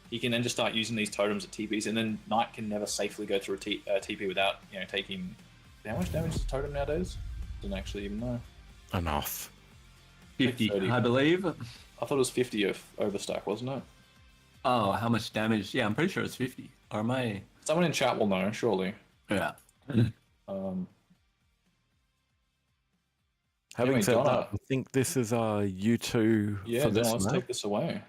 Speaker 2: he can then just start using these totems at TPs, and then Knight can never safely go through a TP without taking. How much damage is a totem nowadays? Doesn't actually even know.
Speaker 6: Enough.
Speaker 8: 50,
Speaker 2: 30.
Speaker 8: I believe.
Speaker 2: I thought it was 50 of overstack, wasn't it?
Speaker 8: Oh, how much damage? Yeah, I'm pretty sure it's 50. Or am I?
Speaker 2: Someone in chat will know, surely.
Speaker 8: Yeah.
Speaker 6: Having
Speaker 2: Anyway,
Speaker 6: said
Speaker 2: Donna.
Speaker 6: that, I think this is U2
Speaker 2: Yeah,
Speaker 6: for
Speaker 2: then
Speaker 6: this
Speaker 2: let's
Speaker 6: map.
Speaker 2: take this away.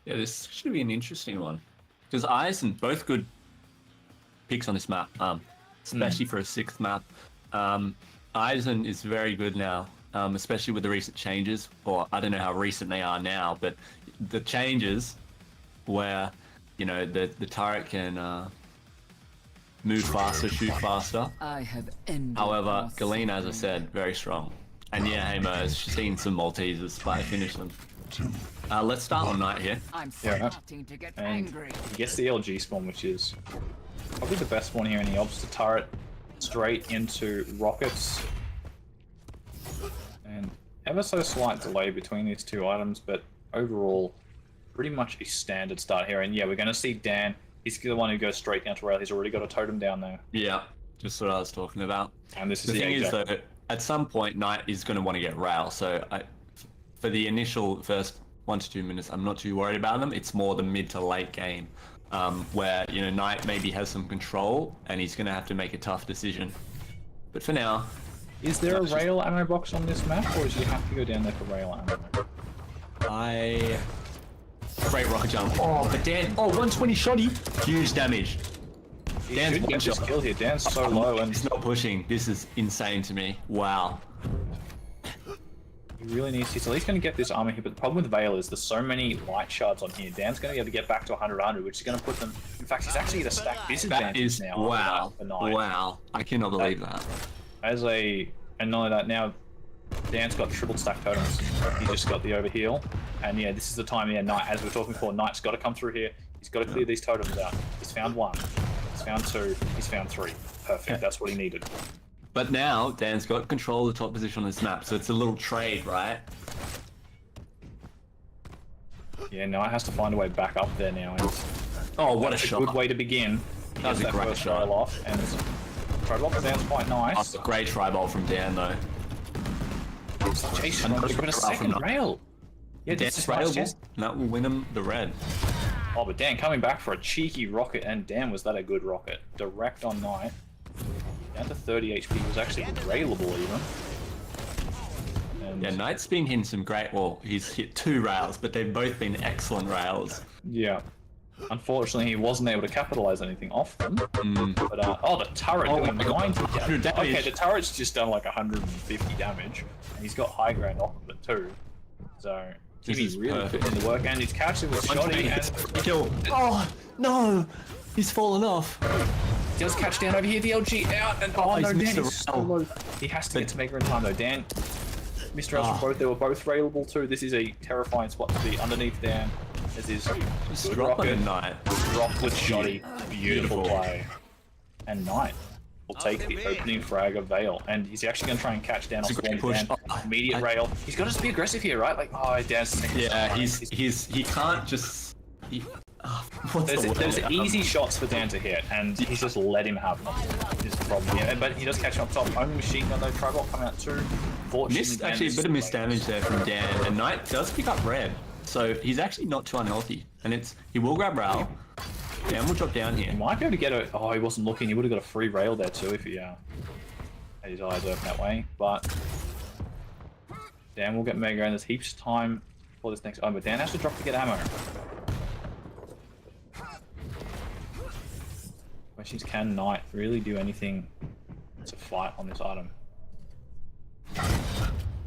Speaker 8: Yeah, this should be an interesting one. Because Eisen, both good picks on this map, especially for a 6th map. Eisen is very good now, especially with the recent changes, or I don't know how recent they are now, but the changes where, the turret can move faster, shoot faster.
Speaker 9: I have ended.
Speaker 8: However,
Speaker 9: our
Speaker 8: Galena, as I said, very strong. And yeah, Hamer has seen some Maltesers by finish them. Let's start on Knight here.
Speaker 9: I'm
Speaker 2: Yeah.
Speaker 9: starting to get
Speaker 2: And
Speaker 9: angry.
Speaker 2: he gets the LG spawn, which is probably the best one here, and he opts the turret straight into rockets. And ever so slight delay between these two items, but overall, pretty much a standard start here. And yeah, we're going to see Dan. He's the one who goes straight down to rail. He's already got a totem down there.
Speaker 8: Yeah, just what I was talking about.
Speaker 2: And this is
Speaker 8: The thing is
Speaker 2: AJ.
Speaker 8: that at some point, Knight is going to want to get rail. So for the initial first 1 to 2 minutes, I'm not too worried about them. It's more the mid to late game where, you know, Knight maybe has some control and he's going to have to make a tough decision. But for now...
Speaker 2: Is there a rail ammo box on this map, or do you have to go down there for rail ammo?
Speaker 8: Great rocket jump. Oh, but Dan... Oh, 120 shotty. Huge damage.
Speaker 2: He
Speaker 8: Dan's
Speaker 2: should
Speaker 8: one
Speaker 2: get this
Speaker 8: shot.
Speaker 2: kill here. Dan's so low, and
Speaker 8: He's not pushing. This is insane to me. Wow.
Speaker 2: he really needs. He's at least going to get this armor here. But the problem with Veil is there's so many light shards on here. Dan's going to be able to get back to 100, which is going to put them. In fact, he's actually at a stack
Speaker 8: That
Speaker 2: disadvantage
Speaker 8: is...
Speaker 2: now.
Speaker 8: Wow.
Speaker 2: For Knight.
Speaker 8: Wow. I cannot believe that.
Speaker 2: And not only that, now Dan's got triple stack totems. He just got the overheal. And yeah, this is the time, yeah, Knight, as we were talking before, Knight's got to come through here. He's got to clear these totems out. He's found 1. He's found 2. He's found 3. Perfect. That's what he needed.
Speaker 8: But now, Dan's got control of the top position on this map, so it's a little trade, right?
Speaker 2: Yeah, Knight has to find a way back up there now. And
Speaker 8: Oh, what a
Speaker 2: that's
Speaker 8: shot.
Speaker 2: good way to begin.
Speaker 8: That was a
Speaker 2: Gets
Speaker 8: great
Speaker 2: first
Speaker 8: shot.
Speaker 2: rail off, and Tribal Dan's quite nice.
Speaker 8: That's a great try ball from Dan, though.
Speaker 2: Jason,
Speaker 8: Another
Speaker 2: he's got a
Speaker 8: good try
Speaker 2: second
Speaker 8: from Knight.
Speaker 2: rail. Yeah, this
Speaker 8: Dan's
Speaker 2: is nice.
Speaker 8: railable, and that will win him the red.
Speaker 2: Oh, but Dan coming back for a cheeky rocket, and damn, was that a good rocket. Direct on Knight. Down to 30 HP, was actually railable even. And
Speaker 8: Yeah, Knight's been hitting some great... Well, he's hit 2 rails, but they've both been excellent rails.
Speaker 2: yeah. Unfortunately, he wasn't able to capitalize anything off them.
Speaker 8: Mm.
Speaker 2: But, oh, the turret
Speaker 8: Oh
Speaker 2: doing
Speaker 8: my God,
Speaker 2: 90
Speaker 8: 100 damage.
Speaker 2: Okay, the turret's just done like 150 damage, and he's got high ground off of it too. So,
Speaker 8: This
Speaker 2: Jimmy's
Speaker 8: is
Speaker 2: really
Speaker 8: perfect.
Speaker 2: putting in the work, and he's catching with Shoddy, and
Speaker 8: Kill. Oh, no! He's fallen off.
Speaker 2: he does catch down over here, the LG out, and oh,
Speaker 8: he's
Speaker 2: no, Dan,
Speaker 8: missed a
Speaker 2: he's so
Speaker 8: rail.
Speaker 2: low. He has to get to Mega in time though, Dan. Mr. Rails from both, they were both railable too. This is a terrifying spot to be underneath Dan. As is
Speaker 8: Just
Speaker 2: good
Speaker 8: drop
Speaker 2: rocket,
Speaker 8: it, Knight.
Speaker 2: drop with Shoddy. Beautiful
Speaker 8: Beautiful.
Speaker 2: play. And Knight will take the opening frag of Veil, and he's actually going to try and catch Dan off
Speaker 8: It's a great
Speaker 2: Swarm.
Speaker 8: push.
Speaker 2: Dan,
Speaker 8: Oh,
Speaker 2: immediate rail. He's got to just be aggressive here, right? Like, oh, Dan's
Speaker 8: Yeah, he can't just... What's the word?
Speaker 2: There's easy shots for Dan to hit, and he's just let him have them. Is the problem. Yeah, but he does catch him up top. Only machine gun though. Tribal coming out too.
Speaker 8: Missed, actually, a bit of missed damage there from Dan, and Knight does pick up red. So he's actually not too unhealthy. And he will grab rail. Dan will drop down here.
Speaker 2: He might be able to get a. Oh, he wasn't looking. He would have got a free rail there too if he had his eyes open that way. But Dan will get Mega, and there's heaps of time for this next. Oh, but Dan has to drop to get ammo. Questions: can Knight really do anything to fight on this item?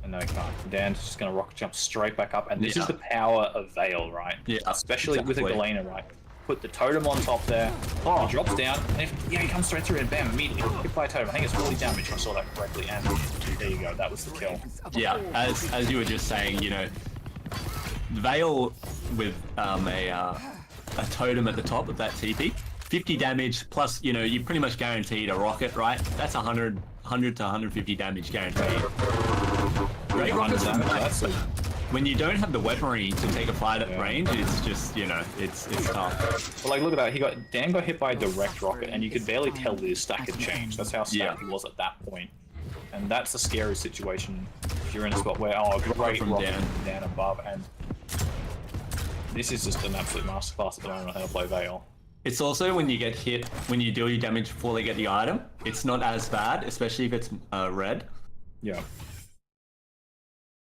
Speaker 2: And no, he can't. Dan's just going to rocket jump straight back up, and this is the power of Veil, right?
Speaker 8: Yeah,
Speaker 2: Especially with a
Speaker 8: exactly.
Speaker 2: Galena, right? Put the totem on top there. Oh, he drops down, and he comes straight through, and bam, immediately hit by a totem. I think it's 40 damage if I saw that correctly, and there you go, that was the kill.
Speaker 8: Yeah, as you were just saying, you know, Veil with a totem at the top of that TP, 50 damage plus, you know, you pretty much guaranteed a rocket, right? That's 100 to 150 damage guaranteed. Great rockets
Speaker 2: damage, that's
Speaker 8: when you don't have the weaponry to take a fight at
Speaker 2: Yeah.
Speaker 8: range, it's just, you know, it's tough.
Speaker 2: But like, look at that, Dan got hit by a direct rocket, and you could barely tell that his stack had changed. That's how stacked he was at that point. And that's a scary situation if you're in a spot where, oh, great
Speaker 8: from
Speaker 2: rocket
Speaker 8: Dan.
Speaker 2: from Dan above, and this is just an absolute masterclass at the moment on how to play Veil.
Speaker 8: It's also when you get hit, when you deal your damage before they get the item, it's not as bad, especially if it's red.
Speaker 2: Yeah.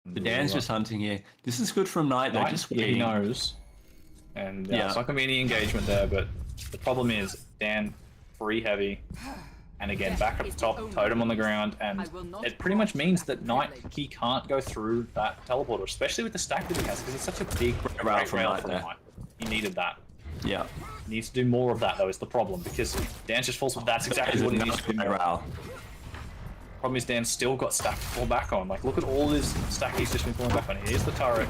Speaker 8: The Dan's just hunting here. This is good from Knight, though, just
Speaker 2: he
Speaker 8: waiting.
Speaker 2: knows. And
Speaker 8: Yeah.
Speaker 2: it's not going to be any engagement there, but the problem is Dan free heavy, and again back up the top, totem on the ground, and it pretty much means that Knight, he can't go through that teleporter, especially with the stack that he has, because it's such a big
Speaker 8: rail
Speaker 2: great
Speaker 8: from
Speaker 2: rail
Speaker 8: Knight
Speaker 2: from
Speaker 8: there.
Speaker 2: Knight. He needed that.
Speaker 8: Yeah.
Speaker 2: He needs to do more of that though, is the problem, because Dan just falls. That's exactly what he needs to do.
Speaker 8: Rail.
Speaker 2: Problem is Dan's still got stack to fall back on. Like, look at all his stack he's just been falling back on. Here's the turret.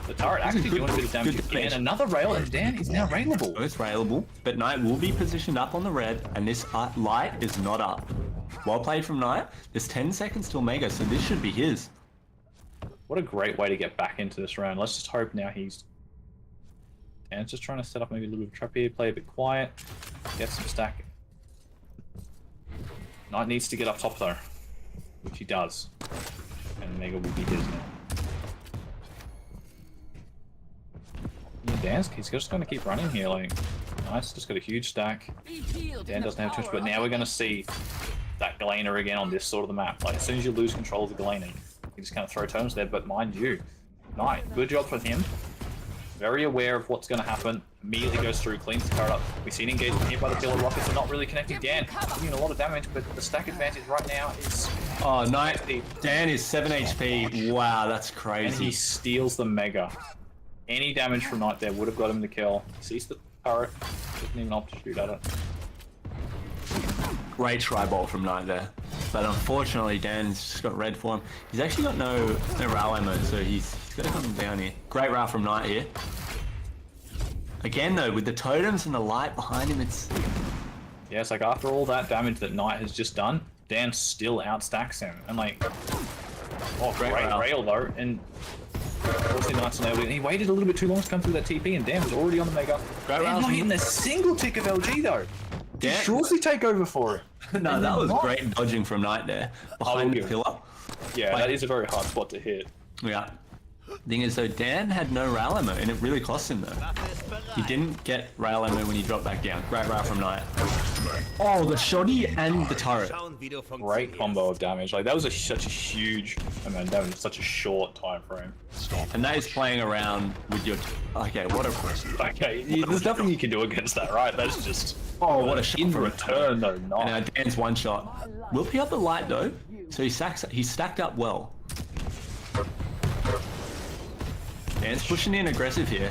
Speaker 2: The turret actually doing a bit of damage
Speaker 8: good
Speaker 2: again.
Speaker 8: damage.
Speaker 2: Another rail, and Dan is now railable.
Speaker 8: Both railable, but Knight will be positioned up on the red, and this light is not up. Well played from Knight. There's 10 seconds till Mega, so this should be his.
Speaker 2: What a great way to get back into this round. Let's just hope now he's... Dan's just trying to set up maybe a little bit of trap here, play a bit quiet, get some stack. Knight needs to get up top though, which he does. And Mega will be his now. Yeah, Dan's he's just going to keep running here. Like, Knight's just got a huge stack. Dan doesn't have too much, but now we're going to see that Galena again on this sort of the map. Like, as soon as you lose control of the Galena, you just kind of throw totems there. But mind you, Knight, good job for him. Very aware of what's going to happen. Immediately goes through, cleans the card up. We see an engagement here by the pillar rockets. They're not really connecting. Dan doing a lot of damage, but the stack advantage right now is...
Speaker 8: Oh, Knight. Dan is 7 HP. Wow, that's
Speaker 2: And
Speaker 8: crazy.
Speaker 2: he steals the Mega. Any damage from Knight there would have got him the kill. He sees the turret, doesn't even opt to shoot at it.
Speaker 8: Great tri-bolt from Knight there. But unfortunately, Dan's just got red for him. He's actually got no rail ammo, so he's got to come down here. Great rail from Knight here. Again, though, with the totems and the light behind him, it's...
Speaker 2: Yeah, it's like after all that damage that Knight has just done, Dan still outstacks him. And like... Oh, great rail though. And... Unfortunately, Knight's unable to... He waited a little bit too long to come through that TP, and Dan was already on the Mega.
Speaker 8: Great
Speaker 2: Dan
Speaker 8: rail
Speaker 2: not
Speaker 8: from
Speaker 2: getting a single tick of LG though. Did
Speaker 8: Dan-
Speaker 2: Shorsley take over for it?
Speaker 8: No, that was great dodging from Knight there. Behind the
Speaker 2: give it.
Speaker 8: pillar.
Speaker 2: Yeah, that is a very hard spot to hit.
Speaker 8: Yeah. Thing is, though, Dan had no rail ammo, and it really cost him, though. He didn't get rail ammo when he dropped back down. Great rail from Knight. Oh, the shoddy and the turret.
Speaker 2: Great combo of damage. Like, that was such a huge amount of damage in such a short time frame.
Speaker 8: And that is playing around with your... Okay, what a...
Speaker 2: Okay, there's nothing you can do against that, right? That's just...
Speaker 8: Oh, what a shot
Speaker 2: In
Speaker 8: for
Speaker 2: return, though,
Speaker 8: And
Speaker 2: not.
Speaker 8: Dan's one shot. Will pick up the light, though. So he's stacked up well. Dan's pushing in aggressive here.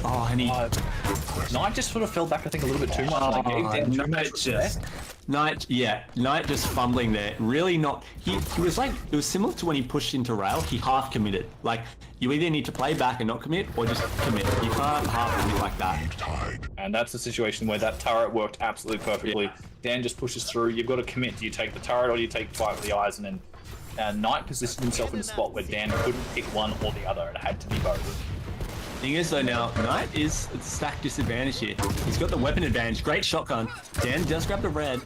Speaker 8: Oh, and he...
Speaker 2: Knight just sort of fell back, I think, a little bit too much. Like, gave Dan too much respect.
Speaker 8: Knight just fumbling there. Really not... He was like... It was similar to when he pushed into rail. He half committed. Like, you either need to play back and not commit, or just commit. You can't half commit like that.
Speaker 2: And that's the situation where that turret worked absolutely perfectly.
Speaker 8: Yeah.
Speaker 2: Dan just pushes through. You've got to commit. Do you take the turret or do you take fight with the eyes? And then Knight positioned himself in a spot where Dan couldn't pick one or the other. It had to be both.
Speaker 8: Thing is, though, now Knight is at stack disadvantage here. He's got the weapon advantage. Great shotgun. Dan does grab the red.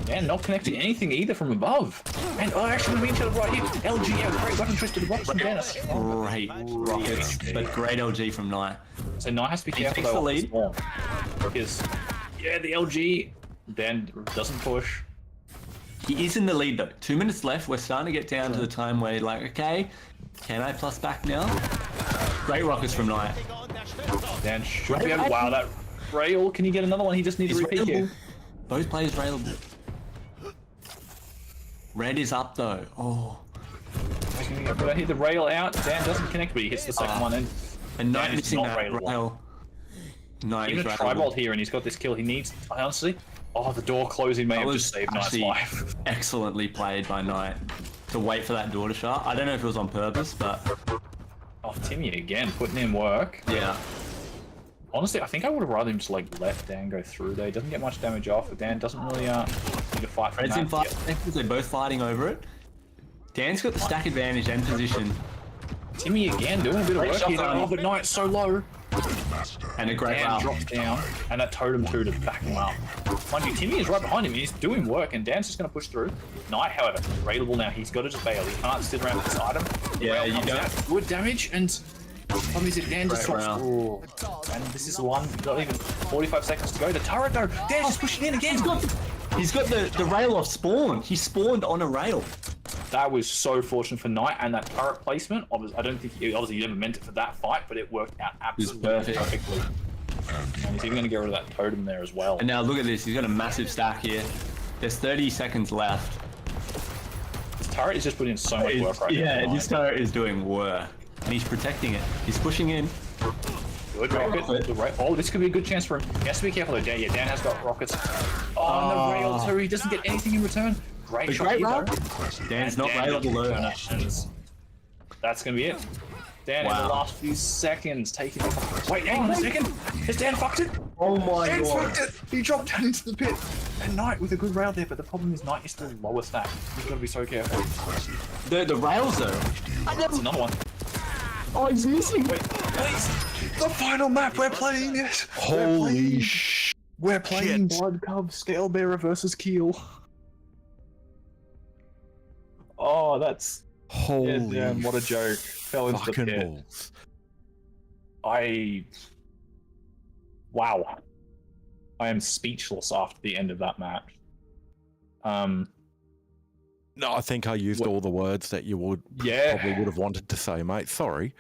Speaker 2: Dan not connecting anything either from above. And actually, we mean to the right here. LG, yeah, great weapon twist to the box from Dan.
Speaker 8: Great rockets, but great LG from Knight.
Speaker 2: So Knight has to be
Speaker 8: He
Speaker 2: careful
Speaker 8: takes
Speaker 2: though
Speaker 8: the lead.
Speaker 2: because yeah, the LG Dan doesn't push.
Speaker 8: He is in the lead, though. 2 minutes left. We're starting to get down to the time where you're like, okay, can I plus back now? Great rockets from Knight.
Speaker 2: Dan should be able. Wow, that rail. Can you get another one? He just needs
Speaker 8: He's
Speaker 2: to repeat
Speaker 8: railable.
Speaker 2: here.
Speaker 8: Both players railable. Red is up, though. Oh.
Speaker 2: But I hit the rail out. Dan doesn't connect, but he hits the second one in.
Speaker 8: And
Speaker 2: Dan
Speaker 8: Knight
Speaker 2: is
Speaker 8: missing
Speaker 2: not
Speaker 8: that
Speaker 2: railable.
Speaker 8: rail. Knight is
Speaker 2: Even a
Speaker 8: railable.
Speaker 2: tribolt here, and he's got this kill. He needs. Honestly, oh, the door closing may
Speaker 8: That
Speaker 2: have
Speaker 8: was
Speaker 2: just saved Knight's
Speaker 8: actually
Speaker 2: life.
Speaker 8: excellently played by Knight to wait for that door to shut. I don't know if it was on purpose, but
Speaker 2: Oh, Timmy again, putting in work.
Speaker 8: yeah.
Speaker 2: Honestly, I think I would have rather him just like let Dan go through there. He doesn't get much damage off, but Dan doesn't really need to fight for
Speaker 8: Red's in
Speaker 2: that.
Speaker 8: 5 seconds. They're both fighting over it. Dan's got the stack advantage and position.
Speaker 2: Timmy again doing a bit of
Speaker 8: Great
Speaker 2: work
Speaker 8: shot
Speaker 2: here.
Speaker 8: on.
Speaker 2: Oh, but Knight's so low.
Speaker 8: And a great
Speaker 2: Dan
Speaker 8: round.
Speaker 2: drops down, and that totem too to back him up. Mind you, Timmy is right behind him. He's doing work, and Dan's just going to push through. Knight, however, railable now. He's got to just bail. He can't sit around with this item. The
Speaker 8: Yeah,
Speaker 2: rail
Speaker 8: you
Speaker 2: comes
Speaker 8: don't.
Speaker 2: out, good damage, and problem is if Dan just
Speaker 8: Great
Speaker 2: drops.
Speaker 8: round.
Speaker 2: Ooh. And this is the one. Not even 45 seconds to go. The turret though. Dan's just pushing in again.
Speaker 8: He's got the rail off spawn. He spawned on a rail.
Speaker 2: That was so fortunate for Knight, and that turret placement. I don't think obviously you never meant it for that fight, but it worked out absolutely
Speaker 8: perfect.
Speaker 2: perfectly. And he's even going to get rid of that totem there as well.
Speaker 8: And now look at this. He's got a massive stack here. There's 30 seconds left.
Speaker 2: This turret is just putting in so much work right now.
Speaker 8: Yeah, this turret is doing work. And he's protecting it. He's pushing in.
Speaker 2: Good rocket. Good oh, this could be a good chance for him. He has to be careful though. Dan, yeah, Dan has got rockets. Oh, and the rail too. He doesn't get anything in return. Great
Speaker 8: The
Speaker 2: shot
Speaker 8: great
Speaker 2: here,
Speaker 8: round.
Speaker 2: though.
Speaker 8: Dan's not
Speaker 2: Dan
Speaker 8: railable
Speaker 2: doesn't
Speaker 8: though.
Speaker 2: return it, and that's going to be it. Dan in the last few seconds taking it. Wait, hang on a second. Has Dan fucked it?
Speaker 8: Oh my
Speaker 2: Dan
Speaker 8: god.
Speaker 2: fucked it. He dropped down into the pit. And Knight with a good rail there, but the problem is Knight is still lower stack. He's got to be so careful.
Speaker 8: The rails though.
Speaker 2: That's another one.
Speaker 8: Oh, he's missing.
Speaker 2: Wait, please. The final map we're playing it.
Speaker 6: Holy sh!
Speaker 2: We're playing
Speaker 6: shit.
Speaker 2: Blood Cub Scale Bearer versus Keel. Oh, that's
Speaker 6: Holy
Speaker 2: damn, what a joke. Fell into the
Speaker 6: fucking
Speaker 2: pit.
Speaker 6: balls.
Speaker 2: Wow. I am speechless after the end of that match.
Speaker 6: No, I think I used all the words that you would
Speaker 2: Yeah.
Speaker 6: probably would have wanted to say, mate. Sorry.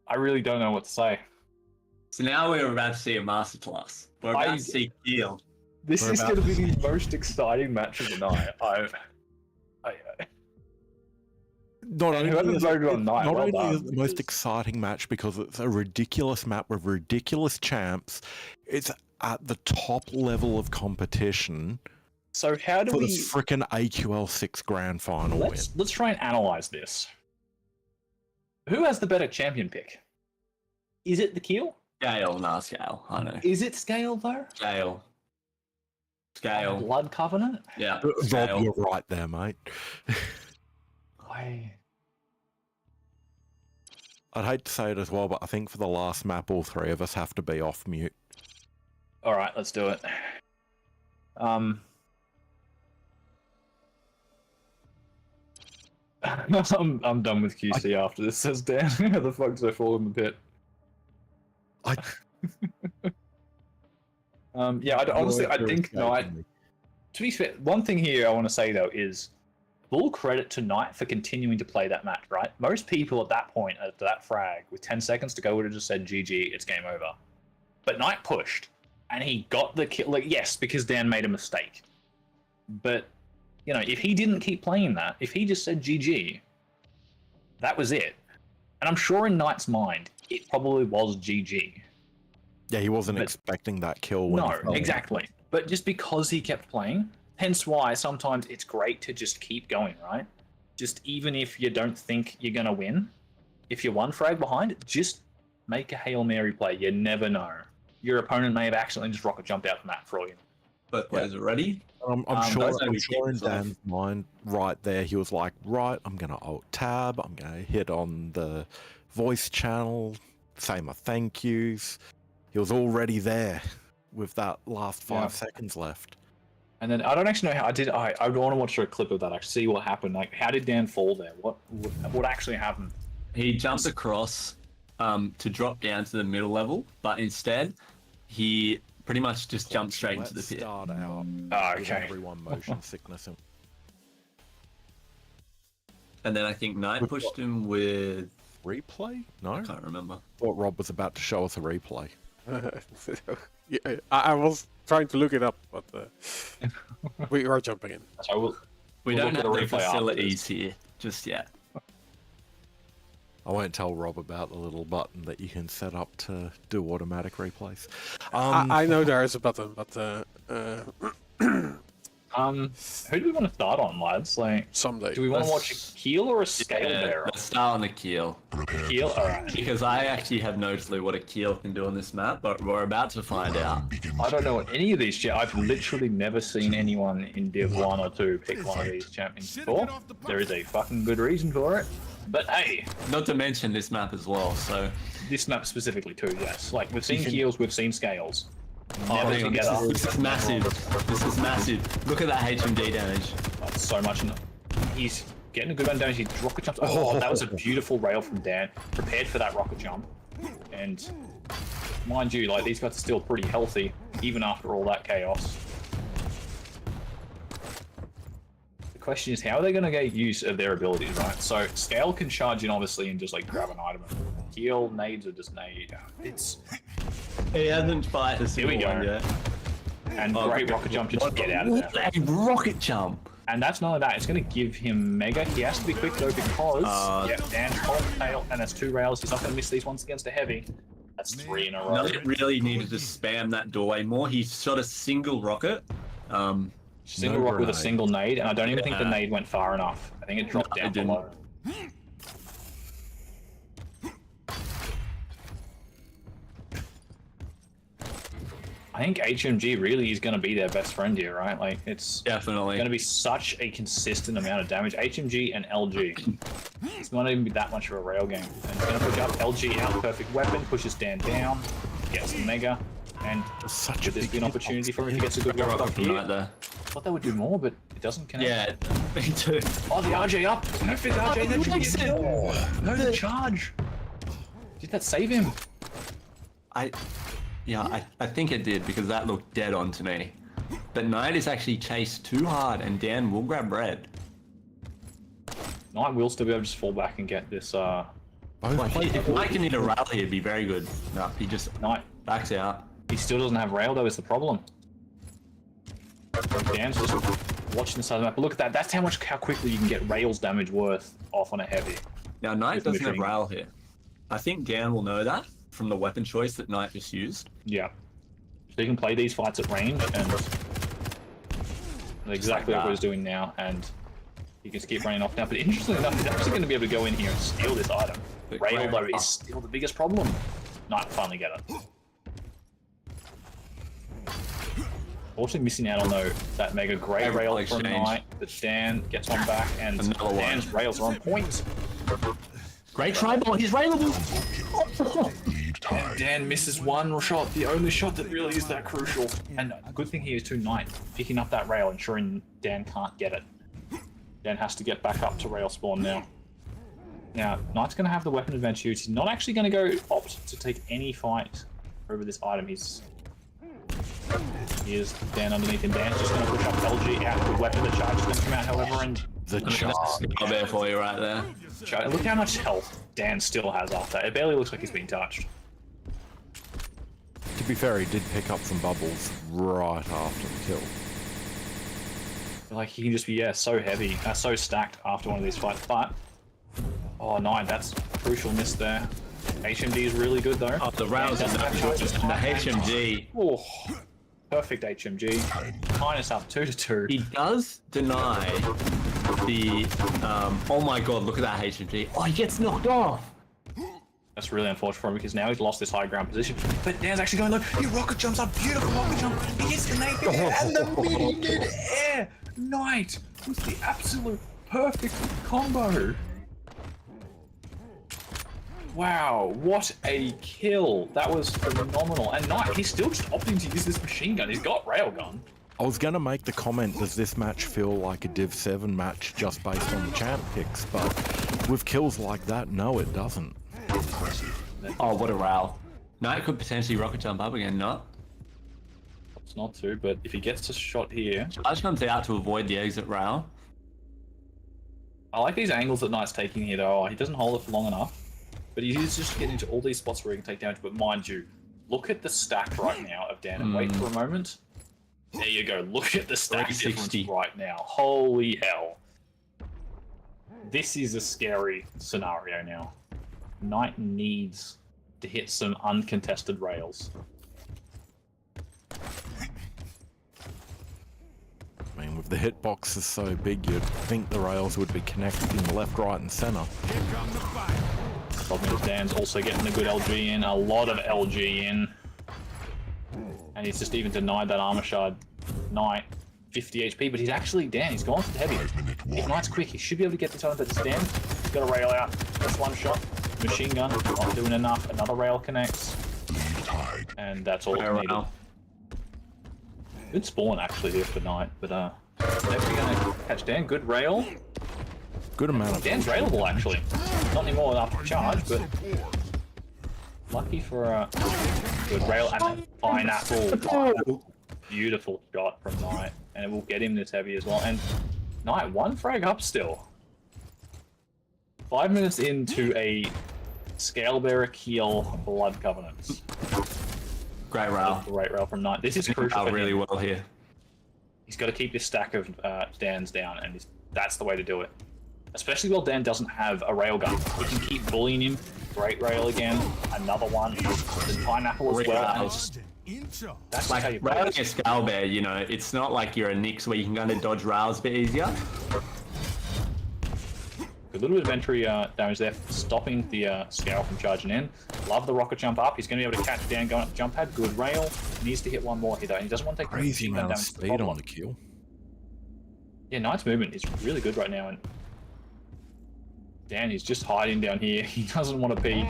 Speaker 2: I really don't know what to say.
Speaker 8: So now we're about to see a masterclass. We're about to see Keel.
Speaker 2: This
Speaker 8: We're
Speaker 2: is
Speaker 8: about
Speaker 2: going to be the most exciting match of the night.
Speaker 6: Not
Speaker 2: And
Speaker 6: only,
Speaker 2: whoever
Speaker 6: is,
Speaker 2: voted on Knight,
Speaker 6: not
Speaker 2: well
Speaker 6: only
Speaker 2: done,
Speaker 6: is it the most
Speaker 2: because-
Speaker 6: exciting match because it's a ridiculous map with ridiculous champs, it's at the top level of competition
Speaker 2: So how do
Speaker 6: for the
Speaker 2: we...
Speaker 6: frickin' AQL 6 grand final win.
Speaker 2: Let's try and analyze this. Who has the better champion pick? Is it the Keel?
Speaker 8: Scale, nah, Scale. I know.
Speaker 2: Is it Scale though?
Speaker 8: Scale. Scale.
Speaker 2: Blood Covenant?
Speaker 8: Yeah.
Speaker 6: Rob,
Speaker 8: Scale.
Speaker 6: you're right there, mate. I'd hate to say it as well, but I think for the last map, all three of us have to be off mute.
Speaker 2: All right, let's do it. I'm done with QC after this, says Dan. How the fuck did I fall in the pit? Yeah, honestly, I think Knight. To be fair, one thing here I want to say though is full credit to Knight for continuing to play that match. Right, most people at that point, at that frag, with 10 seconds to go, would have just said GG, it's game over. But Knight pushed, and he got the kill. Like, yes, because Dan made a mistake. But you know, if he didn't keep playing that, if he just said GG, that was it. And I'm sure in Knight's mind, it probably was GG.
Speaker 6: Yeah, he wasn't
Speaker 2: But-
Speaker 6: expecting that kill. When he
Speaker 2: No,
Speaker 6: fell.
Speaker 2: exactly. But just because he kept playing, hence why sometimes it's great to just keep going, right? Just even if you don't think you're going to win, if you're one frag behind, just make a Hail Mary play. You never know. Your opponent may have accidentally just rocket jumped out the map for all you know.
Speaker 8: Both players are ready.
Speaker 6: I'm sure,
Speaker 8: those only
Speaker 6: I'm sure in
Speaker 8: kickers off.
Speaker 6: Dan's mind, right there, he was like, right, I'm going to alt tab, I'm going to hit on the voice channel, say my thank yous. He was already there with that last 5 seconds left.
Speaker 2: And then I don't actually know how I did. I want to watch a clip of that. Actually, see what happened. Like, how did Dan fall there? What actually happened?
Speaker 8: He jumped across to drop down to the middle level, but instead he pretty much just jumped straight into the
Speaker 6: Let's
Speaker 8: pit.
Speaker 6: start out
Speaker 2: Oh,
Speaker 6: with
Speaker 2: okay.
Speaker 6: everyone motion sickness. And
Speaker 8: And then I think Knight pushed him with...
Speaker 6: replay? No?
Speaker 8: I can't remember.
Speaker 6: Thought Rob was about to show us a replay.
Speaker 1: Yeah, I was trying to look it up, but we are jumping in.
Speaker 2: So
Speaker 8: We
Speaker 2: We'll
Speaker 8: don't
Speaker 2: look
Speaker 8: have
Speaker 2: at
Speaker 8: the
Speaker 2: a replay after
Speaker 8: facilities here just yet.
Speaker 6: I won't tell Rob about the little button that you can set up to do automatic replays.
Speaker 1: I know there is a button, but
Speaker 2: who do we want to start on, lads? Like,
Speaker 1: someday.
Speaker 2: do we want to watch
Speaker 8: Let's-
Speaker 2: a Keel or a Scale
Speaker 8: Yeah,
Speaker 2: Bearer?
Speaker 8: let's start on the Keel.
Speaker 2: Keel, all right.
Speaker 8: Because I actually have no clue what a Keel can do on this map, but we're about to find out.
Speaker 2: I don't know what any of these. I've literally never seen anyone in Div 1 or 2 pick one of these champions before. There is a fucking good reason for it. But hey,
Speaker 8: Not to mention this map as well, so...
Speaker 2: this map specifically too, yes. Like, we've seen Keels, we've seen Scales.
Speaker 8: Oh,
Speaker 2: Never
Speaker 8: hang on,
Speaker 2: together.
Speaker 8: this is massive. This is massive. Look at that HMD damage.
Speaker 2: That's so much. He's getting a good amount of damage. He rocket jumps. Oh, that was a beautiful rail from Dan. Prepared for that rocket jump. And mind you, like, these guys are still pretty healthy, even after all that chaos. The question is, how are they going to get use of their abilities, right? So Scale can charge in, obviously, and just like grab an item. Heal, nades are just nade. It's
Speaker 8: He hasn't fired a
Speaker 2: Here we
Speaker 8: single
Speaker 2: go.
Speaker 8: one yet.
Speaker 2: and
Speaker 8: Oh,
Speaker 2: great
Speaker 8: okay.
Speaker 2: rocket jump to just get out of there.
Speaker 8: A rocket jump!
Speaker 2: And that's not only that, it's going to give him Mega. He has to be quick though because Dan's hold tail, and that's 2 rails. He's not going to miss these ones against a heavy. That's 3 in a row.
Speaker 8: Knight really needed to spam that doorway more. He shot a single rocket.
Speaker 2: Single
Speaker 6: No
Speaker 2: rock with a
Speaker 6: grenade.
Speaker 2: single nade, and I don't even think the
Speaker 8: Yeah.
Speaker 2: nade went far enough. I think it dropped
Speaker 8: No, it
Speaker 2: down
Speaker 8: didn't.
Speaker 2: below. I think HMG really is going to be their best friend here, right? Like, it's
Speaker 8: Definitely.
Speaker 2: going to be such a consistent amount of damage. HMG and LG. It's not even be that much of a rail game. And it's going to push up LG out. Perfect weapon. Pushes Dan down. Gets the Mega. And
Speaker 6: Such
Speaker 2: could this be an opportunity for him if he gets a good
Speaker 8: Rocket
Speaker 2: rock up
Speaker 8: from
Speaker 2: here?
Speaker 8: Knight there.
Speaker 2: Thought they would do more, but it doesn't connect.
Speaker 8: Yeah, me too.
Speaker 2: Oh, the RJ up. Perfect RJ. That should be a kill. No, the charge. Did that save him?
Speaker 8: I think it did because that looked dead on to me. But Knight is actually chased too hard and Dan will grab red.
Speaker 2: Knight will still be able to just fall back and get this.
Speaker 8: Like, if Knight can hit a rally, it'd be very good. No, he just
Speaker 2: Knight.
Speaker 8: backs out.
Speaker 2: He still doesn't have rail though, is the problem. Dan's just watching the side of the map. But look at that. That's how quickly you can get rails damage worth off on a heavy.
Speaker 8: Now, Knight
Speaker 2: With
Speaker 8: doesn't have
Speaker 2: machine.
Speaker 8: rail here. I think Dan will know that from the weapon choice that Knight just used.
Speaker 2: Yeah. So you can play these fights at range and exactly what
Speaker 8: that.
Speaker 2: he's doing now, and he can just keep running off now. But interestingly enough, he's actually going to be able to go in here and steal this item.
Speaker 8: But
Speaker 2: Rail
Speaker 8: great.
Speaker 2: though is still the biggest problem. Knight finally get it. Also missing out on that mega great
Speaker 8: Every
Speaker 2: rail
Speaker 8: exchange.
Speaker 2: from Knight, but Dan gets one back, and
Speaker 8: Another one.
Speaker 2: Dan's rails are on point.
Speaker 8: Great try, ball. He's railable.
Speaker 2: And Dan misses one shot, the only shot that really is that crucial. And a good thing here is Knight picking up that rail, ensuring Dan can't get it. Dan has to get back up to rail spawn now. Now, Knight's going to have the weapon advantage. He's not actually going to go opt to take any fight over this item. Here's Dan underneath, and Dan's just going to push up LG out. The weapon, the charge is going to come out, however, and
Speaker 6: The charge.
Speaker 8: I'll there for you right there.
Speaker 2: look how much health Dan still has after. It barely looks like he's been touched.
Speaker 6: To be fair, he did pick up some bubbles right after the kill.
Speaker 2: Like, he can just be, so heavy, so stacked after one of these fights. But, oh, Knight, that's a crucial miss there. HMD is really good, though.
Speaker 8: Oh, the rails and the HMG.
Speaker 2: Oh, perfect HMG. Minus up 2-2.
Speaker 8: He does deny the. Oh my god, look at that HMG. Oh, he gets knocked off.
Speaker 2: That's really unfortunate for him because now he's lost this high ground position. But Dan's actually going low. He rocket jumps up. Beautiful rocket jump. He gets the Nathan and the mid air. Knight with the absolute perfect combo. Wow, what a kill. That was phenomenal. And Knight, he's still just opting to use this machine gun. He's got railgun.
Speaker 6: I was going to make the comment, does this match feel like a Div 7 match just based on the champ picks? But with kills like that, no, it doesn't.
Speaker 8: Oh, what a rail. Knight could potentially rocket jump up again, not.
Speaker 2: It's not to, but if he gets a shot here.
Speaker 8: Charge comes out to avoid the exit rail.
Speaker 2: I like these angles that Knight's taking here, though. He doesn't hold it for long enough. But he's just getting into all these spots where he can take damage. But mind you, look at the stack right now of Dan. And wait for a moment. There you go. Look at the stack difference
Speaker 8: 360.
Speaker 2: right now. Holy hell. This is a scary scenario now. Knight needs to hit some uncontested rails.
Speaker 6: I mean, with the hitboxes so big, you'd think the rails would be connecting left, right, and center.
Speaker 2: Problem is Dan's also getting a good LG in, a lot of LG in. And he's just even denied that armor shard. Knight, 50 HP, but he's actually Dan. He's gone for the heavy. If Knight's quick, he should be able to get this item, but it's Dan. He's got a rail out. Just one shot. Machine gun, not doing enough. Another rail connects. And that's all it needed. Good spawn actually here for Knight, but definitely gonna catch Dan. Good rail.
Speaker 6: Good amount of
Speaker 2: Dan's railable actually. Not anymore after charge, but lucky for a good rail and a pineapple. Beautiful shot from Knight, and it will get him this heavy as well. And Knight, one frag up still. 5 minutes into a Scalebearer Keel Blood Covenants.
Speaker 8: Great rail.
Speaker 2: Great rail from Knight. This is crucial for
Speaker 8: really
Speaker 2: him.
Speaker 8: well here.
Speaker 2: He's got to keep this stack of Dans down, and that's the way to do it. Especially while Dan doesn't have a railgun. He can keep bullying him. Great rail again. Another one. The pineapple as well. And that's
Speaker 8: Like
Speaker 2: how you play
Speaker 8: railing a
Speaker 2: this.
Speaker 8: scale bear, you know, it's not like you're a Nyx where you can kind of dodge rails a bit easier.
Speaker 2: Good little bit of entry damage there, stopping the Scale from charging in. Love the rocket jump up. He's going to be able to catch down going up the jump pad. Good rail. He needs to hit one more here, though. He doesn't want to take
Speaker 6: Crazy
Speaker 2: machine gun
Speaker 6: amount of
Speaker 2: damage to the
Speaker 6: speed
Speaker 2: bottom.
Speaker 6: on the kill.
Speaker 2: Yeah, Knight's movement is really good right now, and Dan is just hiding down here. He doesn't want to peek.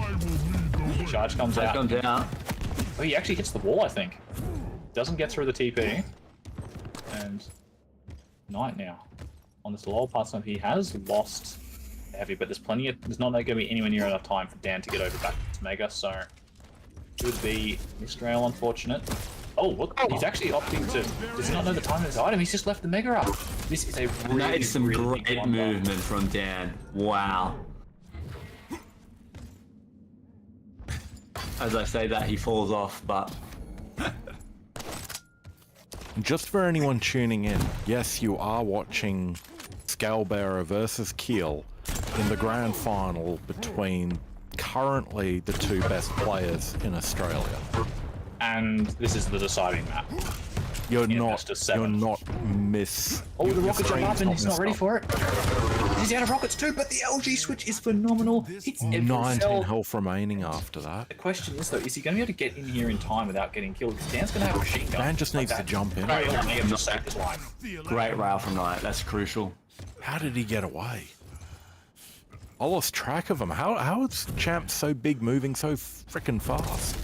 Speaker 2: Charge comes out.
Speaker 8: Comes out.
Speaker 2: Oh, he actually hits the wall, I think. Doesn't get through the TP. And Knight now. On this lower part, he has lost heavy, but there's not going to be anywhere near enough time for Dan to get over back to Mega, so could be missed rail, unfortunate. Oh, look, he's actually opting to, does he not know the time of his item? He's just left the Mega up. This is a really,
Speaker 8: That is some
Speaker 2: really
Speaker 8: great
Speaker 2: big
Speaker 8: movement from Dan. Wow. As I say that, he falls off, but
Speaker 6: Just for anyone tuning in, yes, you are watching Scalebearer versus Keel in the grand final between currently the two best players in Australia.
Speaker 2: And this is the deciding map.
Speaker 6: You're
Speaker 2: Yeah,
Speaker 6: not.
Speaker 2: that's just 7.
Speaker 6: You're not miss.
Speaker 2: Oh, the
Speaker 6: your
Speaker 2: rocket jump
Speaker 6: screen's
Speaker 2: up and he's not
Speaker 6: messed
Speaker 2: ready
Speaker 6: up.
Speaker 2: for it. He's out of rockets too, but the LG switch is phenomenal. Hits every
Speaker 6: 19
Speaker 2: cell.
Speaker 6: health remaining after that.
Speaker 2: The question is though, is he going to be able to get in here in time without getting killed? Because Dan's going to have a machine gun.
Speaker 6: Dan just
Speaker 2: like
Speaker 6: needs to
Speaker 2: that.
Speaker 6: jump in.
Speaker 2: Rail may have just saved his life.
Speaker 8: great rail from Knight. That's crucial.
Speaker 6: How did he get away? I lost track of him. How is Champ so big, moving so freaking fast?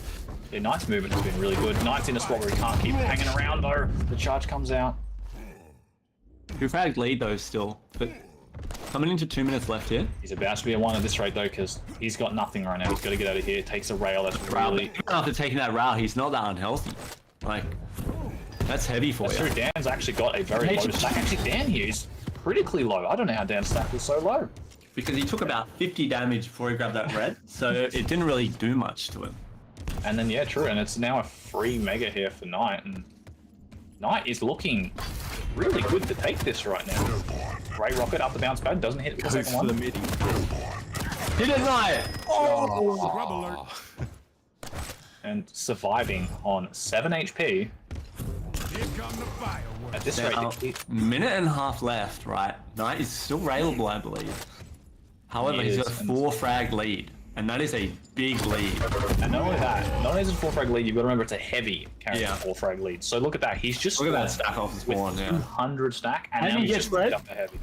Speaker 2: Yeah, Knight's movement has been really good. Knight's in a spot where he can't keep hanging around though. The charge comes out.
Speaker 8: Two frag lead though still, but coming into 2 minutes left here.
Speaker 2: He's about to be a 1 at this rate though, because he's got nothing right now. He's got to get out of here. Takes a rail. That's really...
Speaker 8: Even after taking that rail, he's not that unhealthy. Like, that's heavy for
Speaker 2: That's
Speaker 8: you.
Speaker 2: true. Dan's actually got a very low stack. Actually, Dan here is critically low. I don't know how Dan's stack was so low.
Speaker 8: Because he took about 50 damage before he grabbed that red, so it didn't really do much to him.
Speaker 2: And then, yeah, true. And it's now a free Mega here for Knight. And Knight is looking really good to take this right now. Great rocket up the bounce pad. Doesn't hit the second one.
Speaker 6: midi.
Speaker 8: Hit it, Knight!
Speaker 6: Oh.
Speaker 2: And surviving on 7 HP. At this rate,
Speaker 8: Now, minute and a half left, right? Knight is still railable, I believe. However,
Speaker 2: He
Speaker 8: he's
Speaker 2: is,
Speaker 8: got a
Speaker 2: and-
Speaker 8: 4 frag lead, and that is a big lead.
Speaker 2: and not only that, not only is it a 4 frag lead, you've got to remember it's a heavy carrying
Speaker 8: Yeah.
Speaker 2: a 4 frag lead. So look at that. He's just
Speaker 8: Look at that
Speaker 2: spawned
Speaker 8: stack off his
Speaker 2: with
Speaker 8: spawn, yeah.
Speaker 2: 200 stack, and
Speaker 8: And
Speaker 2: now
Speaker 8: he
Speaker 2: he's
Speaker 8: gets
Speaker 2: just
Speaker 8: red.
Speaker 2: up to heavy.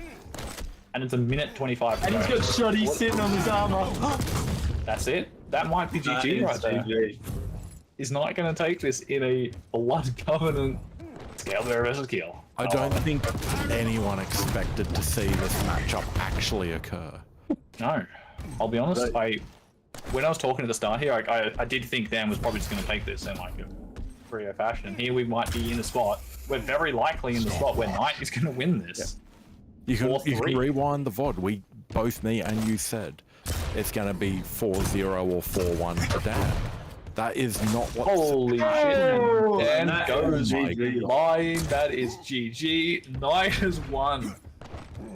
Speaker 2: And it's a minute 25. to
Speaker 8: And he's
Speaker 2: go.
Speaker 8: got Shoddy sitting on his armor.
Speaker 2: That's it. That might be GG right there. He's not going to take this in a Blood Covenant Scalebearer versus Keel.
Speaker 6: I don't think anyone expected to see this matchup actually occur.
Speaker 2: No. I'll be honest, when I was talking at the start here, I did think Dan was probably just going to take this in like a Frio fashion. And here we might be in the spot. We're very likely in the spot where Knight is going to win this.
Speaker 6: You can
Speaker 2: 4-3.
Speaker 6: rewind the VOD. Both me and you said it's going to be 4-0 or 4-1 to Dan. That is not what.
Speaker 2: Holy shit. Dan
Speaker 8: that
Speaker 2: goes
Speaker 8: is GG.
Speaker 2: flying. That is GG. Knight has won.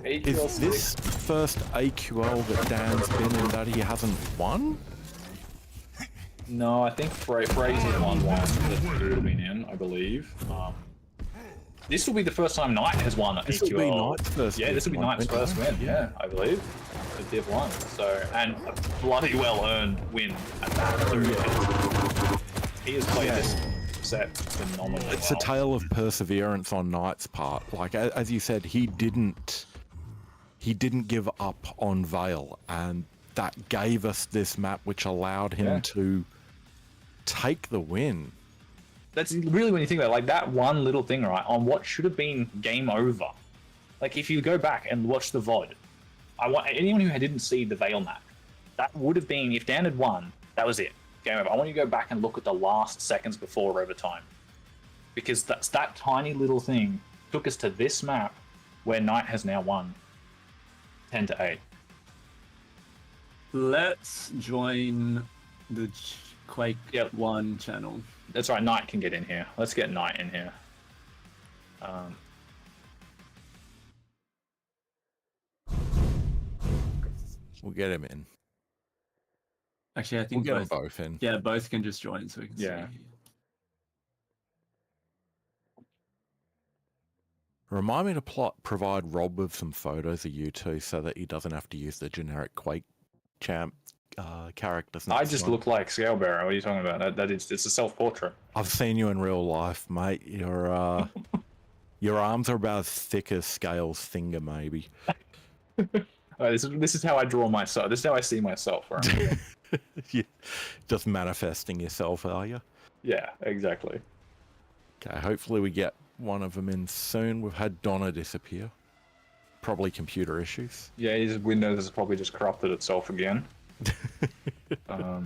Speaker 6: Is this first AQL that Dan's been in that he hasn't won?
Speaker 2: No, I think Fraser won one that he would have been in, I believe. This will be the first time Knight has won
Speaker 6: This
Speaker 2: AQL.
Speaker 6: will be Knight's first
Speaker 2: Yeah, this will be
Speaker 6: win.
Speaker 2: Knight's first win, yeah, I believe. The Div 1. So, and a bloody well earned win at that too. He has played this set phenomenally.
Speaker 6: It's a tale of perseverance on Knight's part. Like as you said, he didn't give up on Vale, and that gave us this map, which allowed him to take the win.
Speaker 2: That's really when you think about it, like that one little thing, right, on what should have been game over. Like if you go back and watch the VOD, I want anyone who didn't see the Vale map, that would have been, if Dan had won, that was it. Game over. I want you to go back and look at the last seconds before overtime. Because that's that tiny little thing took us to this map where Knight has now won 10-8.
Speaker 5: Let's join the Quake
Speaker 2: Yep.
Speaker 5: 1 channel.
Speaker 2: That's right, Knight can get in here. Let's get Knight in here.
Speaker 6: We'll get him in.
Speaker 5: Actually, I
Speaker 6: We'll
Speaker 5: think
Speaker 6: get them
Speaker 5: both.
Speaker 6: both in.
Speaker 5: Yeah, both can just join so we can
Speaker 2: Yeah.
Speaker 5: see.
Speaker 6: Remind me to provide Rob with some photos of you two so that he doesn't have to use the generic Quake champ characters.
Speaker 2: I just look like Scalebearer. What are you talking about? It's a self-portrait.
Speaker 6: I've seen you in real life, mate. Your arms are about as thick as Scale's finger, maybe.
Speaker 2: This is how I draw myself. This is how I see myself. Right?
Speaker 6: Yeah. Just manifesting yourself, are you?
Speaker 2: Yeah, exactly.
Speaker 6: Okay, hopefully we get one of them in soon. We've had Donna disappear. Probably computer issues.
Speaker 2: Yeah, his Windows has probably just corrupted itself again. But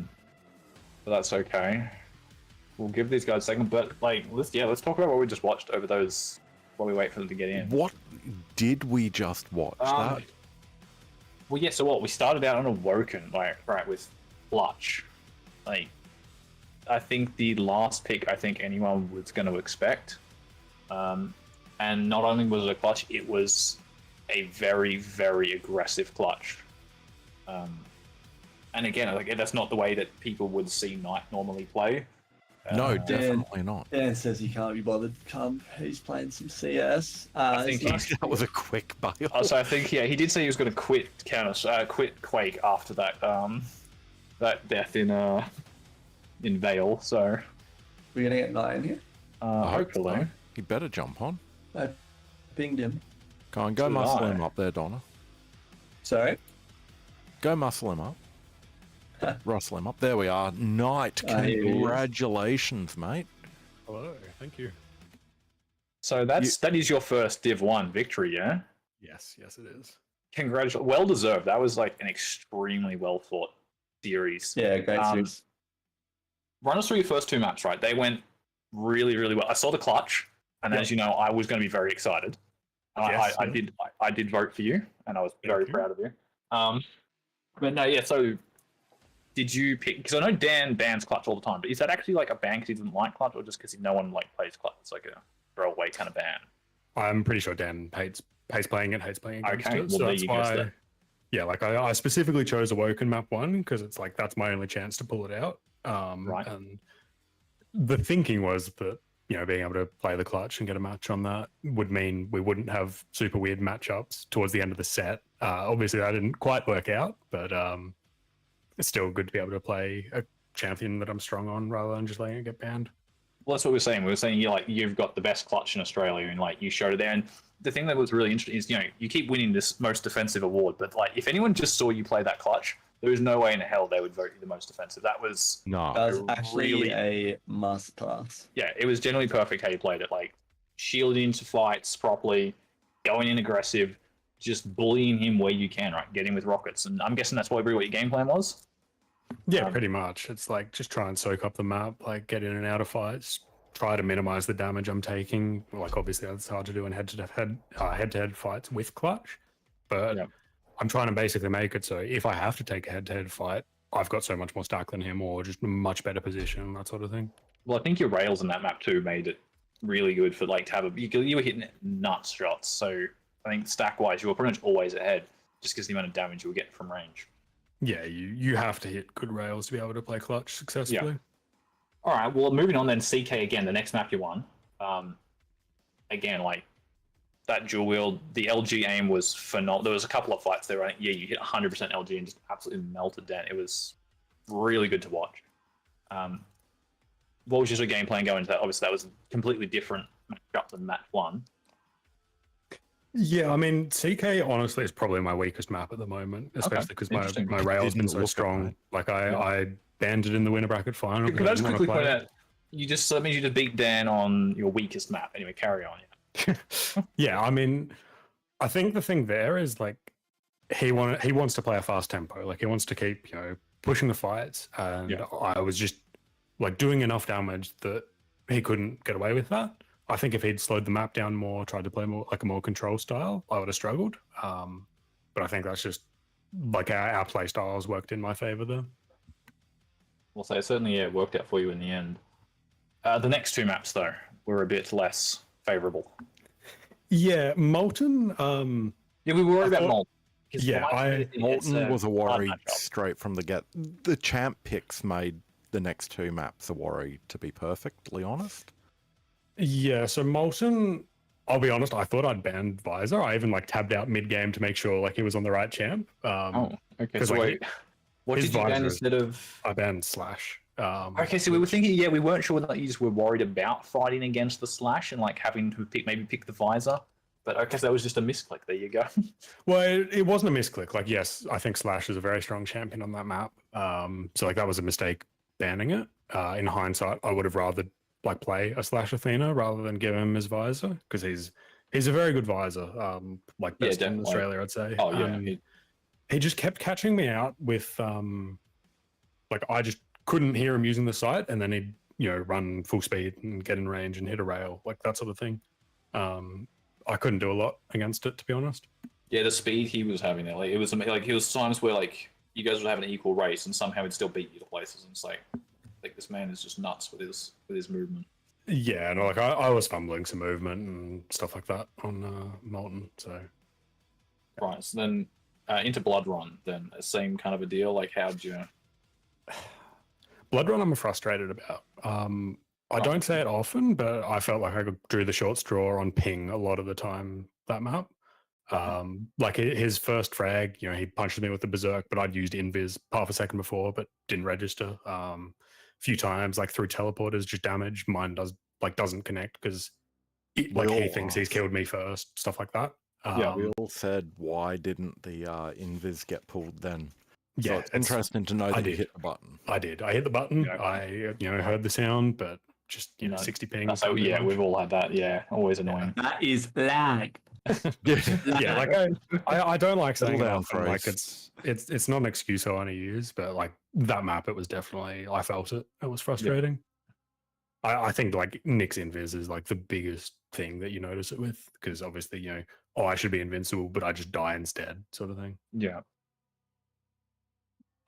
Speaker 2: that's okay. We'll give these guys a second, but like, let's talk about what we just watched over those while we wait for them to get in.
Speaker 6: What did we just watch? That?
Speaker 2: Well, yeah. So what? We started out on Awoken, like right with Clutch. Like, I think the last pick I think anyone was going to expect. And not only was it a clutch, it was a very, very aggressive clutch. And again, like that's not the way that people would see Knight normally play.
Speaker 6: No, definitely not.
Speaker 5: Dan says he can't be bothered to come. He's playing some CS.
Speaker 2: I think
Speaker 6: That was a quick bail.
Speaker 2: So I think he did say he was going to quit Quake after that that death in Vale. So
Speaker 5: We're gonna get Knight in here.
Speaker 2: hopefully.
Speaker 6: He better jump on.
Speaker 5: I pinged him.
Speaker 6: Go on, go
Speaker 2: So did
Speaker 6: muscle
Speaker 2: I.
Speaker 6: him up there, Donna.
Speaker 5: Sorry.
Speaker 6: Go muscle him up. Rustle him up. There we are. Knight,
Speaker 5: Here he is.
Speaker 6: congratulations, mate.
Speaker 9: Hello, thank you.
Speaker 2: So that is your first Div 1 victory, yeah?
Speaker 9: Yes, it is.
Speaker 2: Congratulations. Well deserved. That was like an extremely well thought series.
Speaker 5: Yeah, great series.
Speaker 2: Run us through your first two maps, right? They went really, really well. I saw the clutch, and as you know, I was going to be very excited.
Speaker 9: Yes,
Speaker 2: I did vote for you, and I was very
Speaker 9: you.
Speaker 2: proud of you. But no, yeah. So, did you pick? Because I know Dan bans clutch all the time, but is that actually like a ban because he doesn't like clutch, or just because no one like plays clutch? It's like a throwaway kind of ban.
Speaker 9: I'm pretty sure Dan hates playing it, hates playing against
Speaker 2: Okay,
Speaker 9: it.
Speaker 2: well,
Speaker 9: So
Speaker 2: there
Speaker 9: that's
Speaker 2: you go,
Speaker 9: why,
Speaker 2: then.
Speaker 9: yeah, like I specifically chose Awoken map 1 because it's like that's my only chance to pull it out.
Speaker 2: Right.
Speaker 9: And the thinking was that, you know, being able to play the clutch and get a match on that would mean we wouldn't have super weird matchups towards the end of the set. Obviously, that didn't quite work out, but it's still good to be able to play a champion that I'm strong on rather than just letting it get banned.
Speaker 2: Well, that's what we were saying. We were saying you've got the best clutch in Australia, and like you showed it there. And the thing that was really interesting is, you know, you keep winning this most defensive award, but like if anyone just saw you play that clutch, there is no way in hell they would vote you the most defensive. That was
Speaker 6: No.
Speaker 5: That was actually
Speaker 2: really-
Speaker 5: a masterclass.
Speaker 2: yeah, it was generally perfect how you played it. Like shielding into fights properly, going in aggressive, just bullying him where you can, right? Getting with rockets, and I'm guessing that's probably what your game plan was.
Speaker 9: Yeah, pretty much. It's like just try and soak up the map, like get in and out of fights, try to minimize the damage I'm taking. Like obviously that's hard to do in head-to-head fights with clutch, but
Speaker 2: Yeah.
Speaker 9: I'm trying to basically make it so if I have to take a head-to-head fight, I've got so much more stack than him, or just a much better position, that sort of thing.
Speaker 2: Well, I think your rails in that map too made it really good for like to have you were hitting nuts shots. So I think stack wise, you were pretty much always ahead, just because the amount of damage you were getting from range.
Speaker 9: Yeah, you have to hit good rails to be able to play clutch successfully.
Speaker 2: All right, well, moving on then, CK again, the next map you won. Again, like that dual wield, the LG aim was phenomenal. There was a couple of fights there, right? Yeah, you hit 100% LG and just absolutely melted down. It was really good to watch. What was your sort of game plan going into that? Obviously, that was a completely different matchup than match 1.
Speaker 9: Yeah, I mean, CK honestly is probably my weakest map at the moment, especially because
Speaker 2: interesting.
Speaker 9: my rail's been
Speaker 6: Didn't
Speaker 9: so
Speaker 6: look
Speaker 9: strong.
Speaker 6: it,
Speaker 9: Like I banned it in the winner bracket final.
Speaker 2: Could
Speaker 9: because
Speaker 2: I just
Speaker 9: didn't
Speaker 2: quickly
Speaker 9: wanna
Speaker 2: point
Speaker 9: play
Speaker 2: out, that means you just beat Dan on your weakest map. Anyway, carry on. Yeah.
Speaker 9: it. Yeah, I mean, I think the thing there is like he wants to play a fast tempo. Like he wants to keep, you know, pushing the fights, and
Speaker 2: Yeah.
Speaker 9: I was just like doing enough damage that he couldn't get away with that. I think if he'd slowed the map down more, tried to play more like a more control style, I would have struggled. But I think that's just like our play styles worked in my favor there.
Speaker 2: We'll say it certainly worked out for you in the end. The next two maps, though, were a bit less favourable.
Speaker 9: Yeah, Molten.
Speaker 2: Yeah, we were worried
Speaker 9: I
Speaker 2: about
Speaker 9: thought-
Speaker 2: Molten. 'Cause
Speaker 9: yeah,
Speaker 2: for my- it's
Speaker 6: Molten was a
Speaker 2: hard
Speaker 6: worry
Speaker 2: matchup.
Speaker 6: straight from the get. The champ picks made the next two maps a worry, to be perfectly honest.
Speaker 9: Yeah, so Molten, I'll be honest, I thought I'd banned Visor. I even like tabbed out mid game to make sure like he was on the right champ.
Speaker 2: Oh, okay.
Speaker 9: 'cause,
Speaker 2: So
Speaker 9: like,
Speaker 2: wait, what
Speaker 9: his
Speaker 2: did you ban
Speaker 9: visor is-
Speaker 2: instead of?
Speaker 9: I banned Slash.
Speaker 2: Okay, so we were thinking, yeah, we weren't sure that you just were worried about fighting against the Slash and like having to maybe pick the Visor. But okay, so that was just a misclick. There you go.
Speaker 9: Well, it wasn't a misclick. Like, yes, I think Slash is a very strong champion on that map. So like that was a mistake banning it. In hindsight, I would have rather like play a Slash Athena rather than give him his Visor because he's a very good Visor. Like
Speaker 2: Yeah,
Speaker 9: best in
Speaker 2: definitely.
Speaker 9: Australia, I'd say.
Speaker 2: Oh yeah,
Speaker 9: He just kept catching me out with like I just couldn't hear him using the site, and then he'd run full speed and get in range and hit a rail, like that sort of thing. I couldn't do a lot against it, to be honest.
Speaker 2: yeah. The speed he was having there, like it was like he was times where like you guys would have an equal race and somehow he'd still beat you to places. And it's like this man is just nuts with his movement.
Speaker 9: Yeah, and like I was fumbling some movement and stuff like that on Molten. So
Speaker 2: Right. So then into Blood Run, then the same kind of a deal. Like how'd you?
Speaker 9: Blood Run, I'm frustrated about. I don't say it often, but I felt like I drew the short straw on ping a lot of the time that map. Like his first frag, he punched me with the berserk, but I'd used invis half a second before, but didn't register. A few times, like through teleporters, just damage. Mine doesn't connect because he thinks he's killed me first, stuff like that.
Speaker 6: Yeah, we all said, why didn't the invis get pulled then? So
Speaker 9: Yeah,
Speaker 6: it's interesting to know that you hit the button.
Speaker 9: I did. I hit the button.
Speaker 2: Yeah.
Speaker 9: I heard the sound, but just 60 ping.
Speaker 2: So yeah, we've all had that. Yeah, always annoying.
Speaker 5: That is lag.
Speaker 9: Yeah, like I don't like saying
Speaker 6: Little
Speaker 9: it
Speaker 6: down
Speaker 9: often, like
Speaker 6: phrase.
Speaker 9: it's not an excuse I want to use, but like that map, it was definitely, I felt it. It was frustrating. I think like Nick's invis is like the biggest thing that you notice it with, because obviously I should be invincible, but I just die instead, sort of thing.
Speaker 2: Yeah.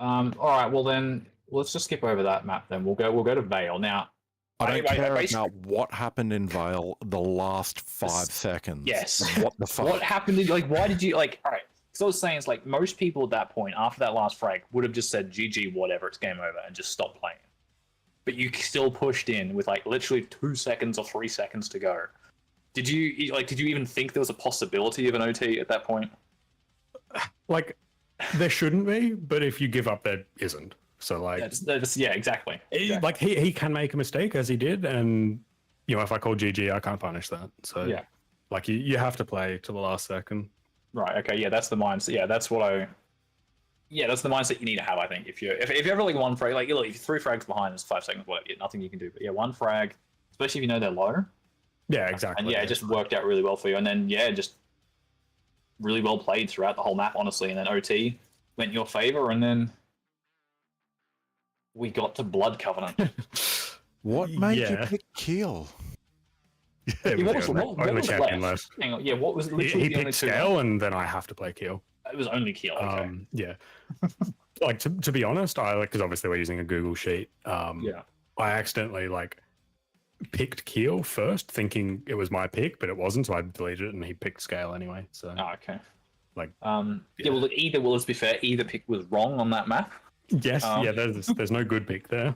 Speaker 2: All right. Well then, let's just skip over that map. Then we'll go to Vale now.
Speaker 6: I don't care
Speaker 2: basically-
Speaker 6: about what happened in Vale the last 5 seconds.
Speaker 2: Yes.
Speaker 6: What the fuck?
Speaker 2: What happened? Why did you like? All right. So I was saying, it's like most people at that point, after that last frag, would have just said GG, whatever, it's game over, and just stopped playing. But you still pushed in with like literally 2 seconds or 3 seconds to go. Did you even think there was a possibility of an OT at that point?
Speaker 9: Like there shouldn't be, but if you give up, there isn't. So like,
Speaker 2: Yeah, exactly.
Speaker 9: like he can make a mistake as he did, and if I call GG, I can't punish that. So
Speaker 2: Yeah.
Speaker 9: like you have to play to the last second.
Speaker 2: Right. Okay. Yeah, that's the mindset. Yeah, that's that's the mindset you need to have. I think if you ever like one frag, like look, if you're 3 frags behind, there's 5 seconds, whatever, nothing you can do. But yeah, one frag, especially if you know they're low.
Speaker 9: Yeah, exactly.
Speaker 2: And yeah, it just worked out really well for you. And then just really well played throughout the whole map, honestly. And then OT went in your favor, and then we got to Blood Covenant.
Speaker 6: What made you
Speaker 9: Yeah.
Speaker 6: pick Keel?
Speaker 9: It
Speaker 2: What
Speaker 9: was
Speaker 2: was-
Speaker 9: the
Speaker 2: what
Speaker 9: only
Speaker 2: was
Speaker 9: champion
Speaker 2: left?
Speaker 9: left.
Speaker 2: Hang on. Yeah, what was
Speaker 9: He
Speaker 2: literally the only
Speaker 9: picked
Speaker 2: two?
Speaker 9: scale, and then I have to play kill.
Speaker 2: It was only Keel. Okay.
Speaker 9: Yeah. Like to be honest, I because obviously we're using a Google sheet.
Speaker 2: Yeah.
Speaker 9: I accidentally picked Keel first, thinking it was my pick, but it wasn't, so I deleted it, and he picked scale anyway. So
Speaker 2: Oh, okay.
Speaker 9: Like,
Speaker 2: yeah. Well, let's be fair. Either pick was wrong on that map.
Speaker 9: yes,
Speaker 2: Um,
Speaker 9: yeah. There's no good pick there.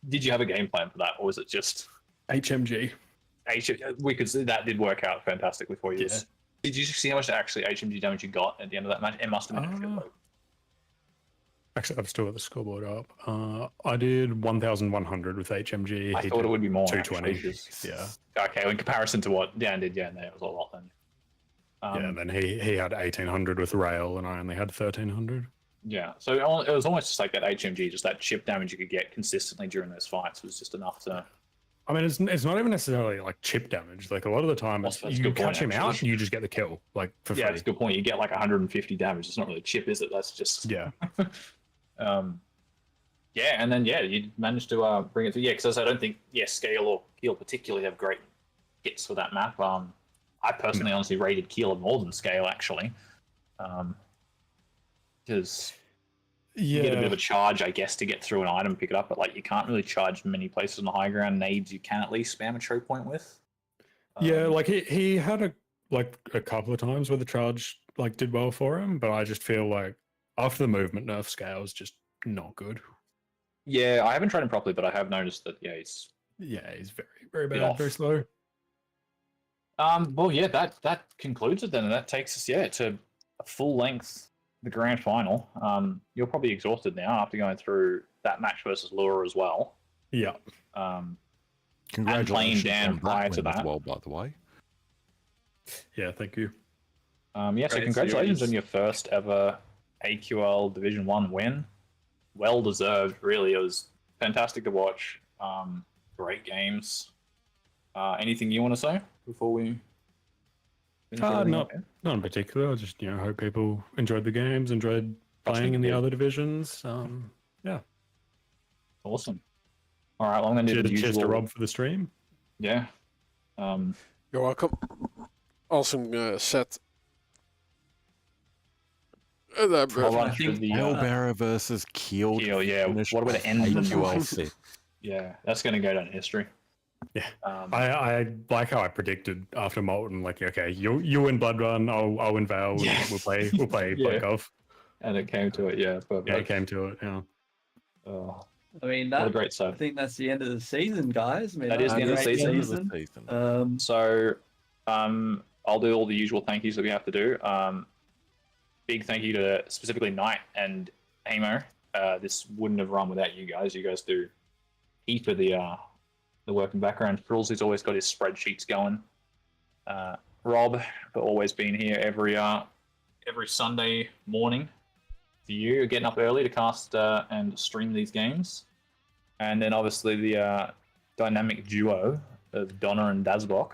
Speaker 2: Did you have a game plan for that, or was it just
Speaker 9: HMG.
Speaker 2: we could see that did work out fantastically for you?
Speaker 9: Yeah.
Speaker 2: Did you see how much actually HMG damage you got at the end of that match? It must have been a shitload.
Speaker 9: Actually, I've still got the scoreboard up. I did 1,100 with HMG.
Speaker 2: I
Speaker 9: He
Speaker 2: thought
Speaker 9: did
Speaker 2: it would be more.
Speaker 9: 220.
Speaker 2: Actually, 'cause-
Speaker 9: Yeah.
Speaker 2: Okay, well, in comparison to what Dan did, yeah, no, it was a lot then.
Speaker 9: Yeah, and then he had 1,800 with rail, and I only had 1,300.
Speaker 2: Yeah, so it was almost just like that HMG, just that chip damage you could get consistently during those fights was just enough to.
Speaker 9: I mean, it's not even necessarily like chip damage. Like a lot of the time,
Speaker 2: That's a
Speaker 9: you
Speaker 2: good point,
Speaker 9: catch him out,
Speaker 2: actually.
Speaker 9: and you just get the kill, like for
Speaker 2: Yeah,
Speaker 9: free.
Speaker 2: that's a good point. You get like 150 damage. It's not really a chip, is it? That's just.
Speaker 9: Yeah.
Speaker 2: Yeah, and then you managed to bring it through. Yeah, because I don't think Scale or Keel particularly have great hits for that map. I personally honestly rated Keel more than Scale actually, because you get a bit of a charge, I guess, to get through an item, pick it up, but like you can't really charge many places on the high ground. Nades you can at least spam a choke point with.
Speaker 9: Yeah, like he had a couple of times where the charge did well for him, but I just feel like after the movement nerf, Scale is just not good.
Speaker 2: Yeah, I haven't tried him properly, but I have noticed that he's
Speaker 9: Yeah, he's very, very
Speaker 2: Bit
Speaker 9: bad,
Speaker 2: off.
Speaker 9: very slow.
Speaker 2: Well, yeah, that concludes it then, and that takes us, to a full length, the grand final. You're probably exhausted now after going through that match versus Lure as well.
Speaker 9: Yeah.
Speaker 6: Congratulations
Speaker 2: Dan
Speaker 6: on that
Speaker 2: prior to
Speaker 6: win as
Speaker 2: that.
Speaker 6: well, by the way.
Speaker 9: Yeah, thank you.
Speaker 2: So
Speaker 5: Great
Speaker 2: congratulations
Speaker 5: series.
Speaker 2: on your first ever AQL Division 1 win. Well deserved, really. It was fantastic to watch. Great games. Anything you want to say before we finish everything
Speaker 9: Not
Speaker 2: up here?
Speaker 9: not in particular. I just hope people enjoyed the games, enjoyed playing in the other divisions. Yeah.
Speaker 2: Awesome. All right, well, I'm going to do the
Speaker 9: Cheers
Speaker 2: usual.
Speaker 9: to Rob for the stream.
Speaker 2: Yeah.
Speaker 1: You're welcome. Awesome set.
Speaker 2: I'll run
Speaker 5: I
Speaker 2: through
Speaker 5: think
Speaker 2: the
Speaker 6: Hellbearer versus Keel.
Speaker 2: Keel, yeah.
Speaker 6: finish
Speaker 2: What about the end of the
Speaker 6: AQL
Speaker 2: night?
Speaker 6: set.
Speaker 2: Yeah, that's going to go down in history.
Speaker 9: Yeah.
Speaker 2: Um,
Speaker 9: I like how I predicted after Molten, like, okay, you win Blood Run, I'll win Veil, and
Speaker 2: Yes.
Speaker 9: we'll play
Speaker 2: Yeah.
Speaker 9: Golf.
Speaker 2: and it came to it, yeah. But
Speaker 9: Yeah, it came to it. Yeah.
Speaker 2: oh,
Speaker 5: I mean,
Speaker 2: what a
Speaker 5: that,
Speaker 2: great
Speaker 5: I
Speaker 2: set.
Speaker 5: think that's the end of the season, guys. I mean,
Speaker 2: That is the end of the
Speaker 5: great
Speaker 2: season. So, I'll do all the usual thank yous that we have to do. Big thank you to specifically Knight and Amo. This wouldn't have run without you guys. You guys do heap of the work in background. Frills has always got his spreadsheets going. Rob for always being here every Sunday morning for you, getting up early to cast and stream these games. And then obviously the dynamic duo of Donna and Dazbok,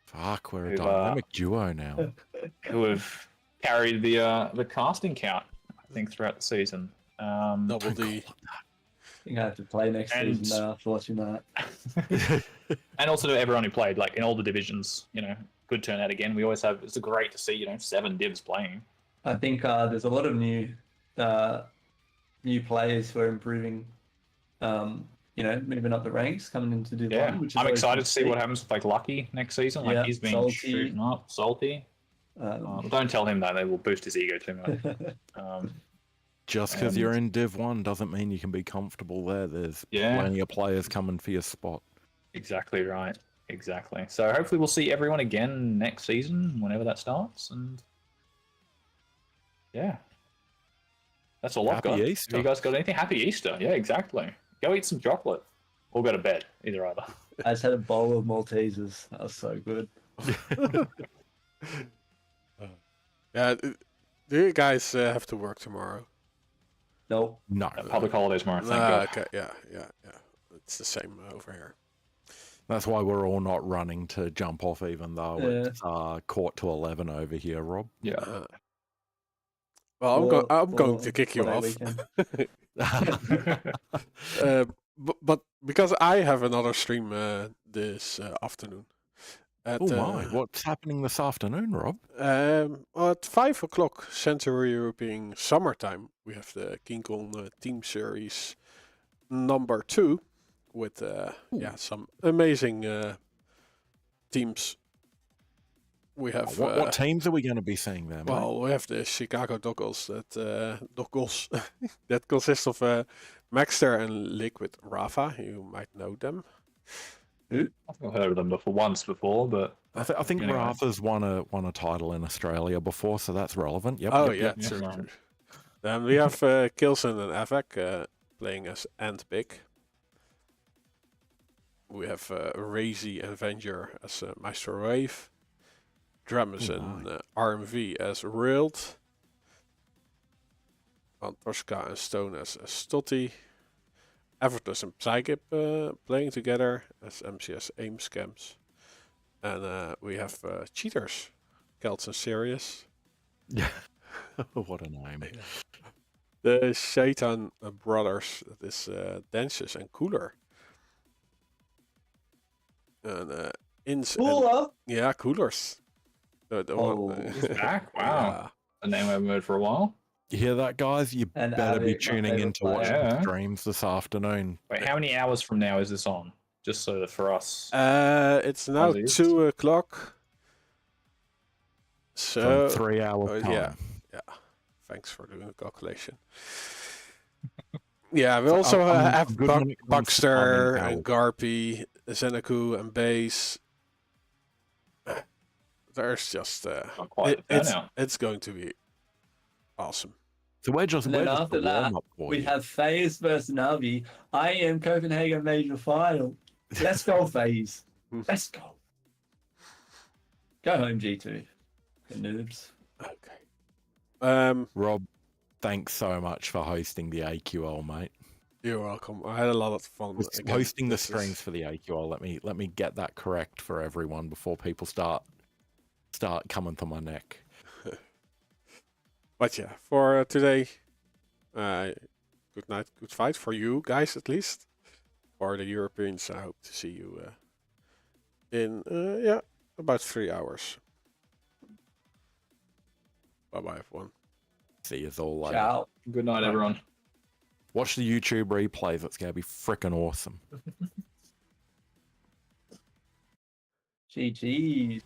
Speaker 6: Fuck, we're a
Speaker 2: Who've,
Speaker 6: dynamic duo now.
Speaker 2: who have carried the casting count, I think, throughout the season.
Speaker 1: Double D.
Speaker 5: I think I have to play next
Speaker 2: And-
Speaker 5: season now after watching that.
Speaker 2: And also to everyone who played, like in all the divisions, good turnout again. We always have, it's great to see, 7 divs playing.
Speaker 5: I think there's a lot of new players who are improving. Moving up the ranks, coming into Div
Speaker 2: Yeah,
Speaker 5: 1, which is
Speaker 2: I'm
Speaker 5: always
Speaker 2: excited
Speaker 5: good
Speaker 2: to see what happens with like Lucky next season. Like
Speaker 5: Yeah,
Speaker 2: he's been
Speaker 5: Salty.
Speaker 2: shooting up, Salty. Don't tell him that; they will boost his ego too much.
Speaker 6: Just because
Speaker 2: And-
Speaker 6: you're in Div 1 doesn't mean you can be comfortable there. There's
Speaker 2: Yeah.
Speaker 6: plenty of players coming for your spot.
Speaker 2: Exactly right. Exactly. So hopefully we'll see everyone again next season, whenever that starts. And yeah, that's all I've
Speaker 6: Happy
Speaker 2: got.
Speaker 6: Easter.
Speaker 2: Have you guys got anything? Happy Easter. Yeah, exactly. Go eat some chocolate or go to bed. Either.
Speaker 5: I just had a bowl of Maltesers. That was so good.
Speaker 1: Yeah, do you guys have to work tomorrow?
Speaker 5: Nope.
Speaker 6: No.
Speaker 2: Public holiday tomorrow. Thank God.
Speaker 1: Okay, yeah. It's the same over here.
Speaker 6: That's why we're all not running to jump off, even though
Speaker 5: Yeah.
Speaker 6: it's quarter to 11 over here, Rob.
Speaker 2: Yeah.
Speaker 1: Well, I'm going to kick you
Speaker 5: holiday
Speaker 1: off.
Speaker 5: weekend.
Speaker 1: But because I have another stream this afternoon. At,
Speaker 6: Oh my, what's happening this afternoon, Rob?
Speaker 1: at 5 o'clock Central European Summertime, we have the King Kong Team Series number 2 with some amazing teams. We have
Speaker 6: What teams are we going to be seeing there, mate?
Speaker 1: well, we have the Chicago Doggles that consist of Maxter and Liquid Rafa. You might know them.
Speaker 2: I think I've heard of them once before, but
Speaker 6: I think
Speaker 2: anyway.
Speaker 6: Rafa's won a title in Australia before, so that's relevant. Yep.
Speaker 1: Oh
Speaker 6: yep,
Speaker 1: yeah,
Speaker 6: yep.
Speaker 1: true,
Speaker 2: yeah.
Speaker 1: true. Then we have Kilson and Avak playing as Ant-Big. We have Razy and Venger as Maestro Wave. Dramus and RMV as Railed. Antoshka and Stone as Stotty. Evertus and Psygip playing together as MCS Aim Scams. And we have Cheaters, Celts and Sirius.
Speaker 6: Yeah. What a name.
Speaker 1: The Shaitan brothers, that is Dances and Cooler. And Ins and,
Speaker 5: Cooler.
Speaker 1: yeah, Coolers. The
Speaker 5: Oh,
Speaker 1: one,
Speaker 2: he's back. Wow. A name I haven't heard for a while.
Speaker 6: You hear that, guys? You
Speaker 5: And
Speaker 6: better be
Speaker 5: Avi, my
Speaker 6: tuning
Speaker 5: favourite
Speaker 6: in to
Speaker 5: player.
Speaker 6: watch
Speaker 2: Yeah.
Speaker 6: the streams this afternoon.
Speaker 2: Wait, how many hours from now is this on? Just so that for us.
Speaker 1: It's now
Speaker 2: Aussies.
Speaker 1: 2 o'clock. So,
Speaker 6: From 3 hours time.
Speaker 1: yeah. Thanks for doing the calculation. Yeah, we also
Speaker 6: I'm
Speaker 1: have
Speaker 6: good when it comes to
Speaker 1: Buckster
Speaker 6: timing
Speaker 1: and Garpy, Zenaku and Base. there's just
Speaker 2: Not quite the turnout.
Speaker 1: it's going to be awesome.
Speaker 6: So we're just
Speaker 10: And then
Speaker 6: the
Speaker 10: after that,
Speaker 6: warm-up for
Speaker 10: we
Speaker 6: you.
Speaker 10: have FaZe versus Navi. I am Copenhagen Major Final. Let's go, FaZe. Let's go. Go home, G2. The noobs.
Speaker 1: Okay.
Speaker 6: Rob, thanks so much for hosting the AQL, mate.
Speaker 1: You're welcome. I had a lot of fun again.
Speaker 6: Hosting the
Speaker 1: This is-
Speaker 6: streams for the AQL. Let me get that correct for everyone before people start coming to my neck.
Speaker 1: But yeah, for today, good night, good fight for you guys at least. For the Europeans, I hope to see you in about 3 hours. Bye bye, everyone.
Speaker 6: See you all later.
Speaker 10: Ciao.
Speaker 2: Good night, everyone.
Speaker 6: Watch the YouTube replays. It's gonna be freaking awesome.
Speaker 10: GG's.